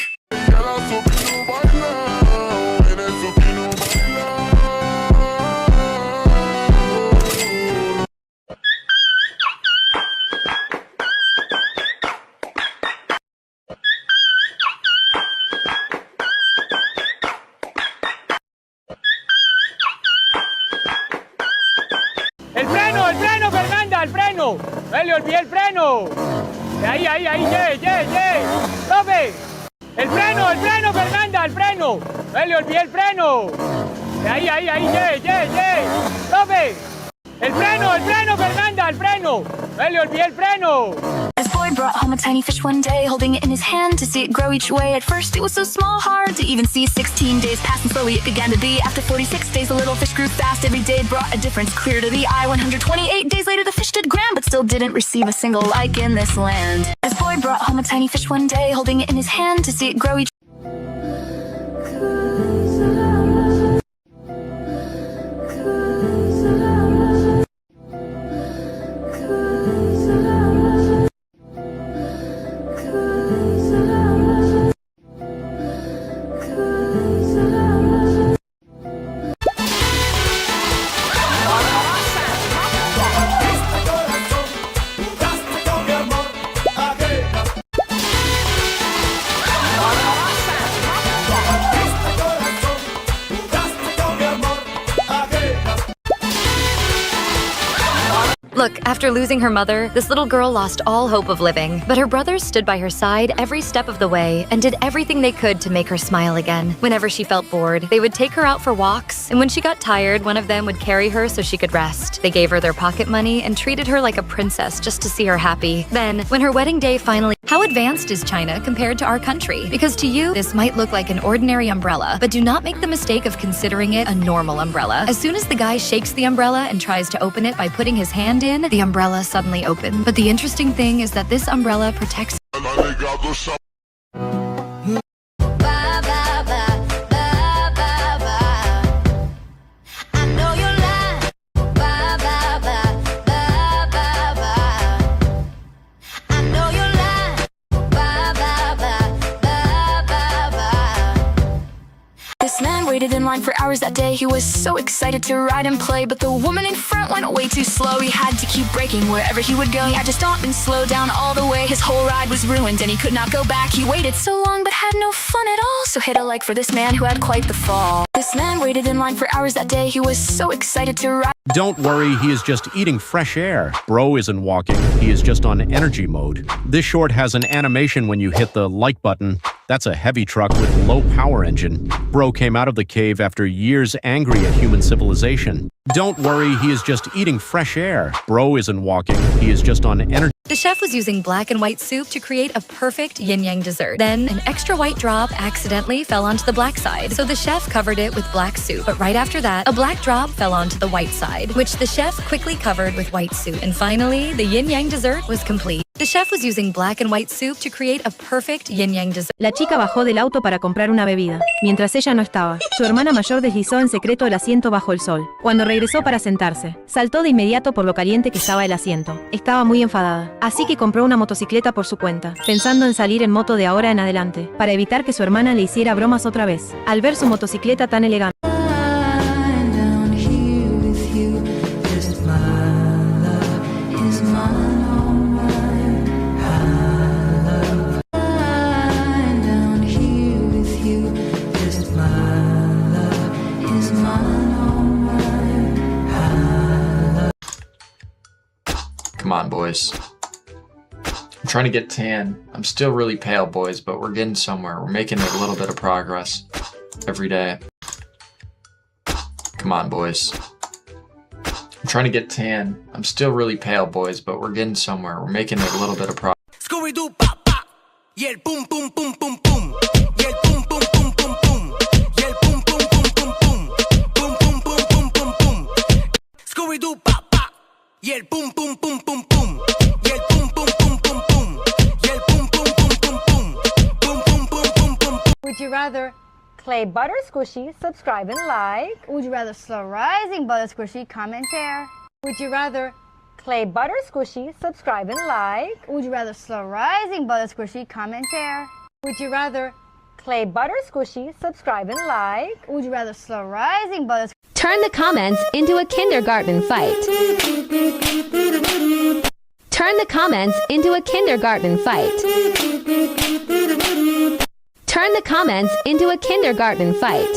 ¡El freno, Fernanda, el freno! ¡Le olvidé el freno! Ahí, ¡Profe! ¡El freno, Fernanda, el freno! ¡Le olvidé el freno! Ahí, ¡Profe! ¡El freno, Fernanda, el freno! ¡Le olvidé el freno! This boy brought home a tiny fish one day, holding it in his hand to see it grow each way. At first it was so small, hard to even see. 16 days passed and slowly it began to be. After 46 days the little fish grew fast. Every day brought a difference clear to the eye. 128 days later the fish did grand, but still didn't receive a single like in this land. This boy brought home a tiny fish one day, holding it in his hand to see it grow each Look, after losing her mother, this little girl lost all hope of living. But her brothers stood by her side every step of the way and did everything they could to make her smile again. Whenever she felt bored, they would take her out for walks, and when she got tired, one of them would carry her so she could rest. They gave her their pocket money and treated her like a princess just to see her happy. Then, when her wedding day finally... How advanced is China compared to our country? Because to you, this might look like an ordinary umbrella, but do not make the mistake of considering it a normal umbrella. As soon as the guy shakes the umbrella and tries to open it by putting his hand in, the umbrella suddenly opens. But the interesting thing is that this umbrella protects This man waited in in line for hours that day. He was so excited to ride and play, but the woman in front went way too slow. He had to keep braking wherever he would go. He had to stop and slow down all the way. His whole ride was ruined and he could not go back. He waited so long but had no fun at all. So hit a like for this man who had quite the fall. This man waited in line for hours that day. He was so excited to ride. Don't worry, he is just eating fresh air. Bro isn't walking, he is just on energy mode. This short has an animation when you hit the like button. That's a heavy truck with low power engine. Bro came out of the cave after years angry at human civilization. Don't worry, he is just eating fresh air. Bro isn't walking, he is just on energy. The chef was using black and white soup to create a perfect yin-yang dessert. Then, an extra white drop accidentally fell onto the black side, so the chef covered it with black soup. But right after that, a black drop fell onto the white side, which the chef quickly covered with white soup. And finally, the yin-yang dessert was complete. The chef was using black and white soup to create a perfect yin-yang dessert. La chica bajó del auto para comprar una bebida. Mientras ella no estaba, su hermana mayor deslizó en secreto el asiento bajo el sol. Cuando regresó para sentarse, saltó de inmediato por lo caliente que estaba el asiento. Estaba muy enfadada, así que compró una motocicleta por su cuenta, pensando en salir en moto de ahora en adelante, para evitar que su hermana le hiciera bromas otra vez. Al ver su motocicleta tan elegante, Come on, boys. I'm trying to get tan. I'm still really pale, boys, but we're getting somewhere. We're making a little bit of progress every day. Come on, boys. I'm trying to get tan. I'm still really pale, boys, but we're getting somewhere. We're making a little bit of progress. Scooby-Doo, pop, pop. Y el pum, pum, pum, pum, pum. Y el pum, pum, pum, pum, pum. Y el pum, pum, pum, pum, pum. Pum, pum, pum, pum, pum, pum. Scooby-Doo, pop, pop. Y el pum, pum, pum, pum, pum. Y el pum, pum, pum, pum, pum. Y el pum, pum, pum, pum, pum. Pum, pum, pum, pum, pum. Would you rather Clay Butter Squishy, subscribe and like? Would you rather Slow Rising Butter Squishy, comment, share? Would you rather Clay Butter Squishy, subscribe and like? Would you rather Slow Rising Butter Squishy, comment, share? Would you rather Clay Butter Squishy, subscribe and like? Would you rather Slow Rising Butter Squishy? Turn the comments into a kindergarten fight. Turn the comments into a kindergarten fight. Turn the comments into a kindergarten fight.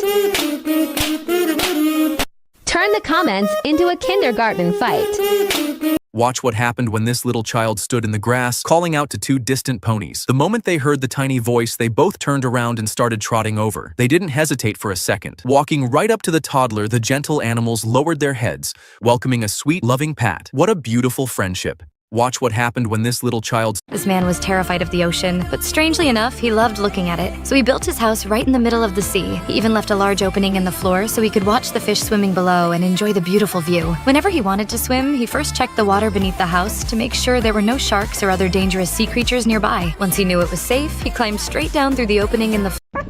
Turn the comments into a kindergarten fight. Watch what happened when this little child stood in the grass, calling out to two distant ponies. The moment they heard the tiny voice, they both turned around and started trotting over. They didn't hesitate for a second. Walking right up to the toddler, the gentle animals lowered their heads, welcoming a sweet, loving pat. What a beautiful friendship. Watch what happened when this little child... This man was terrified of the ocean, but strangely enough, he loved looking at it. So he built his house right in the middle of the sea. He even left a large opening in the floor so he could watch the fish swimming below and enjoy the beautiful view. Whenever he wanted to swim, he first checked the water beneath the house to make sure there were no sharks or other dangerous sea creatures nearby. Once he knew it was safe, he climbed straight down through the opening in the floor.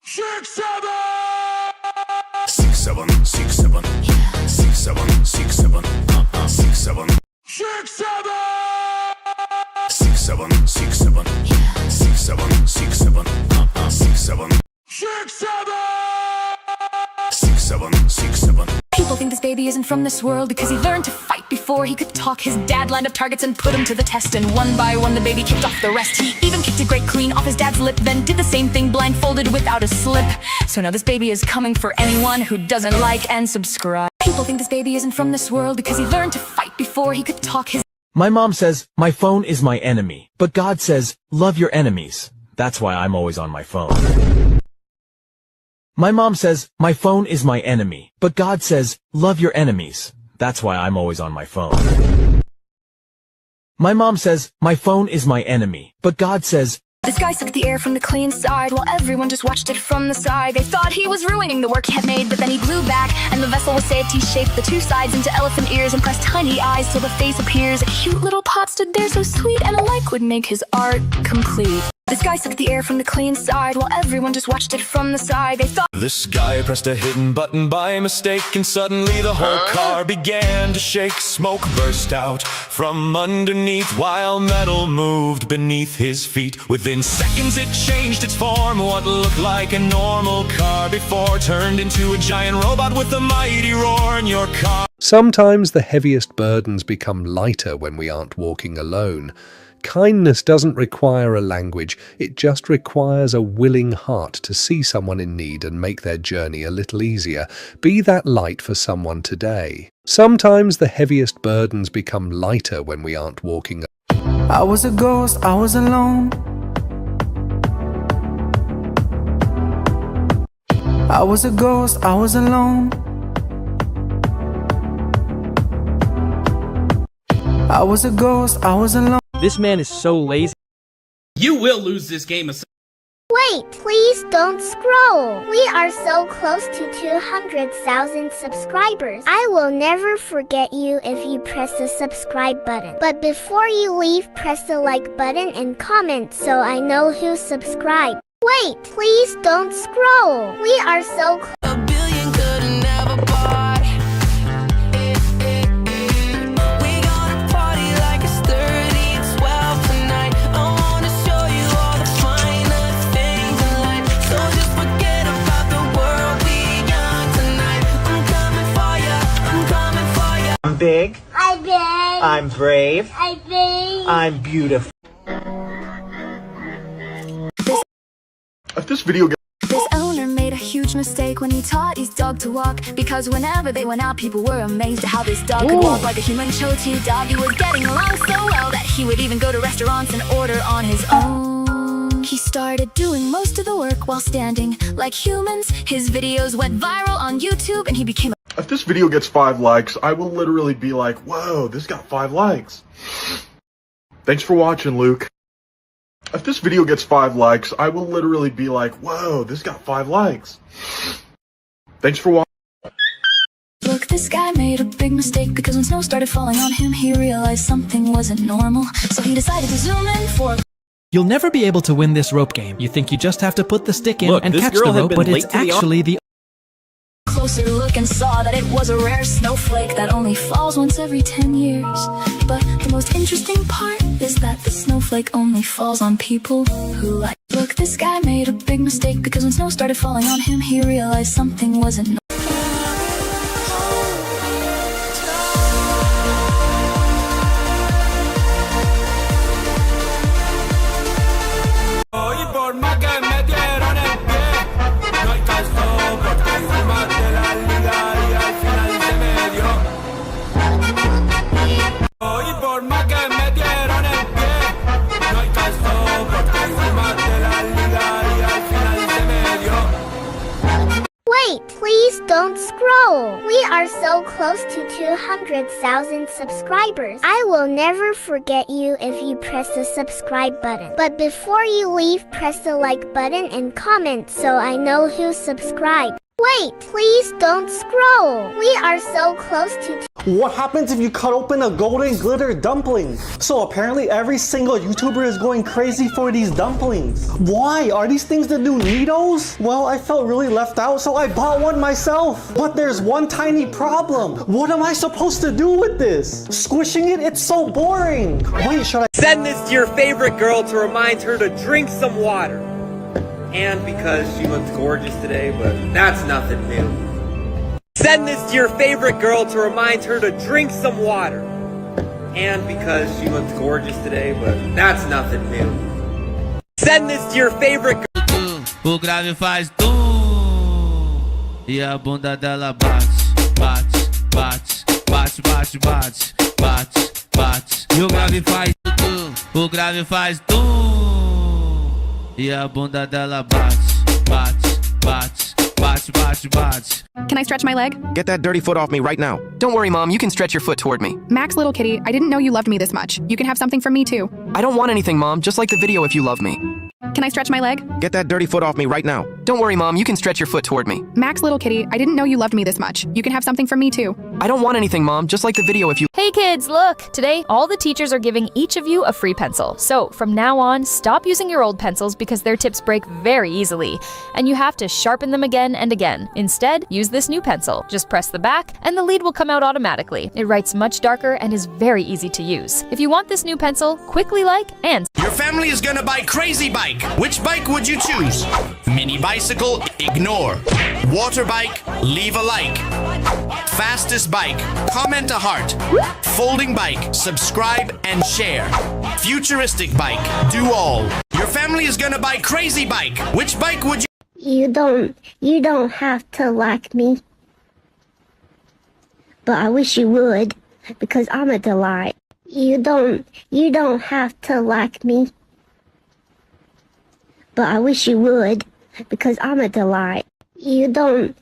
Six, seven. 6, 7, 6, 7. 6, 7, 6, 7. 6, 7. 6, 7. 6, 7, 6, 7. 6, 7, 6, 7. 6, 7. 6, 7. 6, 7, 6, 7. People think this baby isn't from this world because he learned to fight before he could talk. His dad lined up targets and put him to the test, and one by one the baby kicked off the rest. He even kicked a great clean off his dad's lip, then did the same thing blindfolded without a slip. So now this baby is coming for anyone who doesn't like and subscribe. People think this baby isn't from this world because he learned to fight before he could talk. His My mom says, my phone is my enemy. But God says, love your enemies. That's why I'm always on my phone. My mom says, my phone is my enemy. But God says, love your enemies. That's why I'm always on my phone. My mom says, my phone is my enemy. But God says, This guy sucked the air from the clean side while everyone just watched it from the side. They thought he was ruining the work he had made, but then he blew back and the vessel was say a T-shaped, the two sides into elephant ears and pressed tiny eyes till the face appears. A cute little pot stood there so sweet, and a like would make his art complete. This guy sucked the air from the clean side while everyone just watched it from the side. They thought This guy pressed a hidden button by mistake, and suddenly the whole car began to shake. Smoke burst out from underneath while metal moved beneath his feet. Within seconds it changed its form. What looked like a normal car before turned into a giant robot with a mighty roar in your car. Sometimes the heaviest burdens become lighter when we aren't walking alone. Kindness doesn't require a language, it just requires a willing heart to see someone in need and make their journey a little easier. Be that light for someone today. Sometimes the heaviest burdens become lighter when we aren't walking alone. I was a ghost, I was alone. I was a ghost, I was alone. I was a ghost, I was alone. This man is so lazy. You will lose this game. Wait, please don't scroll. We are so close to 200,000 subscribers. I will never forget you if you press the subscribe button. But before you leave, press the like button and comment so I know who subscribed. Wait, please don't scroll. We are so close. A billion couldn't ever buy. We gonna party like it's 30 and 12 tonight. I wanna show you all the finer things in life. So just forget about the world we got tonight. I'm coming for ya, I'm coming for ya. I'm big. I'm big. I'm brave. I'm big. I'm beautiful. This owner made a huge mistake when he taught his dog to walk, because whenever they went out, people were amazed at how this dog could walk like a human. Chochi dog, he was getting along so well that he would even go to restaurants and order on his own. He started doing most of the work while standing like humans. His videos went viral on YouTube and he became If this video gets 5 likes, I will literally be like, whoa, this got 5 likes. Thanks for watching, Luke. If this video gets 5 likes, I will literally be like, whoa, this got 5 likes. Thanks for watching. Look, this guy made a big mistake because when snow started falling on him, he realized something wasn't normal. So he decided to zoom in for You'll never be able to win this rope game. You think you just have to put the stick in and catch the rope, but it's actually the closer look and saw that it was a rare snowflake that only falls once every 10 years. But the most interesting part is that the snowflake only falls on people who like. Look, this guy made a big mistake because when snow started falling on him, he realized something wasn't normal. Wait, please don't scroll. We are so close to 200,000 subscribers. I will never forget you if you press the subscribe button. But before you leave, press the like button and comment so I know who subscribed. Wait, please don't scroll. We are so close to What happens if you cut open a golden glitter dumpling? So apparently every single YouTuber is going crazy for these dumplings. Why? Are these things the new Neatos? Well, I felt really left out, so I bought one myself. But there's one tiny problem. What am I supposed to do with this? Squishing it? It's so boring. Wait, should I Send this to your favorite girl to remind her to drink some water. And because she looks gorgeous today, but that's nothing new. Send this to your favorite girl to remind her to drink some water. And because she looks gorgeous today, but that's nothing new. Send this to your favorite girl. O grave faz tum e a bunda dela bate, bate, bate, bate, bate, bate, bate, bate. E o grave faz tum, o grave faz tum e a bunda dela bate, bate, bate, bate, bate, bate. Can I stretch my leg? Get that dirty foot off me right now. Don't worry, Mom, you can stretch your foot toward me. Max, little kitty, I didn't know you loved me this much. You can have something from me too. I don't want anything, Mom, just like the video if you love me. Can I stretch my leg? Get that dirty foot off me right now. Don't worry, Mom, you can stretch your foot toward me. Max, little kitty, I didn't know you loved me this much. You can have something from me too. I don't want anything, Mom, just like the video if you— Hey Hey kids, look! Today, all the teachers are giving each of you a free pencil. So, from now on, stop using your old pencils because their tips break very easily, and you have to sharpen them again and again. Instead, use this new pencil. Just press the back, and the lead will come out automatically. It writes much darker and is very easy to use. If you want this new pencil, quickly like and... Your family is gonna buy Crazy Bike. Which bike would you choose? Mini bicycle, ignore. Water bike, leave a like. Fastest bike, comment a heart. Folding bike, subscribe and share. Futuristic bike, do all. Your family is gonna buy Crazy Bike. Which bike would you... You don't have to like me. But I wish you would, because I'm a delight. You don't have to like me. But I wish you would, because I'm a delight. You don't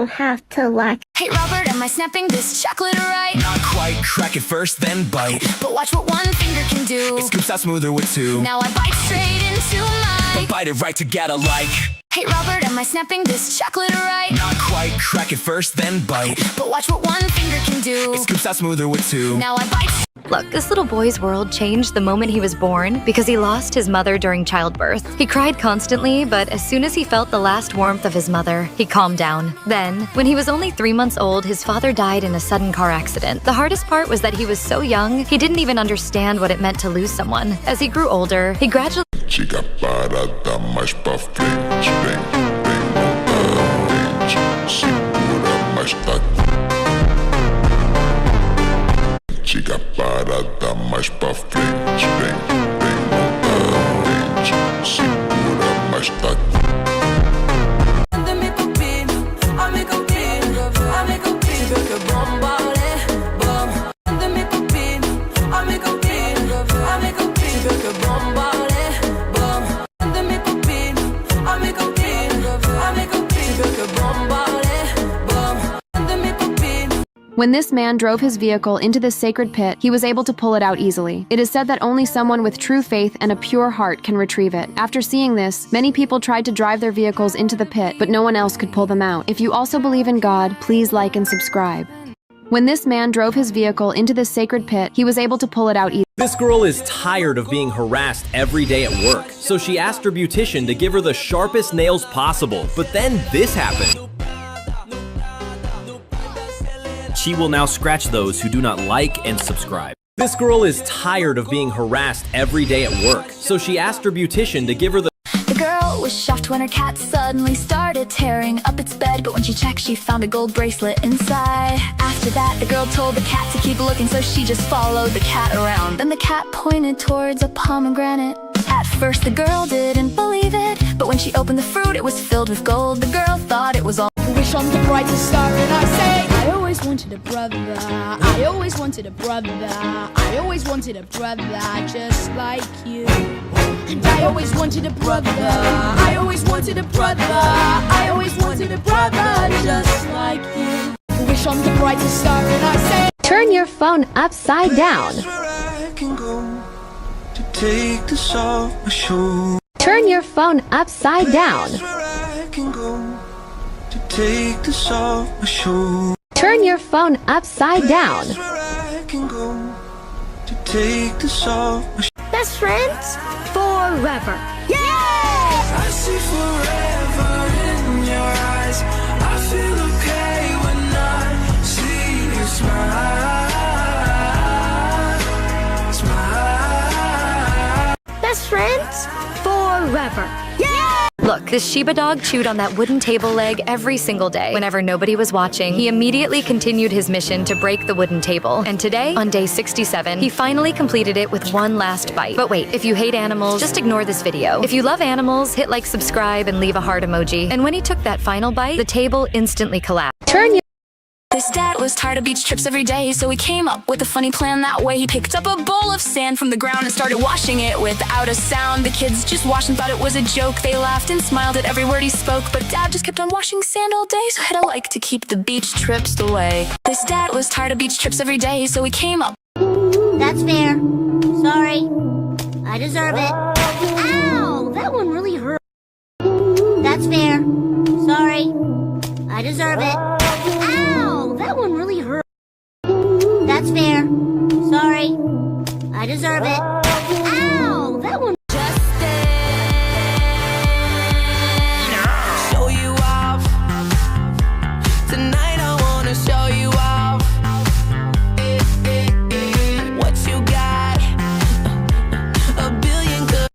have to like. Hey Robert, am I snapping this chocolate right? Not quite, crack it first, then bite. But watch what one finger can do. It scoops out smoother with two. Now I bite straight into my... But bite it right to get a like. Hey Robert, am I snapping this chocolate right? Not quite, crack it first, then bite. But watch what one finger can do. It scoops out smoother with two. Now I bite... Look, this little boy's world changed the moment he was born because he lost his mother during childbirth. He cried constantly, but as soon as he felt the last warmth of his mother, he calmed down. Then, when he was only 3 months old, his father died in a sudden car accident. The hardest part was that he was so young, he didn't even understand what it meant to lose someone. As he grew older, he gradually... Chica parada mais pra frente, vem monta frente, segura mais tá. Chica parada mais pra frente, vem monta frente, segura mais tá. When this man drove his vehicle into this sacred pit, he was able to pull it out easily. It is said that only someone with true faith and a pure heart can retrieve it. After seeing this, many people tried to drive their vehicles into the pit, but no one else could pull them out. If you also believe in God, please like and subscribe. When this man drove his vehicle into this sacred pit, he was able to pull it out easily. This girl is tired of being harassed every day at work, so she asked her beautician to give her the sharpest nails possible. But then this happened. She will now scratch those who do not like and subscribe. This girl is tired of being harassed every day at work, so she asked her beautician to give her the... The girl was shocked when her cat suddenly started tearing up its bed, but when she checked, she found a gold bracelet inside. After that, the girl told the cat to keep looking, so she just followed the cat around. Then the cat pointed towards a pomegranate. At first, the girl didn't believe it, but when she opened the fruit, it was filled with gold. The girl thought it was all... Wish on the brightest star and I say I always wanted a brother, I always wanted a brother, I always wanted a brother just like you. And I always wanted a brother, I always wanted a brother, I always wanted a brother just like you. Wish on the brightest star and I say Turn your phone upside down. Take this off my shoulder. Turn your phone upside down. Take this off my shoulder. Turn your phone upside down. Take this off my Best friends forever. I see forever in your eyes. I feel okay when I see you smile. Best friends forever. Look, this Shiba dog chewed on that wooden table leg every single day. Whenever nobody was watching, he immediately continued his mission to break the wooden table. And today, on day 67, he finally completed it with one last bite. But wait, if you hate animals, just ignore this video. If you love animals, hit like, subscribe, and leave a heart emoji. And when he took that final bite, the table instantly collapsed. Turn your... His dad was tired of beach trips every day, so he came up with a funny plan that way. He picked up a bowl of sand from the ground and started washing it without a sound. The kids just watched and thought it was a joke. They laughed and smiled at every word he spoke, but Dad just kept on washing sand all day, so hit a like to keep the beach trips away. His dad was tired of beach trips every day, so he came up. That's fair. Sorry. I deserve it. Ow! That one really hurt. That's fair. Sorry. I deserve it. Ow! That one really hurt. That's That's fair. Sorry. I deserve it. Ow! That one. Show you off. Tonight I wanna show you off. What you got? A billion good.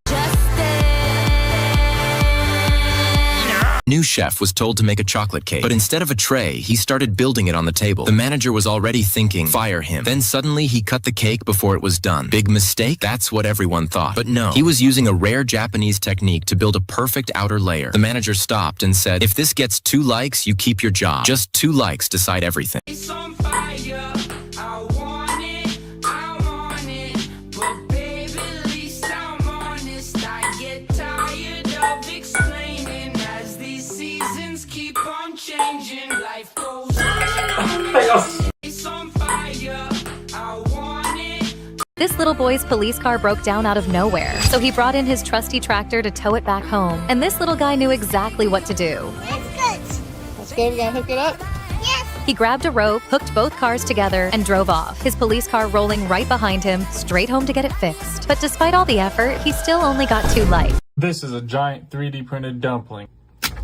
New chef was told to make a chocolate cake, but instead of a tray, he started building it on the table. The manager was already thinking, fire him. Then suddenly he cut the cake before it was done. Big mistake? That's what everyone thought. But no, he was using a rare Japanese technique to build a perfect outer layer. The manager stopped and said, if this gets 2 likes, you keep your job. Just 2 likes decide everything. It's on fire. I want it. I want it. But baby, at least I'm honest. I get tired of explaining as these seasons keep on changing. Life goes on. It's on fire. I want it. This little boy's police car broke down out of nowhere, so he brought in his trusty tractor to tow it back home. And this little guy knew exactly what to do. Let's go. We gotta hook it up. Yes. He grabbed a rope, hooked both cars together, and drove off, his police car rolling right behind him, straight home to get it fixed. But despite all the effort, he still only got 2 likes. This is a giant 3D printed dumpling.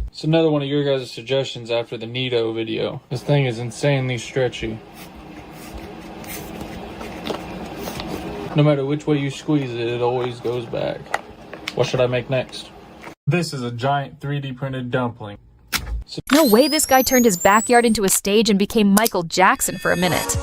It's another one of your guys' suggestions after the Nito video. This thing is insanely stretchy. No matter which way you squeeze it, it always goes back. What should I make next? This is a giant 3D printed dumpling. No way this guy turned his backyard into a stage and became Michael Jackson for a minute.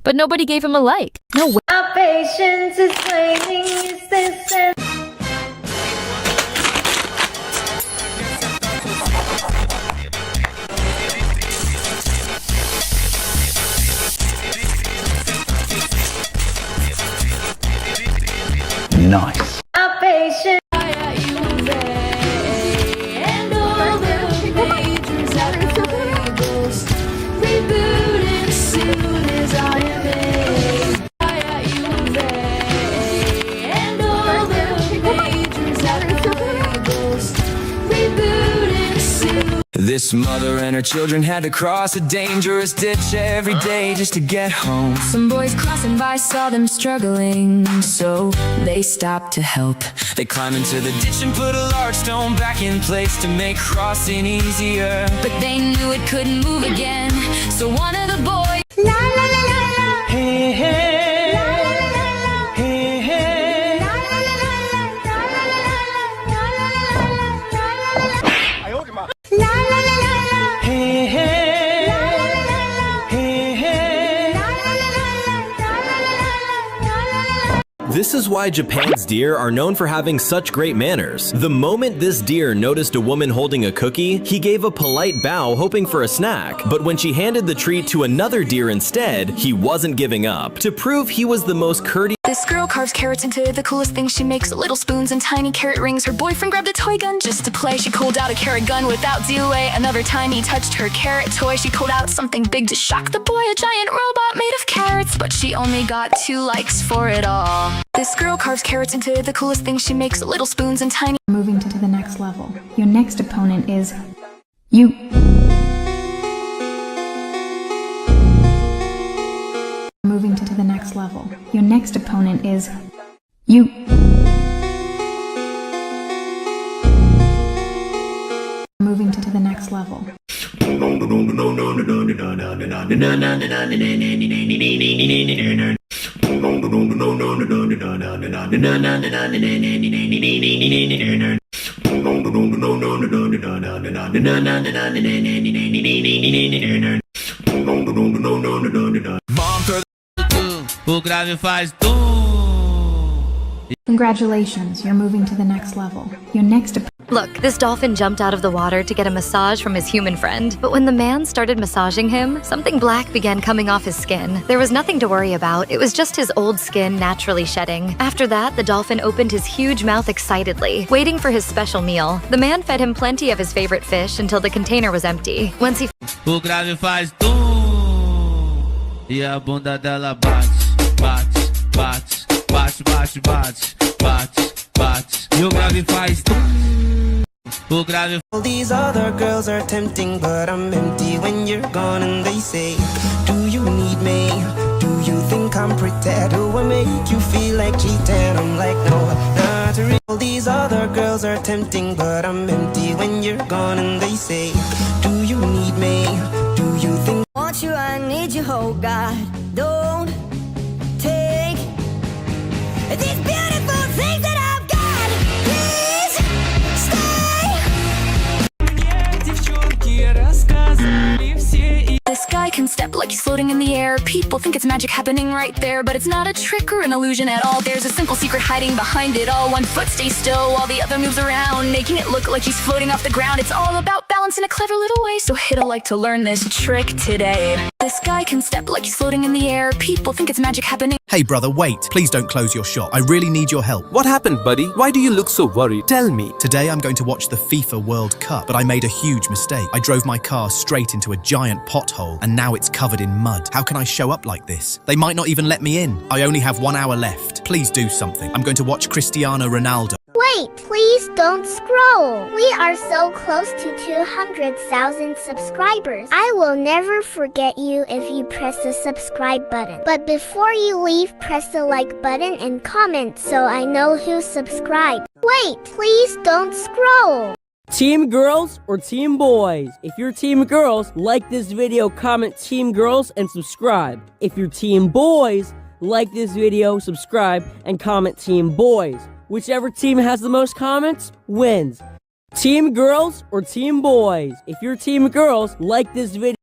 But nobody gave him a like. No way. Our patience is waning. Is this Nice. our patience? And all the pages have labels. Rebooting soon as I am in. And all the pages have labels. Rebooting soon. This mother and her children had to cross a dangerous ditch every day just to get home. Some boys crossing by saw them struggling, so they stopped to help. They climbed into the ditch and put a large stone back in place to make crossing easier. But they knew it couldn't move again, so one of the boys Hey, hey. Hey, hey. Hey, hey. Hey, hey. This is why Japan's deer are known for having such great manners. The moment this deer noticed a woman holding a cookie, he gave a polite bow hoping for a snack. But when she handed the treat to another deer instead, he wasn't giving up. To prove he was the most courteous. This girl carves carrots into the coolest thing. She makes little spoons and tiny carrot rings. Her boyfriend grabbed a toy gun just to play. She pulled out a carrot gun without delay. Another time he touched her carrot toy. She pulled out something big to shock the boy. A giant robot made of carrots, but she only got 2 likes for it all. This girl carves carrots into the coolest thing. She makes little spoons and tiny. Moving to the next level. Your next opponent is you. Moving to the next level. Your next opponent is you. Moving to the next level. O grave faz tum. Congratulations, you're moving to the next level. Your next Look, this dolphin jumped out of the water to get a massage from his human friend. But when the man started massaging him, something black began coming off his skin. There was nothing to worry about. It was just his old skin naturally shedding. After that, the dolphin opened his huge mouth excitedly, waiting for his special meal. The man fed him plenty of his favorite fish until the container was empty. Once he O grave faz tum. E a bunda dela bate, bate, bate, bate, bate, bate, bate, bate. E o grave faz tum. O grave. All these other girls are tempting, but I'm empty when you're gone. And they say, do you need me? Do you think I'm pretty? Do I make you feel like cheating? I'm like, no, not really. All these other girls are tempting, but I'm empty when you're gone. And they say, do you need me? Do you think? Want you, I need you, oh God. Don't take these beautiful things that I've got. Please stay. This guy can step like he's floating in the air. People think it's magic happening right there, but it's not a trick or an illusion at all. There's a simple secret hiding behind it all. One foot stays still while the other moves around, making it look like he's floating off the ground. It's all about balance in a clever little way, so hit a like to learn this trick today. This guy can step like he's floating in the air. People think it's magic happening. Hey brother, wait. Please don't close your shop. I really need your help. What happened, buddy? Why do you look so worried? Tell me. Today I'm going to watch the FIFA World Cup, but I made a huge mistake. I drove my car straight into a giant pothole, and now it's covered in mud. How can I show up like this? They might not even let me in. I only have 1 hour left. Please do something. I'm going to watch Cristiano Ronaldo. Wait, please don't scroll. We are so close to 200,000 subscribers. I will never forget you if you press the subscribe button. But before you leave, press the like button and comment so I know who subscribed. Wait, please don't scroll. Team girls or team boys? If you're team girls, like this video, comment team girls, and subscribe. If you're team boys, like this video, subscribe, and comment team boys. Whichever team has the most comments wins. Team girls or team boys? If you're team girls, like this video.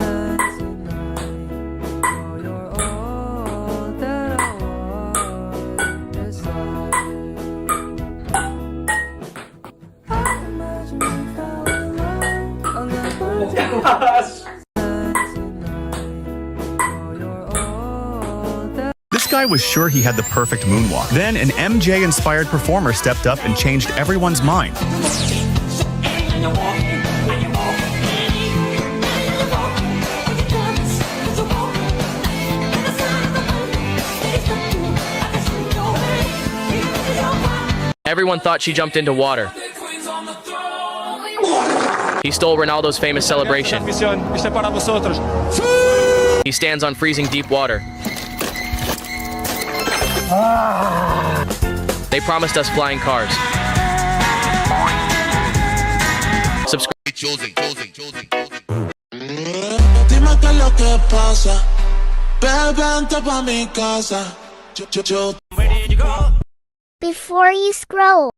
This guy was sure he had the perfect moonwalk. Then an MJ-inspired performer stepped up and changed everyone's mind. Everyone thought she jumped into water. He stole Ronaldo's famous celebration. He stands on freezing deep water. They promised us flying cars. Subscribe. Dime qué es lo que pasa. Vente pa' mi casa. Before you scroll.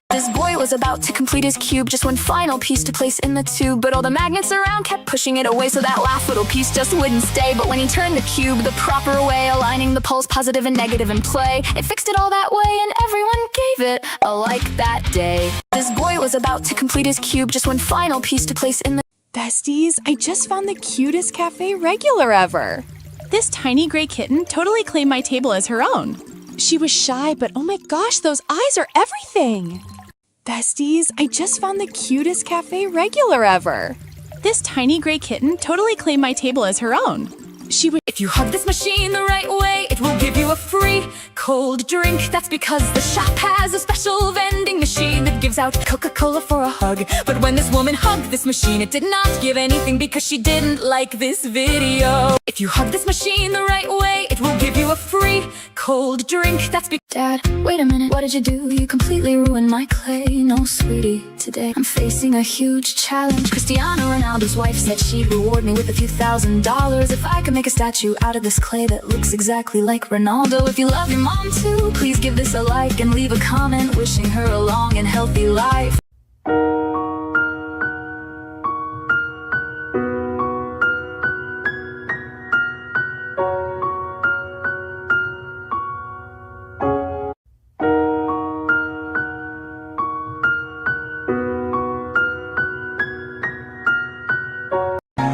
This boy was about to complete his cube, just one final piece to place in the tube. But all the magnets around kept pushing it away, so that last little piece just wouldn't stay. But when he turned the cube the proper way, aligning the poles positive and negative in play, it fixed it all that way, and everyone gave it a like that day. This boy was about to complete his cube, just one final piece to place in the... Besties, I just found the cutest cafe regular ever. This tiny gray kitten totally claimed my table as her own. She was shy, but oh my gosh, those eyes are everything. Besties, I just found the cutest cafe regular ever. This tiny gray kitten totally claimed my table as her own. She would. If you hug this machine the right way, it will give you a free cold drink. That's because the shop has a special vending machine that gives out Coca-Cola for a hug. But when this woman hugged this machine, it did not give anything because she didn't like this video. If you hug this machine the right way, it will give you a free cold drink. That's because... Dad, wait a minute, what did you do? You completely ruined my clay. No, sweetie, today I'm facing a huge challenge. Cristiano Ronaldo's wife said she'd reward me with a few $1,000s if I could make a statue out of this clay that looks exactly like Ronaldo. If you love your mom too, please give this a like and leave a comment wishing her a long and healthy life.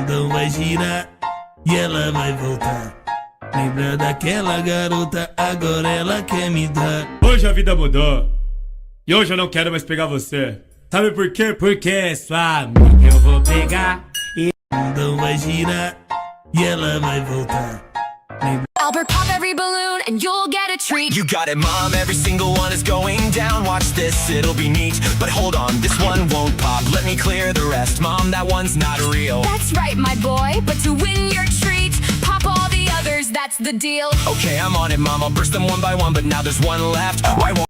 Não vai girar e ela vai voltar. Lembra daquela garota, agora ela quer me dar. Hoje a vida mudou. E hoje eu não quero mais pegar você. Sabe por quê? Porque é sua amiga. Eu vou pegar e Então vai girar e ela vai voltar. Albert, pop every balloon and you'll get a treat. You got it, Mom, every single one is going down. Watch this, it'll be neat. But hold on, this one won't pop. Let me clear the rest, Mom, that one's not real. That's right, my boy, but to win your treat, pop all the others, that's the deal. Okay, I'm on it, Mom, I'll burst them one by one. But now there's one left. Why won't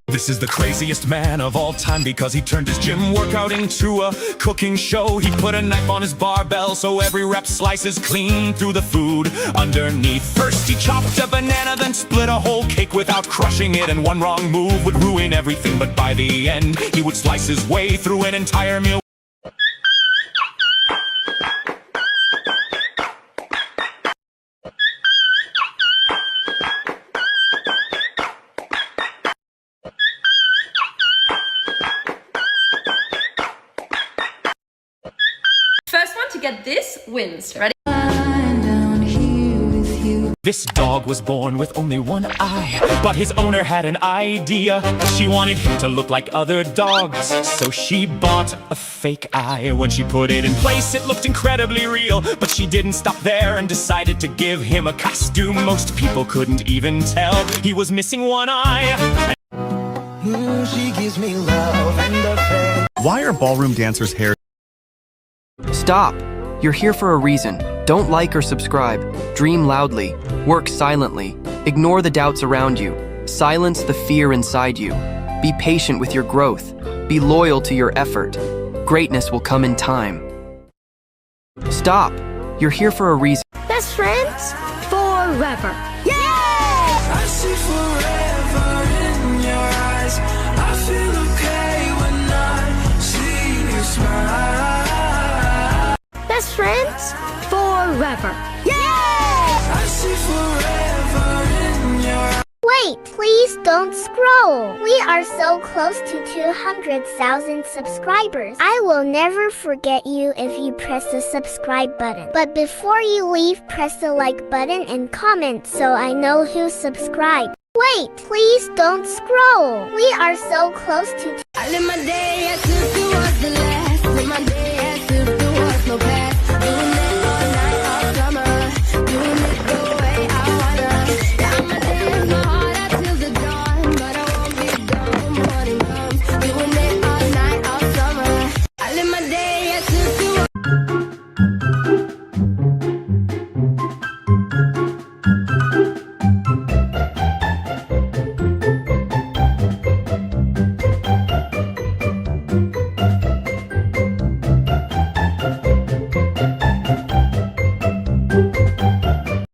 This is the craziest man of all time because he turned his gym workout into a cooking show. He put a knife on his barbell so every rep slices clean through the food underneath. First he chopped a banana, then split a whole cake without crushing it, and one wrong move would ruin everything. But by the end, he would slice his way through an entire meal. First one to get this wins. Ready? This dog was born with only one eye, but his owner had an idea. She wanted him to look like other dogs, so she bought a fake eye. When she put it in place, it looked incredibly real, but she didn't stop there and decided to give him a costume. Most people couldn't even tell he was missing one eye. She gives me love and affection. Why are ballroom dancers' hair? Stop! You're here for a reason. Don't like or subscribe. Dream loudly. Work silently. Ignore the doubts around you. Silence the fear inside you. Be patient with your growth. Be loyal to your effort. Greatness will come in time. Stop! You're here for a reason. Best friends forever. I see forever in your eyes. I feel okay when I see you smile. Best friends forever. I see forever in your eyes. Wait, please don't scroll. We are so close to 200,000 subscribers. I will never forget you if you press the subscribe button. But before you leave, press the like button and comment so I know who subscribed. Wait, please don't scroll. We are so close to. I live my day as if it was the last. Live my day as if there was no past. Doing it all night, all summer. Doing it the way I wanna. Yeah, I'ma dance my heart out till the dawn, but I won't be done when morning comes. Doing it all night, all summer. I live my day as if it was.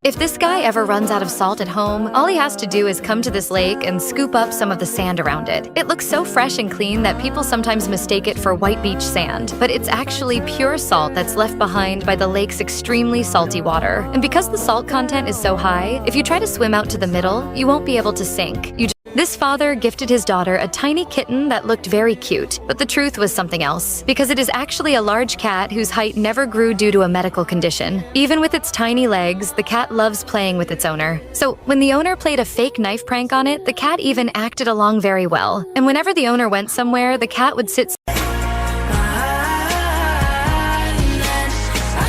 If this guy ever runs out of salt at home, all he has to do is come to this lake and scoop up some of the sand around it. It looks so fresh and clean that people sometimes mistake it for white beach sand, but it's actually pure salt that's left behind by the lake's extremely salty water. And because the salt content is so high, if you try to swim out to the middle, you won't be able to sink. This father gifted his daughter a tiny kitten that looked very cute, but the truth was something else, because it is actually a large cat whose height never grew due to a medical condition. Even with its tiny legs, the cat loves playing with its owner. So when the owner played a fake knife prank on it, the cat even acted along very well. And whenever the owner went somewhere, the cat would sit I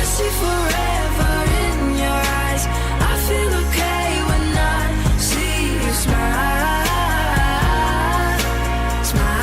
see forever in your eyes. I feel okay when I see you smile. Smile.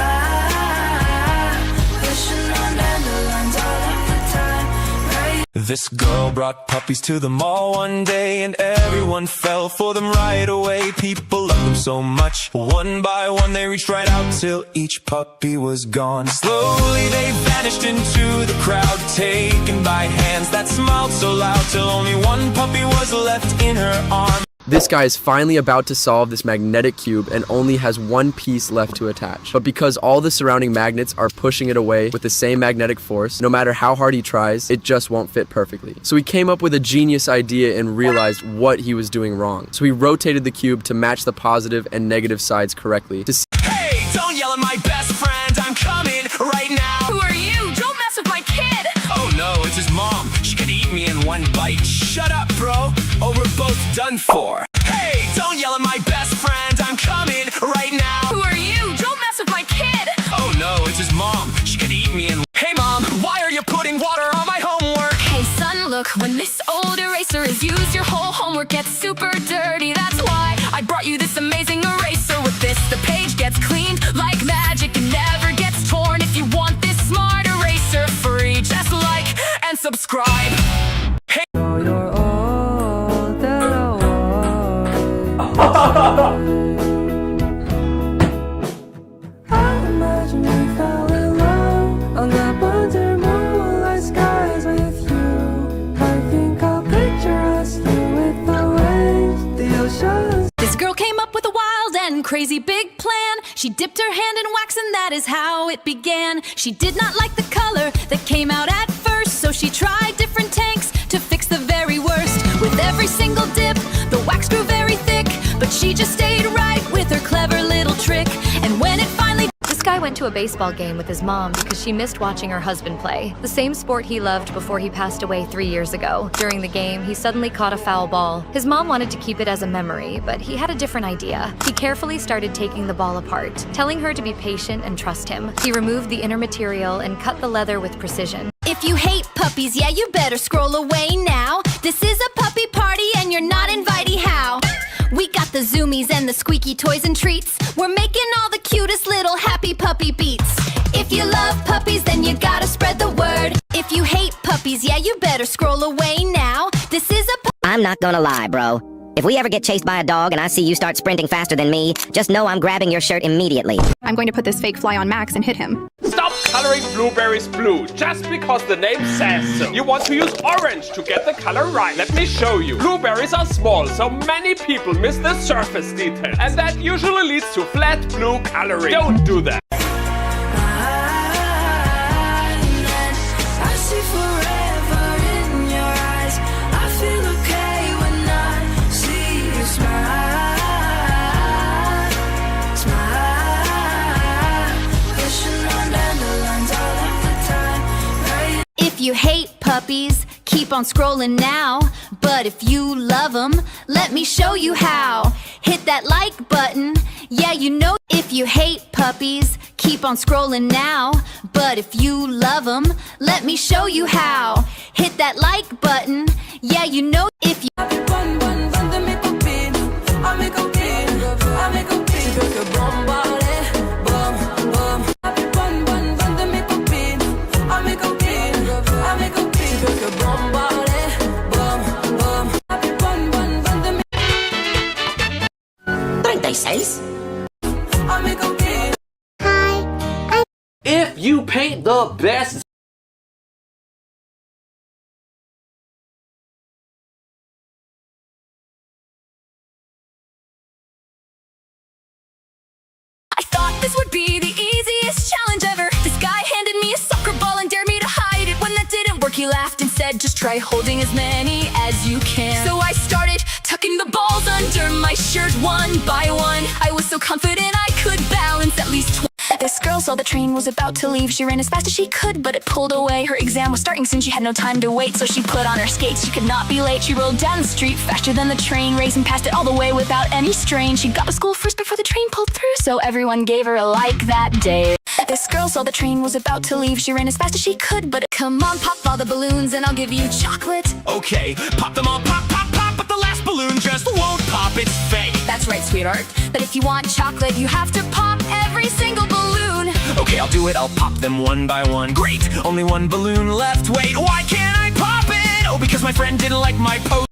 Wishing on dandelions all of the time. Right? This girl brought puppies to the mall one day, and everyone fell for them right away. People loved them so much. One by one they reached right out till each puppy was gone. Slowly they vanished into the crowd, taken by hands that smiled so loud, till only one puppy was left in her arms. This guy is finally about to solve this magnetic cube and only has one piece left to attach. But because all the surrounding magnets are pushing it away with the same magnetic force, no matter how hard he tries, it just won't fit perfectly. So he came up with a genius idea and realized what he was doing wrong. So he rotated the cube to match the positive and negative sides correctly. Hey, don't yell at my best friend, I'm coming right now. Who are you? Don't mess with my kid! Oh no, it's his mom. She could eat me in one bite. Shut up, bro, or we're both done for. Hey, don't yell at my best friend, I'm coming right now. Who are you? Don't mess with my kid! Oh no, it's his mom. She could eat me in. Hey mom, why are you putting water on my homework? Hey son, look, when this old eraser is used, your whole homework gets super dirty. That's why I brought you this amazing eraser. With this, the page gets cleaned like magic and never gets torn. If you want this smart eraser free, just like and subscribe. Hey. Imagine we fell in love on the wonder moonlight skies with you. I think I'll picture us here with the waves, the oceans. This girl came up with a wild and crazy big plan. She dipped her hand in wax and that is how it began. She did not like the color that came out at first, so she tried different tanks to fix the very worst. With every single dip, the wax grew very thick, but she just stayed right with her clever little trick. And when it finally... This guy went to a baseball game with his mom because she missed watching her husband play, the same sport he loved before he passed away 3 years ago. During the game, he suddenly caught a foul ball. His mom wanted to keep it as a memory, but he had a different idea. He carefully started taking the ball apart, telling her to be patient and trust him. He removed the inner material and cut the leather with precision. If you hate puppies, yeah, you better scroll away now. This is a puppy party and you're not invited. How? We got the zoomies and the squeaky toys and treats. We're making all the cutest little happy puppy beats. If you love puppies, then you gotta spread the word. If you hate puppies, yeah, you better scroll away now. This is a I'm not gonna lie, bro. If we ever get chased by a dog and I see you start sprinting faster than me, just know I'm grabbing your shirt immediately. I'm going to put this fake fly on Max and hit him. Stop coloring blueberries blue just because the name says so. You want to use orange to get the color right. Let me show you. Blueberries are small, so many people miss the surface details. And that usually leads to flat blue coloring. Don't do that. I see forever in your eyes. I feel okay when I see you smile. Smile. Wishing on dandelions all of the time. Right? If you hate puppies, keep on scrolling now. But if you love them, let me show you how. Hit that like button, yeah, you know. If you hate puppies, keep on scrolling now. But if you love them, let me show you how. Hit that like button, yeah, you know. If you If you paint the best I thought this would be the easiest challenge ever. This guy handed me a soccer ball and dared me to hide it. When that didn't work, he laughed and said, just try holding as many as you can. So I started tucking the balls under my shirt one by one. I was so confident I could balance at least 20. This girl saw the train was about to leave. She ran as fast as she could, but it pulled away. Her exam was starting soon, she had no time to wait. So she put on her skates, she could not be late. She rolled down the street faster than the train, racing past it all the way without any strain. She got to school first before the train pulled through, so everyone gave her a like that day. This girl saw the train was about to leave. She ran as fast as she could, but come on, pop all the balloons and I'll give you chocolate. Okay, pop them all, pop, pop, pop, but the last balloon just won't pop, it's fake. That's right, sweetheart. But if you want chocolate, you have to pop every single balloon. Okay, I'll do it, I'll pop them one by one. Great, only one balloon left. Wait, why can't I pop it? No, because my friend didn't like my post.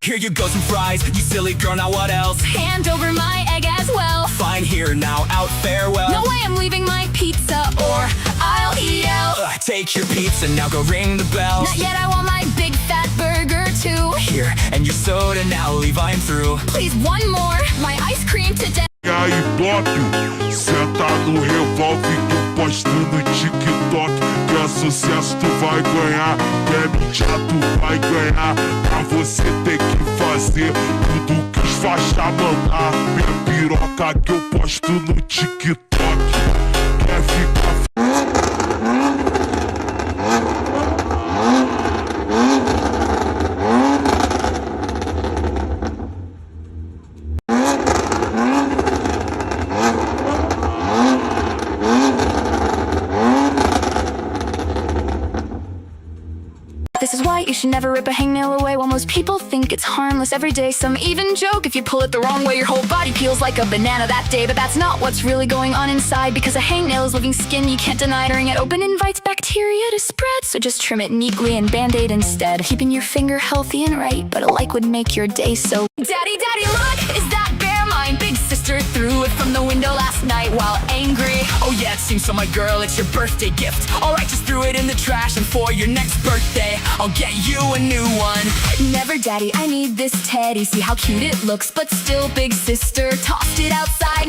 Here you go, some fries, you silly girl, now what else? Hand over my egg as well. Fine, here, now, out, farewell. No way I'm leaving my pizza, or I'll yell. Take your pizza, now go ring the bell. Not yet, I want my big fat burger too. Here, and your soda, now leave, I'm through. Please, one more, my ice cream today. E aí, Tóquio, senta no revólver que eu posto no TikTok. Que é sucesso, tu vai ganhar. Que é mídia, tu vai ganhar. Pra você ter que fazer tudo que os faixa mandar. Minha piroca que eu posto no TikTok. Quer ficar... This is why you should never rip a hangnail away. While most people think it's harmless every day, some even joke if you pull it the wrong way, your whole body peels like a banana that day. But that's not what's really going on inside, because a hangnail is living skin, you can't deny. Tearing it open invites bacteria to spread, so just trim it neatly and band-aid instead. Keeping your finger healthy and right, but a like would make your day so... Daddy, daddy, look! Is that bear mine? Big sister threw it from the window last night while angry. Oh yeah, it seems so, my girl, it's your birthday gift. Alright, just threw it in the trash, and for your next birthday I'll get you a new one. Never, daddy, I need this teddy. See how cute it looks, but still, big sister tossed it outside.